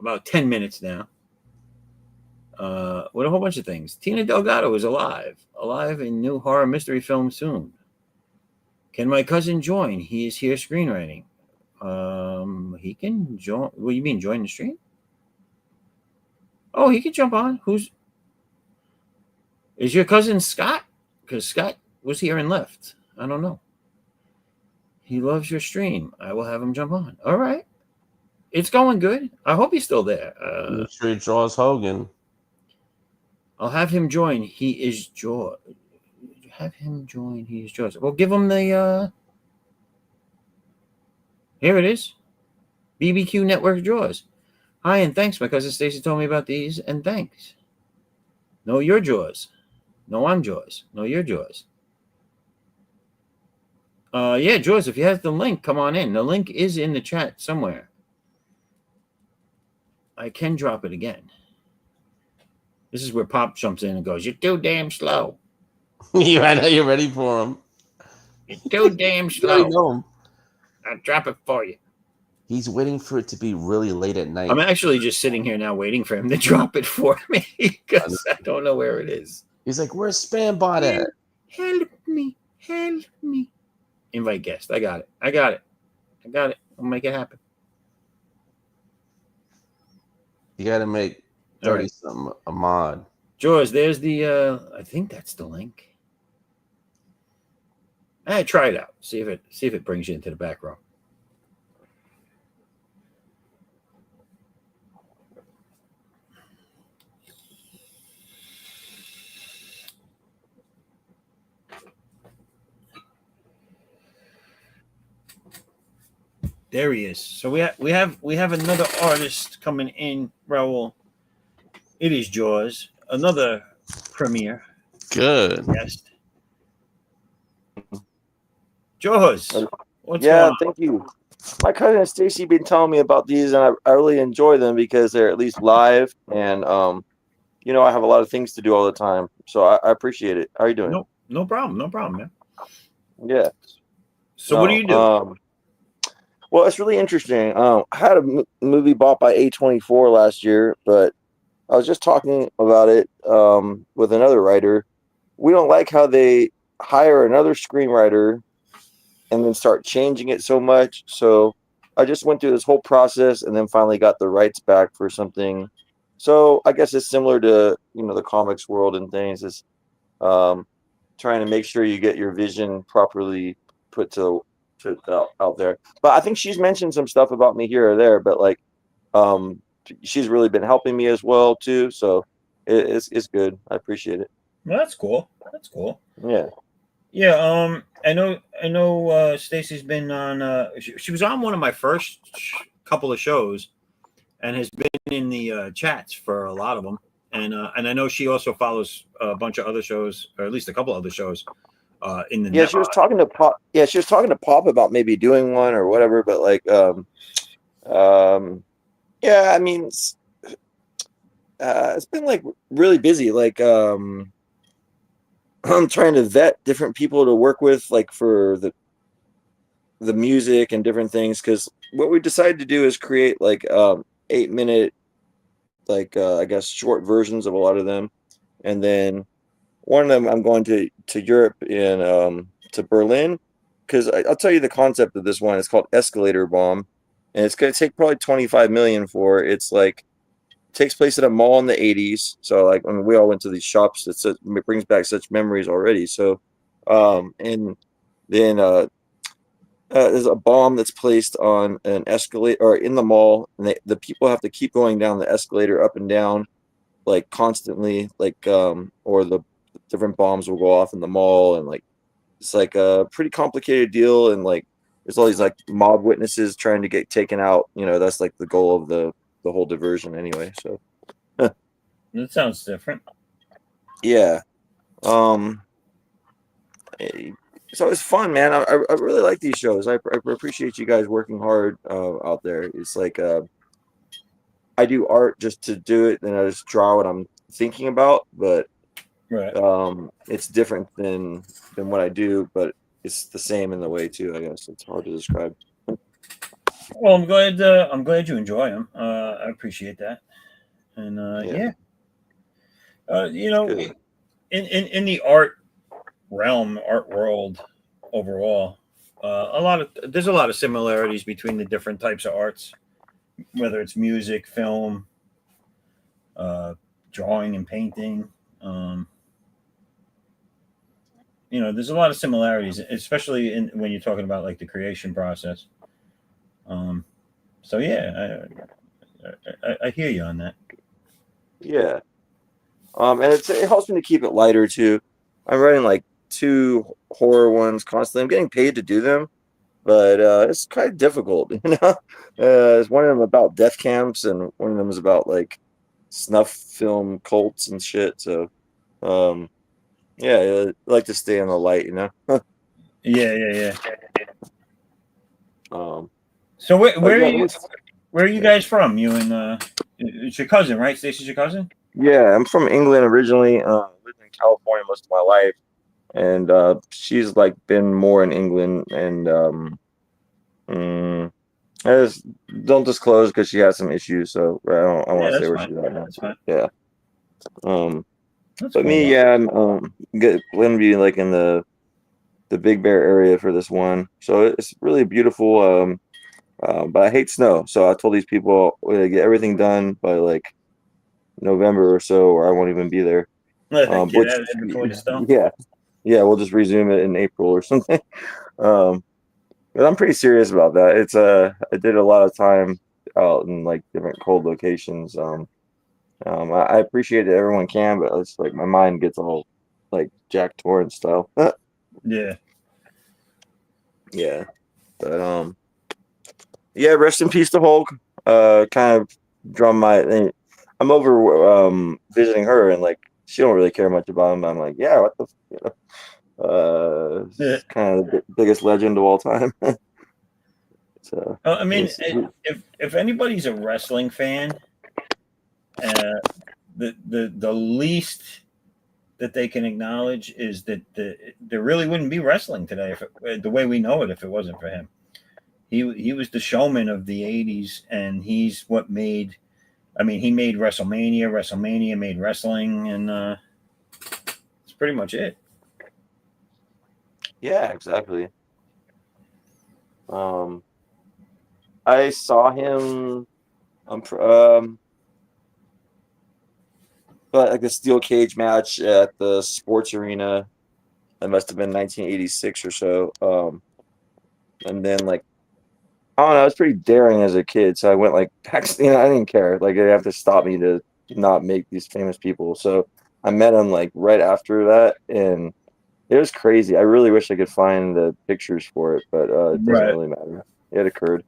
About 10 minutes now. With a whole bunch of things. Tina Delgado is alive in new horror mystery film soon. Can my cousin join? He is here screenwriting. He can join. What do you mean, join the stream? Oh, he can jump on. Is your cousin Scott? Because Scott was here and left. I don't know. He loves your stream. I will have him jump on. All right. It's going good. I hope he's still there. Make sure he draws Hogan. I'll have him join. He is Jaws. Have him join. He is Jaws. Well, give him the. Here it is. BBQ Network Jaws. Hi and thanks. My cousin Stacy told me about these and thanks. No, you're Jaws. No, I'm Jaws. No, you're Jaws. Yeah, Jaws, if you have the link, come on in. The link is in the chat somewhere. I can drop it again. This is where Pop jumps in and goes, "You're too damn slow." I know you're ready for him. You're too damn slow. Know him. I'll drop it for you. He's waiting for it to be really late at night. I'm actually just sitting here now waiting for him to drop it for me because I don't know where it is. He's like, "Where's Spambot at?" Help me. Help me. Invite guest. I got it. I'll make it happen. You got to make 30 something a mod. George, there's the I think that's the link. Try it out. See if it brings you into the back row. There he is. So we have another artist coming in, Raul. It is Jaws, another premiere. Good. Guest. Jaws. What's going on? Thank you. My cousin Stacy been telling me about these, and I really enjoy them because they're at least live, and I have a lot of things to do all the time, so I appreciate it. How are you doing? No problem, man. Yeah. So what do you do? Well, it's really interesting. I had a movie bought by A24 last year, but I was just talking about it with another writer. We don't like how they hire another screenwriter and then start changing it so much. So I just went through this whole process and then finally got the rights back for something. So I guess it's similar to, the comics world and things. Is trying to make sure you get your vision properly put out there. But I think she's mentioned some stuff about me here or there, but like she's really been helping me as well too. So it's good. I appreciate it. Well, that's cool. That's cool. Yeah. Yeah. I know. Stacy's been on. She was on one of my first couple of shows, and has been in the chats for a lot of them. And I know she also follows a bunch of other shows, or at least a couple other shows. In the She was talking to Pop. Yeah, she was talking to Pop about maybe doing one or whatever. But like, yeah, I mean, it's been like really busy. Like, I'm trying to vet different people to work with, like for the music and different things. Because what we decided to do is create like 8-minute, like I guess short versions of a lot of them, and then one of them I'm going to Europe in to Berlin, because I'll tell you the concept of this one. It's called Escalator Bomb, and it's going to take probably 25 million for it. It's like takes place at a mall in the 80s. So like when we all went to these shops, it brings back such memories already. So and then there's a bomb that's placed on an escalator or in the mall, and the people have to keep going down the escalator up and down like constantly, like or the different bombs will go off in the mall, and like it's like a pretty complicated deal, and like there's all these like mob witnesses trying to get taken out. That's like the goal of the whole diversion anyway. So that sounds different. Yeah. So it's fun, man. I really like these shows. I appreciate you guys working hard out there. It's like I do art just to do it, and I just draw what I'm thinking about, but right. It's different than what I do, but it's the same in the way too. I guess it's hard to describe. Well, I'm glad you enjoy them. I appreciate that, and yeah. In the art realm, art world overall, there's a lot of similarities between the different types of arts, whether it's music, film, drawing, and painting. There's a lot of similarities, especially when you're talking about like the creation process. So yeah, I hear you on that. Yeah. And it helps me to keep it lighter too. I'm writing like 2 horror ones constantly. I'm getting paid to do them, but it's kind of difficult, There's one of them about death camps, and one of them is about like snuff film cults and shit. So, yeah, I like to stay in the light, Yeah. So where are you guys from? You and it's your cousin, right? Stacey's your cousin? Yeah, I'm from England originally. Lived in California most of my life, and she's like been more in England. And I just don't disclose because she has some issues, so I want to say where she's at now. That's fine. Yeah. That's But cool, me, yeah, I'm gonna be like in the Big Bear area for this one, so it's really beautiful. But I hate snow, so I told these people to get everything done by like November or so, or I won't even be there. Before the snow. Yeah, we'll just resume it in April or something. But I'm pretty serious about that. It's I did a lot of time out in like different cold locations. I appreciate that everyone can, but it's like my mind gets all like Jack Torrance style. Yeah. Yeah, but yeah. Rest in peace to Hulk. Kind of drum my. I'm over visiting her, and like she don't really care much about him. I'm like, yeah, what the. Yeah. Kind of the biggest legend of all time. So I mean, if anybody's a wrestling fan, the least that they can acknowledge is that there really wouldn't be wrestling today the way we know it if it wasn't for him. He was the showman of the '80s, and he's what made. I mean, he made WrestleMania. WrestleMania made wrestling, and that's pretty much it. Yeah, exactly. I saw him but like the steel cage match at the sports arena. That must have been 1986 or so. And then like I don't know, I was pretty daring as a kid, so I went like I didn't care. Like they have to stop me to not make these famous people. So I met him like right after that, and it was crazy. I really wish I could find the pictures for it, but it doesn't Right. really matter. It occurred.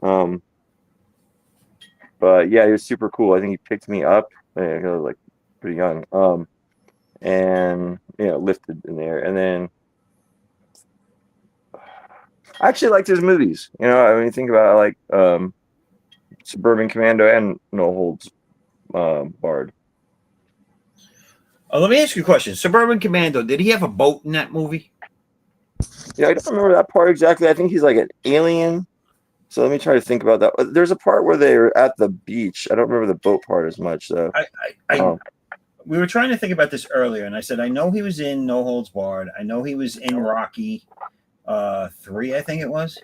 um, but yeah, he was super cool. I think he picked me up. I was like pretty young. And lifted in there, and then I actually liked his movies. I mean, think about it, like Suburban Commando and No Holds Barred. Let me ask you a question. Suburban Commando, did he have a boat in that movie? Yeah, I don't remember that part exactly. I think he's like an alien. So let me try to think about that. There's a part where they're at the beach. I don't remember the boat part as much, though. We were trying to think about this earlier, and I said I know he was in No Holds Barred. I know he was in Rocky 3, I think it was.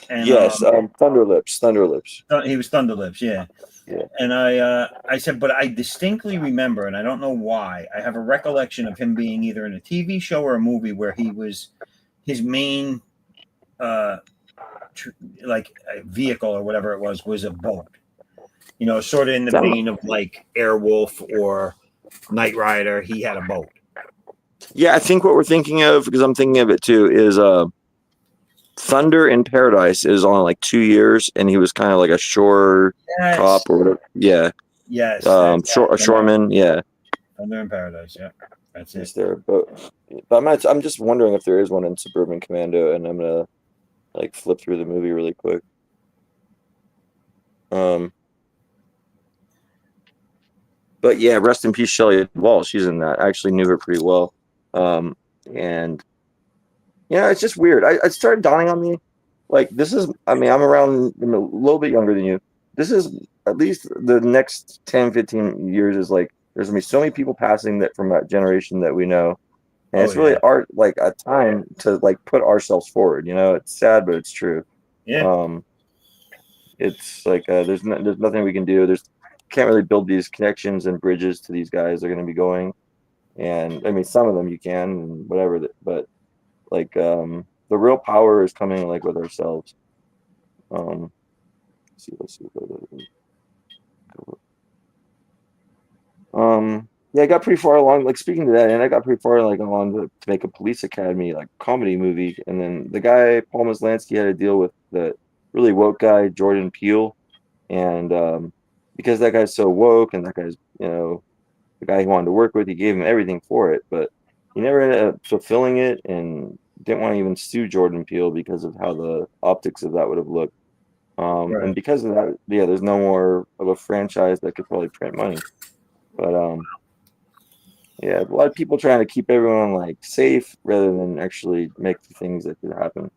And, yes, Thunderlips. He was Thunderlips, yeah. Yeah. And I said, but I distinctly remember, and I don't know why, I have a recollection of him being either in a TV show or a movie where he was his main vehicle or whatever it was a boat. Sort of in the vein of like Airwolf or Knight Rider. He had a boat. Yeah, I think what we're thinking of, because I'm thinking of it too, is Thunder in Paradise is only like 2 years, and he was kind of like a shore cop or whatever. Yeah. Yes. A shoreman. Yeah. Thunder in Paradise. Yeah. That's it. There, but I'm just wondering if there is one in Suburban Commando, and I'm gonna like flip through the movie really quick. But yeah, rest in peace, Shelley Wall. She's in that. I actually knew her pretty well. And it's just weird. It started dawning on me, like I'm around a little bit younger than you. This is at least the next 10, 15 years is like, there's gonna be so many people passing that from that generation that we know. And it's really like a time to like put ourselves forward. It's sad, but it's true. Yeah. It's like there's nothing we can do. Can't really build these connections and bridges to these guys that are going to be going. And I mean, some of them you can and whatever, but like the real power is coming like with ourselves. Let's see. Yeah, I got pretty far along. Like speaking to that, and I got pretty far along to make a Police Academy like comedy movie. And then the guy Paul Maslansky had to deal with the really woke guy Jordan Peele, and because that guy's so woke and that guy's the guy he wanted to work with, he gave him everything for it, but he never ended up fulfilling it and didn't want to even sue Jordan Peele because of how the optics of that would have looked. And because of that, yeah, there's no more of a franchise that could probably print money. But yeah, a lot of people trying to keep everyone like safe rather than actually make the things that could happen.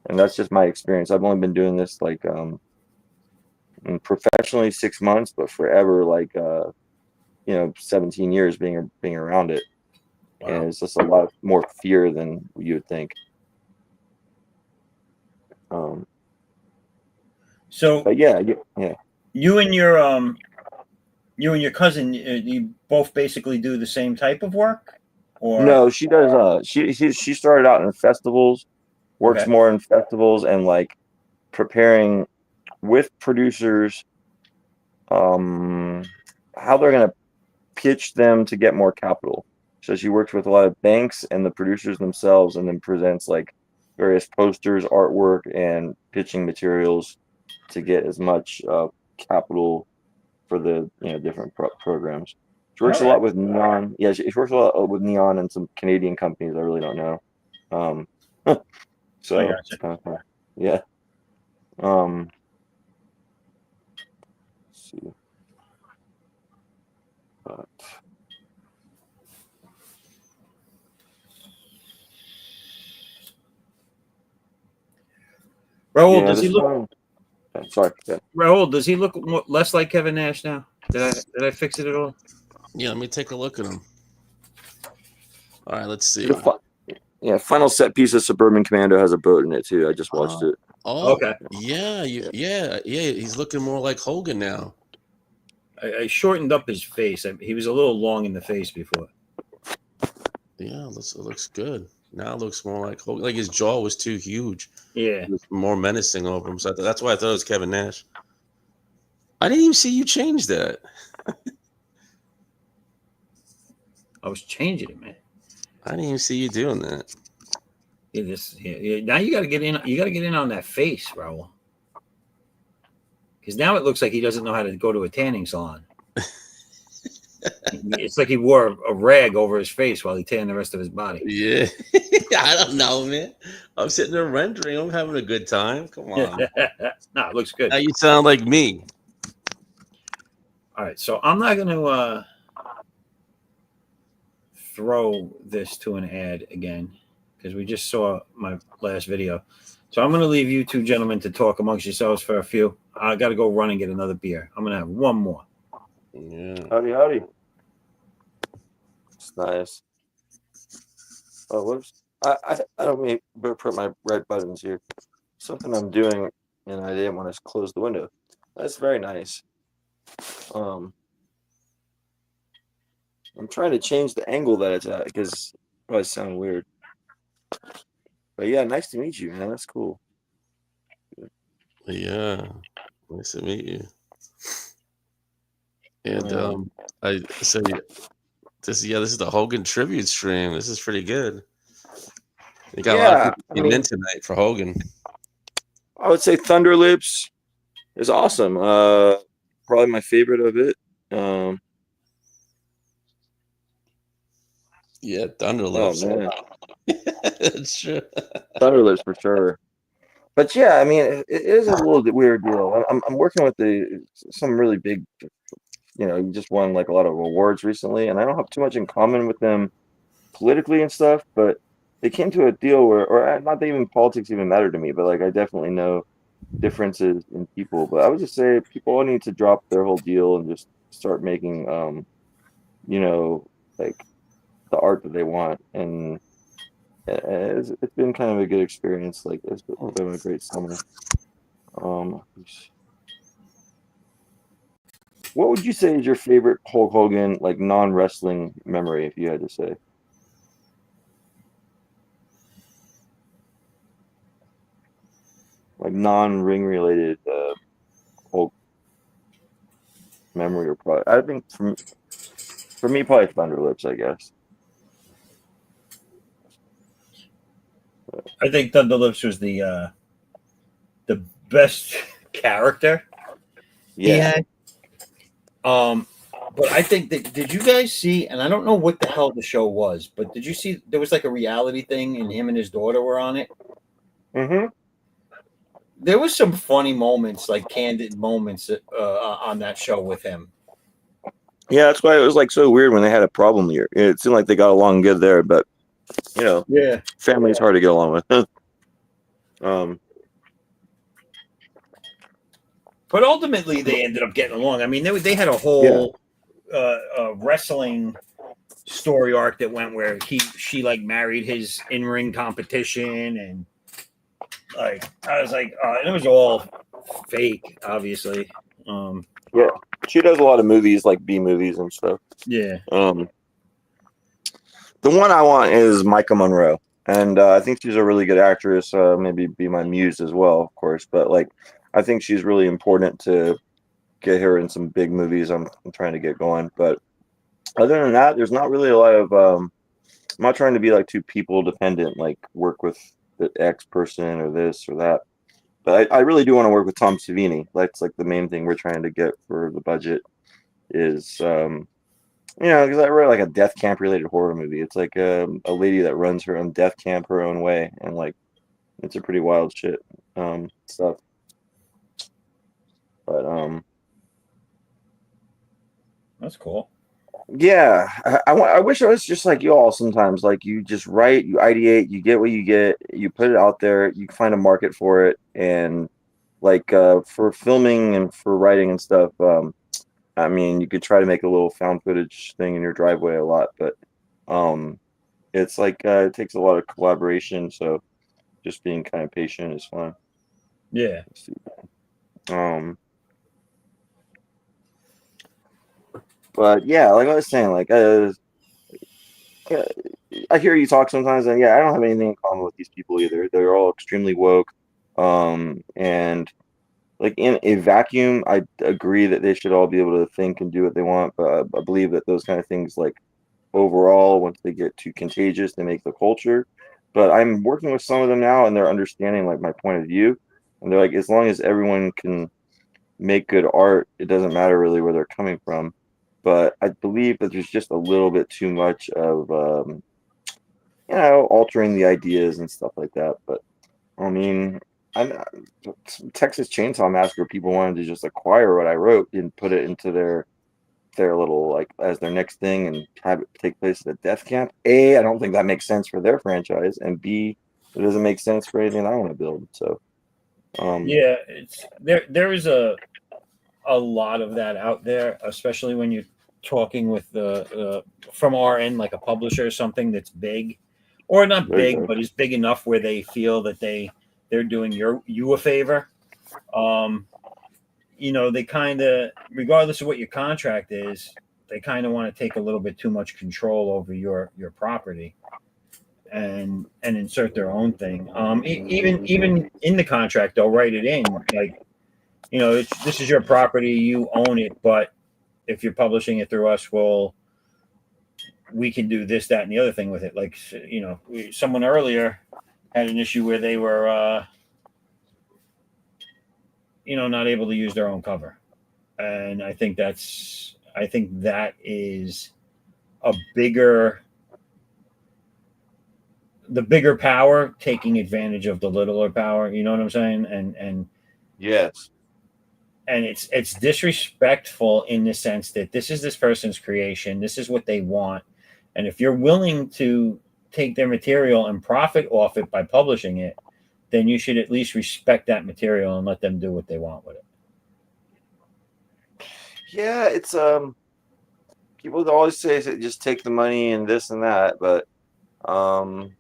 And that's just my experience. I've only been doing this like professionally 6 months, but forever like 17 years being around it. Wow. And it's just a lot more fear than you would think. But yeah. You and your cousin, you both basically do the same type of work, or no? She does. She started out in festivals, works more in festivals, and like preparing with producers, how they're gonna pitch them to get more capital. So she works with a lot of banks and the producers themselves, and then presents like various posters, artwork, and pitching materials to get as much capital for the different programs. She works a lot with Neon. Yeah, she works a lot with Neon and some Canadian companies. I really don't know. So it's kind of fun. Yeah. Let's see. But Raul, Yeah, does he this look? one. Sorry. Yeah. Raul, does he look less like Kevin Nash now? Did I fix it at all? Yeah, let me take a look at him. All right, let's see. Yeah, final set piece of Suburban Commando has a boat in it too. I just watched it. Oh, Okay. yeah, yeah. He's looking more like Hogan now. I shortened up his face. He was a little long in the face before. Yeah, it looks good. Now it looks more like Hogan. Like his jaw was too huge. Yeah. It was more menacing over him. So that's why I thought it was Kevin Nash. I didn't even see you change that. I was changing it, man. I didn't even see you doing that. Now you got to get in. You got to get in on that face, Raul. Because now it looks like he doesn't know how to go to a tanning salon. It's like he wore a rag over his face while he tanned the rest of his body. Yeah. I don't know, man. I'm sitting there rendering. I'm having a good time. Come on. No, it looks good. Now you sound like me. All right, so I'm not going to throw this to an ad again because we just saw my last video. So I'm going to leave you two gentlemen to talk amongst yourselves for a few. I got to go run and get another beer. I'm going to have one more. Yeah. Howdy. It's nice. Oh, whoops. I don't mean to put my red buttons here. Something I'm doing, and I didn't want to close the window. That's very nice. I'm trying to change the angle that it's at because it probably sound weird. But yeah, nice to meet you, man. That's cool. Yeah. Nice to meet you. And I say this is the Hogan tribute stream. This is pretty good. You got a lot of people in tonight for Hogan. I would say Thunder Lips is awesome. Probably my favorite of it. Yeah, Thunder Lips. Oh man, that's true. Thunder Lips for sure. But yeah, I mean, it is a little bit weird deal. I'm working with some really big, you just won like a lot of awards recently, and I don't have too much in common with them politically and stuff, but they came to a deal or not that even politics even matter to me, but like I definitely know differences in people. But I would just say people all need to drop their whole deal and just start making, like the art that they want. And it's been kind of a good experience. Like it's been a great summer. What would you say is your favorite Hulk Hogan, like non-wrestling memory, if you had to say? Like non-ring related Hulk memory or product. I think for me, probably Thunder Lips, I guess. I think Thunder Lips was the best character he had. But I think that did you guys see? And I don't know what the hell the show was, but did you see? There was like a reality thing, and him and his daughter were on it. Mm-hmm. There was some funny moments, like candid moments, on that show with him. Yeah, that's why it was like so weird when they had a problem here. It seemed like they got along good there, but yeah, family's hard to get along with. But ultimately, they ended up getting along. I mean, they had a whole wrestling story arc that went where she like married his in-ring competition, and like I was like, it was all fake, obviously. Yeah, she does a lot of movies, like B movies and stuff. Yeah. The one I want is Micah Monroe, and I think she's a really good actress. Maybe be my muse as well, of course. But like, I think she's really important to get her in some big movies. I'm trying to get going, but other than that, there's not really a lot of. I'm not trying to be like too people dependent, like work with the X person or this or that. But I really do want to work with Tom Savini. That's like the main thing we're trying to get for the budget is, because I read like a death camp related horror movie. It's like a lady that runs her own death camp her own way, and like it's a pretty wild shit stuff. But that's cool. Yeah, I wish I was just like you all sometimes. Like you just write, you ideate, you get what you get, you put it out there, you find a market for it, and like for filming and for writing and stuff. I mean, you could try to make a little found footage thing in your driveway a lot, but um, it's like it takes a lot of collaboration. So just being kind of patient is fun. Yeah. Um, but yeah, like I was saying, like yeah, I hear you talk sometimes, and yeah, I don't have anything in common with these people either. They're all extremely woke, and like in a vacuum, I agree that they should all be able to think and do what they want. But I believe that those kind of things, like overall, once they get too contagious, they make the culture. But I'm working with some of them now, and they're understanding like my point of view, and they're like, as long as everyone can make good art, it doesn't matter really where they're coming from. But I believe that there's just a little bit too much of altering the ideas and stuff like that. But I mean, I'm Texas Chainsaw Massacre. People wanted to just acquire what I wrote and put it into their little like as their next thing and have it take place at a death camp. A, I don't think that makes sense for their franchise, and B, it doesn't make sense for anything I want to build. So, Yeah, it's there is a lot of that out there, especially when you're talking with the from our end, like a publisher or something that's big, or not There you big, go. but is big enough where they feel that they're doing you a favor. They kind of, regardless of what your contract is, they kind of want to take a little bit too much control over your property and insert their own thing. Even in the contract, they'll write it in like, this is your property, you own it, but if you're publishing it through us, we can do this, that, and the other thing with it. Like, someone earlier had an issue where they were, not able to use their own cover. And I think that is the bigger power taking advantage of the littler power. You know what I'm saying? And yes, and it's disrespectful in the sense that this is this person's creation, this is what they want, and if you're willing to take their material and profit off it by publishing it, then you should at least respect that material and let them do what they want with it. yeah, it's people always say just take the money and this and that, but it'd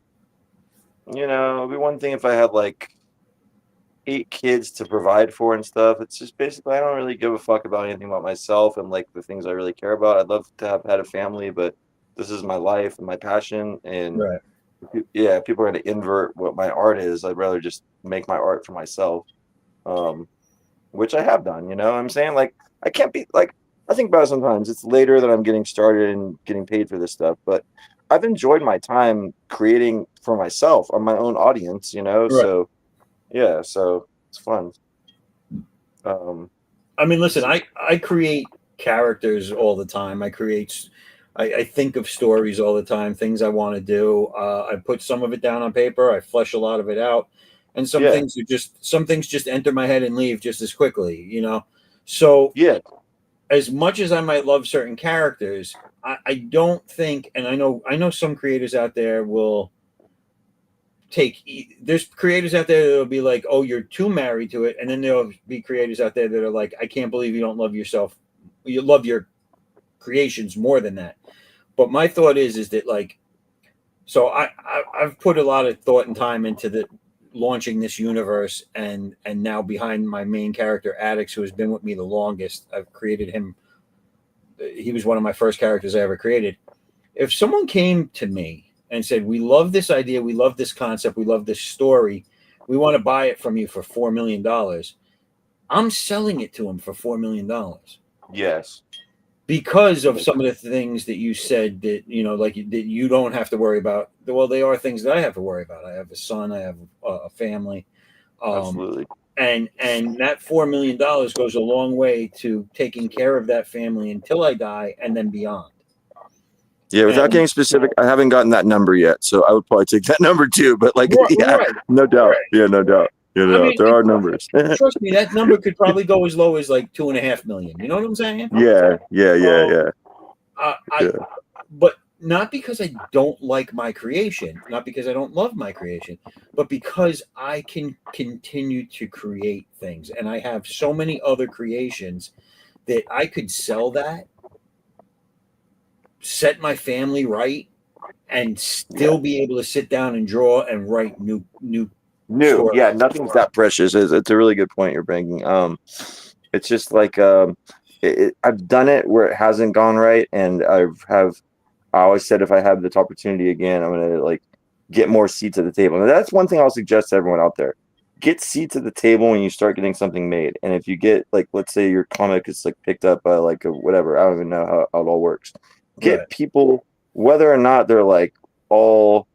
be one thing if I had like 8 kids to provide for and stuff. It's just basically I don't really give a fuck about anything about myself and like the things I really care about. I'd love to have had a family, but this is my life and my passion. And Right. yeah, people are going to invert what my art is. I'd rather just make my art for myself, which I have done. You know what I'm saying? Like I can't be like, I think about it sometimes. It's later that I'm getting started and getting paid for this stuff, but I've enjoyed my time creating for myself on my own audience, Right. So yeah, so it's fun. I mean, listen, I create characters all the time. I think of stories all the time, things I want to do. I put some of it down on paper. I flesh a lot of it out, and some Yeah. things just enter my head and leave just as quickly. So Yeah, as much as I might love certain characters, I don't think, and I know some creators out there will there's creators out there that'll be like, oh, you're too married to it, and then there'll be creators out there that are like, I can't believe you don't love yourself, you love your creations more than that. But my thought is that like, so I've put a lot of thought and time into the launching this universe, and now behind my main character Addix, who has been with me the longest. I've created him. He was one of my first characters I ever created. If someone came to me and said, we love this idea, we love this concept, we love this story, we want to buy it from you for $4 million, I'm selling it to them for $4 million. yes. Because of some of the things that you said that, like that you don't have to worry about. Well, they are things that I have to worry about. I have a son, I have a family. Absolutely. And that $4 million goes a long way to taking care of that family until I die and then beyond. Yeah, without getting specific, I haven't gotten that number yet, so I would probably take that number too. But like, yeah, Right. no doubt. Right. Yeah, no doubt. I mean, there are numbers. Trust me, that number could probably go as low as like $2.5 million. You know what I'm saying? Yeah. Yeah. But not because I don't like my creation, not because I don't love my creation, but because I can continue to create things. And I have so many other creations that I could sell that, set my family right, and still be able to sit down and draw and write new stories. Yeah, nothing's that precious. It's a really good point you're bringing. It's just like I've done it where it hasn't gone right, and I always said if I have this opportunity again, I'm gonna like get more seats at the table. And that's one thing I'll suggest to everyone out there: get seats at the table when you start getting something made. And if you get like, let's say your comic is like picked up by like a whatever, I don't even know how it all works. Get people, whether or not they're like all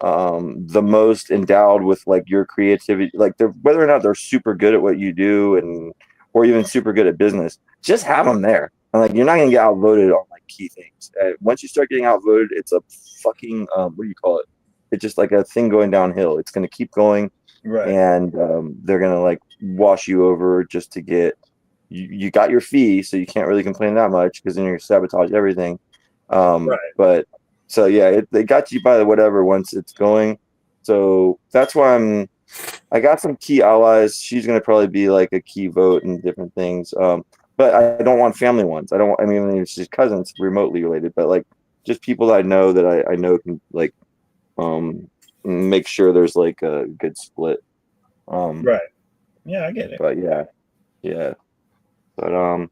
the most endowed with like your creativity, like whether or not they're super good at what you do and or even super good at business, just have them there. And like you're not gonna get outvoted on like key things. Once you start getting outvoted, it's a fucking what do you call it? It's just like a thing going downhill. It's gonna keep going, and they're gonna like wash you over just to get you got your fee, so you can't really complain that much because then you're gonna sabotage everything. But so yeah, they got you by the whatever once it's going. So that's why I got some key allies. She's gonna probably be like a key vote and different things. But I don't want family ones. I mean, it's just cousins, remotely related, but like just people that I know I know can like make sure there's like a good split. Yeah, I get it. But yeah. But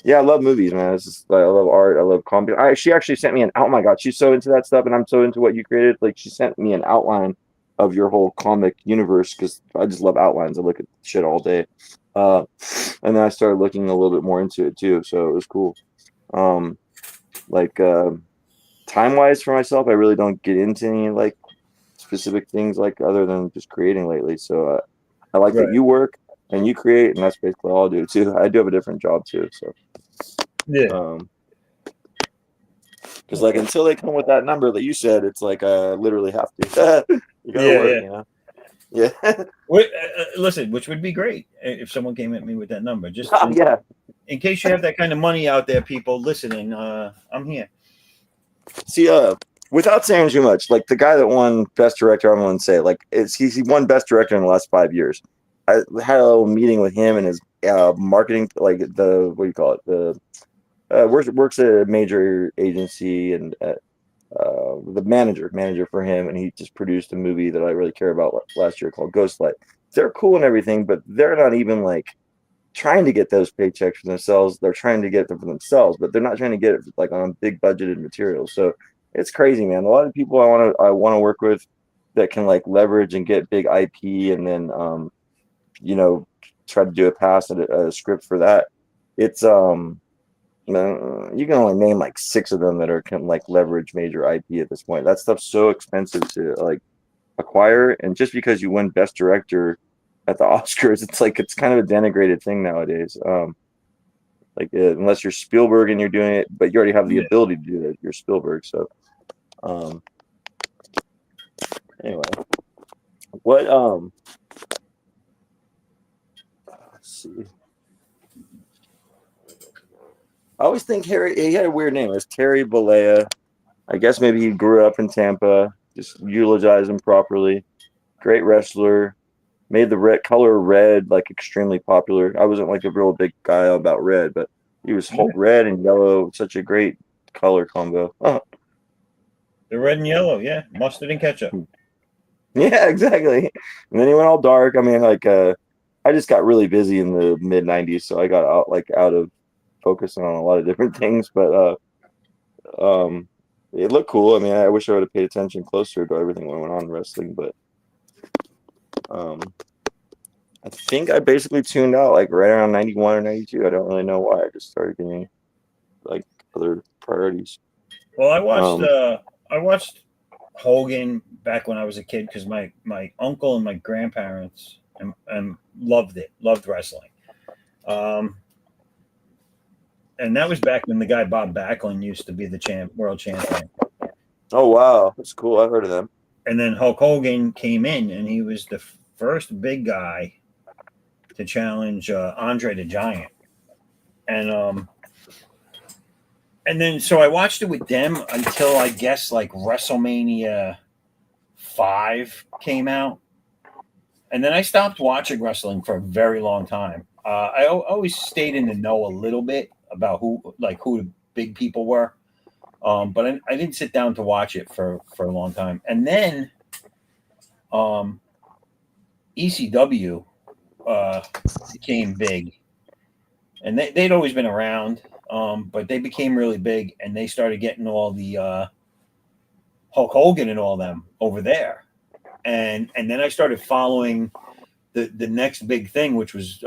yeah, I love movies, man. It's just, I love art. I love comic. She actually sent me oh my God, she's so into that stuff, and I'm so into what you created. Like, she sent me an outline of your whole comic universe because I just love outlines. I look at shit all day. And then I started looking a little bit more into it too, so it was cool. Like time wise for myself, I really don't get into any like specific things like other than just creating lately. So I like that you work and you create, and that's basically all I do too. I do have a different job too, so because like until they come with that number that you said, it's like I literally have to. You gotta work, you know. Yeah. Listen, which would be great if someone came at me with that number. Just in case you have that kind of money out there, people listening, I'm here. See, without saying too much, like the guy that won Best Director, I'm going to say, like, he won Best Director in the last 5 years. I had a little meeting with him and his marketing, like what do you call it? The works at a major agency and the manager for him, and he just produced a movie that I really care about last year called Ghostlight. They're cool and everything, but they're not even like trying to get those paychecks for themselves. They're trying to get them for themselves, but they're not trying to get it like on big budgeted materials. So it's crazy, man. A lot of people I want to work with that can like leverage and get big IP and then try to do a pass at a script for that. It's you can only name like 6 of them that can like leverage major IP at this point. That stuff's so expensive to like acquire, and just because you win Best Director at the Oscars, it's kind of a denigrated thing nowadays. Unless you're Spielberg and you're doing it, but you already have the ability to do it. You're Spielberg, so anyway, what let's see. I always think he had a weird name. It was Terry Bollea. I guess maybe he grew up in Tampa. Just eulogize him properly. Great wrestler. Made the color red like extremely popular. I wasn't like a real big guy about red, but he was red and yellow. Such a great color combo. The red and yellow, yeah. Mustard and ketchup. Yeah, exactly. And then he went all dark. I mean, like I just got really busy in the mid '90s, so I got out of focusing on a lot of different things, but it looked cool. I mean, I wish I would have paid attention closer to everything that went on in wrestling, but I think I basically tuned out like right around 91 or 92. I don't really know why. I just started getting like other priorities. Well, I watched Hogan back when I was a kid because my uncle and my grandparents loved wrestling. And that was back when the guy Bob Backlund used to be the world champion. Oh, wow. That's cool. I've heard of them. And then Hulk Hogan came in, and he was the first big guy to challenge Andre the Giant. And And then so I watched it with them until I guess like WrestleMania 5 came out, and then I stopped watching wrestling for a very long time. I always stayed in the know a little bit about who the big people were, but I didn't sit down to watch it for a long time. And then ECW became big, and they'd always been around, but they became really big, and they started getting all the Hulk Hogan and all them over there, and then I started following the next big thing, which was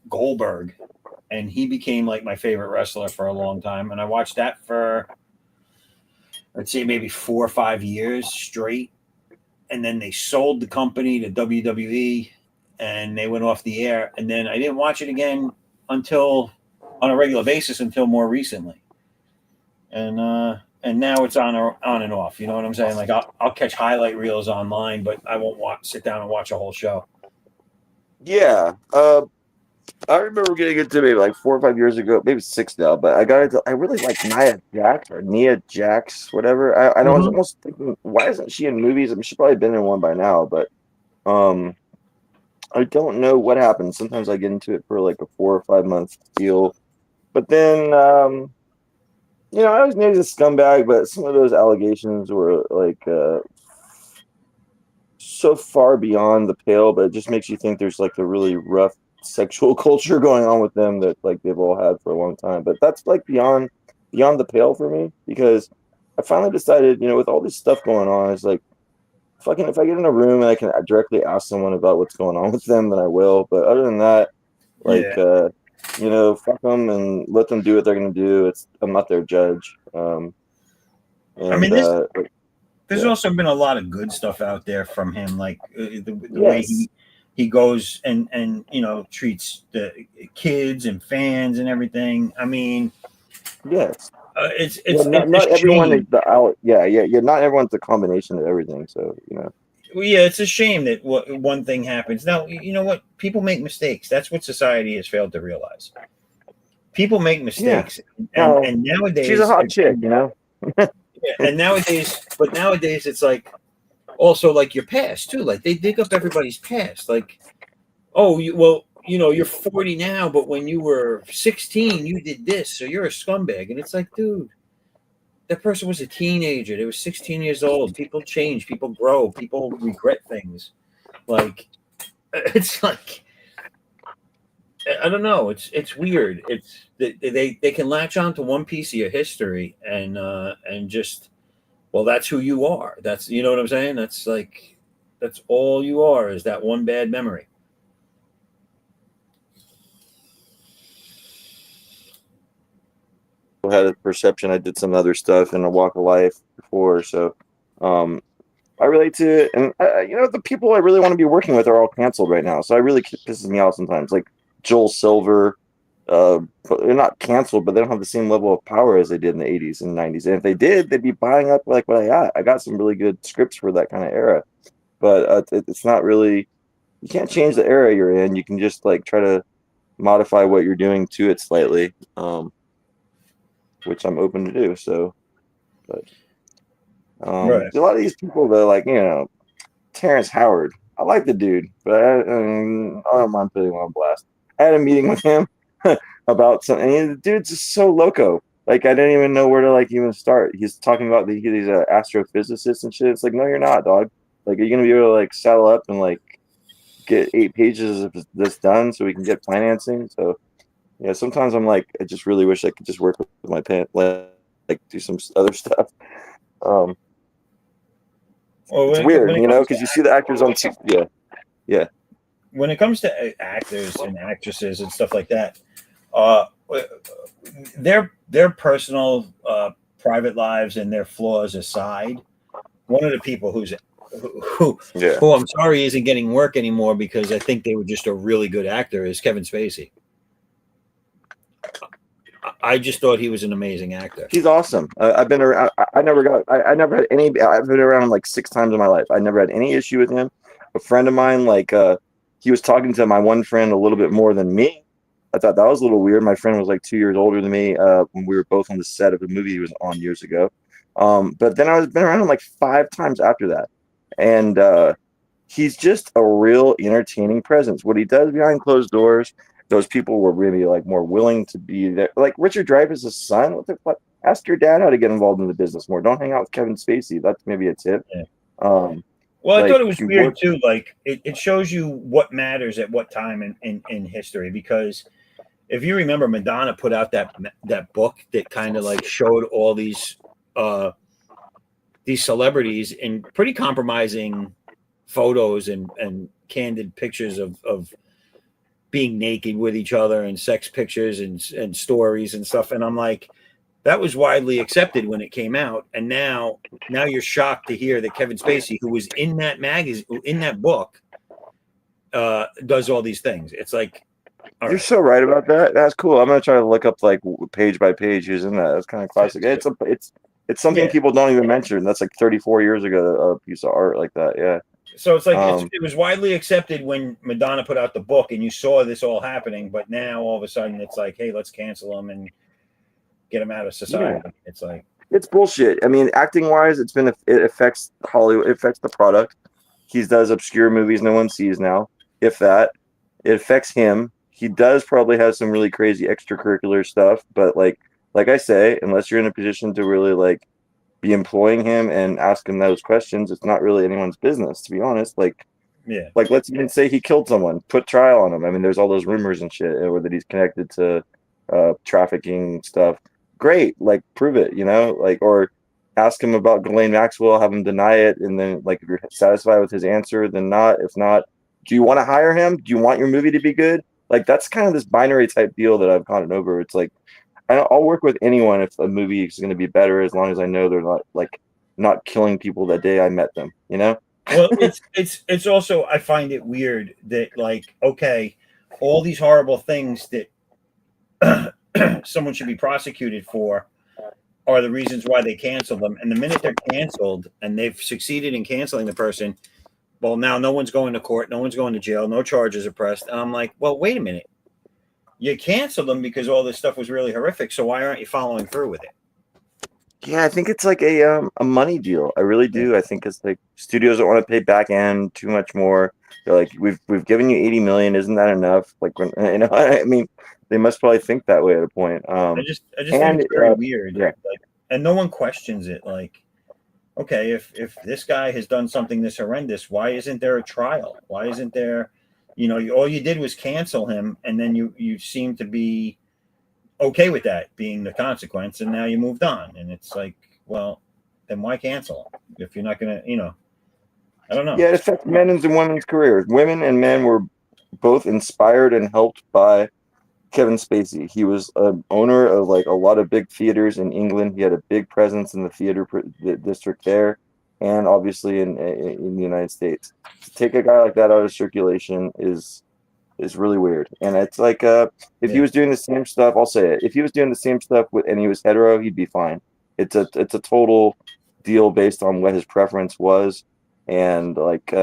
Goldberg, and he became like my favorite wrestler for a long time, and I watched that for, I'd say, maybe 4 or 5 years straight, and then they sold the company to WWE, and they went off the air, and then I didn't watch it again until on a regular basis until more recently, and now it's on and off. You know what I'm saying? Like I'll catch highlight reels online, but I won't sit down and watch a whole show. Yeah. I remember getting into maybe like 4 or 5 years ago, maybe 6 now, but I really like Nia Jax, whatever. I was almost thinking, why isn't she in movies? I mean, she's probably been in one by now, but I don't know what happened. Sometimes I get into it for like a 4 or 5 month deal, but then I always knew he was a scumbag, but some of those allegations were like so far beyond the pale, but it just makes you think there's like a really rough sexual culture going on with them that like they've all had for a long time. But that's like beyond the pale for me, because I finally decided, with all this stuff going on, it's like, fucking, if I get in a room and I can directly ask someone about what's going on with them, then I will. But other than that, like, fuck them and let them do what they're gonna do. I'm not their judge. I mean, there's also been a lot of good stuff out there from him, like the way he goes and treats the kids and fans and everything. I mean, yes, it's not everyone is not everyone's a combination of everything. So Well, yeah, it's a shame that one thing happens. Now, you know what? People make mistakes. That's what society has failed to realize. People make mistakes, and nowadays she's a hot chick, and nowadays it's like also like your past too. Like they dig up everybody's past. Like, you're 40 now, but when you were 16, you did this, so you're a scumbag. And it's like, dude, that person was a teenager. They were 16 years old. People change. People grow. People regret things. Like, it's like, I don't know. It's weird. It's they can latch on to one piece of your history and just, well, that's who you are. That's, you know what I'm saying? That's like, that's all you are, is that one bad memory. Had a perception. I did some other stuff in a walk of life before, so I relate to it. And the people I really want to be working with are all canceled right now, so it really pisses me off sometimes. Like Joel Silver, they're not canceled, but they don't have the same level of power as they did in the 80s and 90s. And if they did, they'd be buying up like what I got. I got some really good scripts for that kind of era, but it's not really. You can't change the era you're in. You can just like try to modify what you're doing to it slightly. Which I'm open to do. So, but Right. a lot of these people, though, like Terrence Howard. I like the dude, but I don't mind putting him on blast. I had a meeting with him about something. And the dude's just so loco. Like I didn't even know where to like even start. He's talking about these astrophysicists and shit. It's like, no, you're not, dog. Like, are you gonna be able to like saddle up and like get 8 pages of this done so we can get financing? So. Yeah, sometimes I'm like, I just really wish I could just work with my pen, like do some other stuff. It's weird, because you see the actors on TV. Yeah. When it comes to actors and actresses and stuff like that, their personal private lives and their flaws aside, one of the people who I'm sorry isn't getting work anymore because I think they were just a really good actor is Kevin Spacey. I just thought he was an amazing actor. He's awesome. I've been around. I never had any. I've been around like 6 times in my life. I never had any issue with him. A friend of mine, like, he was talking to my one friend a little bit more than me, I thought that was a little weird. My friend was like 2 years older than me when we were both on the set of a movie he was on years ago. But then been around him like 5 times after that, and he's just a real entertaining presence. What he does behind closed doors, those people were really like more willing to be there. Like Richard Dreyfuss' son, what the fuck? Ask your dad how to get involved in the business more. Don't hang out with Kevin Spacey. That's maybe a tip. Yeah. Um, Well, I like, thought it was you weird work- too. Like it shows you what matters at what time in history. Because if you remember, Madonna put out that book that kind of like showed all these celebrities in pretty compromising photos and candid pictures of being naked with each other and sex pictures and stories and stuff. And I'm like, that was widely accepted when it came out, and now you're shocked to hear that Kevin Spacey, who was in that magazine, in that book, does all these things. It's like, You're so right about that. That's cool. I'm gonna try to look up like page by page who's in that. That's kind of classic. It's something people don't even mention. That's like 34 years ago, a piece of art like that. Yeah. So it's like it was widely accepted when Madonna put out the book, and you saw this all happening. But now all of a sudden, it's like, hey, let's cancel him and get him out of society. Yeah. It's like, it's bullshit. I mean, acting wise, it affects Hollywood. It affects the product. He does obscure movies no one sees now, if that. It affects him. He does probably have some really crazy extracurricular stuff, but like I say, unless you're in a position to really like be employing him and ask him those questions, it's not really anyone's business, to be honest. Like, yeah, like let's even say he killed someone, put trial on him. I mean, there's all those rumors and shit, or that he's connected to trafficking stuff. Great, like prove it, like, or ask him about Ghislaine Maxwell, have him deny it, and then like if you're satisfied with his answer, then not. If not, do you want to hire him? Do you want your movie to be good? Like that's kind of this binary type deal that I've gotten over. It's like I'll work with anyone if a movie is going to be better, as long as I know they're not killing people that day I met them. Well, it's also, I find it weird that like, okay, all these horrible things that someone should be prosecuted for are the reasons why they cancel them. And the minute they're canceled and they've succeeded in canceling the person, well, now no one's going to court, no one's going to jail, no charges are pressed. And I'm like, well, wait a minute. You canceled them because all this stuff was really horrific. So why aren't you following through with it? Yeah, I think it's like a money deal. I really do. I think it's like studios don't want to pay back end too much more. They're like, we've given you 80 million. Isn't that enough? Like, when I mean, they must probably think that way at a point. I just think it's very weird. Yeah. Like, and no one questions it. Like, okay, if this guy has done something this horrendous, why isn't there a trial? Why isn't there, all you did was cancel him, and then you seem to be okay with that being the consequence, and now you moved on. And it's like, well, then why cancel if you're not gonna, I don't know. Yeah, it affects men's and women's careers. Women and men were both inspired and helped by Kevin Spacey. He was an owner of like a lot of big theaters in England. He had a big presence in the theater district there, and obviously in the United States. To take a guy like that out of circulation is really weird. And it's like if he was doing the same stuff, I'll say it. If he was doing the same stuff and he was hetero, he'd be fine. It's a total deal based on what his preference was, and like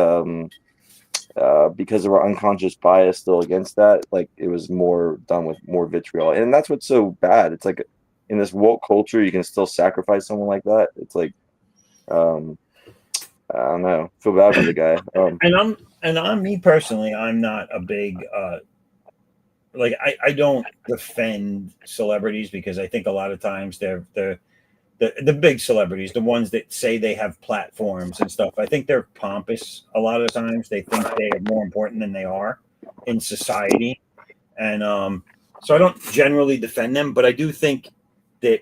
because of our unconscious bias still against that, like it was more done with more vitriol. And that's what's so bad. It's like in this woke culture, you can still sacrifice someone like that. It's like I don't know. Feel bad for the guy. And I'm me personally, I'm not a big like I don't defend celebrities, because I think a lot of times they're the big celebrities, the ones that say they have platforms and stuff, I think they're pompous a lot of times. They think they are more important than they are in society. And so I don't generally defend them, but I do think that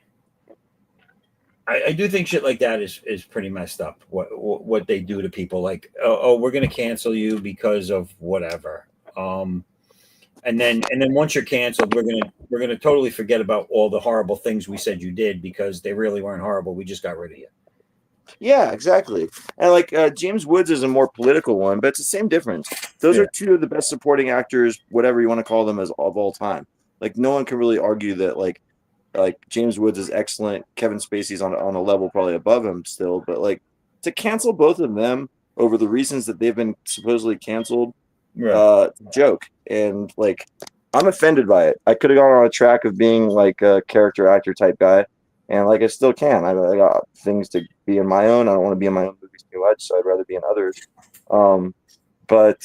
I do think shit like that is pretty messed up. What they do to people, like, oh, we're gonna cancel you because of whatever. And then once you're canceled, we're gonna totally forget about all the horrible things we said you did, because they really weren't horrible. We just got rid of you. Yeah, exactly. And like James Woods is a more political one, but it's the same difference. Those are two of the best supporting actors, whatever you want to call them, of all time. Like no one can really argue that like James Woods is excellent. Kevin Spacey's on a level probably above him still, but like to cancel both of them over the reasons that they've been supposedly canceled, right. Joke. And like I'm offended by it. I could have gone on a track of being like a character actor type guy, and like I still can. I got things to be in my own. I don't want to be in my own movies too much, so I'd rather be in others. But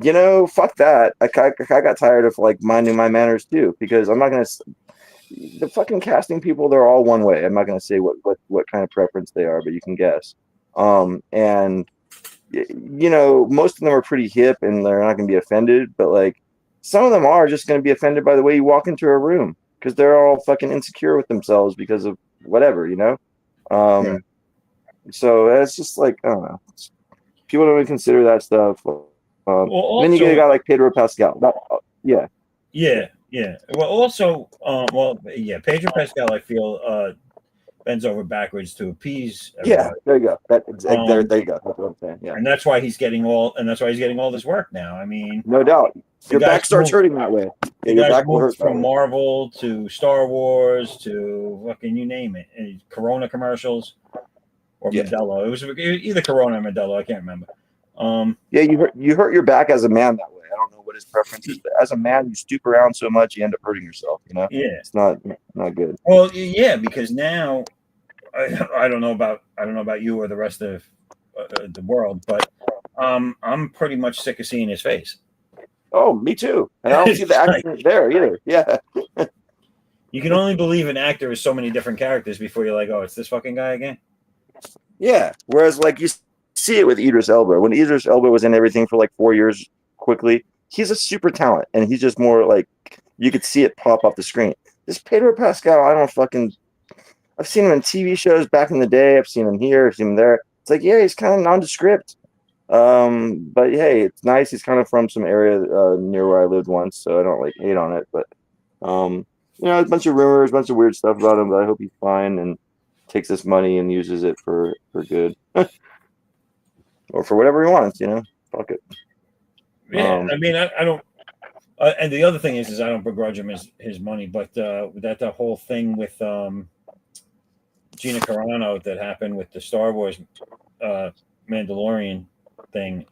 you know, fuck that. I got tired of like minding my manners too, because I'm not gonna. The fucking casting people, they're all one way. I'm not gonna say what kind of preference they are, but you can guess. And you know, most of them are pretty hip and they're not gonna be offended, but like some of them are just gonna be offended by the way you walk into a room because they're all fucking insecure with themselves because of whatever, you know. Yeah. So it's just like I don't know. People don't even consider that stuff. Well, Then you get a also, guy like Pedro Pascal. Yeah, yeah. Well, also, Pedro Pascal, I feel bends over backwards to appease yeah. everybody. There you go. There Um, you go. That's what I'm saying. Yeah, and that's why he's getting all this work now. I mean, no doubt. the Your back guy's starts moved, hurting that way. the Yeah, your guy's back will moved hurt that from way. Marvel to Star Wars to fucking you name it, and Corona commercials or Yeah. Modelo. It was either Corona or Modelo. I can't remember. Yeah, you hurt your back as a man that way. I don't know what his preference is, but as a man, you stoop around so much you end up hurting yourself. You know, Yeah. it's not good. Well, yeah, because now I don't know about you or the rest of the world, but I'm pretty much sick of seeing his face. Oh, me too. And I don't see the actor there either. Yeah, You can only believe an actor is so many different characters before you're like, oh, it's this fucking guy again. yeah. Whereas like you see it with Idris Elba. When Idris Elba was in everything for like 4 years quickly, he's a super talent, and he's just more like you could see it pop off the screen. This Pedro Pascal, I've seen him in TV shows back in the day. I've seen him here. I've seen him there. It's like, yeah, he's kind of nondescript. But hey, it's nice. He's kind of from some area near where I lived once, so I don't like hate on it. But you know, a bunch of rumors, a bunch of weird stuff about him. But I hope he's fine and takes this money and uses it for good, or for whatever he wants. You know, fuck it. Yeah, I mean, I don't. And the other thing is I don't begrudge him his money, but that the whole thing with Gina Carano that happened with the Star Wars Mandalorian thing.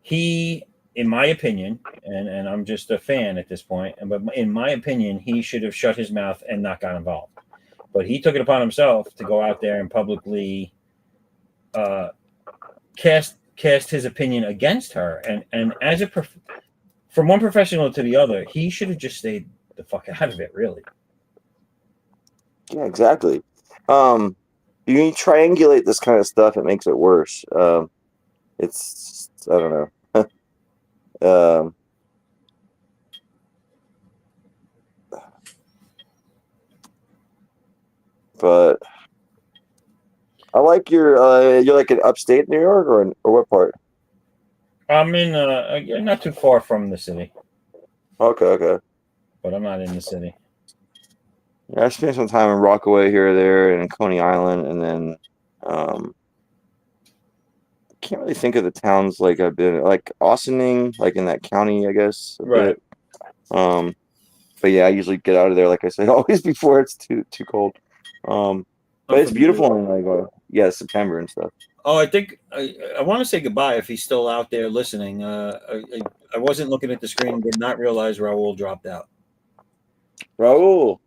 He, in my opinion, and I'm just a fan at this point, but in my opinion, he should have shut his mouth and not got involved. But he took it upon himself to go out there and publicly cast his opinion against her. And as from one professional to the other, he should have just stayed the fuck out of it, really. Yeah, exactly. You triangulate this kind of stuff, it makes it worse. It's I don't know. But I like you're like in upstate New York or what part? I'm in not too far from the city, Okay. but I'm not in the city. Yeah, I spent some time in Rockaway here or there and in Coney Island, and then can't really think of the towns like I've been like Austining, like in that county, I guess. Right. Bit. But yeah, I usually get out of there, like I said, always before it's too cold. But it's beautiful in like September and stuff. Oh, I think I want to say goodbye if he's still out there listening. I wasn't looking at the screen, did not realize Raul dropped out. Raul,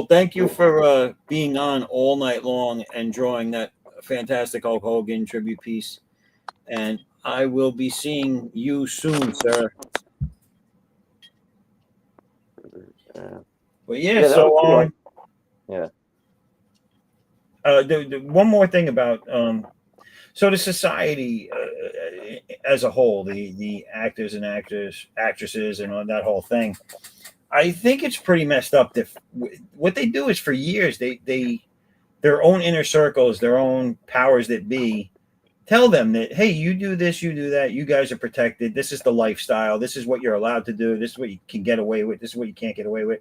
thank you for being on all night long and drawing that fantastic Hulk Hogan tribute piece. And I will be seeing you soon, sir. But yeah, so cool. one more thing about so the society as a whole, the actors and actresses and on that whole thing, I think it's pretty messed up that what they do is for years they their own inner circles, their own powers that be tell them that, hey, you do this, you do that, you guys are protected, this is the lifestyle, this is what you're allowed to do, this is what you can get away with, this is what you can't get away with.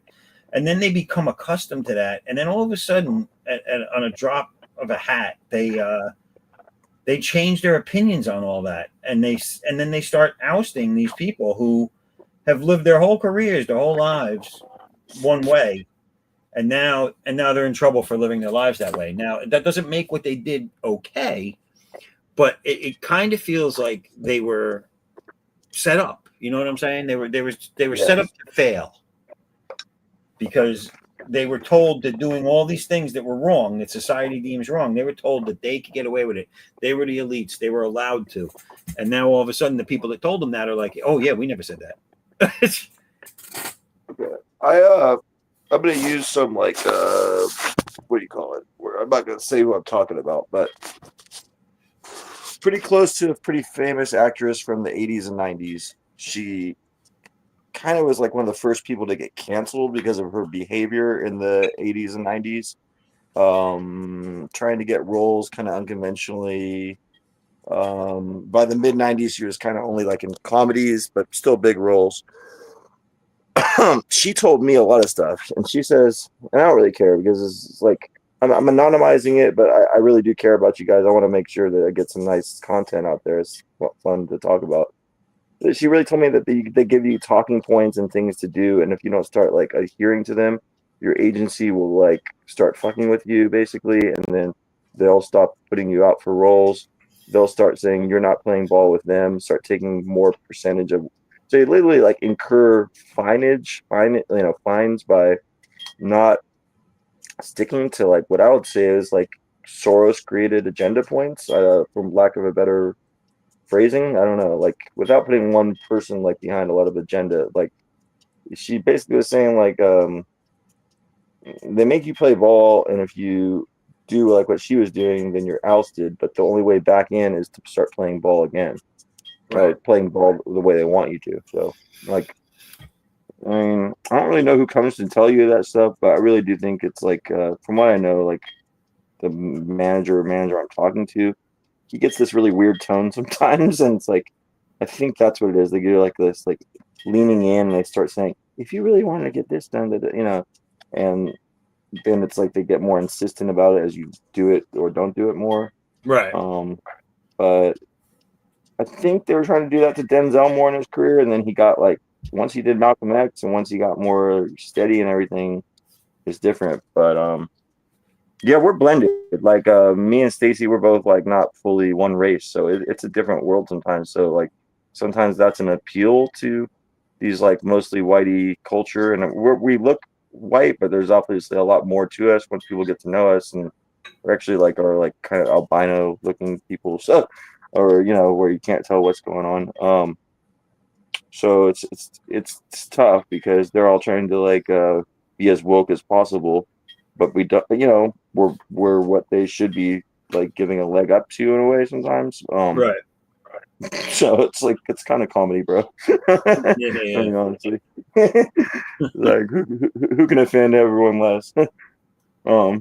And then they become accustomed to that, and then all of a sudden on a drop of a hat they change their opinions on all that, and then they start ousting these people who have lived their whole careers, their whole lives one way, and now they're in trouble for living their lives that way. Now that doesn't make what they did okay, but it kind of feels like they were set up. You know what I'm saying? They were Yeah. set up to fail because they were told that doing all these things that were wrong, that society deems wrong, they were told that they could get away with it. They were the elites. They were allowed to. And now all of a sudden, the people that told them that are like, oh yeah, we never said that. Okay. I'm gonna use some like what do you call it? I'm not gonna say what I'm talking about, but pretty close to a pretty famous actress from the 80s and 90s. She kind of was like one of the first people to get canceled because of her behavior in the 80s and 90s. Trying to get roles kind of unconventionally. By the mid 90s, she was kind of only like in comedies, but still big roles. She told me a lot of stuff, and she says, and I don't really care because it's like I'm anonymizing it, but I really do care about you guys. I want to make sure that I get some nice content out there. It's fun to talk about. She really told me that they give you talking points and things to do, and if you don't start like adhering to them, your agency will like start fucking with you basically, and then they'll stop putting you out for roles. They'll start saying you're not playing ball with them. Start taking more percentage of. So you literally like incur fines by not sticking to like what I would say is like Soros created agenda points, from lack of a better phrasing. I don't know, like without putting one person like behind a lot of agenda. Like she basically was saying like they make you play ball, and if you do like what she was doing, then you're ousted. But the only way back in is to start playing ball again. Right, playing ball the way they want you to. So, like, I mean, I don't really know who comes to tell you that stuff, but I really do think it's like, from what I know, like the manager I'm talking to, he gets this really weird tone sometimes, and it's like, I think that's what it is. They get like this, like leaning in, and they start saying, "If you really want to get this done, and then it's like they get more insistent about it as you do it or don't do it more. Right. But I think they were trying to do that to Denzel more in his career, and then he got like once he did Malcolm X, and once he got more steady and everything, it's different. But yeah, we're blended. Like me and Stacy, we're both like not fully one race, so it's a different world sometimes. So like sometimes that's an appeal to these like mostly whitey culture, and we look white, but there's obviously a lot more to us once people get to know us, and we're actually like are like kind of albino looking people. So. Or where you can't tell what's going on. So it's tough because they're all trying to like be as woke as possible, but we don't. We're what they should be like giving a leg up to in a way sometimes. Right. So it's like it's kind of comedy, bro. Yeah. I mean, honestly, like who can offend everyone less? Let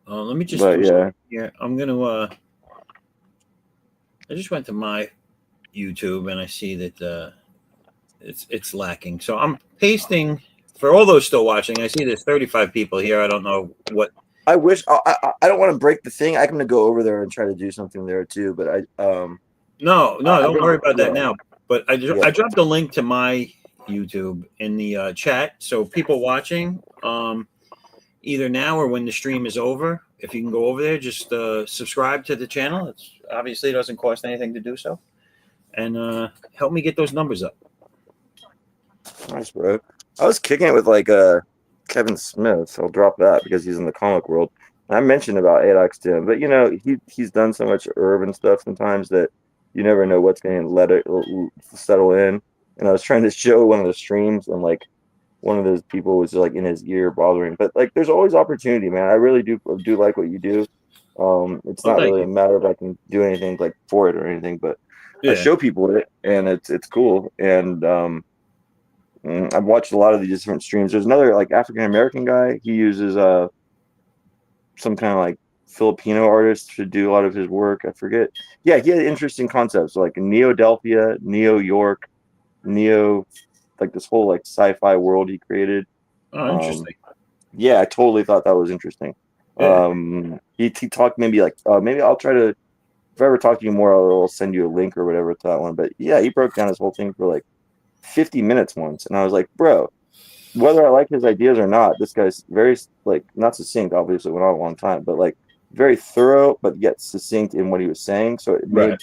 me just. But yeah, I'm gonna. I just went to my YouTube and I see that it's lacking. So I'm pasting for all those still watching. I see there's 35 people here. I don't know what. I wish I don't want to break the thing. I'm gonna go over there and try to do something there too. But No, don't worry about that now. But I Yeah. dropped a link to my YouTube in the chat, so people watching, either now or when the stream is over, if you can go over there, just subscribe to the channel. It's obviously it doesn't cost anything to do so, and help me get those numbers up. Nice, bro. I was kicking it with like Kevin Smith. I'll drop that because he's in the comic world. I mentioned about Alex to him, but he's done so much urban stuff sometimes that you never know what's going to let it settle in. And I was trying to show one of the streams, and like one of those people was like in his ear bothering. But like, there's always opportunity, man. I really do like what you do. It's not really a matter of I can do anything like for it or anything, but I show people it, and it's cool. And I've watched a lot of these different streams. There's another like African American guy. He uses some kind of like Filipino artist to do a lot of his work. I forget. Yeah, he had interesting concepts like Neo-Delphia, Neo-York, like this whole like sci-fi world he created. Oh, interesting. Yeah, I totally thought that was interesting. Yeah. He talked maybe like maybe I'll try to, if I ever talk to you more, I'll send you a link or whatever to that one. But yeah, he broke down his whole thing for like 50 minutes once, and I was like, bro, whether I like his ideas or not, this guy's very like not succinct, obviously went on a long time, but like very thorough, but yet succinct in what he was saying. So it made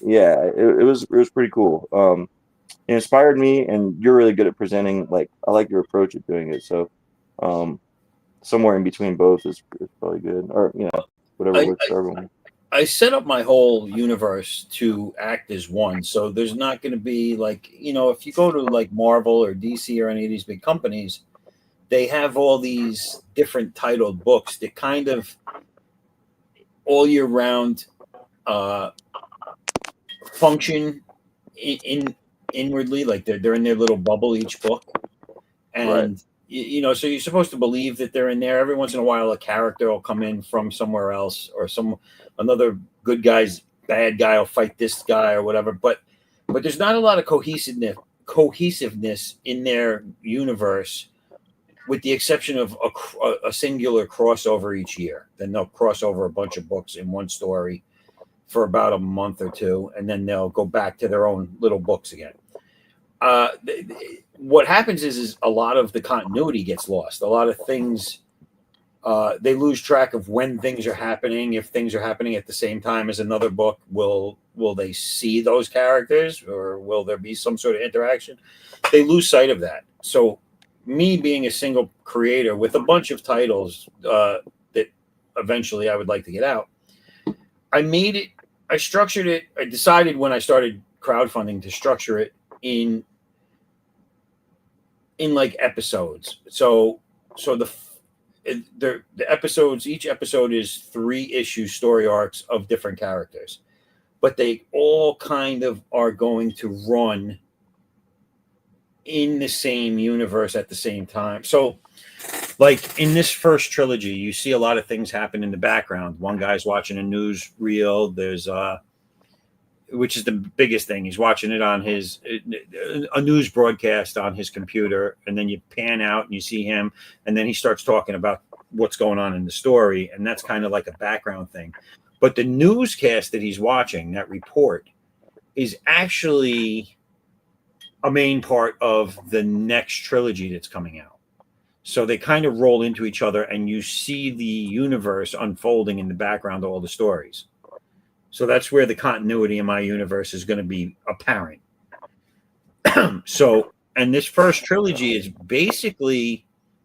it was pretty cool. it inspired me, and you're really good at presenting. Like, I like your approach of doing it. So, somewhere in between both is probably good, or whatever I, works for everyone. I set up my whole universe to act as one. So there's not going to be like, if you go to like Marvel or DC or any of these big companies, they have all these different titled books that kind of all year round function in inwardly, like they're in their little bubble each book, and so you're supposed to believe that they're in there. Every once in a while, a character will come in from somewhere else, or another good guy's bad guy will fight this guy or whatever. But there's not a lot of cohesiveness in their universe, with the exception of a singular crossover each year. Then they'll cross over a bunch of books in one story for about a month or two, and then they'll go back to their own little books again. What happens is a lot of the continuity gets lost. A lot of things, they lose track of when things are happening. If things are happening at the same time as another book, will they see those characters, or will there be some sort of interaction? They lose sight of that. So me being a single creator with a bunch of titles that eventually I would like to get out, I structured it. I decided when I started crowdfunding to structure it in like episodes. So the episodes, each episode is 3 issue story arcs of different characters, but they all kind of are going to run in the same universe at the same time. So like in this first trilogy, you see a lot of things happen in the background. One guy's watching a news reel. There's which is the biggest thing. He's watching it on a news broadcast on his computer, and then you pan out and you see him, and then he starts talking about what's going on in the story, and that's kind of like a background thing. But the newscast that he's watching, that report, is actually a main part of the next trilogy that's coming out. So they kind of roll into each other, and you see the universe unfolding in the background of all the stories. So that's where the continuity in my universe is going to be apparent. So, and this first trilogy is basically,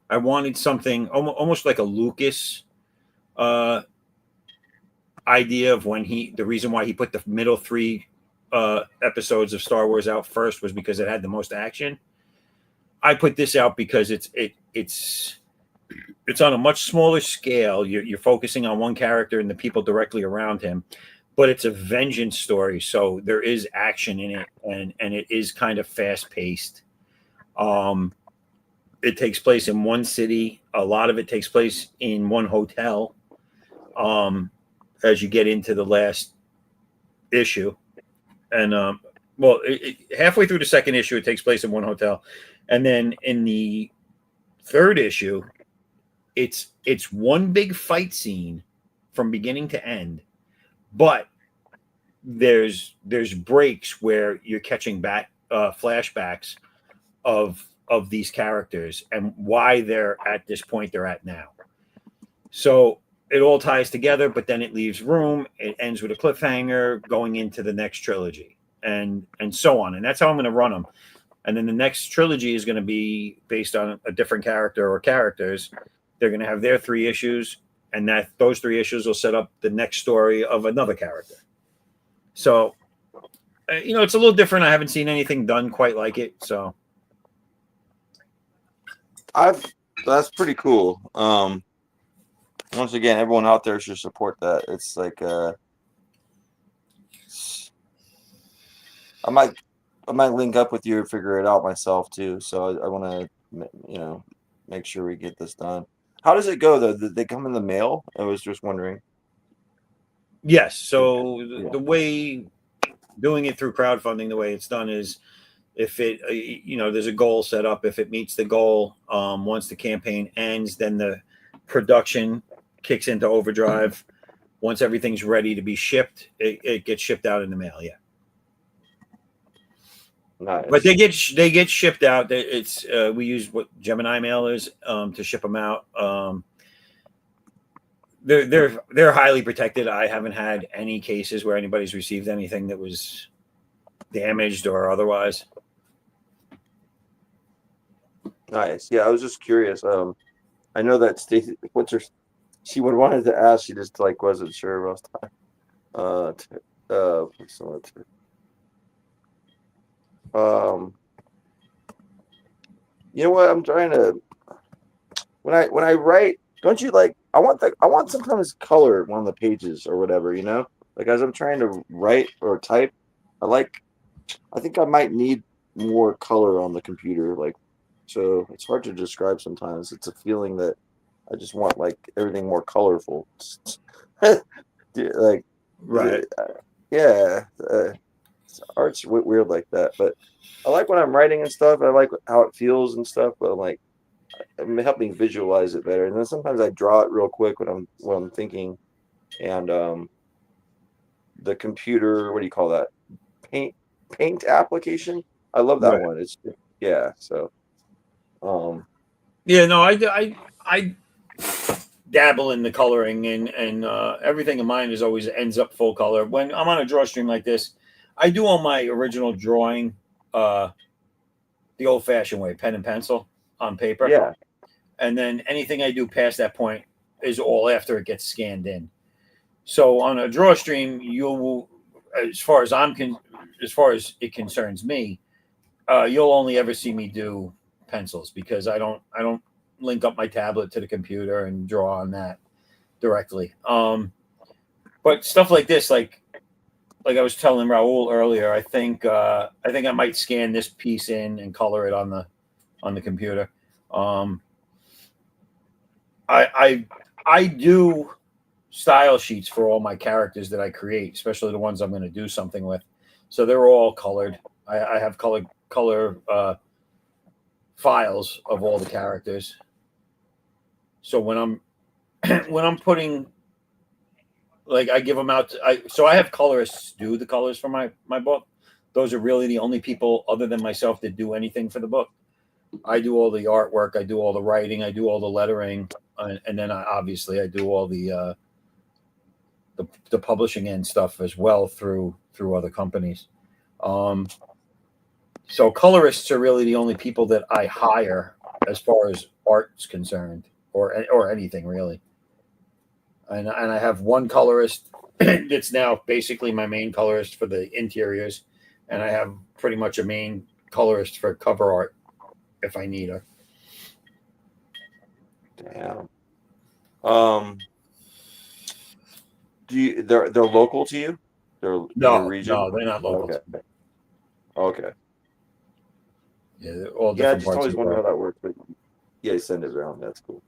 I wanted something almost like a Lucas idea of the reason why he put the middle 3 episodes of Star Wars out first was because it had the most action. I put this out because it's on a much smaller scale. You're focusing on one character and the people directly around him, but it's a vengeance story, so there is action in it, and it is kind of fast paced. It takes place in one city. A lot of it takes place in one hotel. As you get into the last issue, and halfway through the second issue, it takes place in one hotel. And then in the third issue, it's one big fight scene from beginning to end, but there's breaks where you're catching back flashbacks of these characters and why they're at this point they're at now. So it all ties together, but then it leaves room. It ends with a cliffhanger going into the next trilogy, and so on. And that's how I'm going to run them. And then the next trilogy is going to be based on a different character or characters. They're going to have their 3 issues, and those 3 issues will set up the next story of another character. So, it's a little different. I haven't seen anything done quite like it. So, That's pretty cool. Once again, everyone out there should support that. It's like I might link up with you and figure it out myself too. So I want to, make sure we get this done. How does it go though? Did they come in the mail? I was just wondering. yes. So the way doing it through crowdfunding, the way it's done is if it, there's a goal set up. If it meets the goal, once the campaign ends, then the production kicks into overdrive. Once everything's ready to be shipped, it gets shipped out in the mail. Yeah. Nice. But they get shipped out. It's we use what Gemini mailers to ship them out. They're highly protected. I haven't had any cases where anybody's received anything that was damaged or otherwise. Nice. Yeah, I was just curious. I know that Stacy, she would wanted to ask, she just like wasn't sure about time. Similar to, you know what? I'm trying to when I write, don't you like? I want sometimes color on the pages or whatever, you know. Like as I'm trying to write or type, I think I might need more color on the computer. Like, so it's hard to describe sometimes. It's a feeling that I just want like everything more colorful. Like, Right. yeah, art's weird like that. But I like when I'm writing and stuff. I like how it feels and stuff. But I'm helping visualize it better. And then sometimes I draw it real quick when I'm thinking. And the computer, what do you call that? Paint application. I love that Right. one. It's yeah. So Yeah, no, I dabble in the coloring, and everything of mine is always ends up full color. When I'm on a draw stream like this, I do all my original drawing the old fashioned way, pen and pencil on paper. yeah, And then anything I do past that point is all after it gets scanned in. So on a draw stream, you'll, as far as as far as it concerns me, you'll only ever see me do pencils because I don't link up my tablet to the computer and draw on that directly. But stuff like this, like I was telling Raul earlier, I think I might scan this piece in and color it on the computer. I do style sheets for all my characters that I create, especially the ones I'm going to do something with. So they're all colored. I have color files of all the characters. So when I'm putting, like, I give them out. So I have colorists do the colors for my book. Those are really the only people other than myself that do anything for the book. I do all the artwork. I do all the writing. I do all the lettering, and then I do all the publishing end stuff as well through other companies. So colorists are really the only people that I hire as far as art's concerned, or anything really. And I have one colorist that's now basically my main colorist for the interiors, and I have pretty much a main colorist for cover art if I need her. damn. They're local to you? They're in your region? No, they're not local. Okay. Okay. Yeah, they're all Yeah, I different just parts always of the wonder how world. that works. But yeah, send it around. That's cool.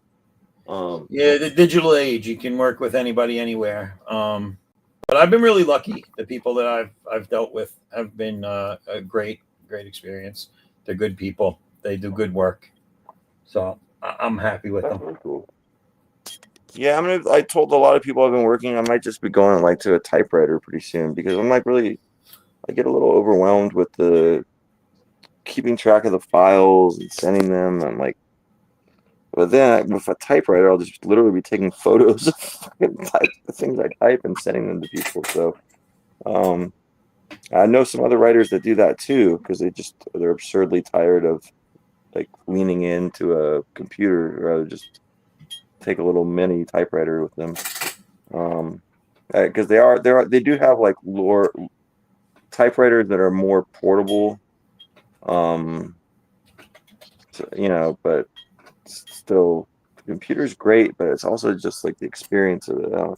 Yeah, the digital age, you can work with anybody anywhere. But I've been really lucky. The people that I've dealt with have been a great experience. They're good people. They do good work. So I'm happy with That's them. really cool. Yeah, I told a lot of people I've been working. I might just be going like to a typewriter pretty soon because I'm like really. I get a little overwhelmed with the keeping track of the files and sending them. I'm like, but then with a typewriter, I'll just literally be taking photos of the things I type and sending them to people. So, I know some other writers that do that too because they're absurdly tired of like leaning into a computer, rather just take a little mini typewriter with them. Because they do have like typewriters that are more portable. So, but still, the computer's great, but it's also just like the experience of it.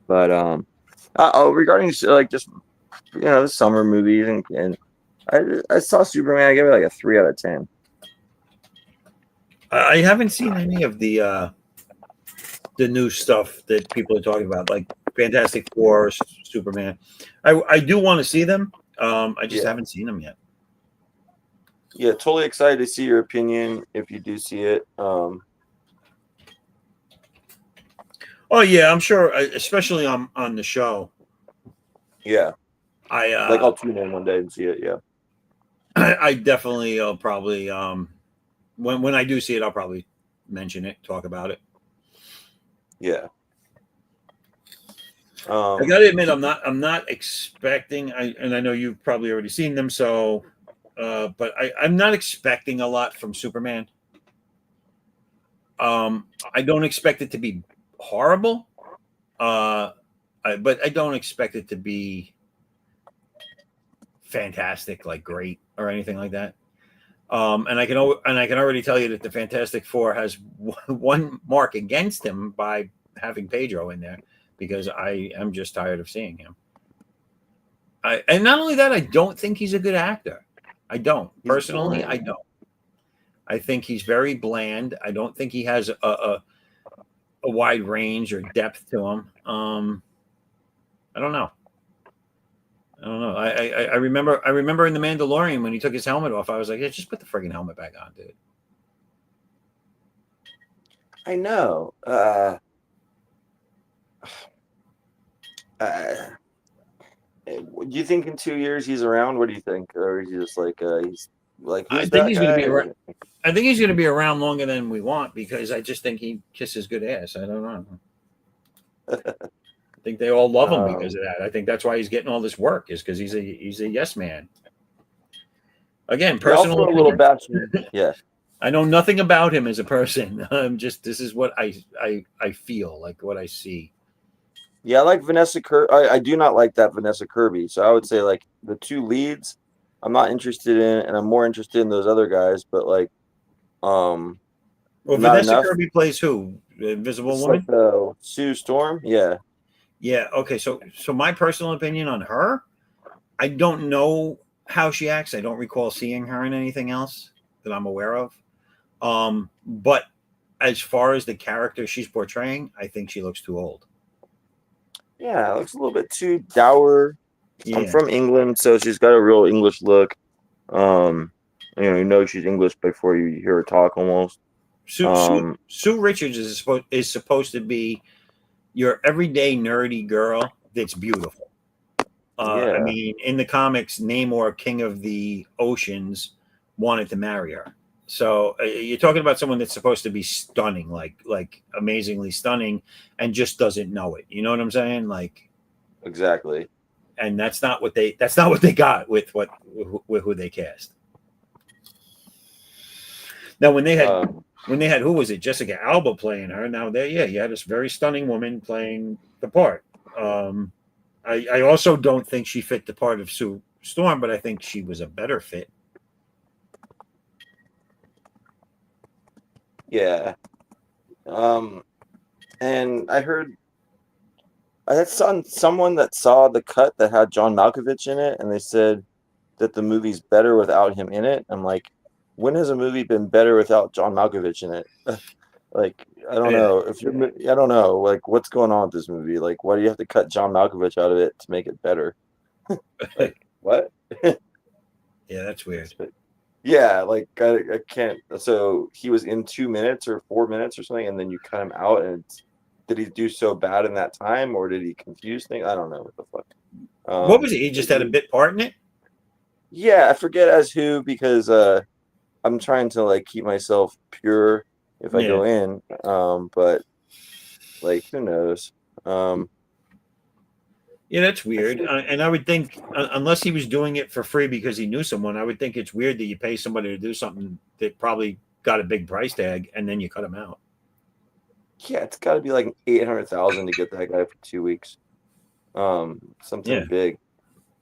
Regarding like just the summer movies and I saw Superman. I gave it like a 3 out of 10. I haven't seen any of the new stuff that people are talking about, like Fantastic Four, Superman. I do want to see them. I just haven't seen them yet. Yeah, totally excited to see your opinion if you do see it. Oh yeah, I'm sure, especially on the show. Yeah, I'll tune in one day and see it. Yeah, I definitely will probably when I do see it, I'll probably mention it, talk about it. Yeah. I gotta admit, I'm not expecting. And I know you've probably already seen them, so But I'm not expecting a lot from Superman. I don't expect it to be horrible, but I don't expect it to be fantastic, like great or anything like that. And I can already tell you that the Fantastic Four has one mark against him by having Pedro in there, because I am just tired of seeing him. And not only that, I don't think he's a good actor. I don't personally. I don't. I think he's very bland. I don't think he has a wide range or depth to him. I don't know. I remember in The Mandalorian when he took his helmet off, I was like, yeah, just put the friggin' helmet back on, dude. I know. Do you think in 2 years he's around? What do you think? Or is he just like he's like? I think he's going to be around. I think he's going to be around longer than we want, because I just think he kisses good ass. I don't know. I think they all love him because of that. I think that's why he's getting all this work, is because he's a yes man. Again, personal. A little bashing. Yeah. I know nothing about him as a person. This is what I feel, like what I see. Yeah, I like Vanessa Kirby. I do not like that Vanessa Kirby. So I would say like the two leads, I'm not interested in, and I'm more interested in those other guys. But like, well, Vanessa Kirby plays who? The Invisible Woman. Like, Sue Storm. Yeah. Yeah. Okay. So my personal opinion on her, I don't know how she acts. I don't recall seeing her in anything else that I'm aware of. But as far as the character she's portraying, I think she looks too old. Yeah, it looks a little bit too dour. Yeah. I'm from England, so she's got a real English look. You know she's English before you hear her talk almost. Sue Richards is supposed to be your everyday nerdy girl that's beautiful. I mean, in the comics, Namor, King of the Oceans, wanted to marry her. So you're talking about someone that's supposed to be stunning, like amazingly stunning, and just doesn't know it. You know what I'm saying? Like, exactly. And that's not what they got with who they cast. Now, when they had who was it? Jessica Alba playing her. Now you had this very stunning woman playing the part. I also don't think she fit the part of Sue Storm, but I think she was a better fit. Yeah. And I had someone that saw the cut that had John Malkovich in it, and they said that the movie's better without him in it. I'm like, when has a movie been better without John Malkovich in it? Like, I don't know. I don't know. Like, what's going on with this movie? Like, why do you have to cut John Malkovich out of it to make it better? Like, what? Yeah, that's weird. Yeah, like I can't. So he was in 2 minutes or 4 minutes or something, and then you cut him out. And did he do so bad in that time, or did he confuse things? I don't know what the fuck. What was it? He just had a bit part in it. Yeah, I forget as who, because I'm trying to like keep myself pure if I go in. But like, who knows? Yeah, that's weird. And I would think, unless he was doing it for free because he knew someone, I would think it's weird that you pay somebody to do something that probably got a big price tag and then you cut him out. Yeah, it's got to be like $800,000 to get that guy for 2 weeks. Something big.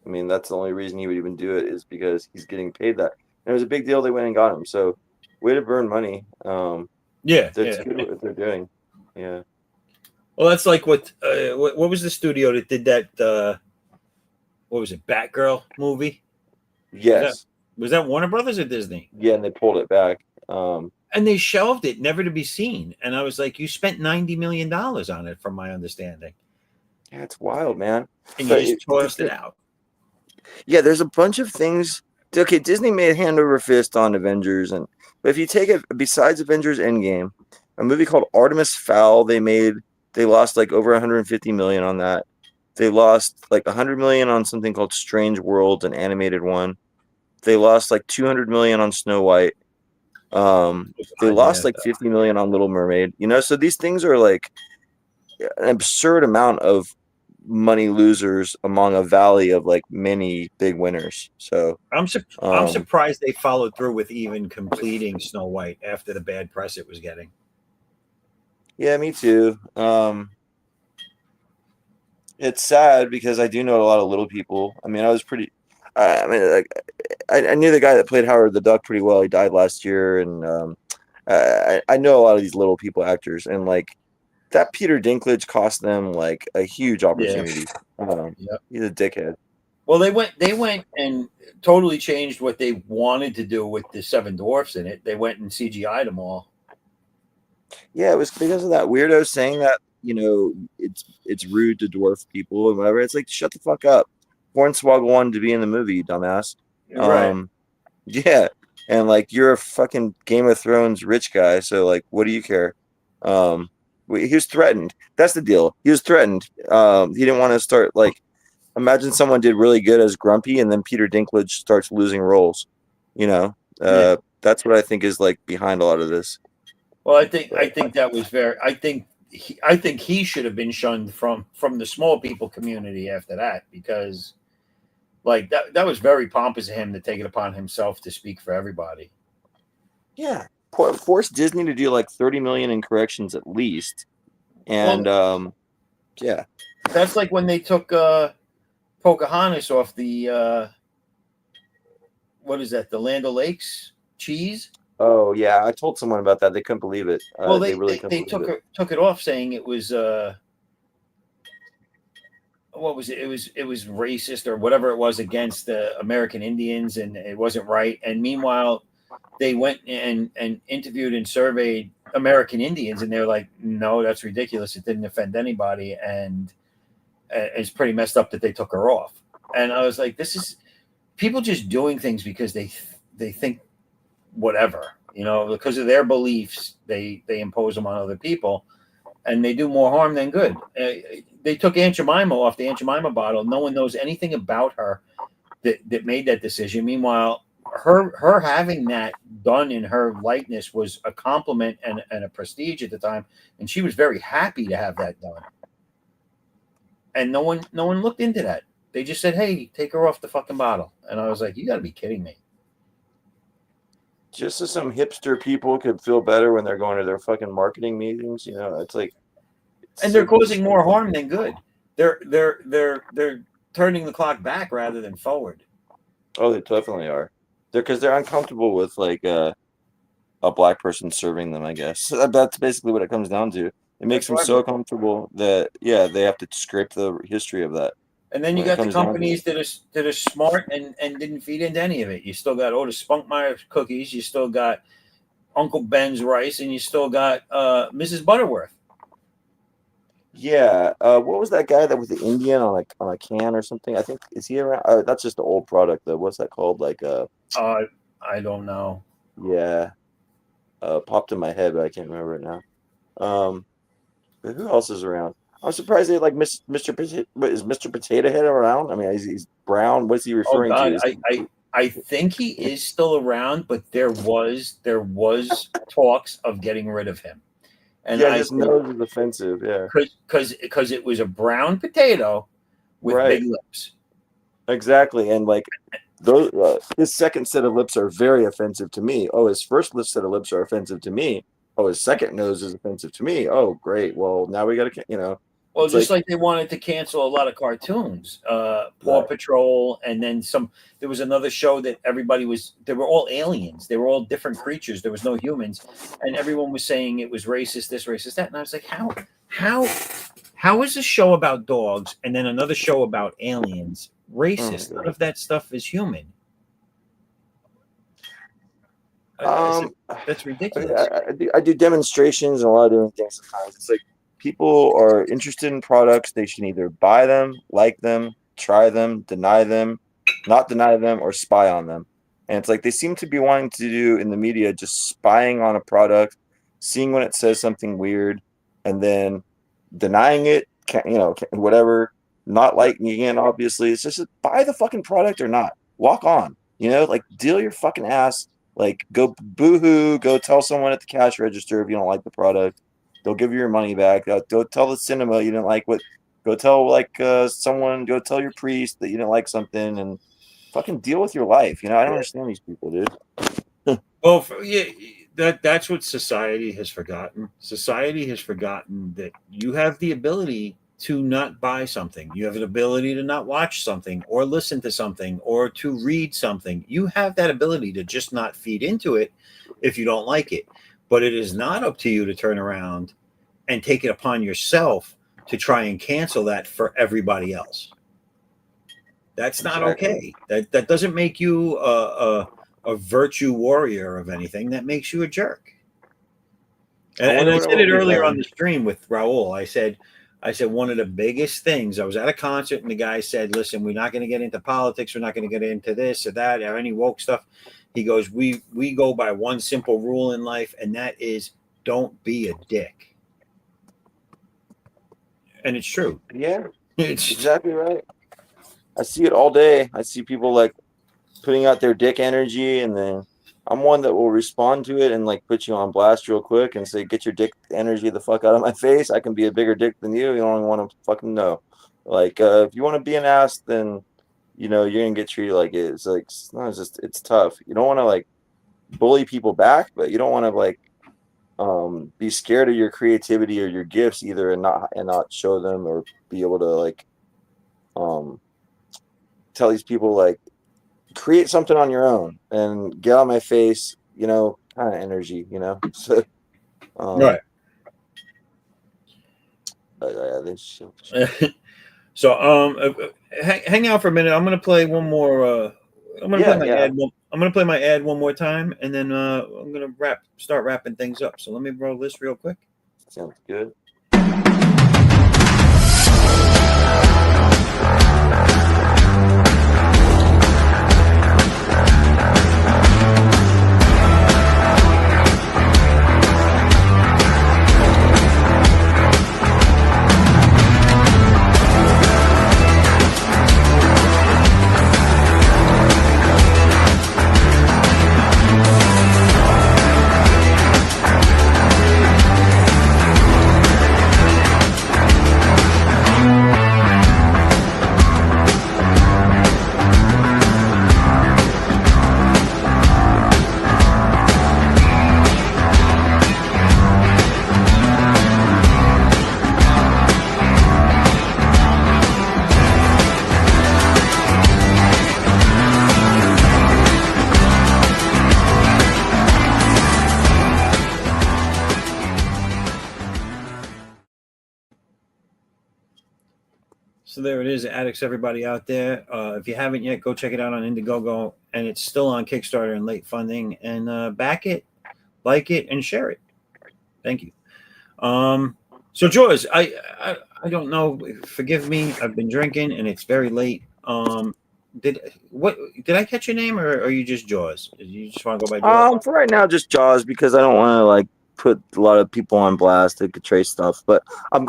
I mean, that's the only reason he would even do it, is because he's getting paid that. And it was a big deal they went and got him. So, way to burn money. That's good what they're doing. Yeah. Well, that's like what was the studio that did that? What was it, Batgirl movie? Yes. Was that Warner Brothers or Disney? Yeah, and they pulled it back. And they shelved it, never to be seen. And I was like, you spent $90 million on it, from my understanding. Yeah, it's wild, man. And you just tossed it out. Yeah, there's a bunch of things. Okay, Disney made hand over fist on Avengers, but if you take it besides Avengers Endgame, a movie called Artemis Fowl, they lost like over 150 million on that. They lost like 100 million on something called Strange Worlds, an animated one. They lost like 200 million on Snow White. They lost like 50 million on Little Mermaid. You know, so these things are like an absurd amount of money losers among a valley of like many big winners. So I'm surprised they followed through with even completing Snow White after the bad press it was getting. Yeah, me too. It's sad because I do know a lot of little people. I mean, I knew the guy that played Howard the Duck pretty well. He died last year, and I know a lot of these little people actors, and like that Peter Dinklage cost them like a huge opportunity. Yep. He's a dickhead. Well, they went and totally changed what they wanted to do with the Seven Dwarfs in it. They went and CGI'd them all. Yeah, it was because of that weirdo saying that, it's rude to dwarf people and whatever. It's like, shut the fuck up. Hornswoggle wanted to be in the movie, you dumbass. Right. Yeah, and like you're a fucking Game of Thrones rich guy, so like, what do you care? He was threatened. That's the deal. He was threatened. He didn't want to start like. Imagine someone did really good as Grumpy, and then Peter Dinklage starts losing roles. That's what I think is like behind a lot of this. Well, I think that was very. I think he should have been shunned from the small people community after that, because like that was very pompous of him to take it upon himself to speak for everybody. Yeah, force Disney to do like 30 million in corrections at least, and yeah, that's like when they took Pocahontas off the what is that? The Land O'Lakes cheese. Oh yeah, I told someone about that. They couldn't believe it. Well, they took it off, saying it was what was it? It was racist or whatever it was against the American Indians, and it wasn't right. And meanwhile, they went and interviewed and surveyed American Indians, and they're like, no, that's ridiculous. It didn't offend anybody, and it's pretty messed up that they took her off. And I was like, this is people just doing things because they think whatever, because of their beliefs, they impose them on other people, and they do more harm than good. They took Aunt Jemima off the Aunt Jemima bottle. No one knows anything about her that made that decision. Meanwhile, her having that done in her likeness was a compliment and a prestige at the time, and she was very happy to have that done. And no one looked into that. They just said, hey, take her off the fucking bottle. And I was like, you got to be kidding me. Just so some hipster people could feel better when they're going to their fucking marketing meetings, it's like, and they're causing more harm than good. They're turning the clock back rather than forward. Oh, they definitely are. Because they're uncomfortable with like a black person serving them, I guess. That's basically what it comes down to. It makes them so comfortable that they have to scrape the history of that. And then you got the companies that are smart and didn't feed into any of it. You still got Otis Spunkmeyer cookies, you still got Uncle Ben's rice, and you still got Mrs. Butterworth. Yeah, what was that guy that was the Indian on a can or something? I think, is he around? That's just the old product though. What's that called? Like I don't know. Yeah, popped in my head, but I can't remember it now. But who else is around? I'm surprised they like Mr. Is Mr. Potato Head around? I mean, he's brown. What's he referring to? I think he is still around, but there was talks of getting rid of him. And his nose is offensive. Yeah, because it was a brown potato with big lips. Exactly, and like those, his second set of lips are very offensive to me. Oh, his first set of lips are offensive to me. Oh, his second nose is offensive to me. Oh, great. Well, now we got to, Well, just like they wanted to cancel a lot of cartoons, Paw Patrol, and then some. There was another show that they were all aliens. They were all different creatures. There was no humans, and everyone was saying it was racist, this, racist, that. And I was like, how is a show about dogs and then another show about aliens racist? None of that stuff is human. That's ridiculous. I do demonstrations and a lot of different things sometimes. It's like people are interested in products. They should either buy them, like them, try them, deny them, not deny them, or spy on them. And it's like they seem to be wanting to do in the media, just spying on a product, seeing when it says something weird, and then denying it, whatever, not liking it, obviously. It's just buy the fucking product or not. Walk on. Like deal your fucking ass. Like, go boo-hoo, go tell someone at the cash register if you don't like the product. They'll give you your money back. Go tell the cinema you didn't like what Go tell someone. Go tell your priest that you didn't like something, and fucking deal with your life. I don't understand these people, dude. Well, yeah, that's what society has forgotten. Society has forgotten that you have the ability to not buy something. You have an ability to not watch something or listen to something or to read something. You have that ability to just not feed into it if you don't like it. But it is not up to you to turn around and take it upon yourself to try and cancel that for everybody else. That's not okay. That doesn't make you a virtue warrior of anything. That makes you a jerk. And I said it earlier on the stream with Raul. I said one of the biggest things. I was at a concert and the guy said, "Listen, we're not going to get into politics. We're not going to get into this or that or any woke stuff." He goes, "We go by one simple rule in life, and that is don't be a dick." And it's true. Yeah, it's exactly right. I see it all day. I see people like putting out their dick energy, and then I'm one that will respond to it and like put you on blast real quick and say, "Get your dick energy the fuck out of my face. I can be a bigger dick than you. You don't want to fucking know." Like, if you want to be an ass, then you're gonna get treated like it. It's like it's tough. You don't want to like bully people back, but you don't want to like be scared of your creativity or your gifts either, and not show them or be able to like tell these people like create something on your own and get on my face, kind of energy, so right. So hang out for a minute. I'm gonna play one more. I'm gonna play my ad one more time, and then I'm gonna start wrapping things up. So let me roll this real quick. Sounds good. So there it is, addicts, everybody out there. If you haven't yet, go check it out on Indiegogo, and it's still on Kickstarter and late funding. And back it, like it, and share it. Thank you. So Jaws, I don't know. Forgive me. I've been drinking, and it's very late. Did I catch your name, or are you just Jaws? You just want to go by Jaws? For right now, just Jaws, because I don't want to like put a lot of people on blast to trace stuff, but I'm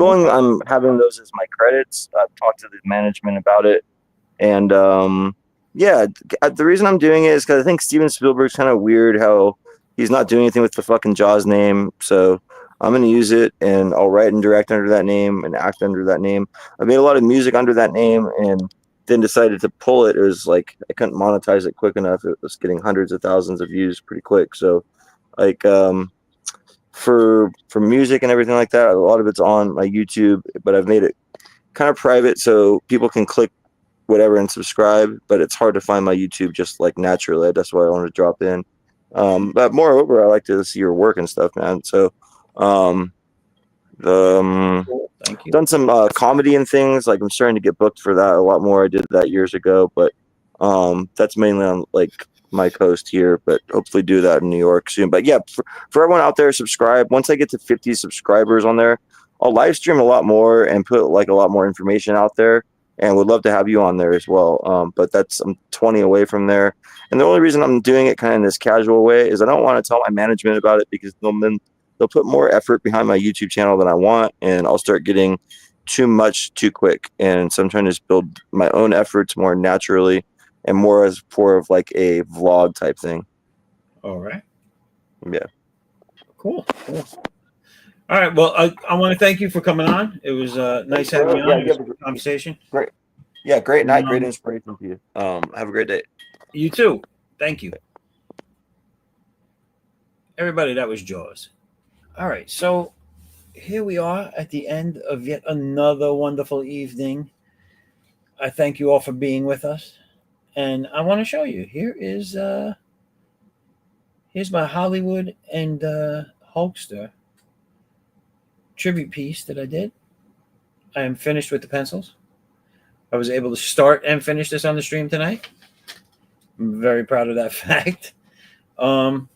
having those as my credits. I've talked to the management about it, and the reason I'm doing it is because I think Steven Spielberg's kind of weird how he's not doing anything with the fucking Jaws name, so I'm going to use it, and I'll write and direct under that name and act under that name. I made a lot of music under that name, and then decided to pull it. It was like I couldn't monetize it quick enough. It was getting hundreds of thousands of views pretty quick, so like for music and everything like that, a lot of it's on my YouTube, but I've made it kind of private so people can click whatever and subscribe, but it's hard to find my YouTube just like naturally. That's why I wanted to drop in. But moreover, I like to see your work and stuff, man. So Thank you. Done some comedy and things. Like I'm starting to get booked for that a lot more. I did that years ago, but that's mainly on like my coast here, but hopefully do that in New York soon. But yeah, for everyone out there, subscribe. Once I get to 50 subscribers on there, I'll live stream a lot more and put like a lot more information out there, and would love to have you on there as well. But I'm 20 away from there, and the only reason I'm doing it kind of in this casual way is I don't want to tell my management about it, because they'll put more effort behind my YouTube channel than I want, and I'll start getting too much too quick. And so I'm trying to just build my own efforts more naturally and more as for of like a vlog type thing. All right. Yeah. Cool. All right. Well, I want to thank you for coming on. It was nice having you on. Yeah, It was a good conversation. great. Yeah, great night, great inspiration for you. Have a great day. You too. Thank you. Everybody, that was Jaws. All right. So here we are at the end of yet another wonderful evening. I thank you all for being with us. And I want to show you. Here's my Hollywood and Hulkster tribute piece that I did. I am finished with the pencils. I was able to start and finish this on the stream tonight. I'm very proud of that fact. And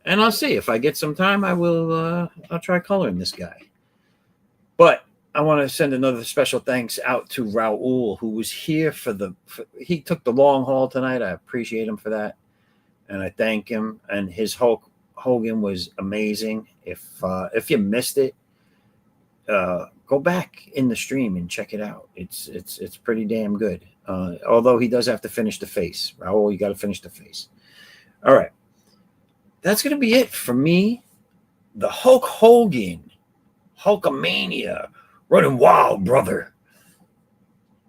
I'll see if I get some time. I'll try coloring this guy. But I want to send another special thanks out to Raul, who was here he took the long haul tonight. I appreciate him for that, and I thank him. And his Hulk Hogan was amazing. If you missed it, go back in the stream and check it out. It's pretty damn good. Although he does have to finish the face. Raul, you got to finish the face. All right. That's going to be it for me. The Hulk Hogan, Hulkamania, running wild, brother.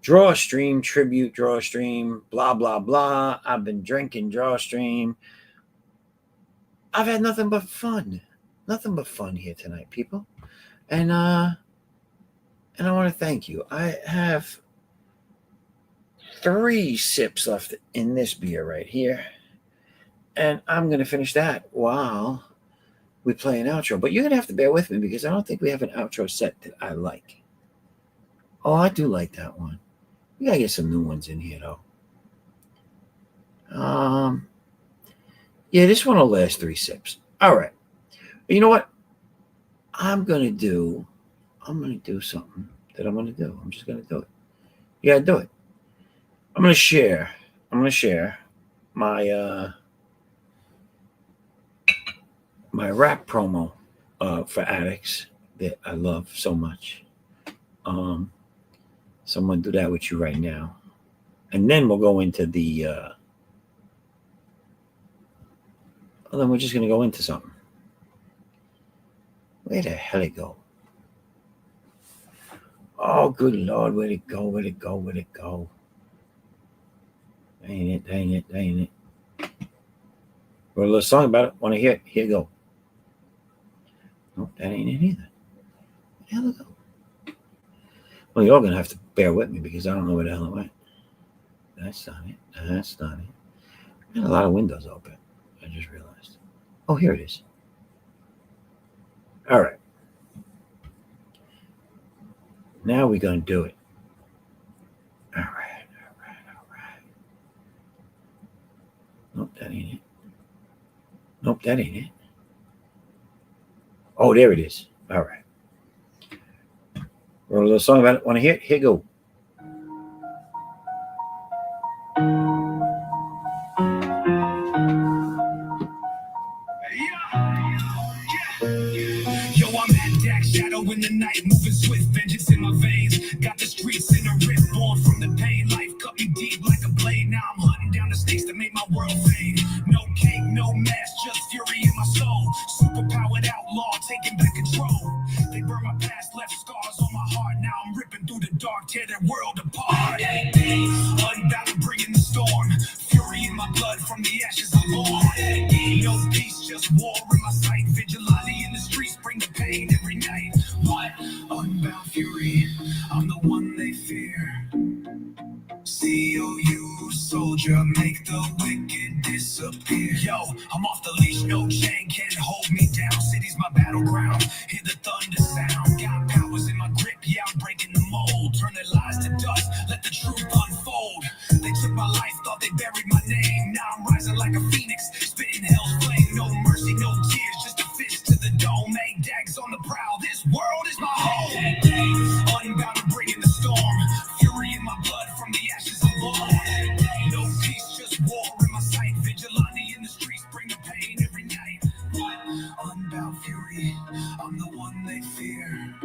Draw stream, tribute, draw stream, blah, blah, blah. I've been drinking, draw stream. I've had nothing but fun. Nothing but fun here tonight, people. And I want to thank you. I have 3 sips left in this beer right here. And I'm going to finish that while we play an outro. But you're going to have to bear with me because I don't think we have an outro set that I like. Oh, I do like that one. We got to get some new ones in here, though. Yeah, this one will last 3 sips. All right. You know what? I'm going to do something that I'm going to do. I'm just going to do it. You got to do it. I'm going to share my my rap promo for addicts that I love so much. So I'm going to do that with you right now. And then we'll go into then we're just going to go into something. Where the hell it go? Oh, good Lord, where'd it go? Where'd it go? Where'd it go? Dang it, dang it, dang it. Wrote a little song about it. Want to hear it? Here you go. Nope, that ain't it either. Where the hell it go? Well, you're all going to have to bear with me because I don't know where the hell it went. That's not it. That's not it. I had a lot of windows open. I just realized. Oh, here it is. All right. Now we're going to do it. All right. Nope, that ain't it. Nope, that ain't it. Oh, there it is. All right. Wrote a little song about it. Want to hear it? Here you go. Yo, I'm at Dak Shadow in the night, moving swift, vengeance in my veins. Got the streets in a rip, born from the pain. Life cut me deep like a blade. Now I'm hunting down the snakes that make my world fade. No cake, no mask, just fury in my soul. Superpowered outlaw, taking back control. They burn my past, left scars on my heart. Now I'm ripping through the dark, tear their world apart. Unbound, bringing the storm. Fury in my blood, from the ashes I'm born. No peace, just war in my sight. Vigilante in the streets, bring the pain every night. What? Unbound fury, I'm the one they fear. C.O.U. soldier, make the wicked disappear. Yo, I'm off the leash, no chain can hold me down. City's my battleground, hear the thunder sound. Got powers in my grip, yeah, I'm breaking the mold. Turn their lies to dust, let the truth unfold. They took my life, thought they buried my name. Now I'm rising like a phoenix, spitting hell's flame. No mercy, no tears, just a fist to the dome. Make dags on the prowl, this world is my home. Unbound and bringing the storm. Fury in my blood, from the ashes I'm born. No peace, just war in my sight. Vigilante in the streets, bring the pain every night. What? Unbound fury, I'm the one they fear.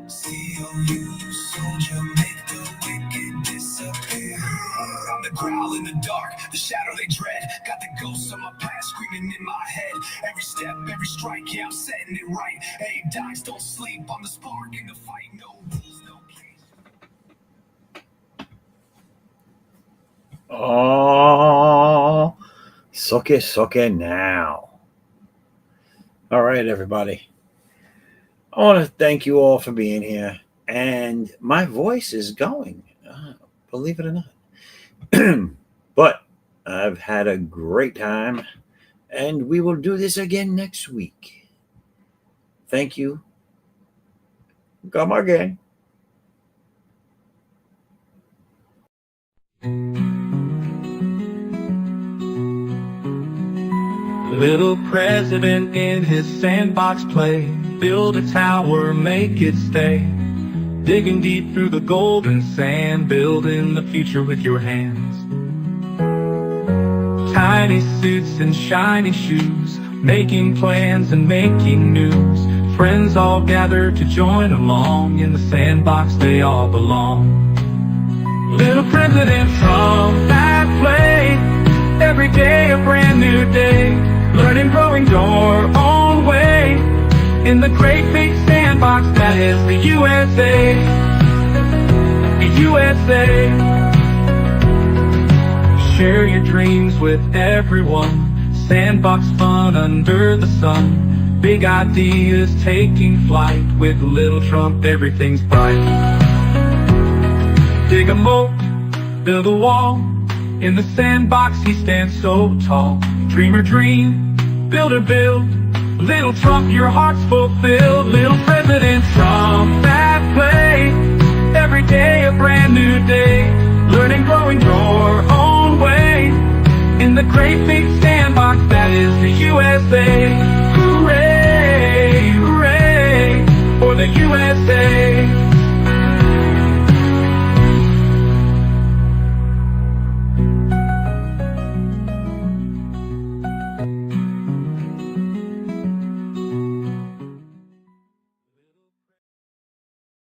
C.O.U. soldier, make the wicked disappear. I'm the growl in the dark, the shadow they dread. Got the ghosts of my past screaming in my head. Every step step, every strike, yeah, I'm setting it right. Hey, dice, don't sleep, I'm the spark in the fight. No rules, no cage. Oh, soke now. All right, everybody. I want to thank you all for being here. And my voice is going, believe it or not. But I've had a great time, and we will do this again next week. Thank you. Come again. Little president in his sandbox play, build a tower, make it stay. Digging deep through the golden sand, building the future with your hands. Tiny suits and shiny shoes, making plans and making news. Friends all gather to join along, in the sandbox they all belong. Little president from that play, every day a brand new day. Learning, growing your own way, in the great big sandbox that is the USA. The USA. Share your dreams with everyone, sandbox fun under the sun. Big ideas taking flight, with Little Trump everything's bright. Dig a moat, build a wall, in the sandbox he stands so tall. Dreamer dream, builder build, Little Trump your heart's fulfilled. Little President Trump that play, every day a brand new day. Learning, growing your own way, in the great big sandbox that is the USA. Hooray, hooray, for the USA.